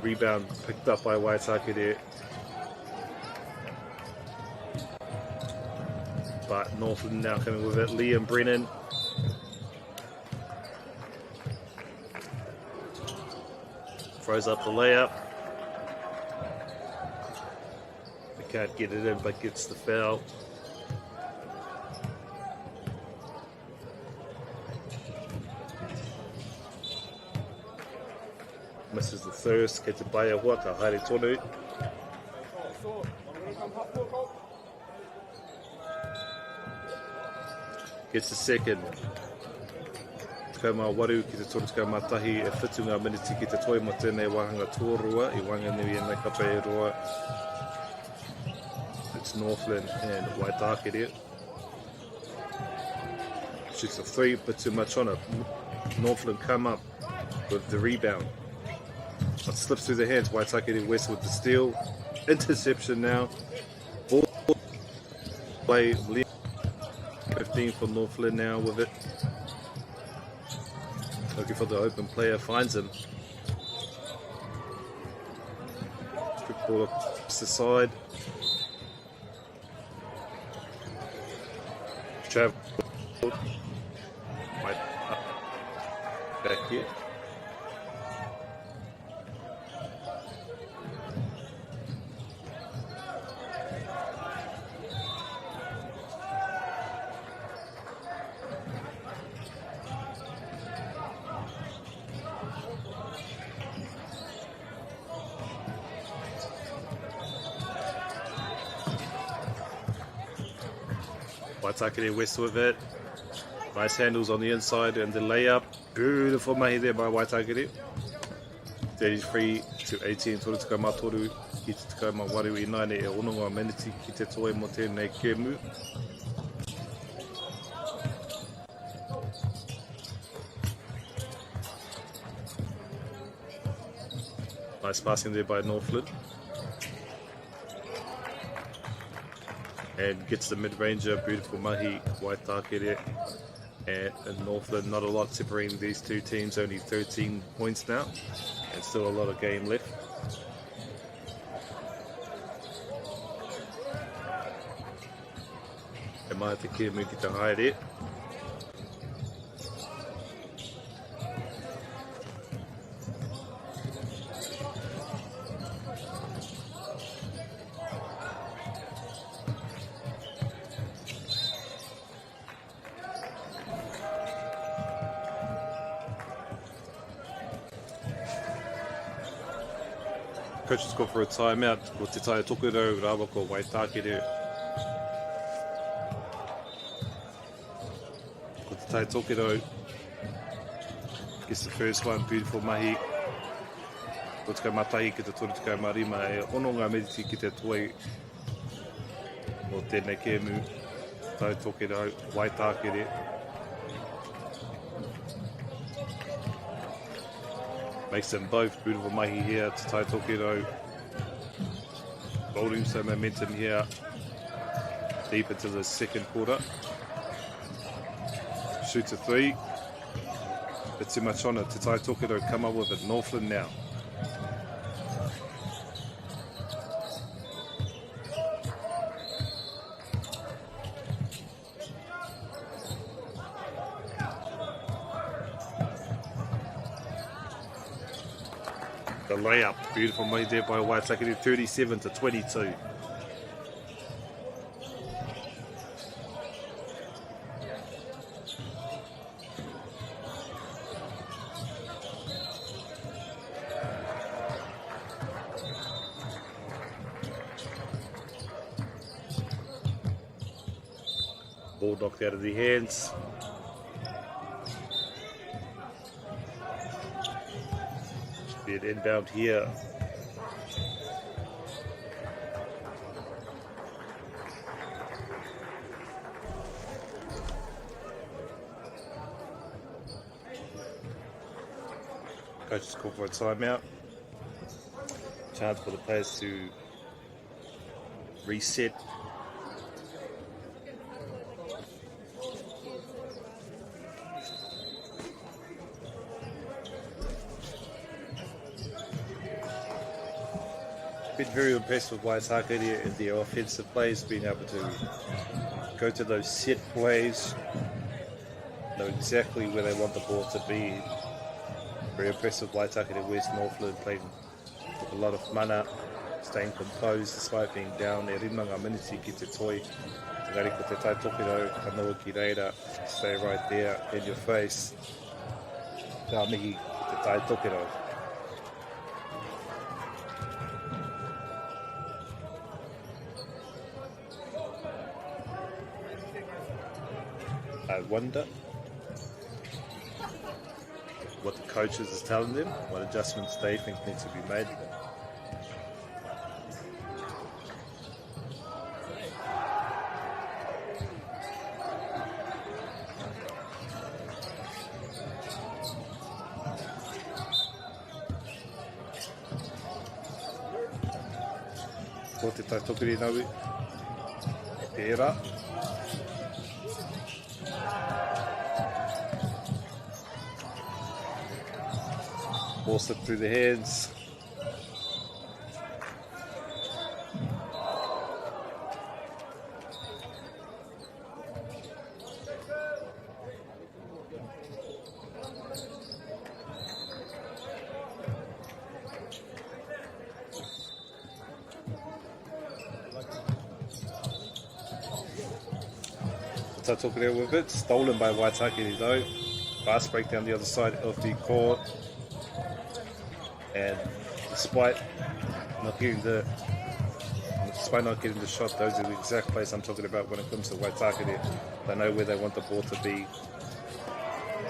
Rebound picked up by Waitakere. But Northland now coming with it. Liam Brennan. Throws up the layup. Can't get it in, but gets the foul. Misses the first, gets a baia waka, haere tonu. Gets the second. Tukau mā waru ki te tonu tukau mā tahi e whitu ngā miniti ki te toi mo tēnei wahanga tōrua I Wanganui e nei kapa e roa. It's Northland and Waitakere. Shoots a three, but too much on it. Northland come up with the rebound. It slips through the hands. Waitakere West with the steal. Interception now. Ball play. 15 for Northland now with it. Looking for the open player, finds him. Quick ball up the side. Travel. Back here. Waitakere West with it. Nice handles on the inside and the layup. Beautiful mahi there by Waitakere. 33-18. Tōru tukau mātoru ki te tukau mā waru I nane e ono ngā meniti ki te toi mo tēnei kēmu. Nice passing there by Northland. And gets the mid-ranger, beautiful mahi, Waitakere and Northland. Not a lot separating these two teams, only 13 points now, and still a lot of game left. E mai te kēmu ki te haere. Coach has gone for a timeout. Ko te taia tokoro rawa ko Waitakere. Ko te taia tokoro. Gets the first one, beautiful mahi. Ko tukau matahi ki te toru tukau marima e ono ngā meriti ki te toi o tēnei kēmu. Taia tokoro, Waitakere. Makes them both beautiful mahi here to Tai Tokido. Building some momentum here deep into the second quarter. Shoots a three. It's too much on it to Tai Tokido come up with it. Northland now. The layup, beautiful money there by Waitakere, 37-22. Ball knocked out of the hands. Be an inbound here. Coach has called for a timeout. Chance for the players to reset. Been very impressed with Waitakere in their offensive plays, being able to go to those set plays, know exactly where they want the ball to be. Very impressive Waitakere West. Northland playing with a lot of mana, staying composed despite being down e rima ngā miniti ki te toi. Engari ko te tai tokiro, ka noa ki reira, stay right there in your face. Ka mihi ki te tai tokiro. I wonder what the coaches is telling them, what adjustments they think need to be made. Ko te tai tokiri nau, pērā. Ball slipped through the hands. Tatokere with it, stolen by Waitakere though. Fast break down the other side of the court. And despite not getting the shot, those are the exact plays I'm talking about when it comes to Waitakere. They know where they want the ball to be.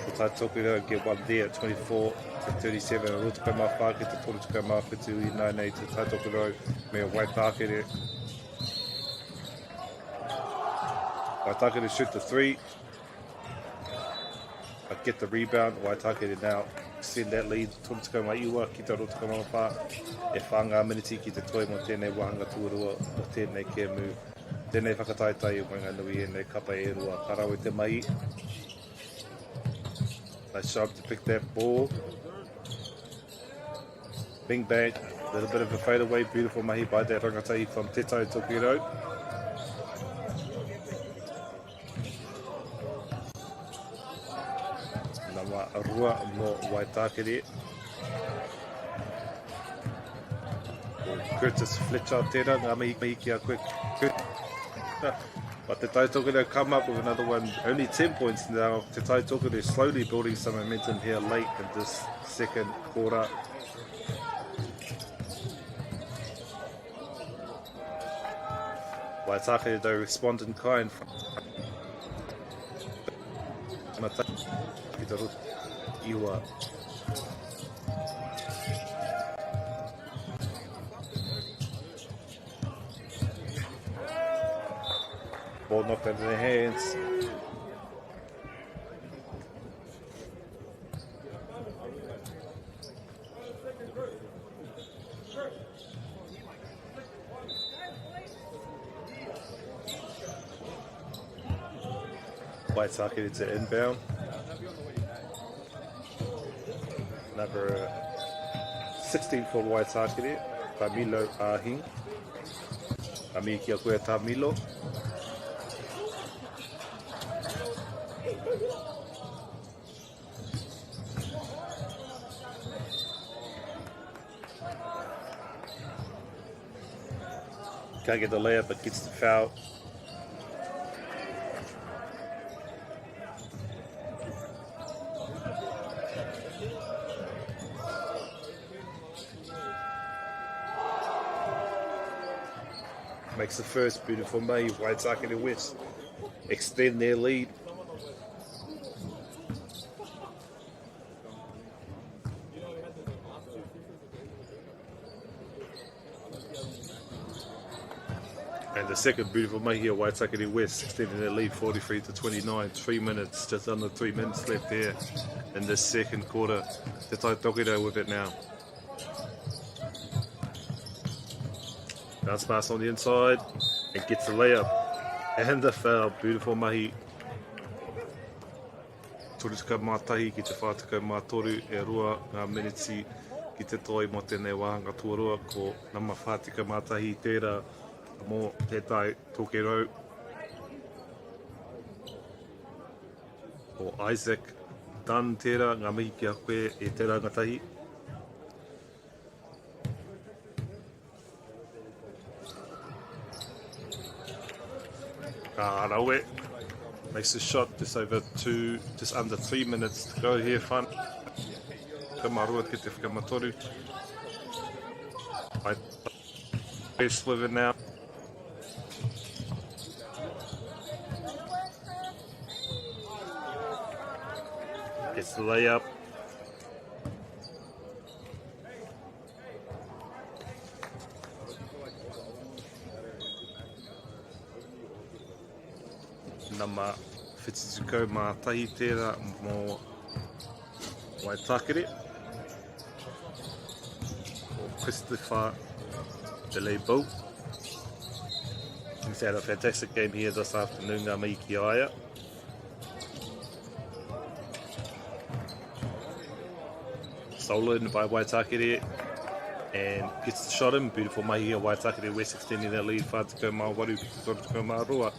The Tatokere get one there at 24 to 37. Rotuka mawhake te torutuka mawhatu I nainei te Tatokere me Waitakere. Waitakere shoot the three. I get the rebound. Waitakere now send that lead. Torutuka mai iwa ki te rotuka mawha. E whanga miniti ki te toi mo tēnei wahanga tuarua o tēnei kēmu. Tēnei whakataitai o ngā nui e nei kapa e rua. Karawe te mai. Nice job to pick that ball. Bing bang. A little bit of a fadeaway. Beautiful mahi by that rangatai from Te Tai Tokiro. Rua mo Waitakere. Curtis Fletcher tērā, ngā mihi ki a quick. But Te Tai Tokiro come up with another one, only 10 points now. Te Tai Tokiro slowly building some momentum here late in this second quarter. Waitakere though respond in kind. Iwa. Ball knocked out of their hands. Waitakere to inbound. Number 16 for Waitakere, Tamilo Ahi. Amiki koe Tamilo. Can't get the layup, but gets the foul. Makes the first beautiful May. Waitakere West extend their lead. And the second beautiful May here, Waitakere West extending their lead 43 to 29. 3 minutes, just under 3 minutes left there in this second quarter. Te Tai Tokiro with it now. Bounce pass on the inside and gets the layup and the foul. Beautiful mahi. Torutuka mātahi ki te whātuka mātoru e rua ngā miniti ki te toi mo tēnei wāhanga tuarua ko nama whātuka mātahi tērā mō Te Tai Tokiro. Ko Isaac Dunn tērā ngā mihi ki a koe e te rangatahi. Karawe makes the shot just under 3 minutes to go here, fun. Kamarua ki te whakamatoru. Best living now. Gets the layup. Nama Fitsuko mā tahi tērā mō Waitakere. Christopher Delebo. He's had a fantastic game here this afternoon, ngā mai ki aia. Stolen by Waitakere and gets the shot in. Beautiful mahi here, Waitakere West extending that lead. Whātuko mā waru ki te Torutuko mā roa.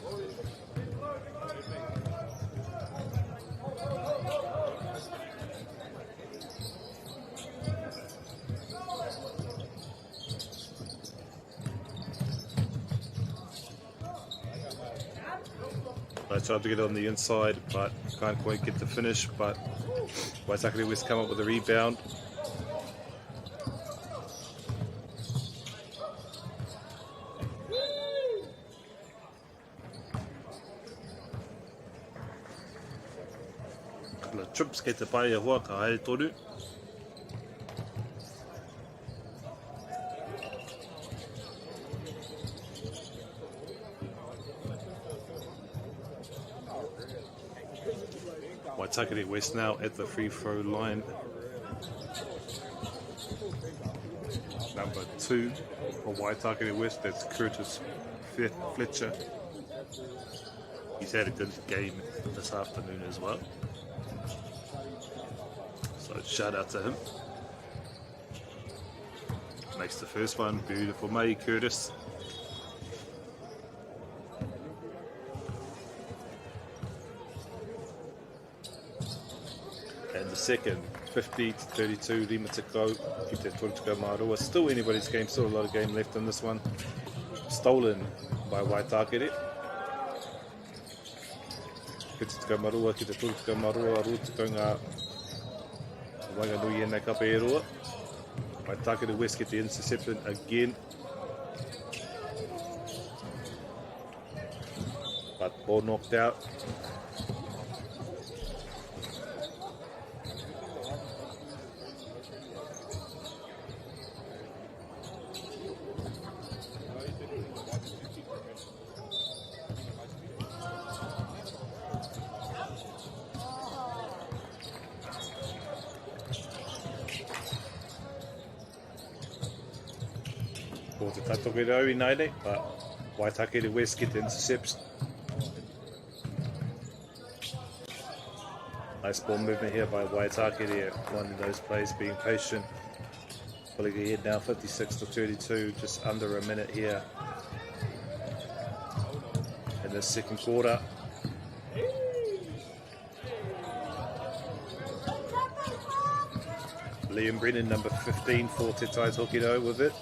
I tried to get on the inside, but can't quite get the finish. But Waitakere West come up with a rebound. Couple of trips kei te pai a hoa, ka haere toru. Waitakere West now at the free throw line. Number 2 for Waitakere West, that's Curtis Fletcher. He's had a good game this afternoon as well. So shout out to him. Makes the first one, beautiful May Curtis. And the second, 50-32, rima te kau, ki te Torutuko mā roa. Still anybody's game, still a lot of game left in this one. Stolen by Waitakere. Ki te Torutuko mā roa, ki te Torutuko mā roa, rūtuko ngā Wanganui nei kapa e roa. Waitakere West get the interception again. But ball knocked out. Ko te tatoke rau I nei, but Waitakere West get the intercepts. Nice ball movement here by Waitakere, one of those plays being patient. Pulling ahead now, 56-32, just under a minute here in the second quarter. Liam Brennan, number 15 for Te Tai Tokido with it.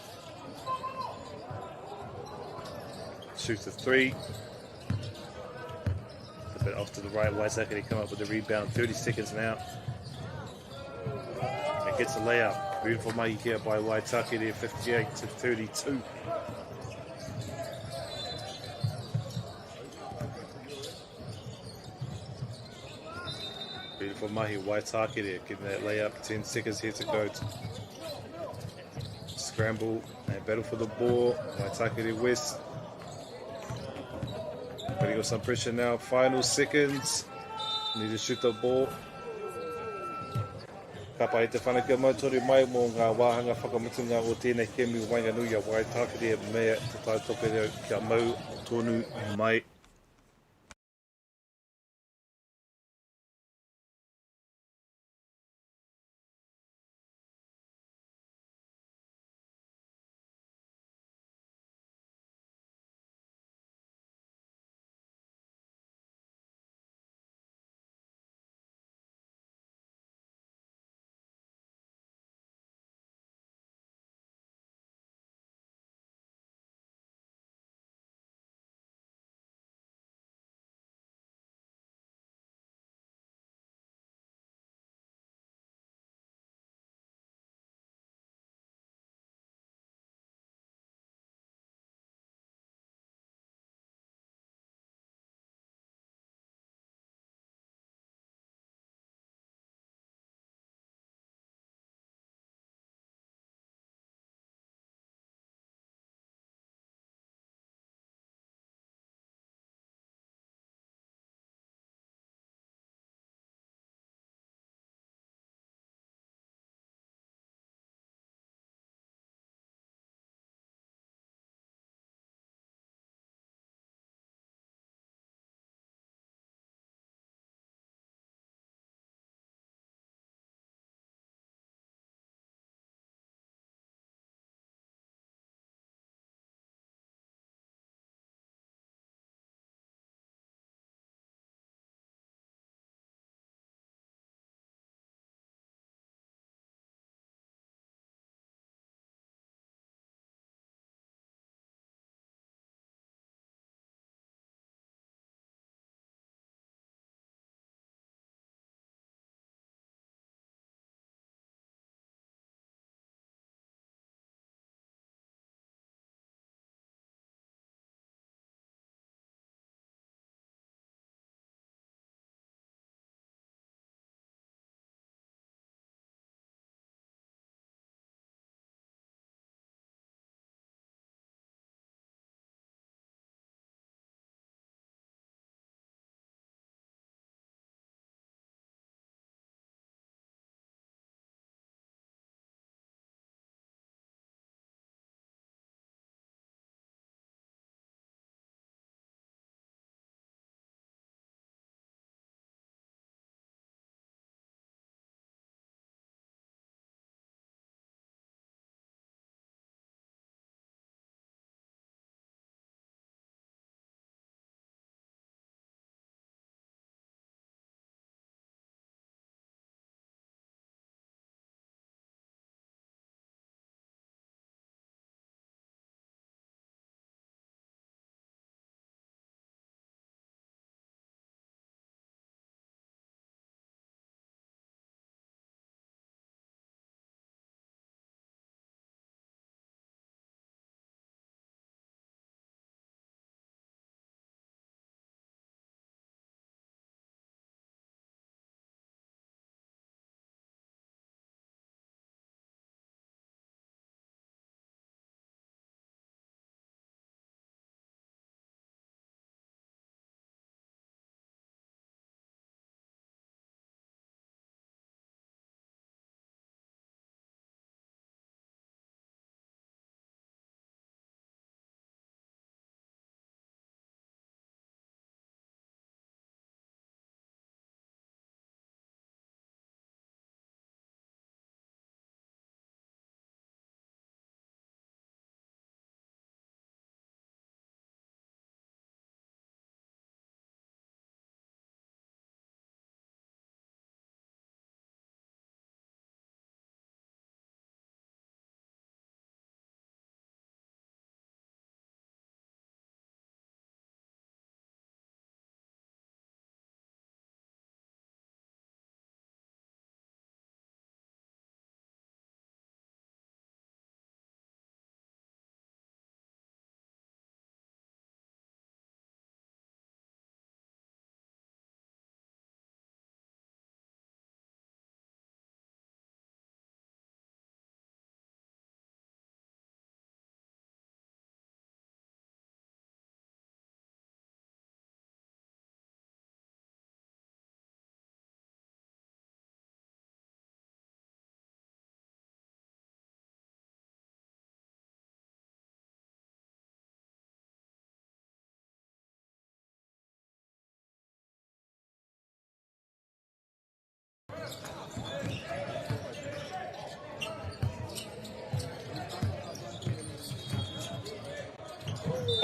Shoots a 3. A bit off to the right. Waitakere come up with the rebound. 30 seconds now. And gets a layup. Beautiful mahi here by Waitakere, 58-32. Beautiful mahi, Waitakere getting that layup. 10 seconds here to go. Scramble and battle for the ball. Waitakere West. Putting on some pressure now. Final seconds. Need to shoot the ball. Ka pai te whanaka mautori mai mō ngā wāhanga whakamutunga o tēnei kemi Wainganui a Waitakere mea te tai toke reo kia mau tonu mai.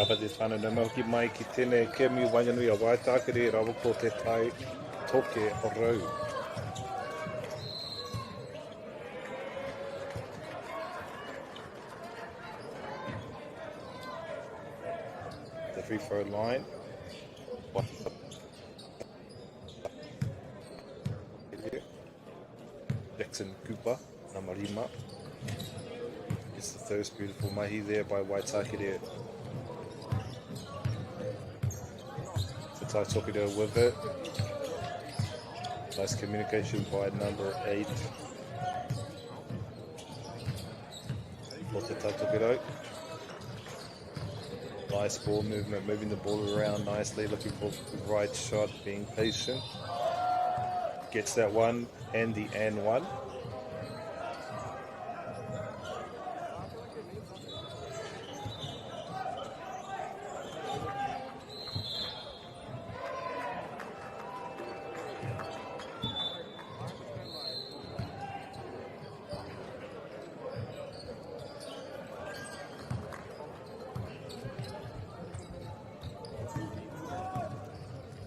Kapa te whānau na mauki mai ki tēnei kemi wanganui a Waitakere rawa ko te tai toke o rau. The free throw line. Jackson Cooper, number 5. It's the first beautiful mahi there by Waitakere. Te Tai Tokido with it. Nice communication by number 8. For Te Tai Tokido. Nice ball movement, moving the ball around nicely, looking for the right shot, being patient. Gets that one and the and one.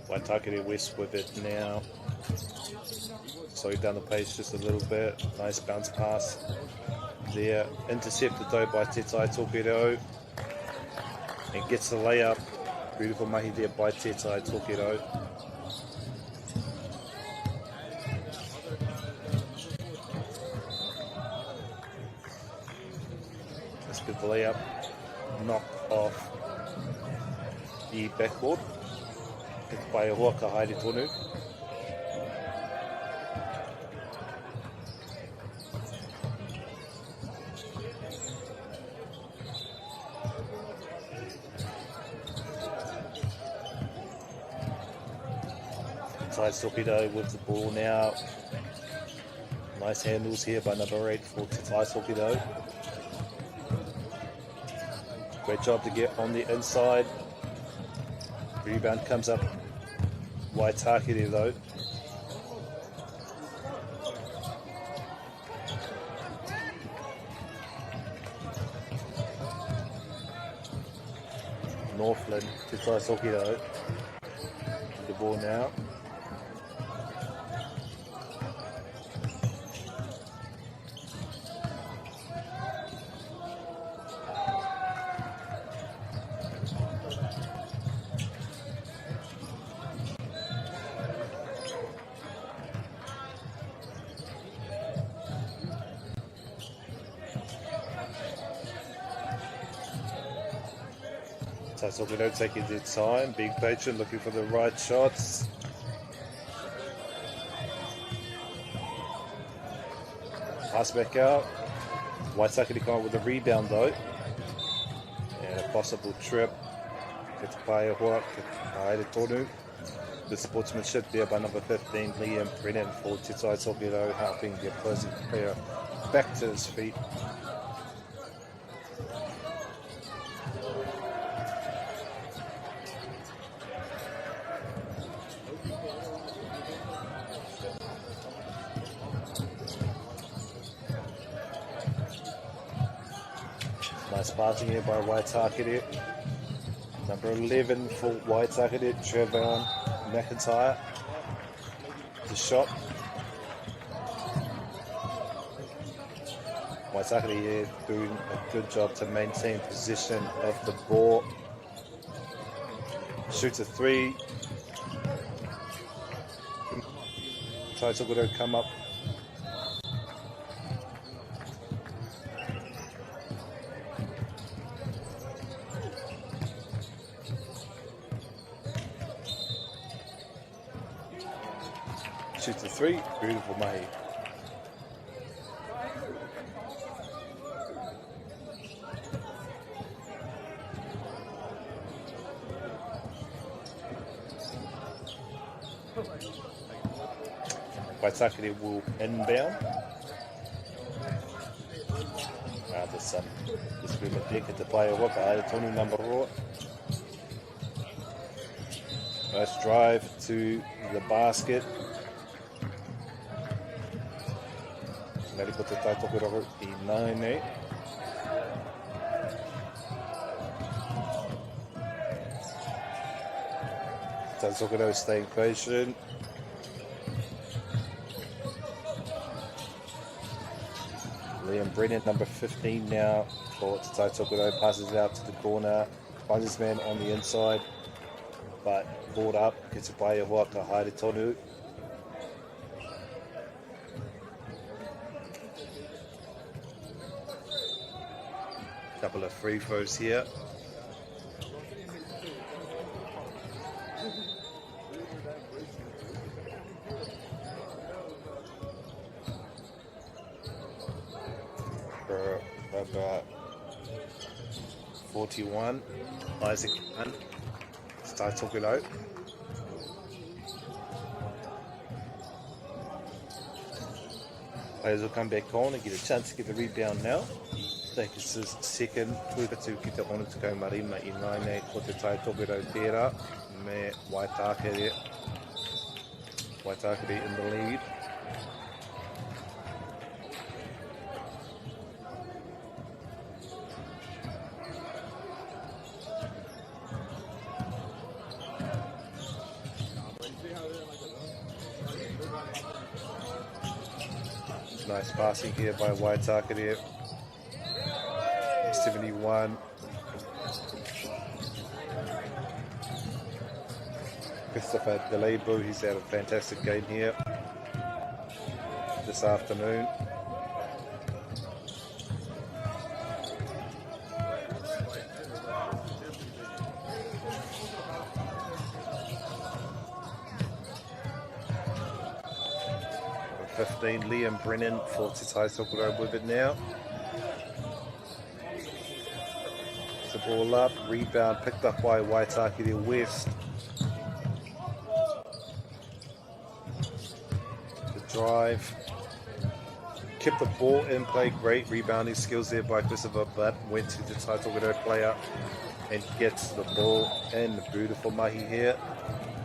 Waitakere West with it now. Slow down the pace just a little bit. Nice bounce pass there. Intercepted though by Te Tai Tokido. And gets the layup. Beautiful mahi there by Te Tai Tokido. Let's get the layup. Knock off the backboard. By a hoaka haere tonu. Tai Tokido with the ball now. Nice handles here by number 8 for Te Tai Tokido. Great job to get on the inside. Rebound comes up Waitakere though. Northland to Tai Tokido. The ball now. Tai Tokido taking their time, being patient, looking for the right shots. Pass back out. Waitakere come up with a rebound though. And a possible trip. Get to play a hook, haere tonu. The sportsmanship there by number 15, Liam Brennan for Te Tai Tokido, helping the opposing player back to his feet. Nice passing here by Waitakere. Number 11 for Waitakere, Trevor McIntyre. The shot. Waitakere here doing a good job to maintain possession of the ball. Shoots a 3. Tai Tokido come up. Shoots a 3, beautiful mahi. Waitakere will inbound. There's some discrimination to play a waka haere tonu number 4. Nice drive to the basket. Ngari ko Te Tai Tokido I 9-8. Tazokoro staying patient. Liam Brennan, number 15 now for Tazokoro, passes it out to the corner, finds his man on the inside, but brought up, gets it by Hoaka Haere Tonu. Couple of free throws here. For about 41, Isaac Hunt starts talking out. Players will come back on and get a chance to get the rebound now. Take his second, tuikatu ki te ono te kaumarima I naine ko te tai tokero tērā me Waitakere. Waitakere in the lead. Nice passing here by Waitakere. 71. Christopher Delebu, he's had a fantastic game here this afternoon. Number 15, Liam Brennan for Te Tai Tokoro with it now. The ball up, rebound picked up by Waitakere West. The drive, kept the ball in play, great rebounding skills there by Christopher, but went to the Tai Tokoro player and gets the ball and the beautiful mahi here.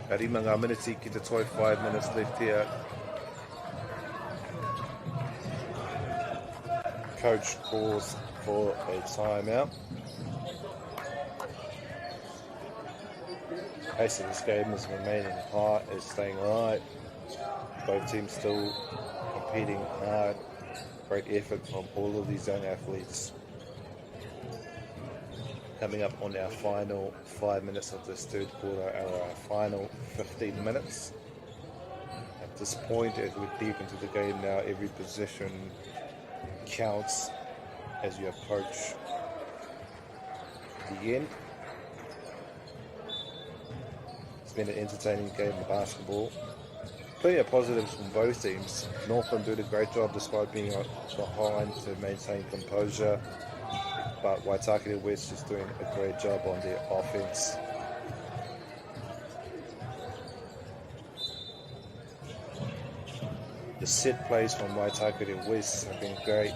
Karima ngā miniti ki te 5 minutes left here. Coach calls for a timeout. Pace of this game is remaining high, is staying right. Both teams still competing hard. Great effort from all of these young athletes. Coming up on our final 5 minutes of this third quarter, our final 15 minutes. At this point, as we're deep into the game now, every possession counts as you approach the end. It's been an entertaining game of basketball. Plenty of positives from both teams. Northland did a great job despite being behind to maintain composure, but Waitakere West is doing a great job on their offense. The set plays from Waitakere West have been great.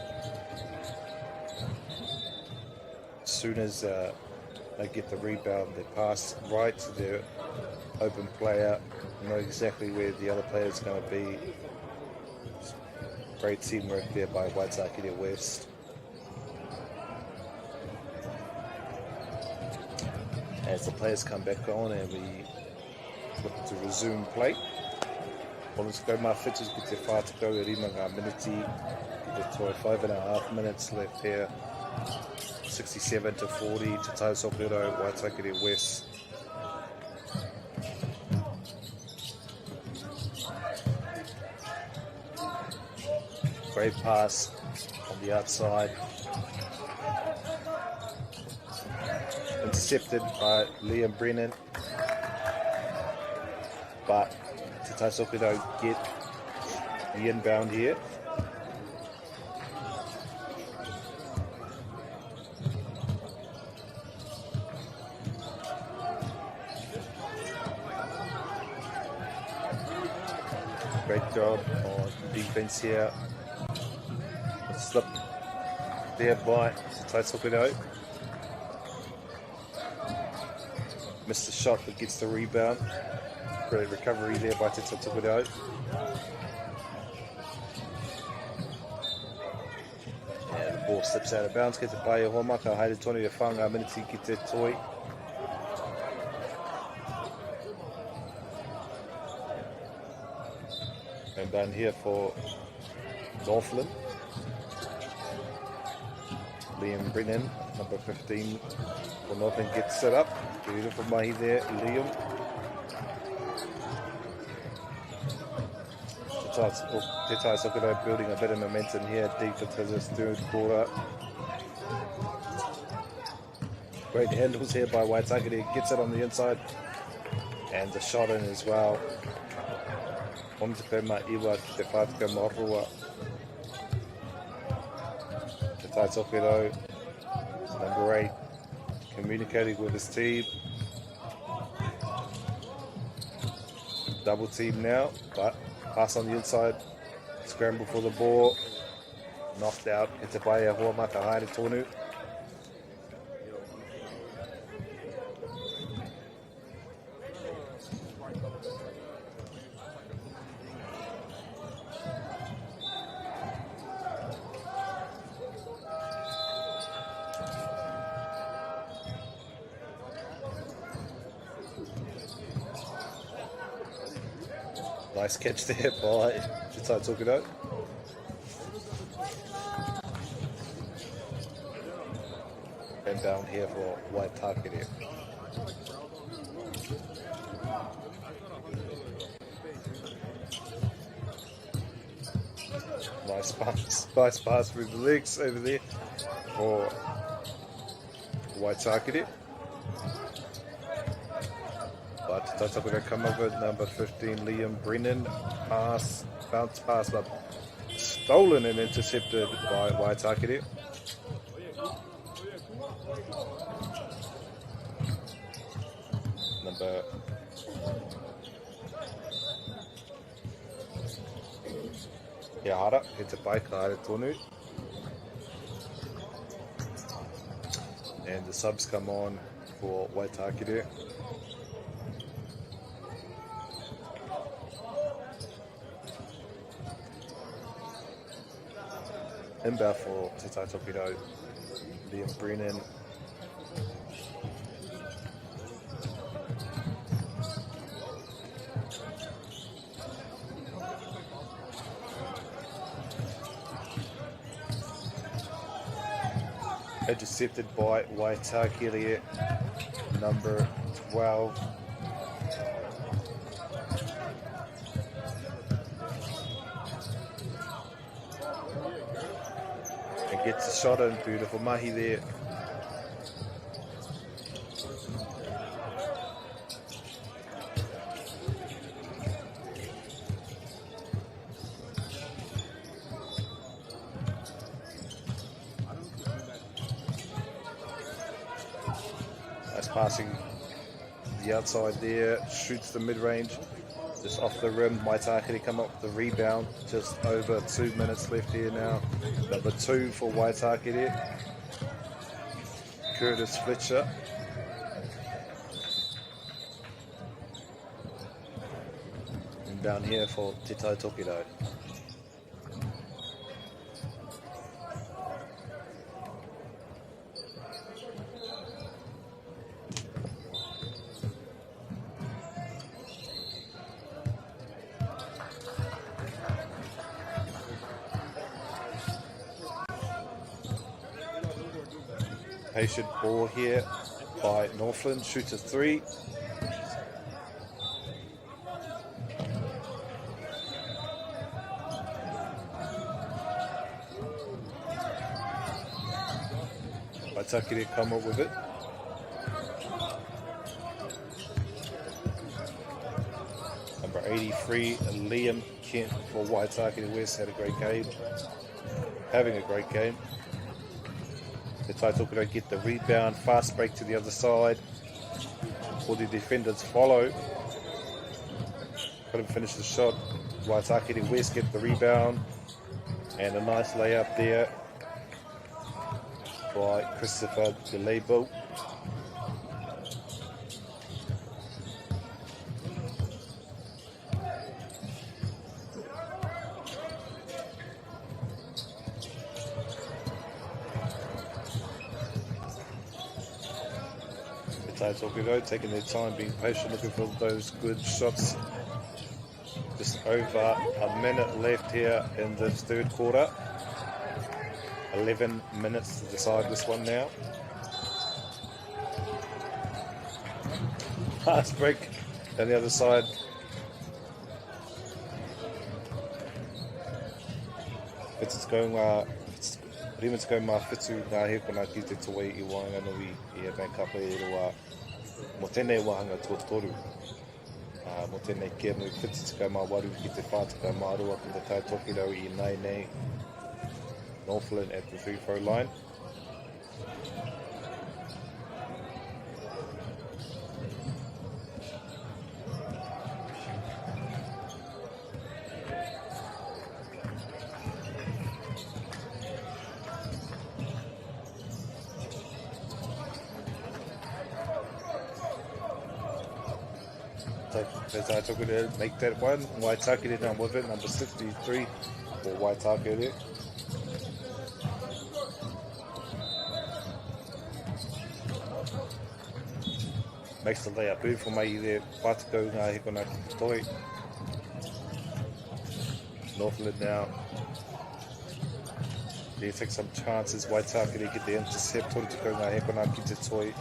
As soon as they get the rebound, they pass right to their open player, know exactly where the other player is going to be. Great teamwork there by Waitakere West. As the players come back on and we look to resume play. Let's go, my fitches get their far to go. Rima ngā miniti, the 5.5 minutes left here. 67 to 40 to Tai Tokoro, Waitakere West. Great pass on the outside. Intercepted by Liam Brennan. But Tai Tokoro get the inbound here. Great job on defense here. Slip there by Tai Tokoro. Missed the shot but gets the rebound. Great recovery there by Tai Tokoro. And the ball slips out of bounds. Gets it by Homaka. Haere Tonu e whanga miniti ki te toi. And down here for Northland. Liam Brennan, number 15 for Northland, gets set up. Beautiful mahi there, Liam. Te Tai Sokoro building a bit of momentum here deep into this third quarter. Great handles here by Waitakere, gets it on the inside. And the shot in as well. Omtepema Iwa Te Whātika Morua. Te Tai Sokoro, number 8, communicating with his team. Double team now, but pass on the inside. Scramble for the ball. Knocked out. It's a Baia Huamata Haere Tonu. Nice catch there by Te Tai Tokido. And down here for Waitakere. Nice pass through the legs over there for Waitakere. But that's going to come over number 15, Liam Brennan. Bounce pass, but stolen and intercepted by Waitakere. Number Hara, hits a bike, Haere Tonu. And the subs come on for Waitakere. Inbound for Te Tai Tokido, Liam Brennan. Intercepted by Waitakere, number 12. Gets a shot in, beautiful mahi there. Nice passing the outside there, shoots the mid-range. Just off the rim, Waitakere come up with the rebound. Just over 2 minutes left here now. Number 2 for Waitakere, Curtis Fletcher. And down here for Te Tai Tokido. Patient ball here by Northland, shoots a 3. Waitakere come up with it. Number 83, Liam Kent for Waitakere West, had a great game. Having a great game. The Tai Tokido get the rebound, fast break to the other side. All the defenders follow. Couldn't finish the shot. Waitakere West get the rebound. And a nice layup there by Christopher Galebo. Tai Tokido taking their time, being patient, looking for those good shots. Just over a minute left here in this third quarter. 11 minutes to decide this one now. Fast break on the other side. It's going Rimen's going whitu ngā hekona ki te toi I Wanganui I nei kapa e roa mo tēnei wahanga tōtoru. Mo tēnei kēmu whitu waru ki te whātika mārua ki te taitoki rau I nei Northland at the free throw line. As I took it to make that one, Waitakere down with it, number 63 for Waitakere. Makes the layup beautiful mai there, Wātikau ngā hekona ki te toi. Northland now. They take some chances, Waitakere get the intercept, Toritiko ngā hekona ki te toi.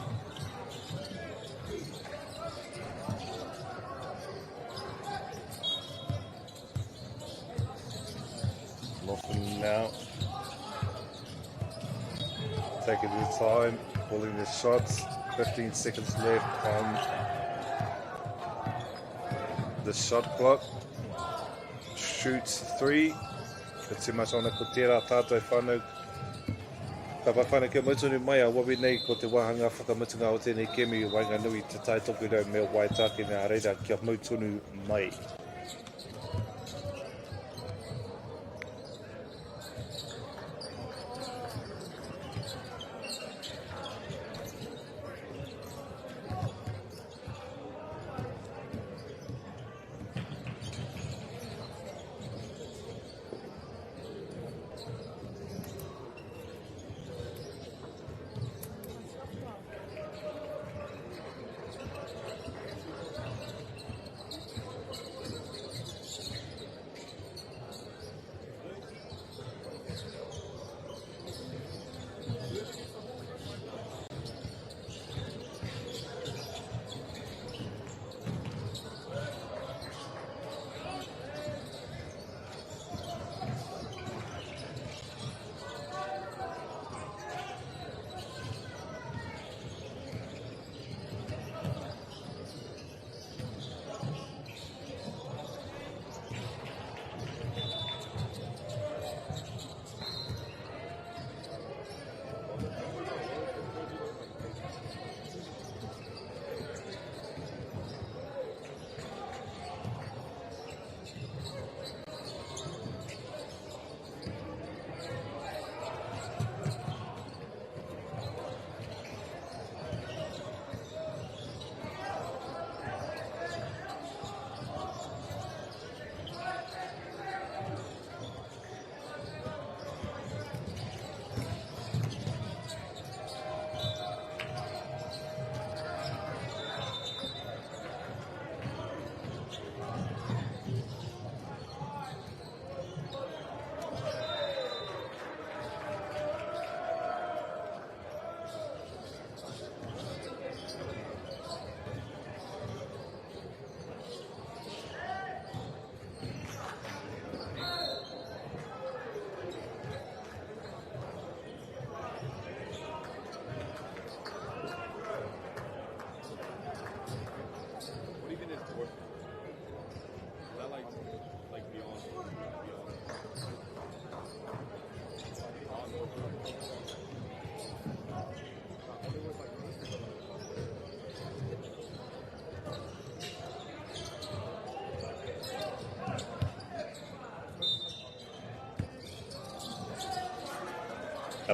Now taking their time, pulling their shots. 15 seconds left on the shot clock. Shoots 3. It's too much on a kotera tātou whanau. Ka whawhana kia mautunu mai a wawi nei ko te wahanga whakamutunga o tēnei kemi I Wainganui te taitoki rau me Waitake ngā reira kia mautunu mai.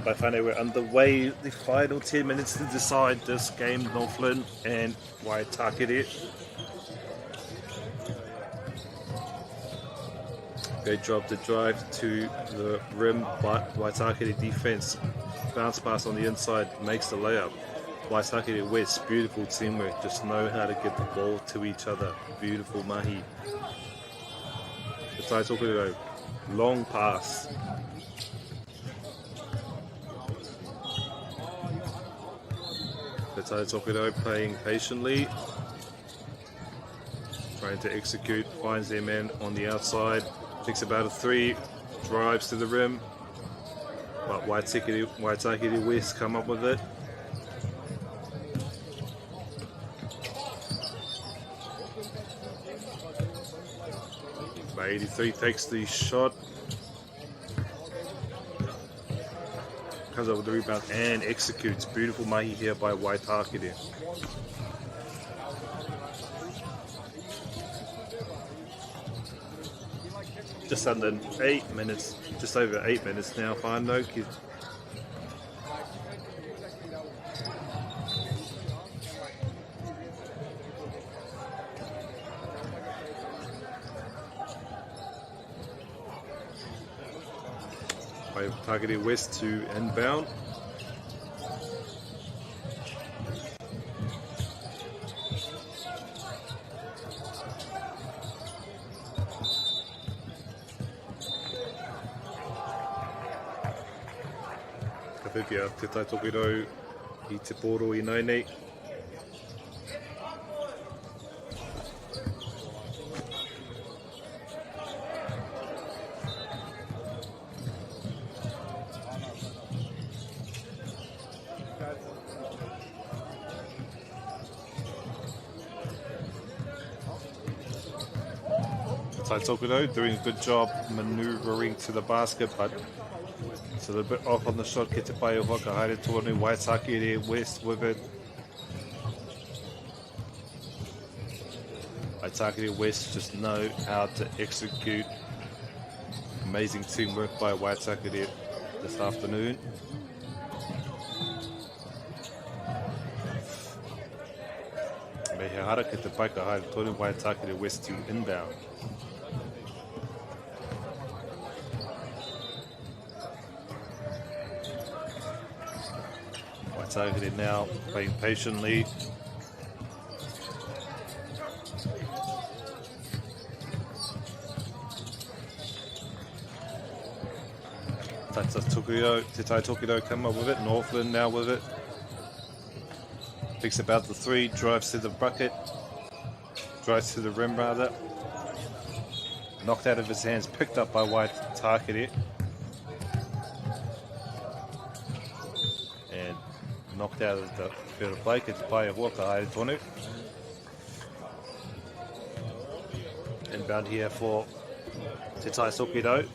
By whānau, we're underway. The final 10 minutes to decide this game, Northland and Waitakere. Great job to drive to the rim, but Waitakere defense bounce pass on the inside makes the layup. Waitakere West, beautiful teamwork, just know how to get the ball to each other. Beautiful mahi. Te Tai Tokerau, long pass. Te Tai Tokerau playing patiently, trying to execute, finds their man on the outside, thinks about a 3, drives to the rim, but Waitakere West come up with it. By 83 takes the shot, comes up with the rebound and executes. Beautiful mahi here by Waitakere. Just under 8 minutes, just over 8 minutes now. Whānau ki Waitakere West to inbound. Ka Te Tai Tokerau I te poro I nei. Tai Tokerau doing a good job manoeuvring to the basket, but it's a little bit off on the shot. Ke te pai o whakahaere tonu. Waitakere West with it. Waitakere West just know how to execute. Amazing teamwork by Waitakere this afternoon. Me he hara ke te pai ka haere tonu. Waitakere West to inbound. Waitakere now playing patiently. Te Tai Tokerau come up with it. Northland now with it. Thinks about the 3, drives to the bucket. Drives to the rim rather. Knocked out of his hands, picked up by Waitakere. And knocked out of the field of play. Ke te pai o whakahaere tonu. Inbound here for Te Tai Tokerau.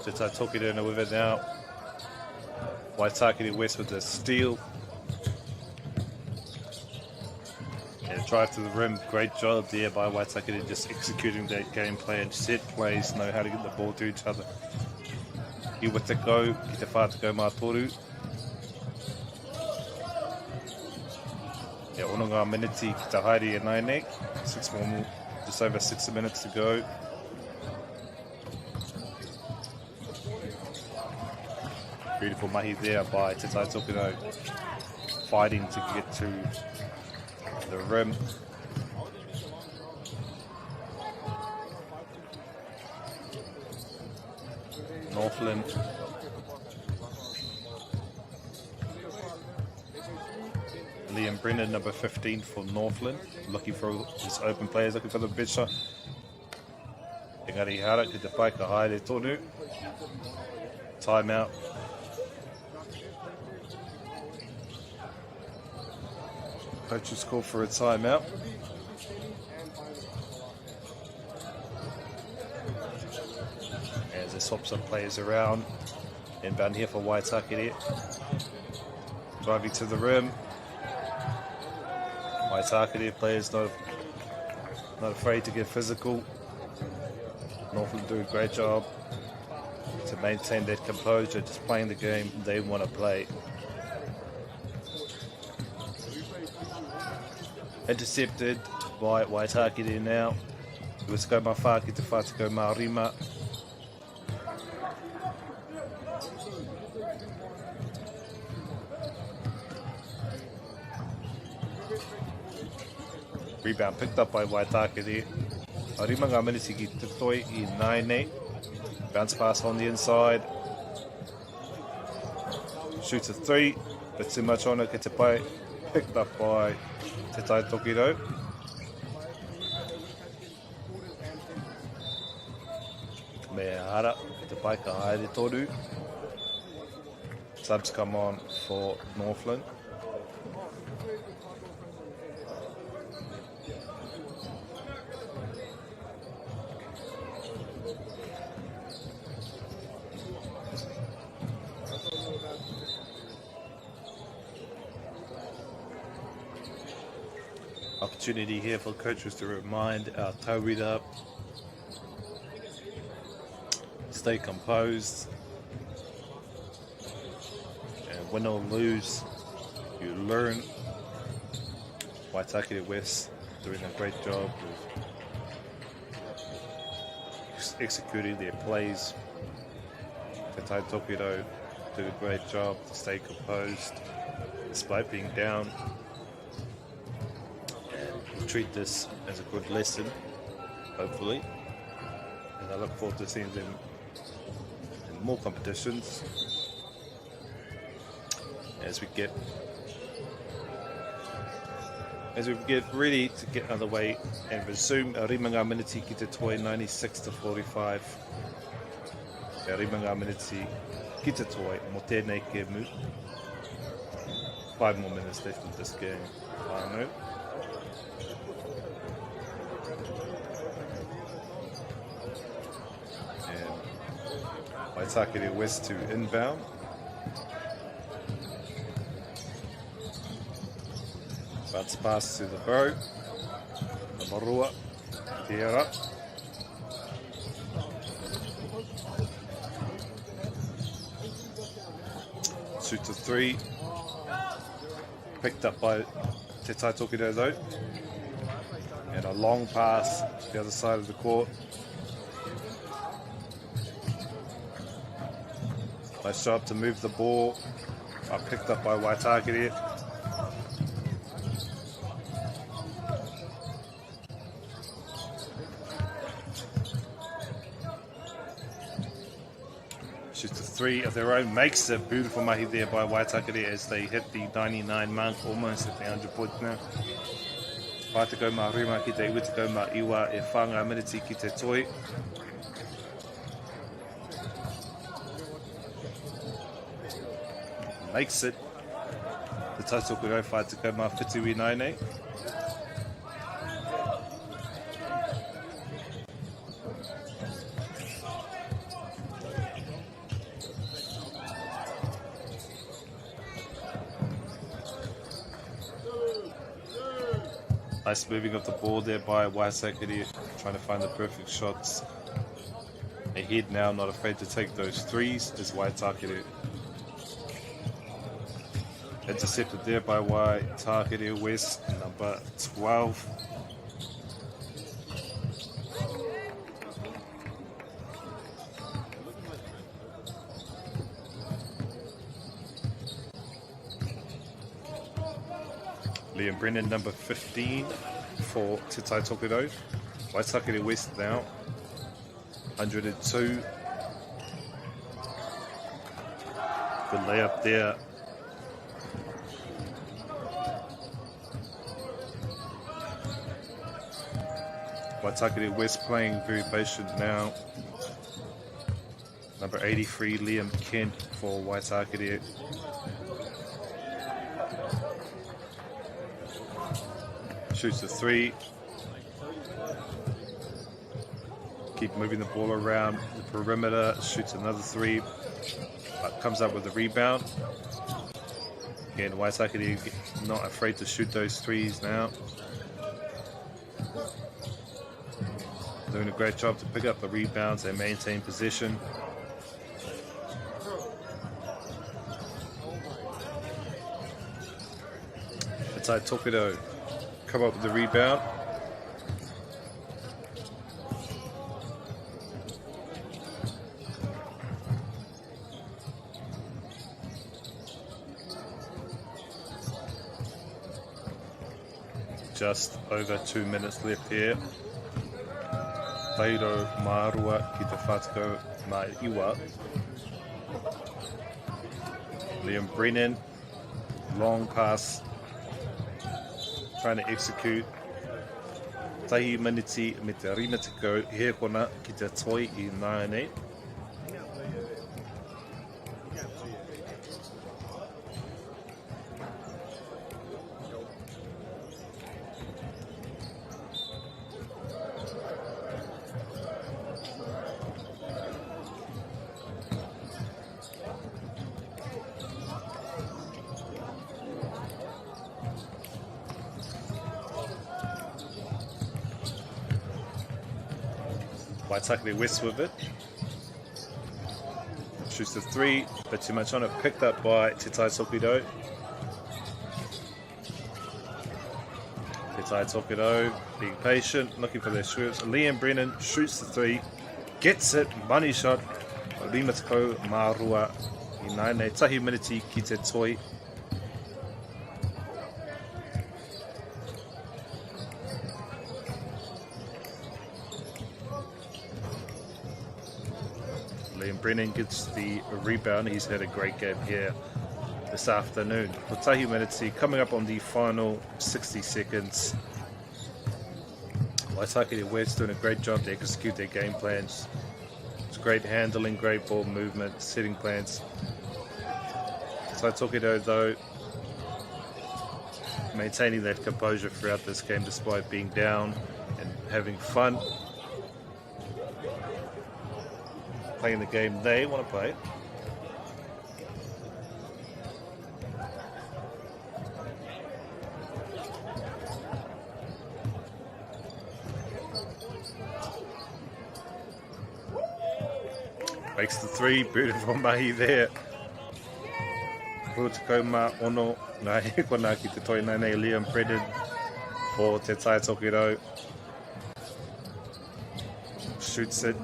Te Tai Tokerau with it now. Waitakere West with the steal. And drive to the rim. Great job there by Waitakere, just executing that game plan. Set plays, know how to get the ball to each other. I with the go, ki te whātako mātoru. Yeah, ono ngā miniti ki te haere e nai nei. Just over 6 minutes to go. Beautiful mahi there by Te Tai Tokerau, fighting to get to the rim. Northland. Liam Brennan, number 15 for Northland, looking for his open players, looking for the big shot. Engari hara ki te pai ka haere tonu. Timeout. Coaches call for a timeout. As they swap some players around. Inbound here for Waitakere. Driving to the rim. Waitakere players not afraid to get physical. Northland do a great job to maintain that composure, just playing the game they want to play. Intercepted by Waitakere now. Let's go Mawhaki to Whātako Marima. Rebound picked up by Waitakere. Arima ngā miniti ki Tutoi I Naine. Bounce pass on the inside. Shoots a three, but too much on it. Ki te pai. Picked up by Te Tai Tokiro. Mea hara, ki te pai ka haere toru. Subs come on for Northland. Opportunity here for coaches to remind our taurira, stay composed, and win or lose, you learn. Waitakere West doing a great job of executing their plays. Te Tai Tokiro did a great job to stay composed despite being down. Treat this as a good lesson, hopefully, and I look forward to seeing them in more competitions as we get ready to get underway and resume Arima ngā miniti ki te toi 96-45. Arima ngā miniti ki te toi mo tēnei ke mu. 5 more minutes left in this game. Whānau. Waitakere West to inbound. Bounce pass to the bow. The Marua. Here up. Shoot to three. Picked up by Te Tai Tokiro though. And a long pass to the other side of the court. Nice job to move the ball. Picked up by Waitakere. Shoots a three of their own. Makes it. Beautiful mahi there by Waitakere as they hit the 99 mark, almost at the 100 points now. Whātako Marima ki te Iwitako Ma Iwa e whanga miniti ki te toi. Makes it. The Taitoko fight to go ma Whitu I Naine. Nice moving of the ball there by Waitakere, trying to find the perfect shots. Ahead now, not afraid to take those threes, is Waitakere. Intercepted there by Waitakere West, number 12. Liam Brennan, number 15 for Te Tai Tokiro. Waitakere West now, 102. Good layup there. Waitakere West playing very patient now. Number 83, Liam Kent for Waitakere. Shoots a three. Keep moving the ball around the perimeter. Shoots another three. Comes up with a rebound. Again, Waitakere not afraid to shoot those threes now. Doing a great job to pick up the rebounds and maintain possession. Te Tai Tokiro come up with the rebound. Just over 2 minutes left here. Tairo Marua ki te whātako mai iwa. Liam Brennan, long pass, trying to execute. Tahi maniti me te rina te go, he kona ki te toi I nāne. Waitakere West with it. Shoots the three, but too much on it. Picked up by Te Tai Tokido. Te Tai Tokido being patient, looking for their shoots. Liam Brennan shoots the three, gets it, money shot. Rimatako Marua I naine tahi miniti ki te toi. Liam Brennan gets the rebound. He's had a great game here this afternoon. For tahi miniti coming up on the final 60 seconds. Waitakere West doing a great job to execute their game plans. It's great handling, great ball movement, setting plans. Tai Tokido though maintaining that composure throughout this game despite being down and having fun. Playing the game they want to play. Makes the three, beautiful mahi there. Putakau ma ono, ngā he kona ki te toi nei Liam Brennan for Te Tai Tokido. Shoots it.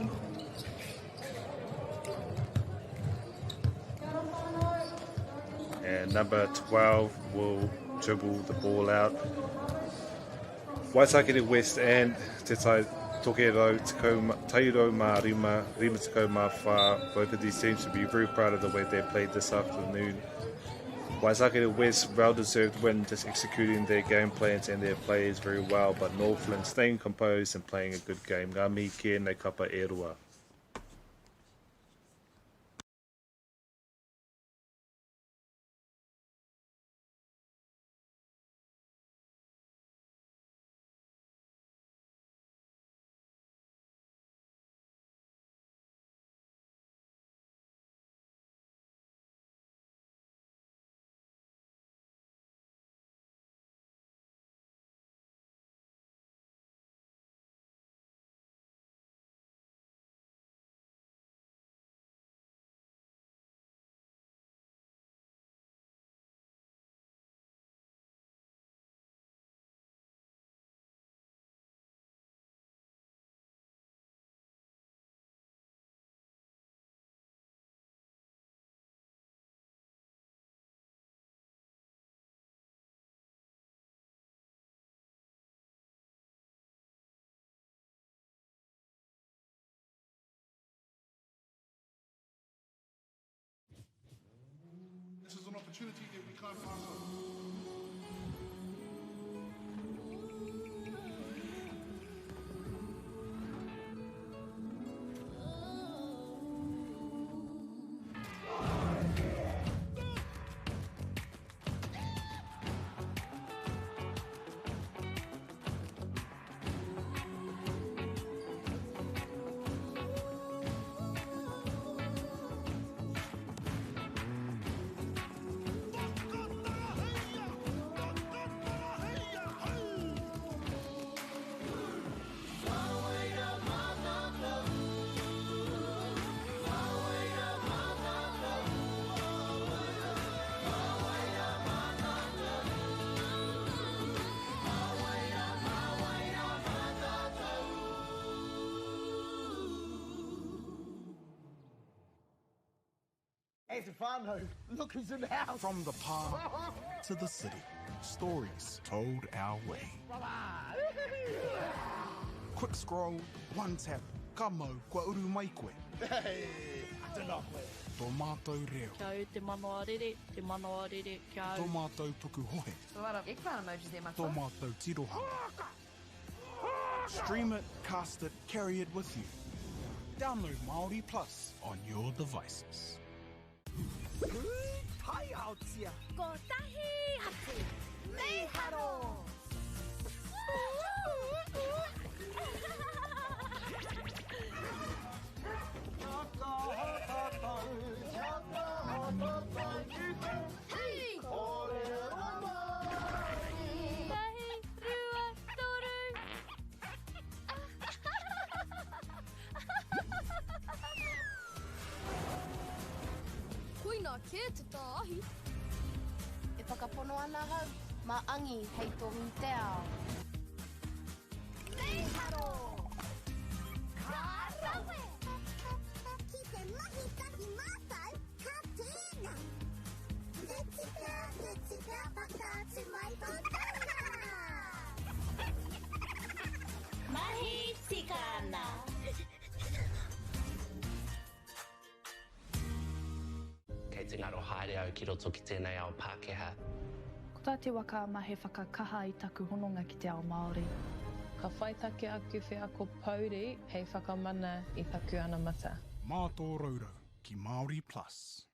And number 12 will dribble the ball out. Waitakere West and Te Tai Tokido, Tairo Marima, Rima Takau Mawha. Both of these teams should be very proud of the way they played this afternoon. Waitakere West, well-deserved win, just executing their game plans and their players very well, but Northland staying composed and playing a good game. Ngā mihi kia nei kapa e rua. This is an opportunity that we can't pass on. Hey, Stefano, look who's in the house. From the park to the city, stories told our way. Quick scroll, one tap, kamo kua uru mai koe. Hey, atana koe. Tō mātou reo. Kia au te mano arere, te mano arere, kia au. Tō mātou tuku hohe. So a lot of eggplant emojis there, Tō Mako. mātou tirohanga. Stream it, cast it, carry it with you. Download Māori Plus on your devices. Hai Aotea. Ko tahi atu. Mei haro. Hey! Tahi, rua, toru. Koina ke te tāhi. E whakapono ana hau, ma angi hei tō te ao. Mei haro! Ka rawe! Ki te mahi tahi mātai, ka tēnā. Te tika, whakaatu mai tōtana. Mahi tika ana. Kei te ngaro haere au ki roto ki tēnei ao Pākehā. Ko tā te waka ma he whakakaha i taku hononga ki te ao Māori. Ka whai take aku whea ko Pauri hei whakamana i taku ana mata. Mā tō raurau ki Māori Plus.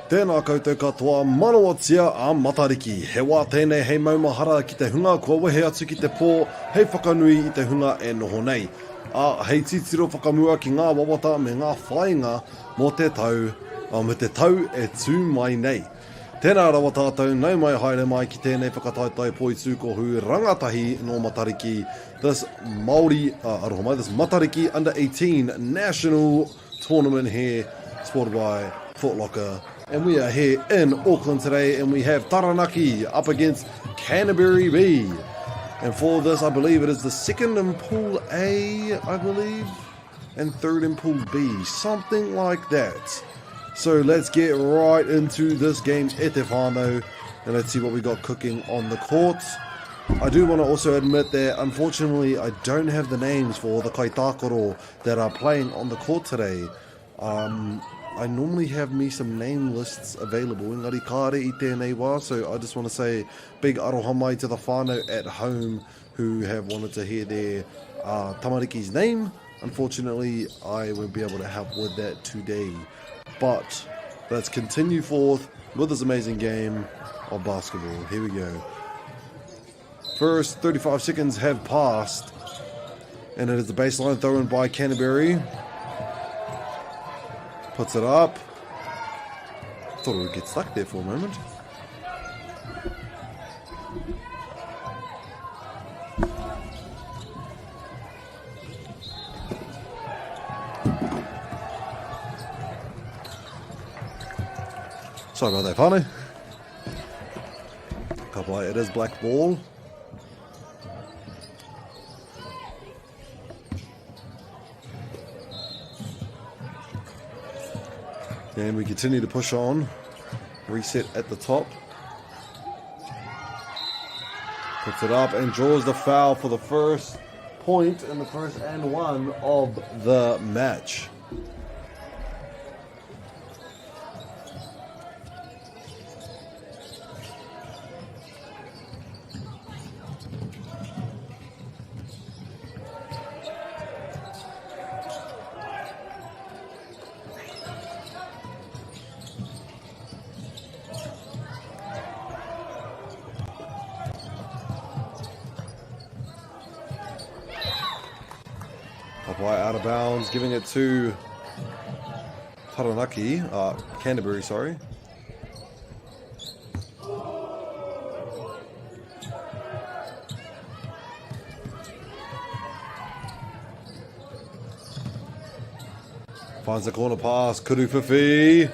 Tēnā koutou katoa, manawatia a Matariki. He wā tēnei hei maumahara ki te hunga, kua wehe atu ki te pō, hei whakanui i te hunga e noho nei. Hei titiro whakamua ki ngā wawata me ngā whainga mo te tau, me te tau e tū mai nei. Tēnā rawa tātou, nau mai haere mai ki tēnei whakataitai poi tūkohu rangatahi no Matariki. This Māori, this Matariki Under 18 National Tournament here, supported by Foot Locker. And we are here in Auckland today, and we have Taranaki up against Canterbury B. And for this, I believe it is the second in Pool A, I believe, and third in Pool B, something like that. So let's get right into this game, e te whānau, and let's see what we got cooking on the court. I do want to also admit that, unfortunately, I don't have the names for the kaitākaro that are playing on the court today. I normally have me some name lists available, engari kāre I tēnei wā, so I just want to say big aroha mai to the whānau at home who have wanted to hear their tamariki's name. Unfortunately, I won't be able to help with that today. But let's continue forth with this amazing game of basketball. Here we go. First 35 seconds have passed, and it is the baseline thrown by Canterbury. Puts it up. Thought it would get stuck there for a moment. Sorry about that, Fane. Couple, it is black ball. And we continue to push on. Reset at the top. Puts it up and draws the foul for the first point and the first and one of the match. Right out of bounds, giving it to Taranaki, Canterbury, sorry. Finds the corner pass, Kuruwhiwhi,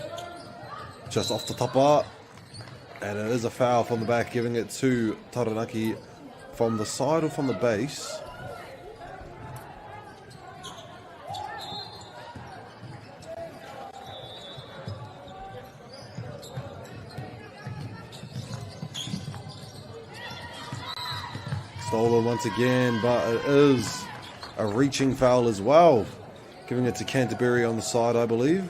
just off the tapa, and it is a foul from the back, giving it to Taranaki from the side or from the base. Stolen once again, but it is a reaching foul as well. Giving it to Canterbury on the side, I believe.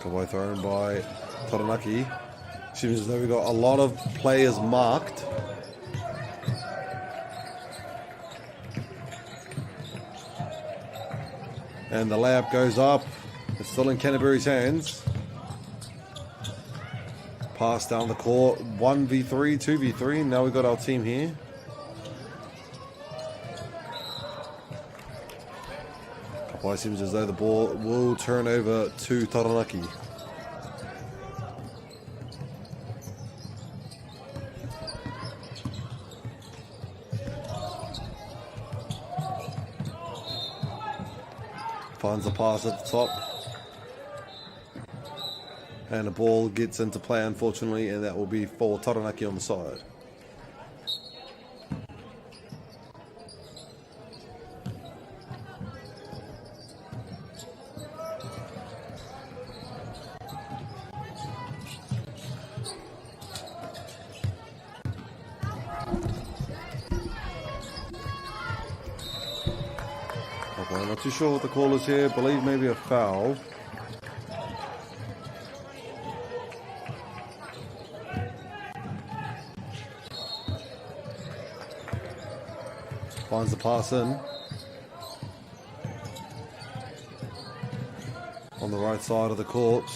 Away thrown by Taranaki. Seems as though we've got a lot of players marked. And the layup goes up. It's still in Canterbury's hands. Pass down the court. 1v3, 2v3. Now we've got our team here. Well, it seems as though the ball will turn over to Taranaki. Finds the pass at the top. And the ball gets into play, unfortunately, and that will be for Taranaki on the side. Well, not too sure what the call is here. Believe maybe a foul. Finds the pass in. On the right side of the court.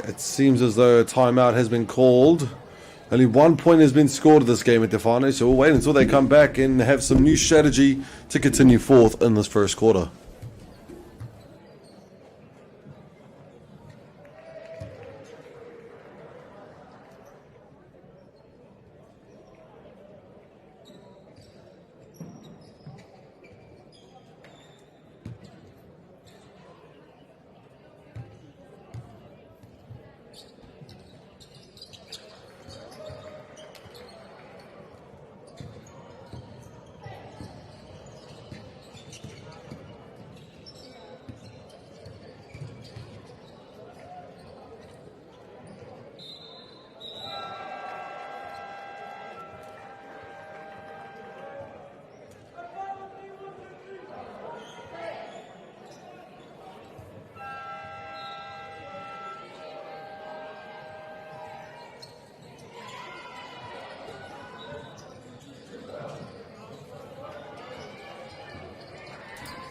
It seems as though a timeout has been called. Only 1 point has been scored this game at Defano, so we'll wait until they come back and have some new strategy to continue forth in this first quarter.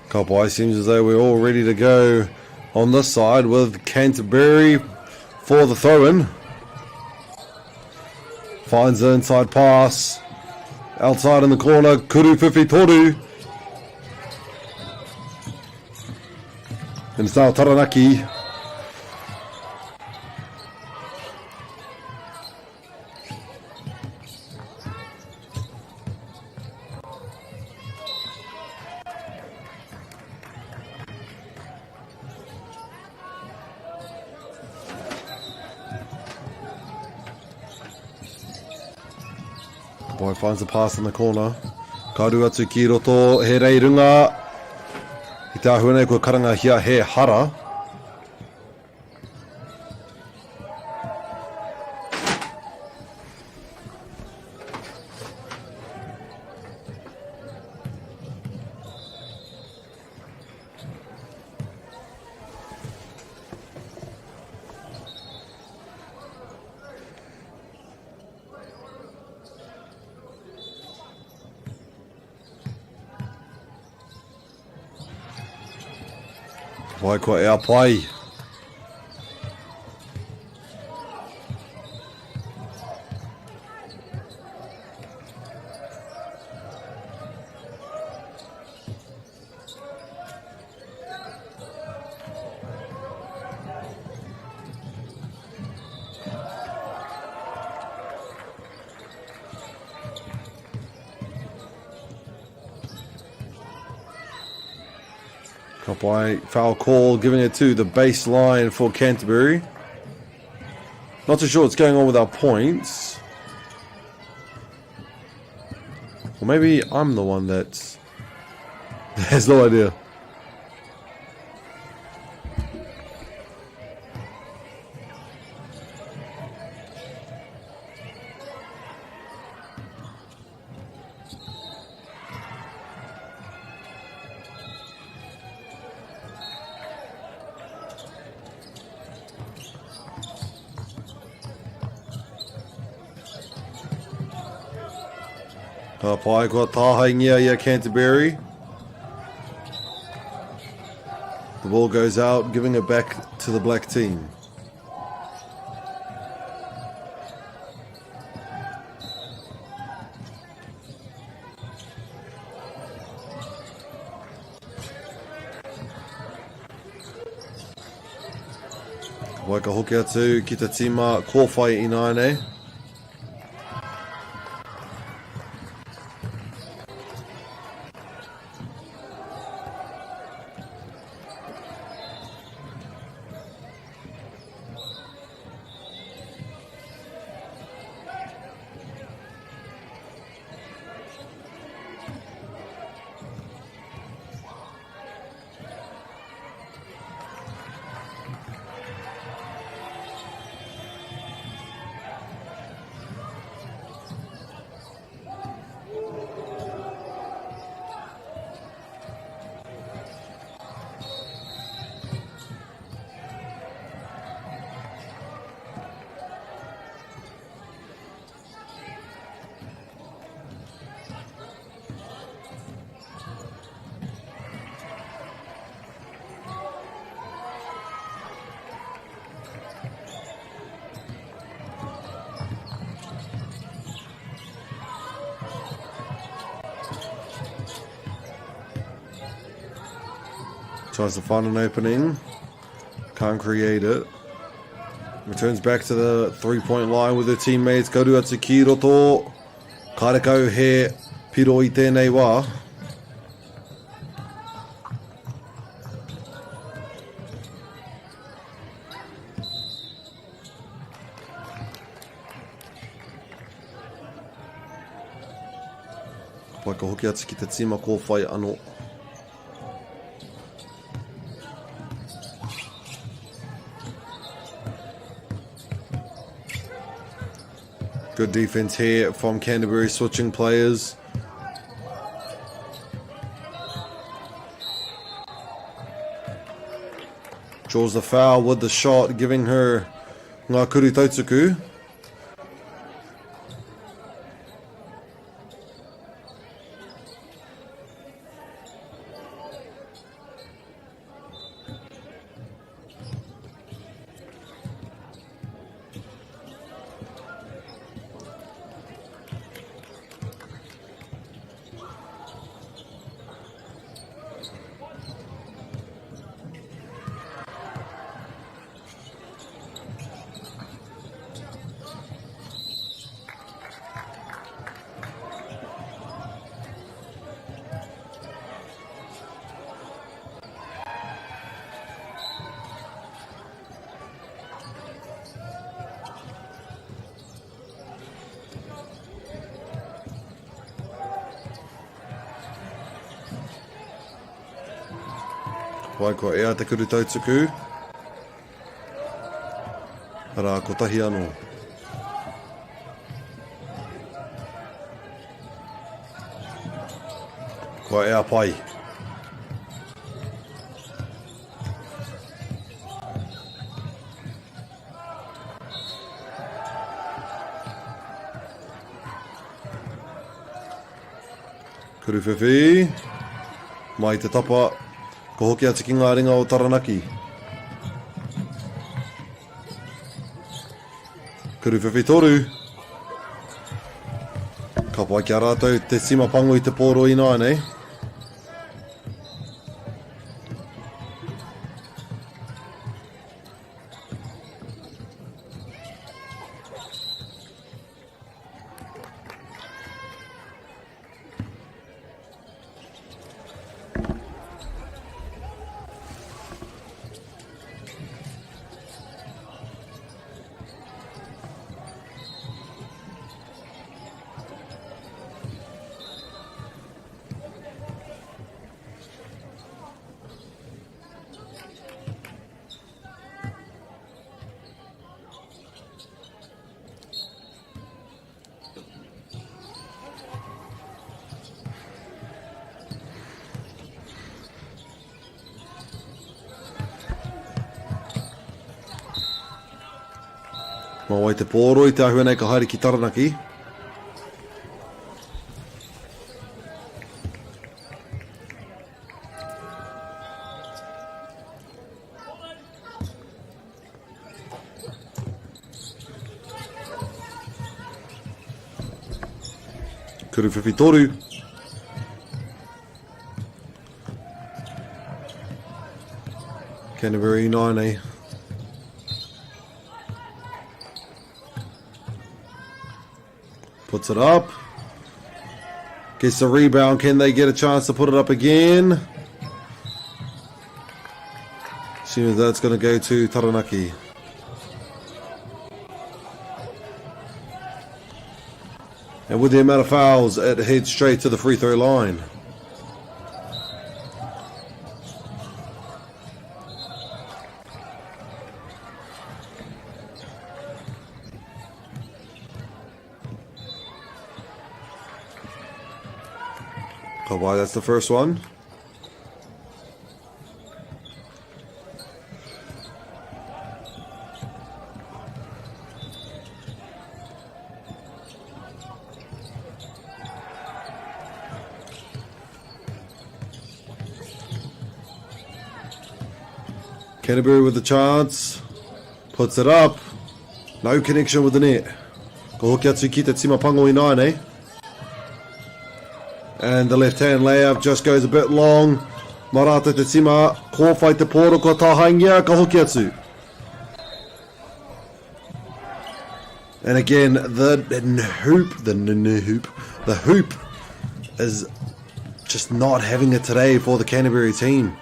Cowboy seems as though we're all ready to go on this side with Canterbury for the throw-in. Finds the inside pass. Outside in the corner, Kuru Fifi Toru. And it's now Taranaki. Boy finds the pass in the corner. Karuatsu ki roto he reirunga. I te ahua nei koe karanga hia he hara. Wai ko e a pai. By foul call, giving it to the baseline for Canterbury. Not too sure what's going on with our points. Or maybe I'm the one that has no idea. Pai ko tāhaingia ia Canterbury. The ball goes out, giving it back to the black team. Waika hoki atu ki te tima kōwhai inaine. Tries to find an opening. Can't create it. Returns back to the 3-point line with her teammates. Karu atu ki roto. Karekau he piro I tēnei wā. Pai ka hoki atu ki te tima ko whai anō. Good defense here from Canterbury, switching players. Draws the foul with the shot, giving her ngā kuru tautsuku. Wai ko ea te kuru tautsuku. Ara ko tahi anō. Ko ea pai. Kuru whiwhi. Mai te tapa. Ko hoki atu ki ngā ringa o Taranaki. Kuru whiwhi toru. Ka pai ki a rātou te sima pango I te pōro I nai nei. Mā wai te pōro I te ahua nei ka haere ki Taranaki. Kuru whiwhi toru. Canterbury United. Puts it up. Gets the rebound. Can they get a chance to put it up again? Seems that's going to go to Taranaki. And with the amount of fouls, it heads straight to the free throw line. Kawhi, that's the first one. Canterbury with the chance. Puts it up. No connection with the net. Ko hoki atu ki te tima pango I nai. And the left-hand layup just goes a bit long. Marata te tima, ko whai te pōroko tāhaingia, ka hoki atu. And again, the hoop is just not having it today for the Canterbury team.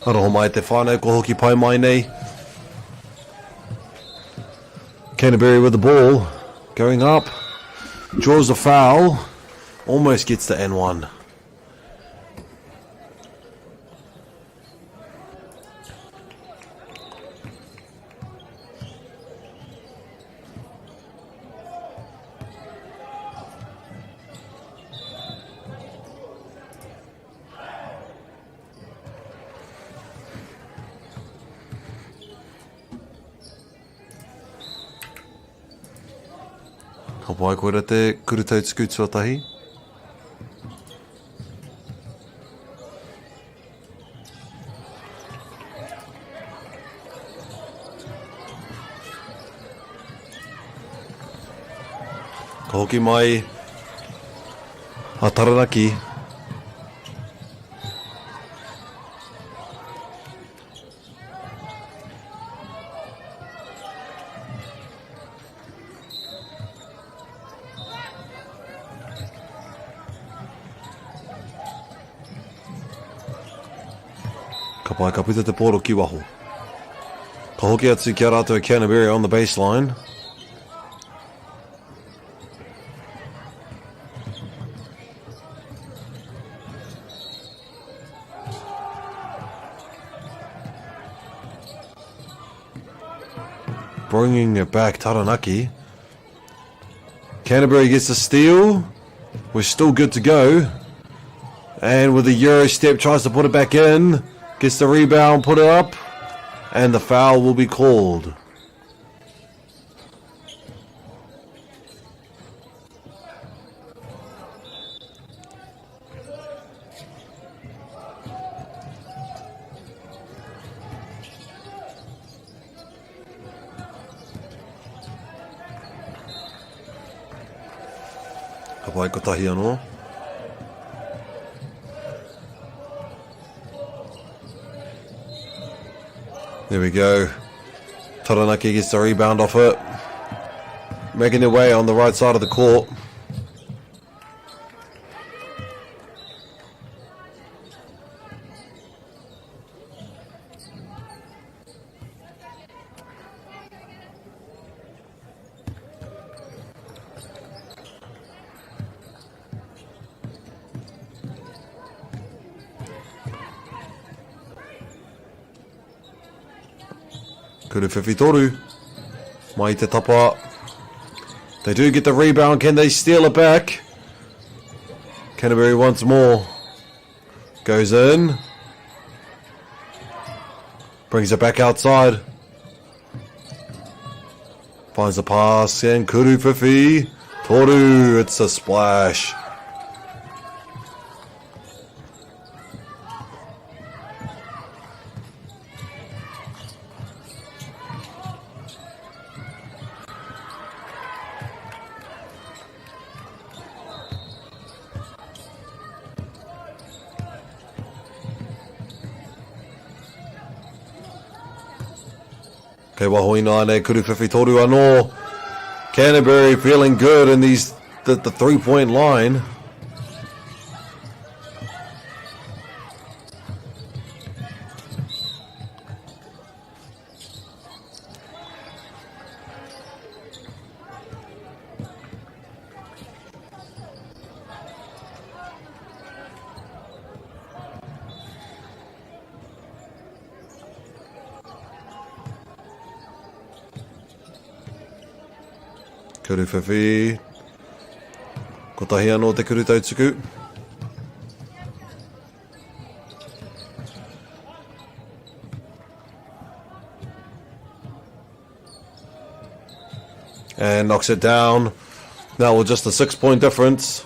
Aroho mai te whānau ko hoki pai mai nei. Canterbury with the ball, going up, draws a foul, almost gets to N1. Ka pai koera te kurutau tuku tuatahi. Ka hoki mai a Taranaki. Ka pai ka puta te poro ki waho. Ka hoki atu ki a rātou Canterbury on the baseline. Bringing it back, Taranaki. Canterbury gets the steal. We're still good to go. And with the Euro step, tries to put it back in. Gets the rebound, put it up. And the foul will be called. Ka pai ko tahi anō. There we go. Taranaki gets the rebound off it. Making their way on the right side of the court. Kuru Whiwhitoru. Mai te tapa. They do get the rebound. Can they steal it back? Canterbury once more. Goes in. Brings it back outside. Finds the pass. And Kuru Whiwhitoru. It's a splash. Kei wahoina ane Kuru Whiwhitoru anō. Canterbury feeling good in these the 3-point line. Kuru Whiwhi. Ko tahi anō te kuru tautsuku. And knocks it down. Now with just a 6-point difference.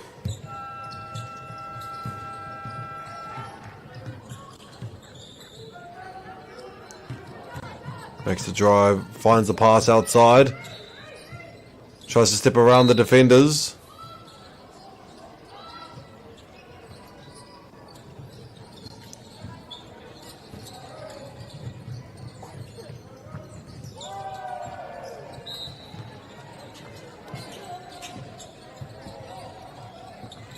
Makes the drive, finds the pass outside. Tries to step around the defenders.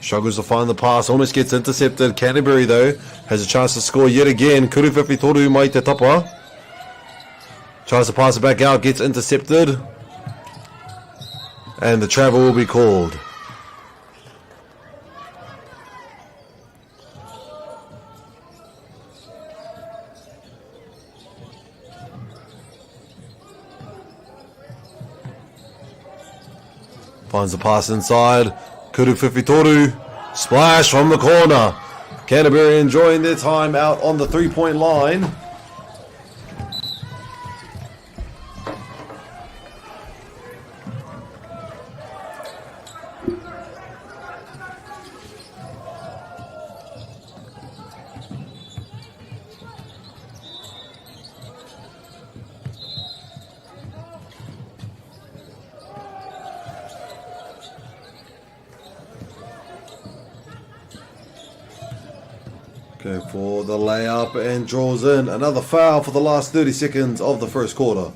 Struggles to find the pass, almost gets intercepted. Canterbury though has a chance to score yet again. Kuru Whiwhitoru mai te tapa. Tries to pass it back out, gets intercepted. And the travel will be called. Finds the pass inside. Kuru Whiwhitoru. Splash from the corner. Canterbury enjoying their time out on the 3-point line. Going for the layup and draws in. Another foul for the last 30 seconds of the first quarter.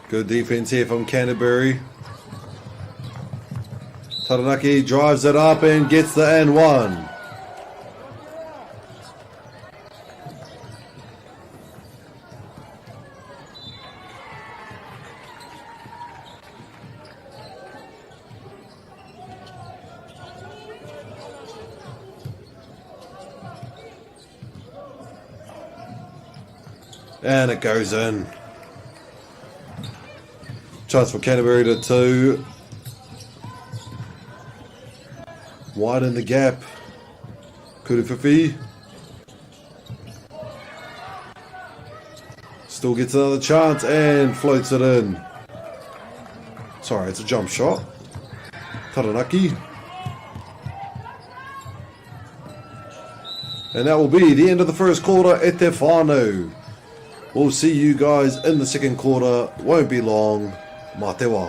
Good defense here from Canterbury. Taranaki drives it up and gets the N1. And it goes in. Chance for Canterbury to 2. Widen the gap. Kurufifi. Still gets another chance and floats it in. Sorry, it's a jump shot. Taranaki. And that will be the end of the first quarter at Te Whānau. We'll see you guys in the second quarter. Won't be long. Mā te wā.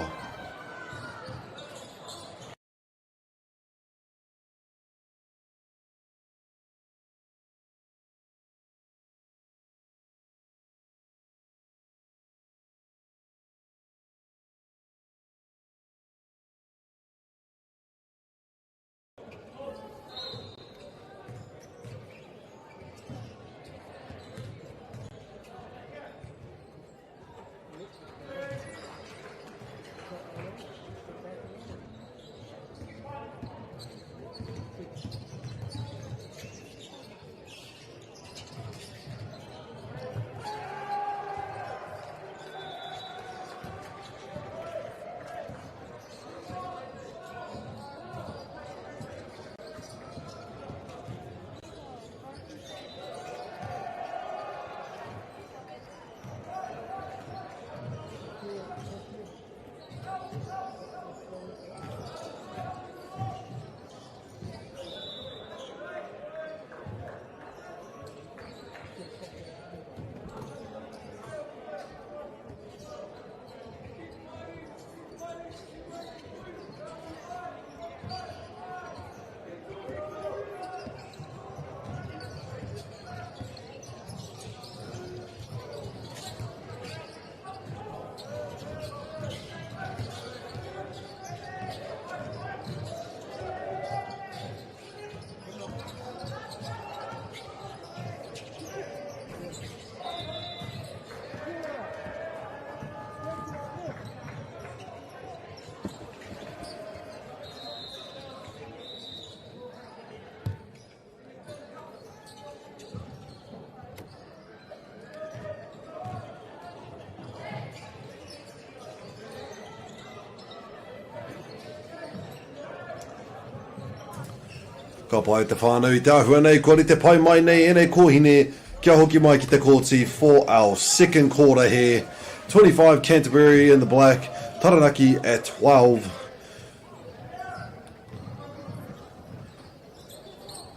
Ka pai te whānau I te ahua nei, kore te pai mai nei e nei kōhine, kia hoki mai ki te kōti for our second quarter here. 25 Canterbury in the black, Taranaki at 12.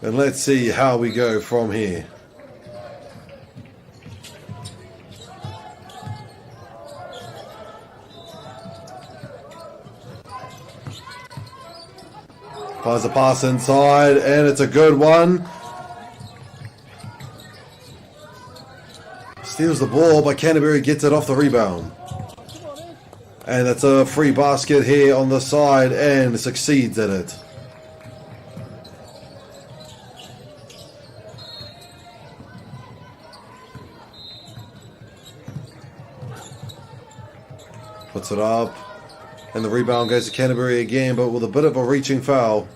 And let's see how we go from here. Fires a pass inside, and it's a good one. Steals the ball, but Canterbury gets it off the rebound. And it's a free basket here on the side, and succeeds at it. Puts it up. And the rebound goes to Canterbury again, but with a bit of a reaching foul.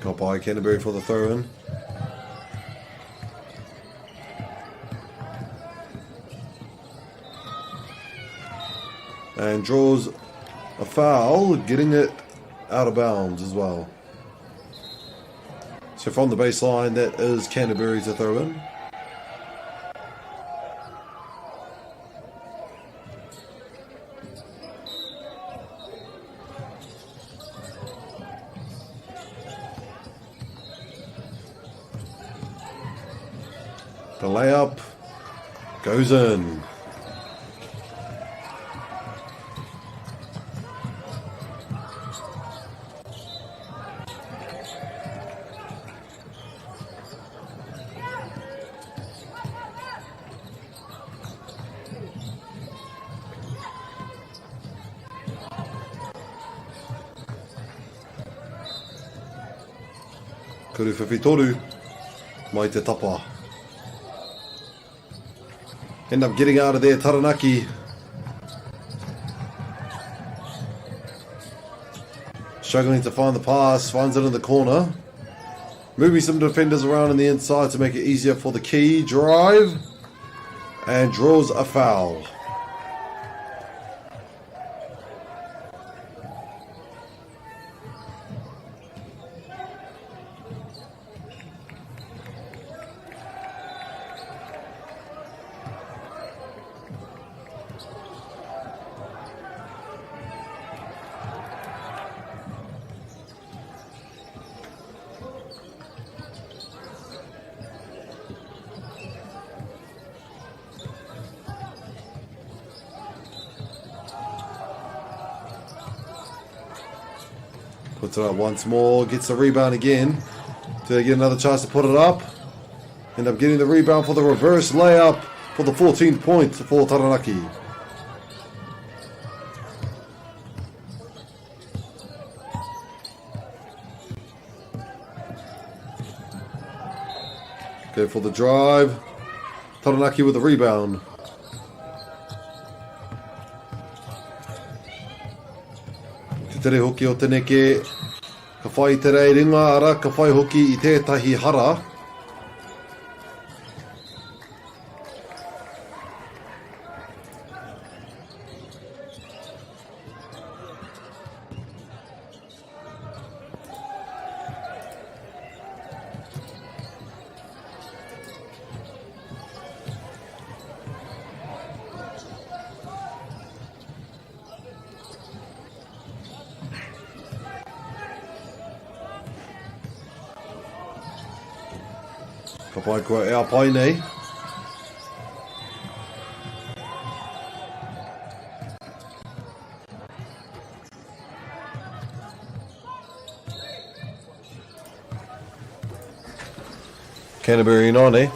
Caught by Canterbury for the throw in. And draws a foul, getting it out of bounds as well. So from the baseline, that is Canterbury to throw in. The layup goes in. Kuru Whiwhitoru, mai te tapa. End up getting out of there, Taranaki. Struggling to find the pass, finds it in the corner. Moving some defenders around on the inside to make it easier for the key. Drive. And draws a foul. Puts it up once more, gets the rebound again. Do they get another chance to put it up? End up getting the rebound for the reverse layup for the 14th point for Taranaki. Go for the drive. Taranaki with the rebound. Te tere hoki o Teneke, ka whai te rei ringa ara, ka whai hoki I tētahi hara. Ka pai kua ea pai nei. Canterbury on, eh?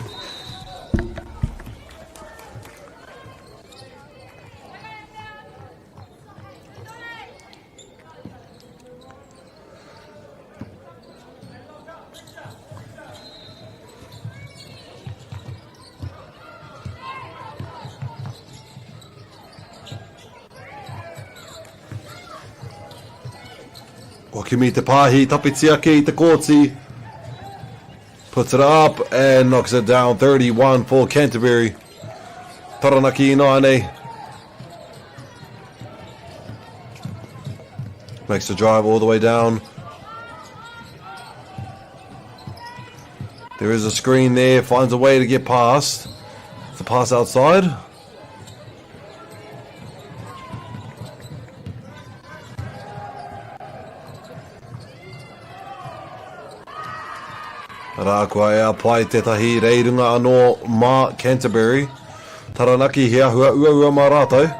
Wakimi te pahi, tapitiake I te kōti. Puts it up and knocks it down. 31 for Canterbury. Taranaki Inaane. Makes the drive all the way down. There is a screen there. Finds a way to get past. It's a pass outside. Rā kua ea pai tētahi reirunga anō mā Canterbury. Taranaki he ahua ua mā rātou.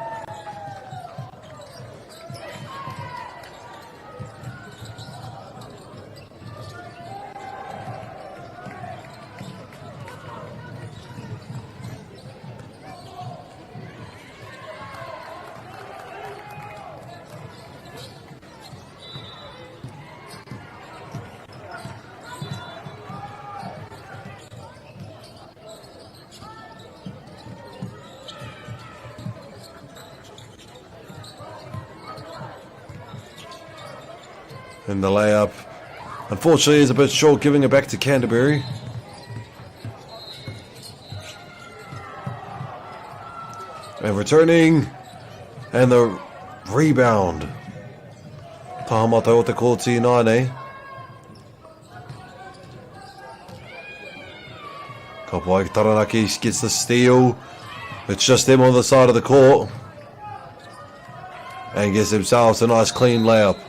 And the layup Unfortunately, he's a bit short, giving it back to Canterbury. And returning, and the rebound. Tahamata o te kōti nāne. Kapuai Taranaki gets the steal. It's just him on the side of the court. And gets himself a nice clean layup.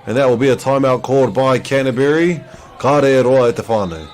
And that will be a timeout called by Canterbury. Ka re roa e te whānau.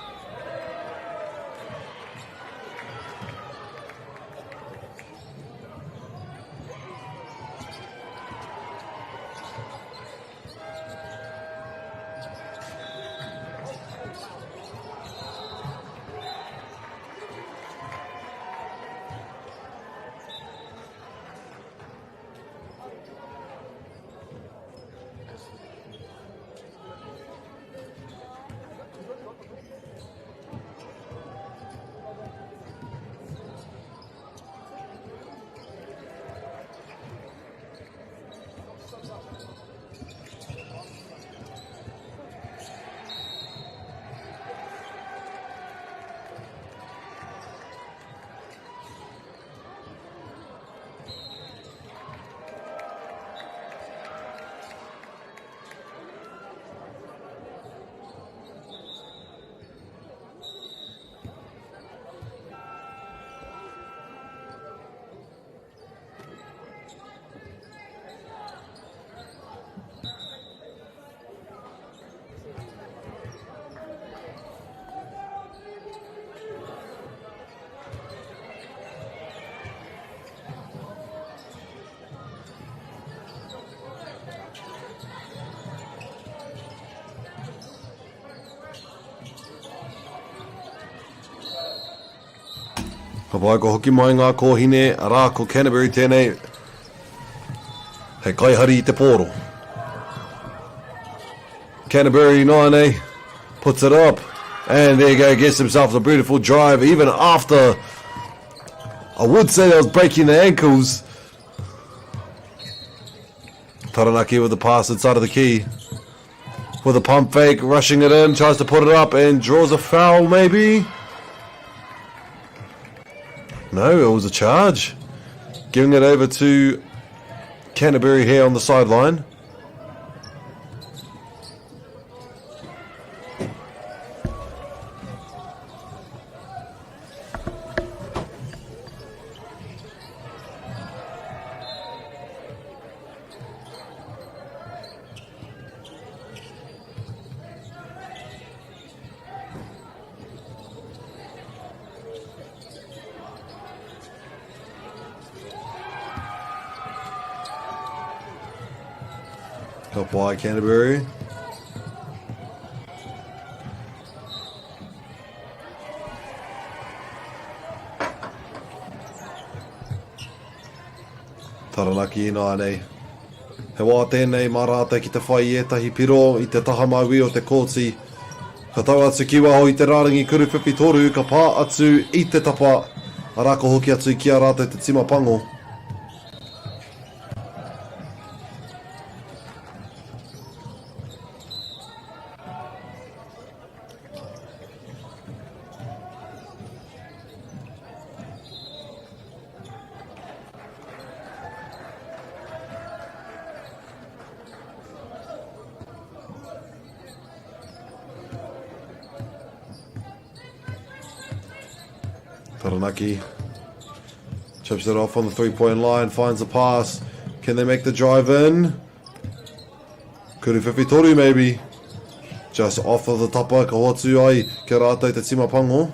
Kapai ko hoki mai ngā kōhine, arā ko Canterbury tēnei. Hei kaihari I te pōro. Canterbury nāne puts it up. And there you go, gets himself a beautiful drive, even after, I would say that was breaking the ankles. Taranaki with the pass inside of the key. With a pump fake, rushing it in, tries to put it up and draws a foul maybe. No, it was a charge. Giving it over to Canterbury here on the sideline. Help by Canterbury. Taranaki nāne. He wā tēnei mā rātai ki te whai ētahi piro I te taha maui o te kōti. Ka tau atu ki waho I te rārangi kuru whipi toru, ka pā atu I te tapa. Arā ko hoki atu ki a rātai te tima pango. Taranaki chips it off on the three-point line, finds the pass. Can they make the drive in? Kuru Whiwhitoru maybe. Just off of the tapa, ka hotu ai ki rātai te tima pango.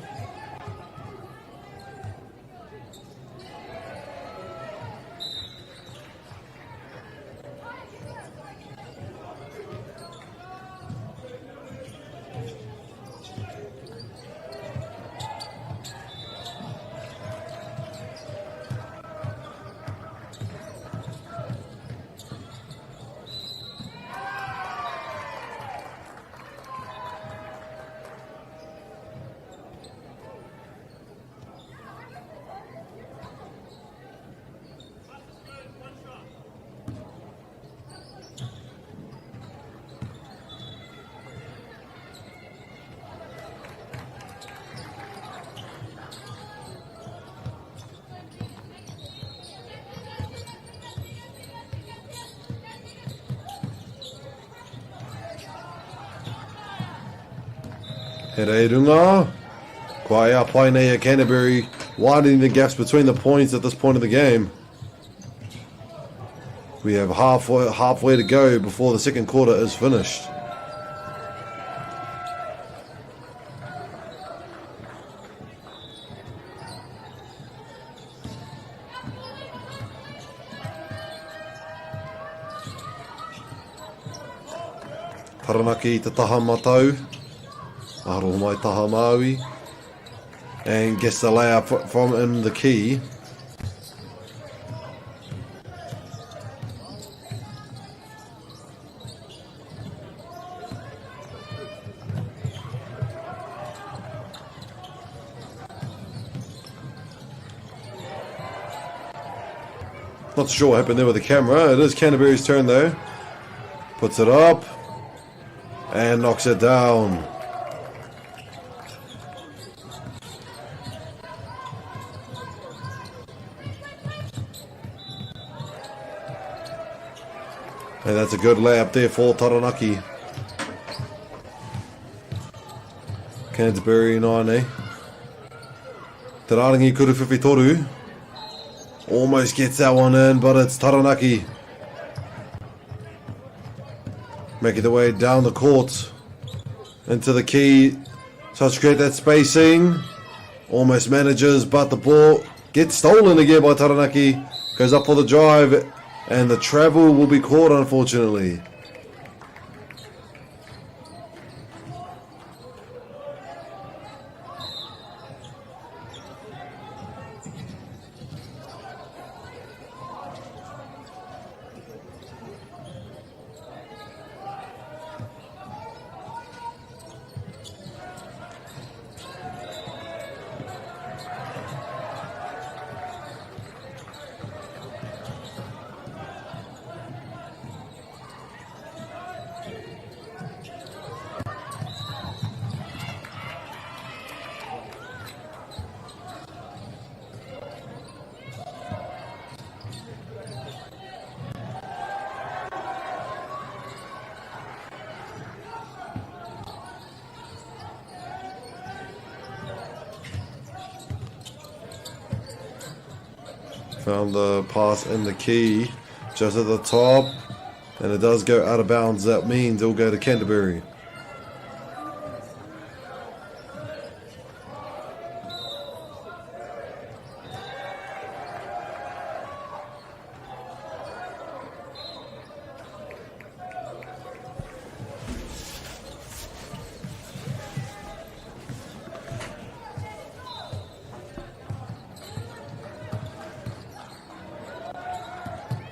He rei runga. Kua ea pai nei a Canterbury, widening the gaps between the points at this point of the game. We have halfway to go before the second quarter is finished. Taranaki te taha matau. Aro mai taha Maui. And gets the layup from in the key. Not sure what happened there with the camera. It is Canterbury's turn though. Puts it up. And knocks it down. And that's a good layup there for Taranaki. Canterbury 9, eh? Te Rārangi Kuruwhiwhi Toru. Almost gets that one in, but it's Taranaki. Making the way down the court. Into the key. Tries to create that spacing. Almost manages, but the ball gets stolen again by Taranaki. Goes up for the drive. And the travel will be caught, unfortunately. Found the pass in the key, just at the top, and it does go out of bounds. That means it'll go to Canterbury.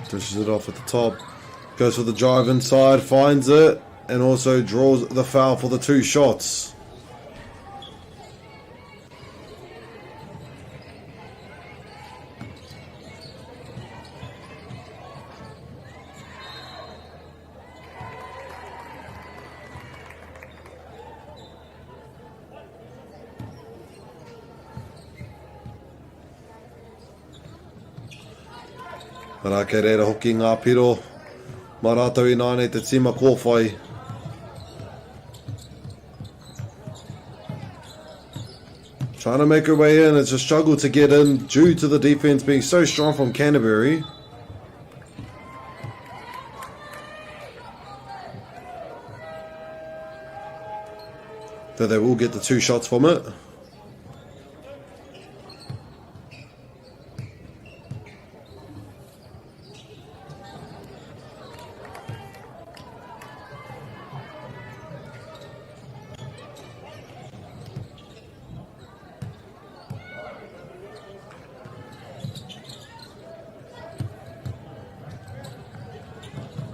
Pushes it off at the top, goes for the drive inside, finds it, and also draws the foul for the two shots. Rā kei reira hoki ngā piro. Mā rātou I nāne te tima kōwhai. Trying to make her way in. It's a struggle to get in due to the defense being so strong from Canterbury. Though they will get the two shots from it.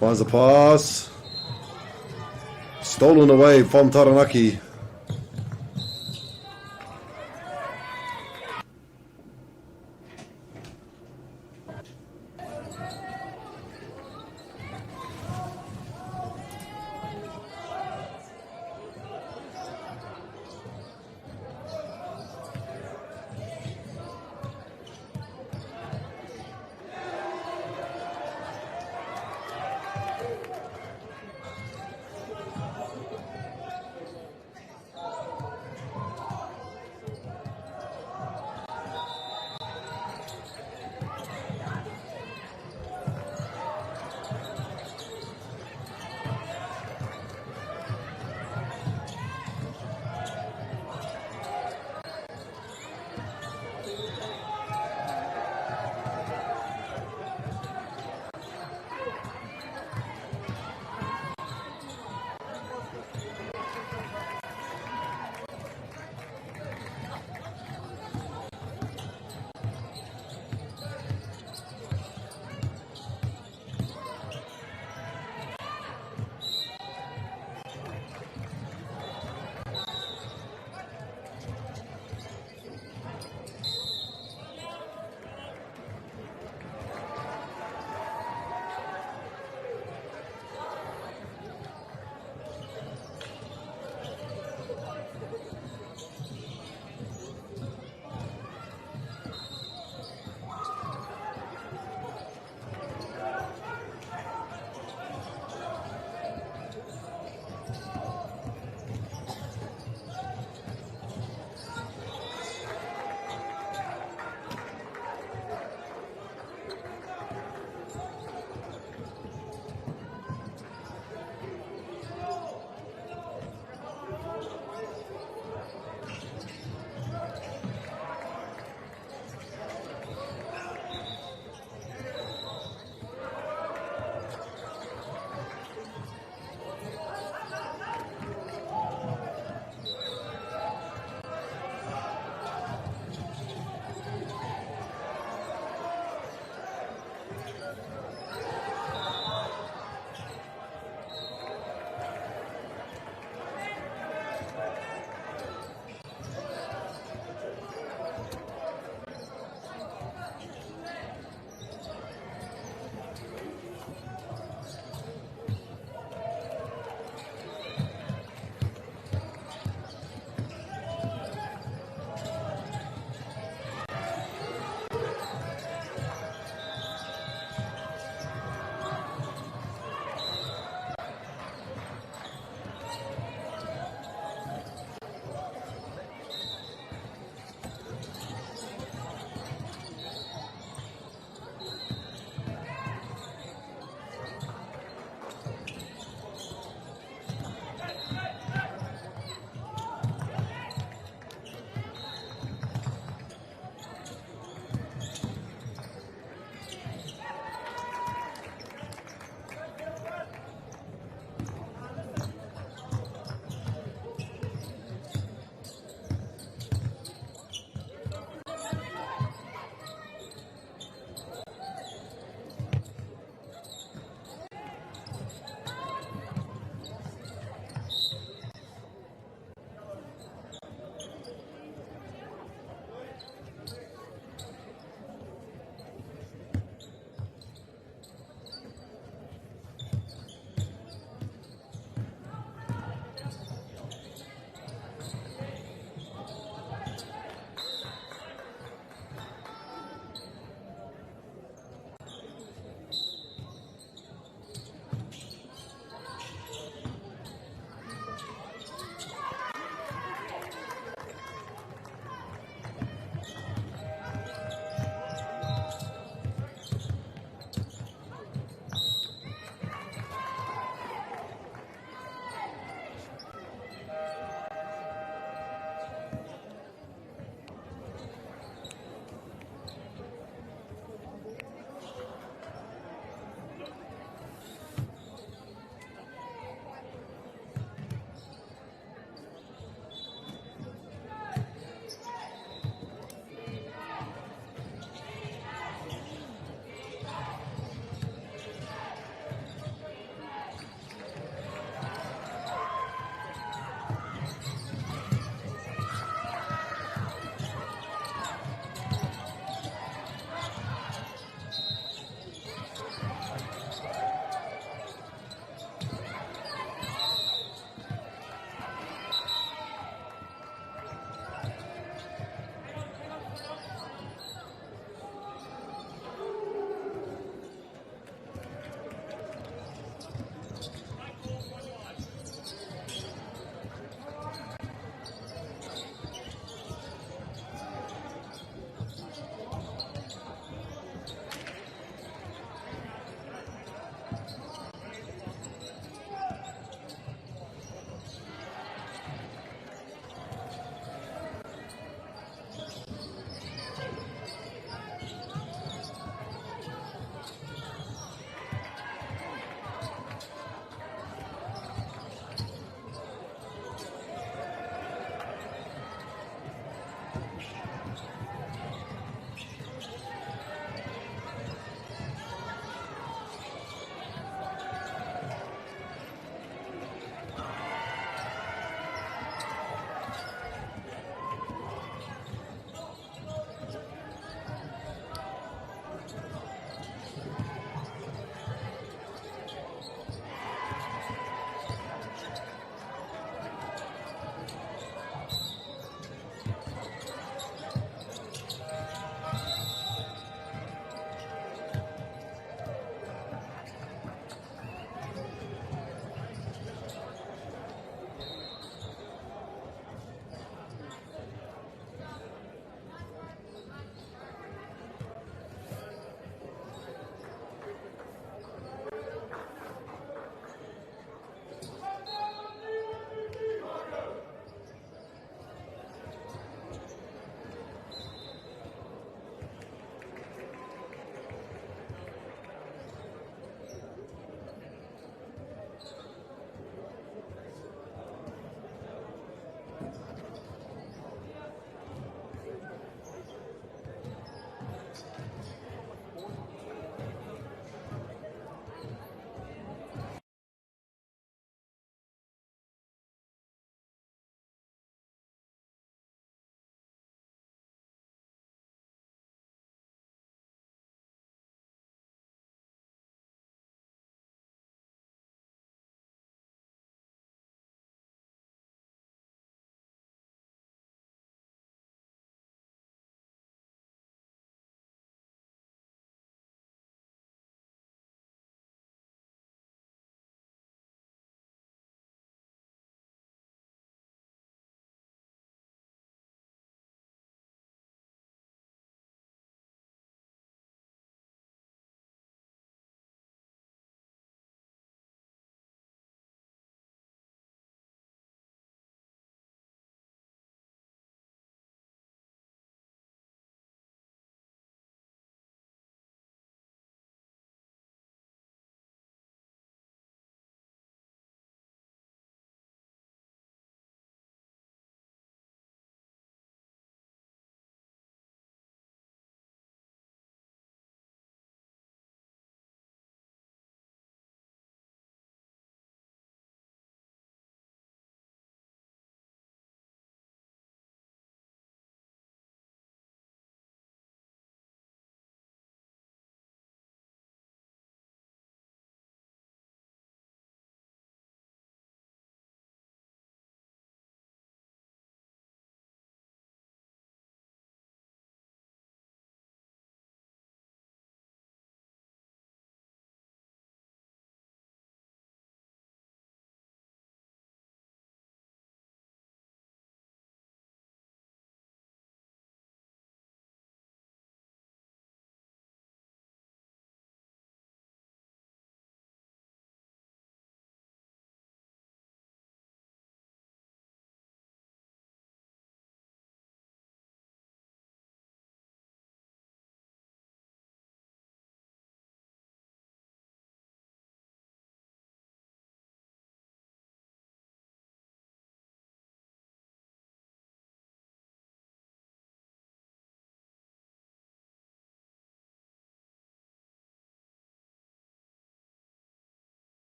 Finds the pass. Stolen away from Taranaki.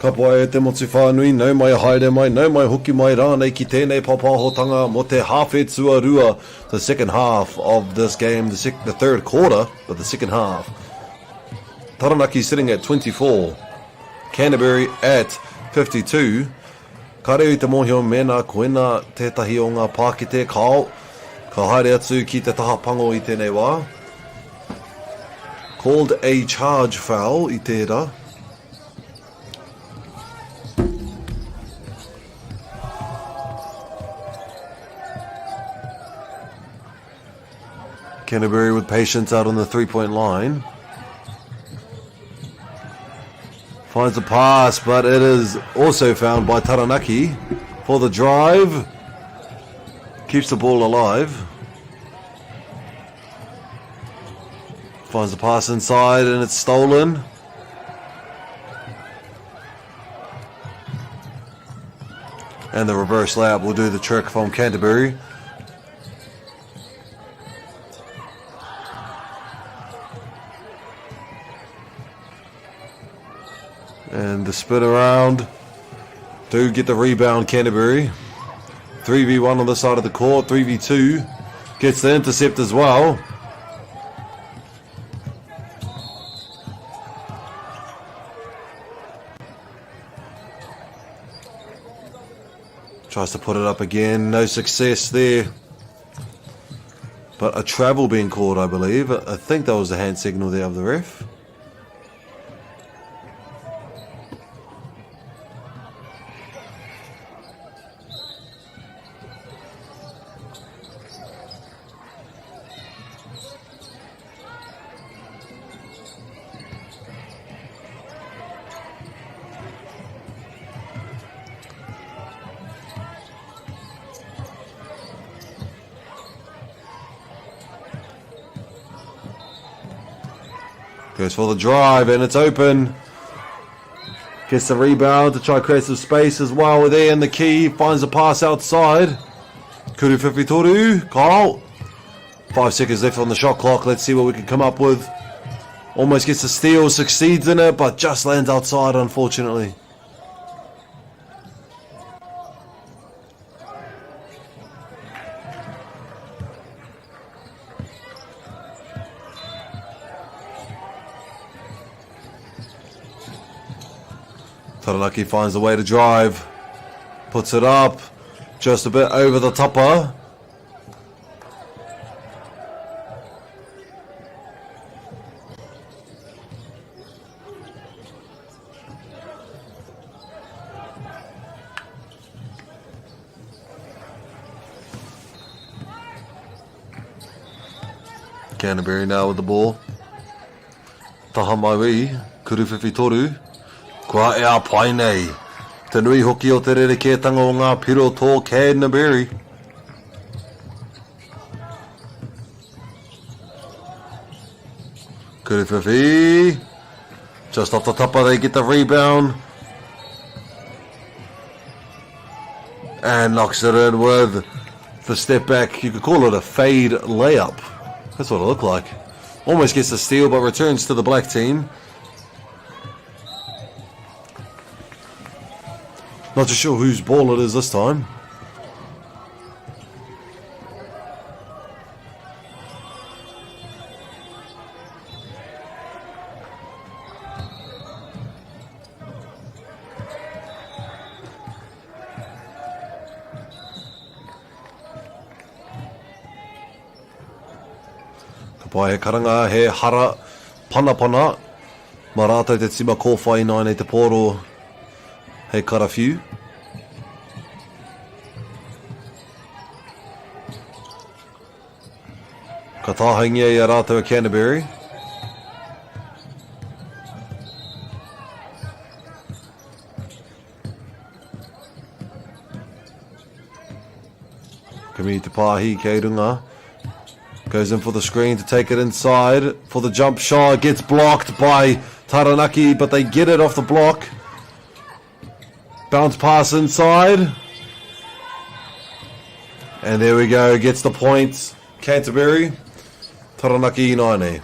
Ka poa e te motu whānui, nau mai haere mai, nau mai hoki mai rānei ki tēnei papahotanga mo te hawhe tuarua, the second half of this game, the third quarter, but the second half. Taranaki sitting at 24, Canterbury at 52. Ka reo I te mohio mena koena tētahi o ngā Pākete kao, ka haere atu ki te taha pango I tēnei wā. Called a charge foul I tērā. Canterbury with patience out on the three-point line. Finds a pass, but it is also found by Taranaki for the drive. Keeps the ball alive. Finds the pass inside and it's stolen. And the reverse layup will do the trick from Canterbury. And the spin around. Do get the rebound, Canterbury. 3v1 on the side of the court. 3v2. Gets the intercept as well. Tries to put it up again. No success there. But a travel being called, I believe. I think that was the hand signal there of the ref. Goes for the drive and it's open. Gets the rebound to try to create some space as well. There in the key. Finds the pass outside. Kuru Whiwhitoru. Kyle. 5 seconds left on the shot clock. Let's see what we can come up with. Almost gets the steal. Succeeds in it. But just lands outside unfortunately. Taranaki finds a way to drive, puts it up, just a bit over the topper. Canterbury now with the ball. Taha Maui, Kuru Whiwhitoru. Kua ea pai nei. Te nui hoki o te rerekētanga o ngā piro tō Canterbury. Kuru Whiwhi. Just off the top of they get the rebound. And knocks it in with the step back. You could call it a fade layup. That's what it looked like. Almost gets the steal but returns to the black team. Not too sure whose ball it is this time. Ka pai he karanga, he hara, pana pana. Mā rātou te tima kōwhai nai nei te pōro. Hey, cut a few. Ka tāhangia I a rātou a Canterbury. Kami te pāhi kei runga. Goes in for the screen to take it inside. For the jump shot. Gets blocked by Taranaki, but they get it off the block. Bounce pass inside. And there we go. Gets the points. Canterbury. Taranaki Inaine.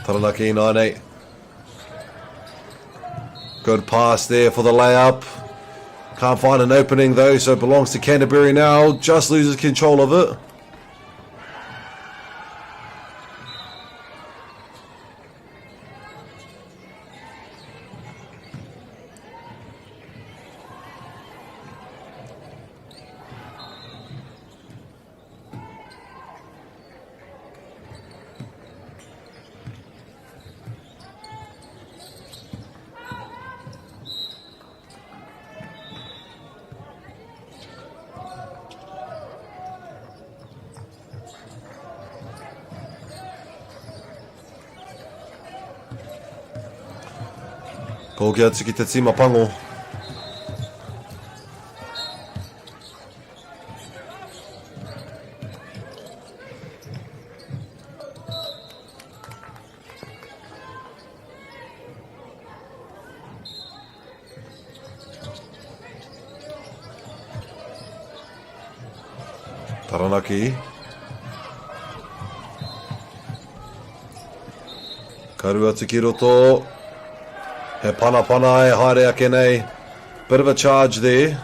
Taranaki 9-8. Good pass there for the layup. Can't find an opening though, so it belongs to Canterbury now. Just loses control of it. Ko kia tuki te tima pango. Taranaki. Karu atu ki roto. He pana e haere ake nei. Bit of a charge there.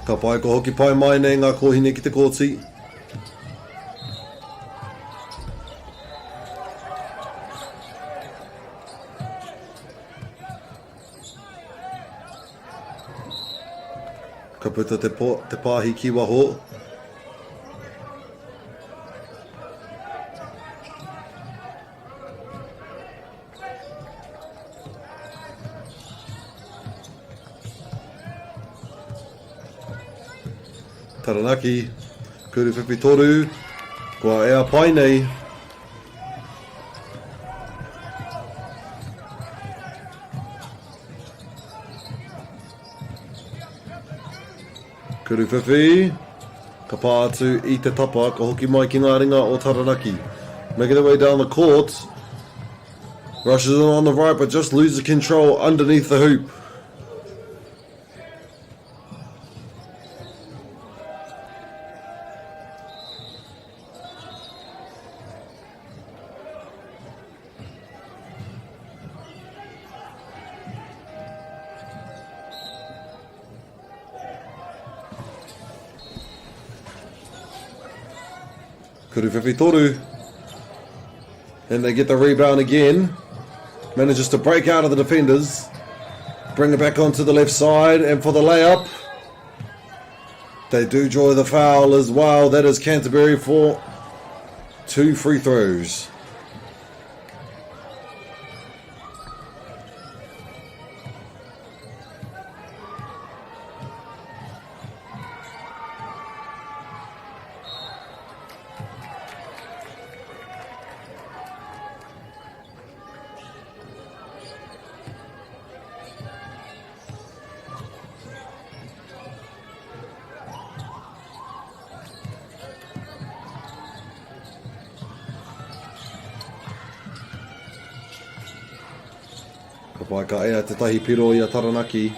Ka pai ko hoki pai mai nei ngā kohine ki te kōti. Ka puta te pāhi ki waho. Taranaki, kuru whiwhi toru, kua ea pai nei. Kuru whiwhi, ka pā atu I te tapa, ka hoki mai ki ngā ringa o Taranaki. Making their way down the court, rushes in on the right but just loses control underneath the hoop. Kuru whiwhi toru. And they get the rebound again. Manages to break out of the defenders. Bring it back onto the left side. And for the layup, they do draw the foul as well. That is Canterbury for 2 free throws. Ka pai ka ea te tahi piro I a Taranaki.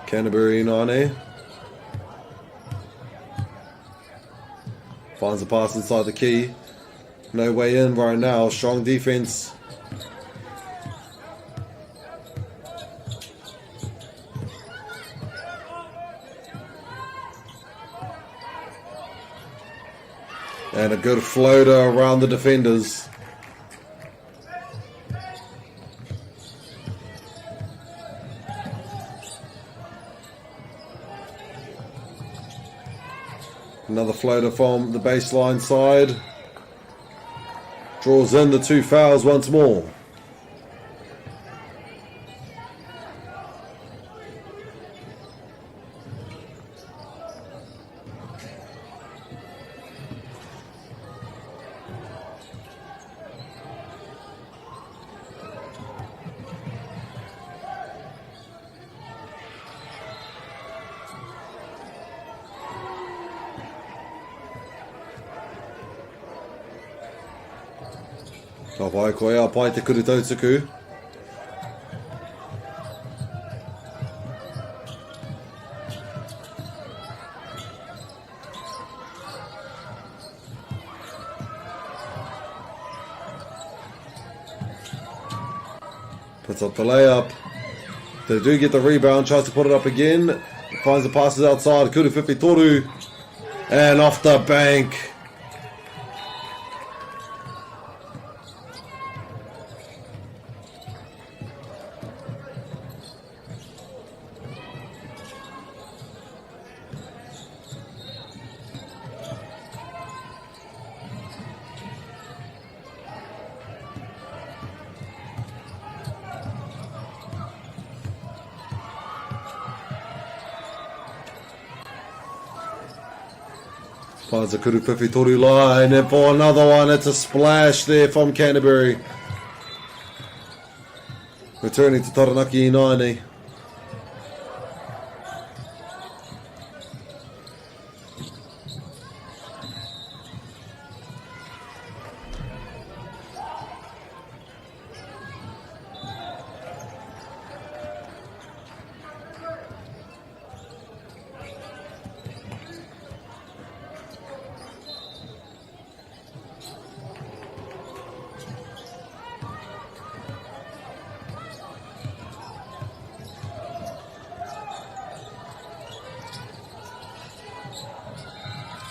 Canterbury Nane. Finds the pass inside the key. No way in right now. Strong defense. And a good floater around the defenders. Another floater from the baseline side. Draws in the 2 fouls once more. Ka pai koe a pai te kuru tautaku. Puts up the layup. They do get the rebound, tries to put it up again. Finds the passes outside. Kuru Whiwhitoru. And off the bank. Finds the Kuru Whiwhitoru line, and for another one, it's a splash there from Canterbury. Returning to Taranaki Inaini.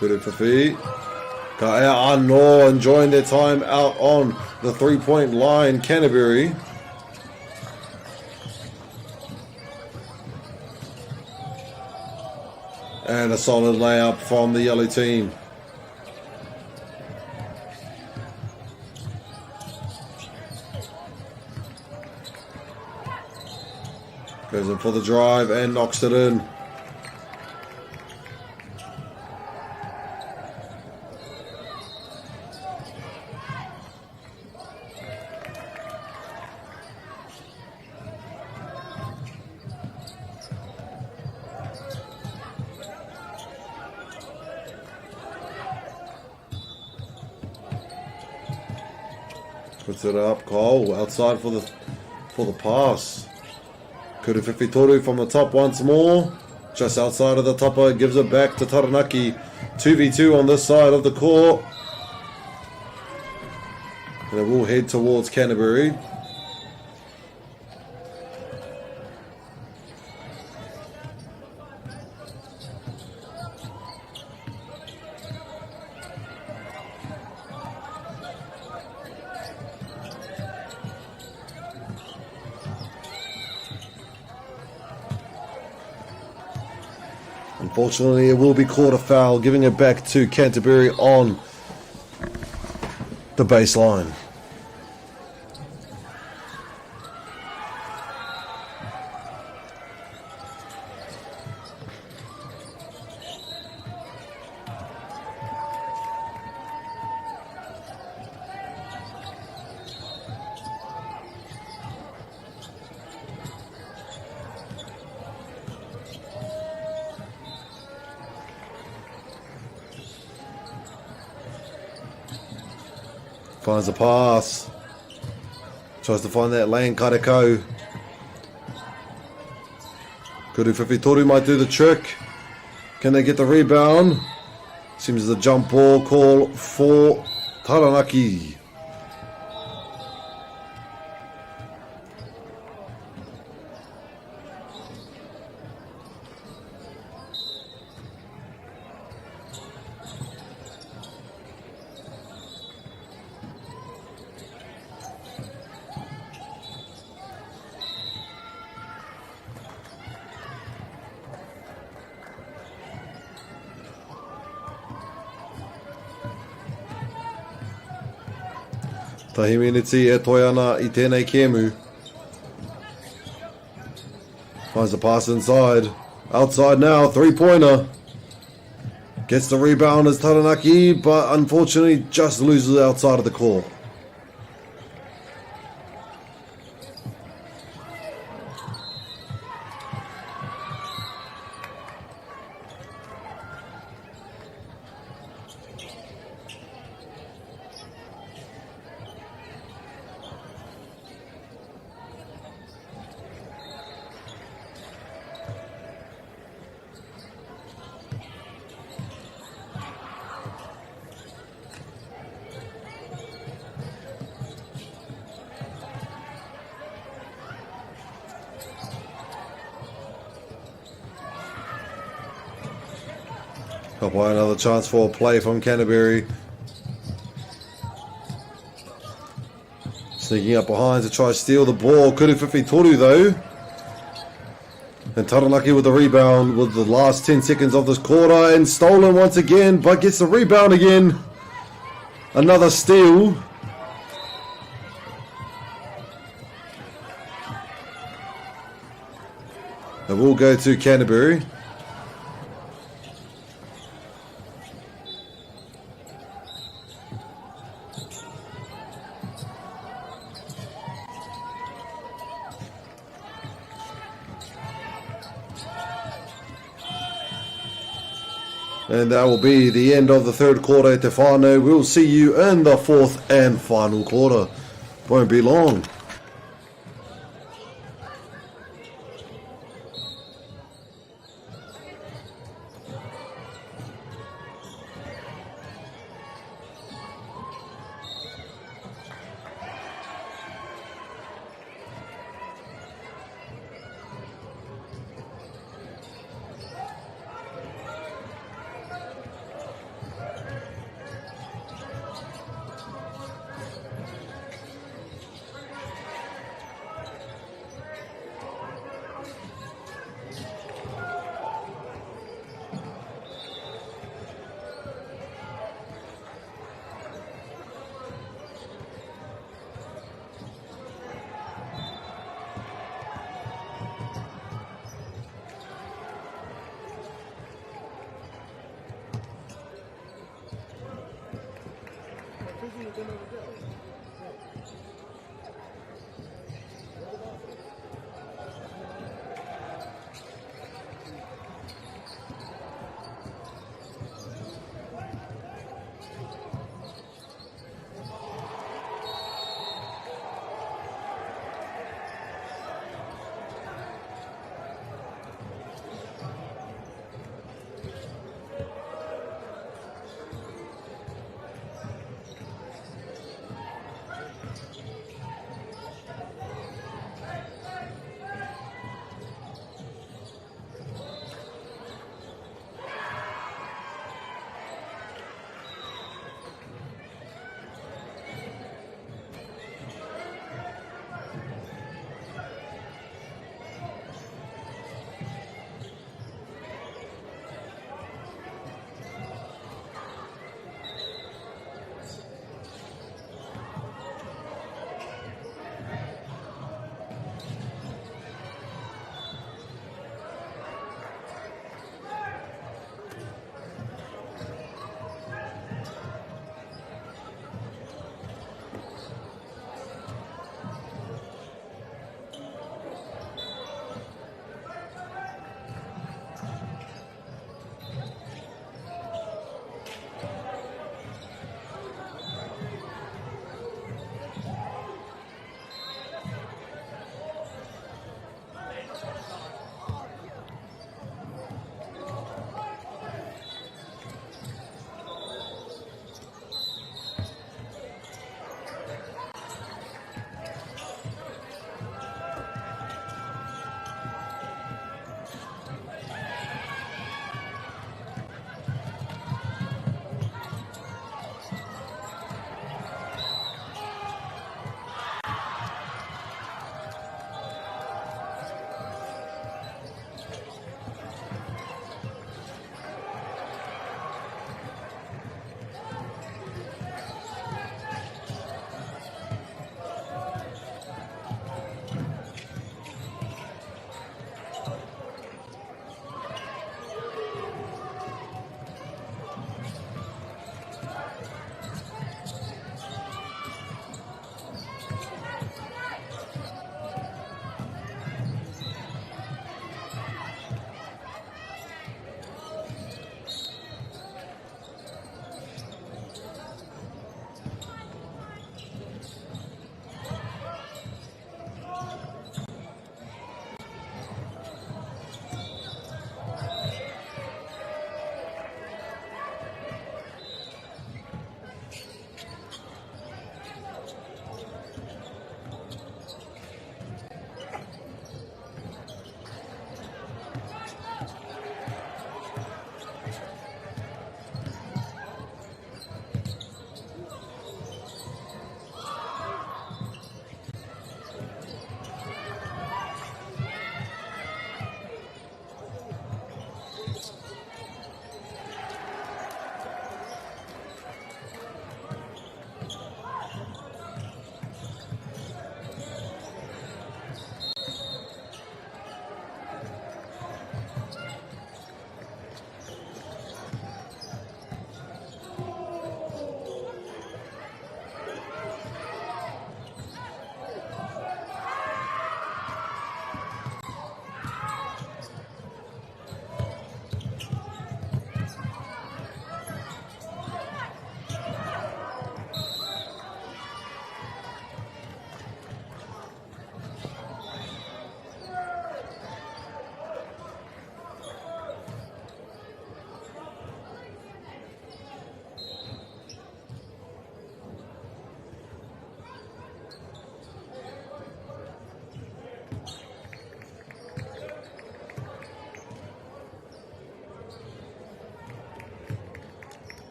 Kuru Whiwhi. Ka ea anō enjoying their time out on the 3-point line, Canterbury. And a solid layup from the yellow team. Goes in for the drive and knocks it in. Puts it up, Cole outside for the pass. Kuru Whiwhitoru from the top once more. Just outside of the topper, gives it back to Taranaki. 2v2 on this side of the court. And it will head towards Canterbury. Unfortunately, it will be called a foul, giving it back to Canterbury on the baseline. Finds a pass. Tries to find that lane, Kareko. Kuru Whiwhitoru might do the trick. Can they get the rebound? Seems the jump ball call for Taranaki. Tahi miniti e toi ana I tēnei kēmu. Finds the pass inside. Outside now, three-pointer. Gets the rebound as Taranaki, but unfortunately just loses outside of the core. By another chance for a play from Canterbury. Sneaking up behind to try to steal the ball. Kuruwhiwhi Toru though. And Taranaki with the rebound with the last 10 seconds of this quarter and stolen once again, but gets the rebound again. Another steal. It will go to Canterbury. And that will be the end of the third quarter, Te whānau. We'll see you in the fourth and final quarter. Won't be long.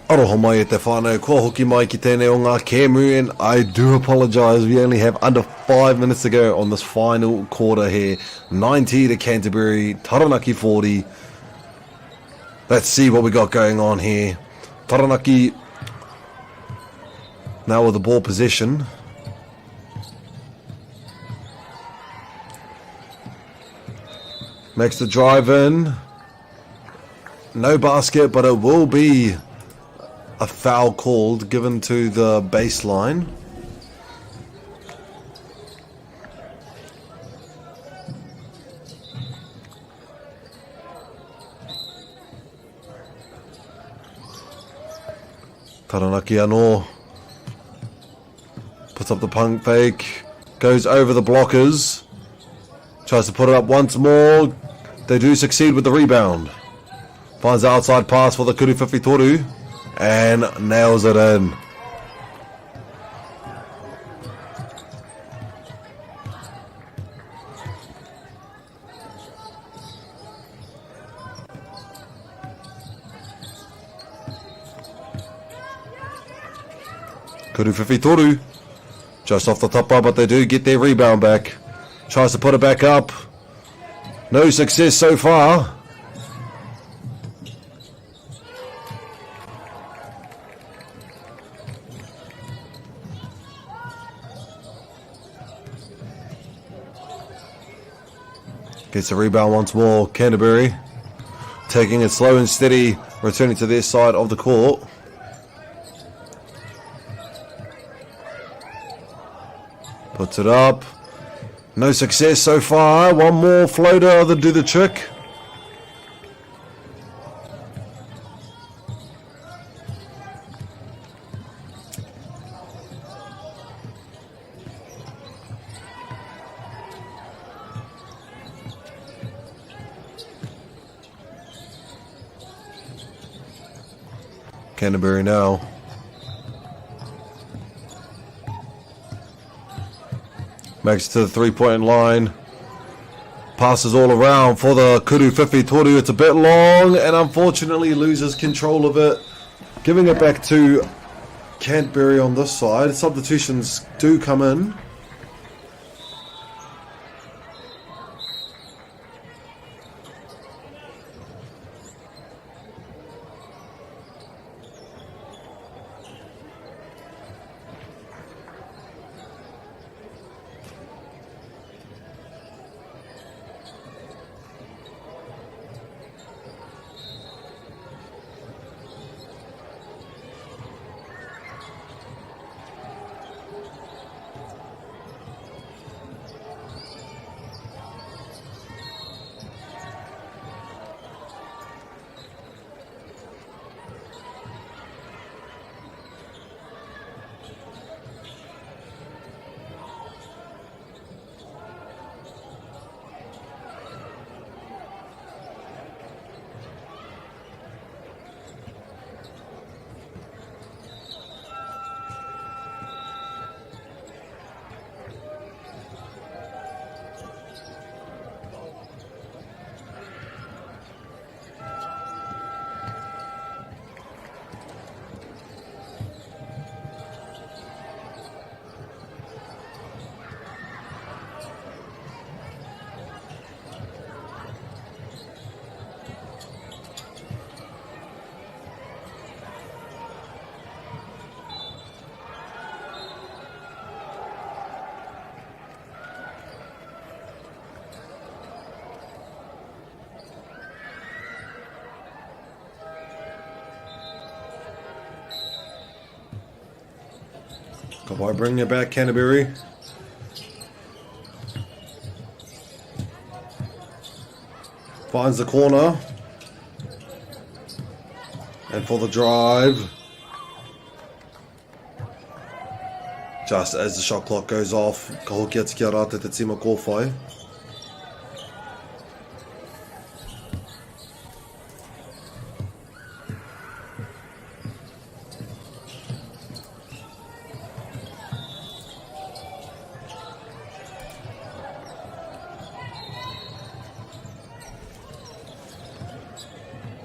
Aroha mai e te whānau, kua hoki mai ki tēnei o ngā kēmu, and I do apologise, we only have under 5 minutes to go on this final quarter here. 90 to Canterbury, Taranaki 40. Let's see what we got going on here. Taranaki now with the ball possession. Makes the drive in. No basket, but it will be a foul called, given to the baseline. Taranaki anō puts up the pump fake, goes over the blockers, tries to put it up once more. They do succeed with the rebound. Finds the outside pass for the Kuru Whiwhitoru and nails it in. Kuru Whiwhitoru just off the top bar, but they do get their rebound back. Tries to put it back up. No success so far. Gets the rebound once more. Canterbury taking it slow and steady, returning to their side of the court. Puts it up. No success so far. One more floater that'll do the trick. Canterbury now. Makes it to the three-point line. Passes all around for the Kuru Whiwhitoru. It's a bit long and unfortunately loses control of it. Giving it back to Canterbury on this side. Substitutions do come in. By bringing it back, Canterbury. Finds the corner. And for the drive. Just as the shot clock goes off, ka hoki atu ki a rā te tima kōwhai.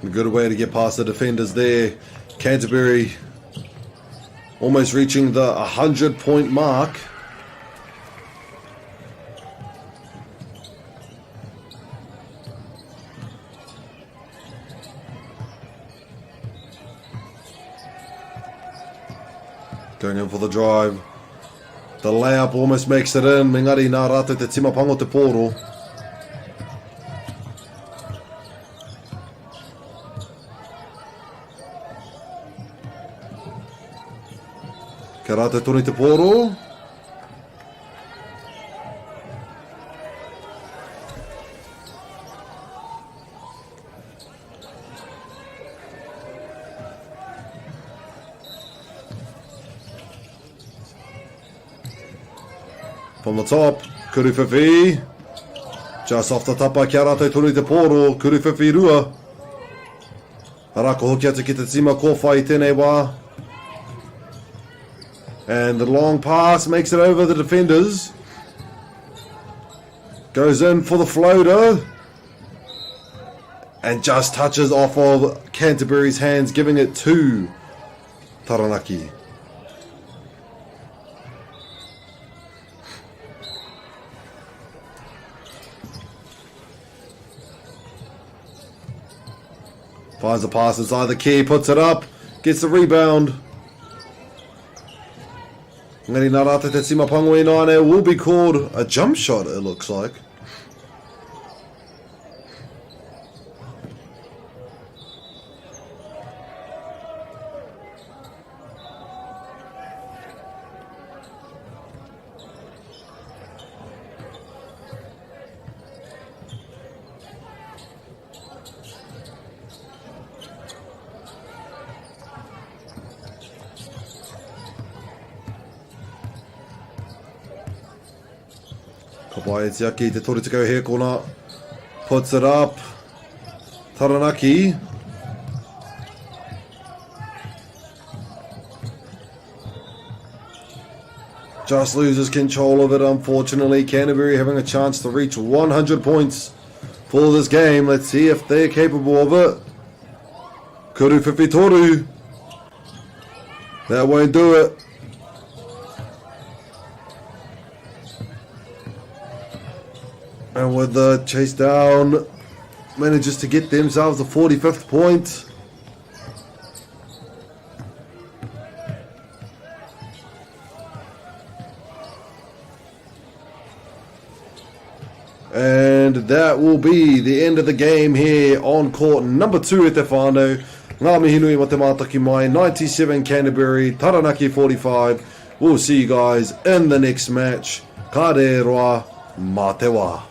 A good way to get past the defenders there. Canterbury almost reaching the 100-point mark. Going in for the drive. The layup almost makes it in. Mengari nā rātou te timapango te pōro. Ka rātou toni te pōro. From the top, Kuruwhiwhi. Just off the tapa, kia rātou toni te pōro, Kuruwhiwhi rua. Harako hoki atu ki te tima kōwhai tēnei wā. And the long pass makes it over the defenders. Goes in for the floater. And just touches off of Canterbury's hands, giving it to Taranaki. Finds the pass inside the key, puts it up, gets the rebound. Ngari nā rātou te timapango i nāne will be called a jump shot, it looks like. Kapai Etiaki, te tori te kau here kona, puts it up, Taranaki. Just loses control of it, unfortunately. Canterbury having a chance to reach 100 points for this game. Let's see if they're capable of it. Kuruwhiwhi toru. That won't do it. And with the chase down, manages to get themselves the 45th point. And that will be the end of the game here on court number 2 at Te Whānau. Ngā mihi nui mo te mātaki mai, 97 Canterbury, Taranaki 45. We'll see you guys in the next match. Ka re roa, mā te wā.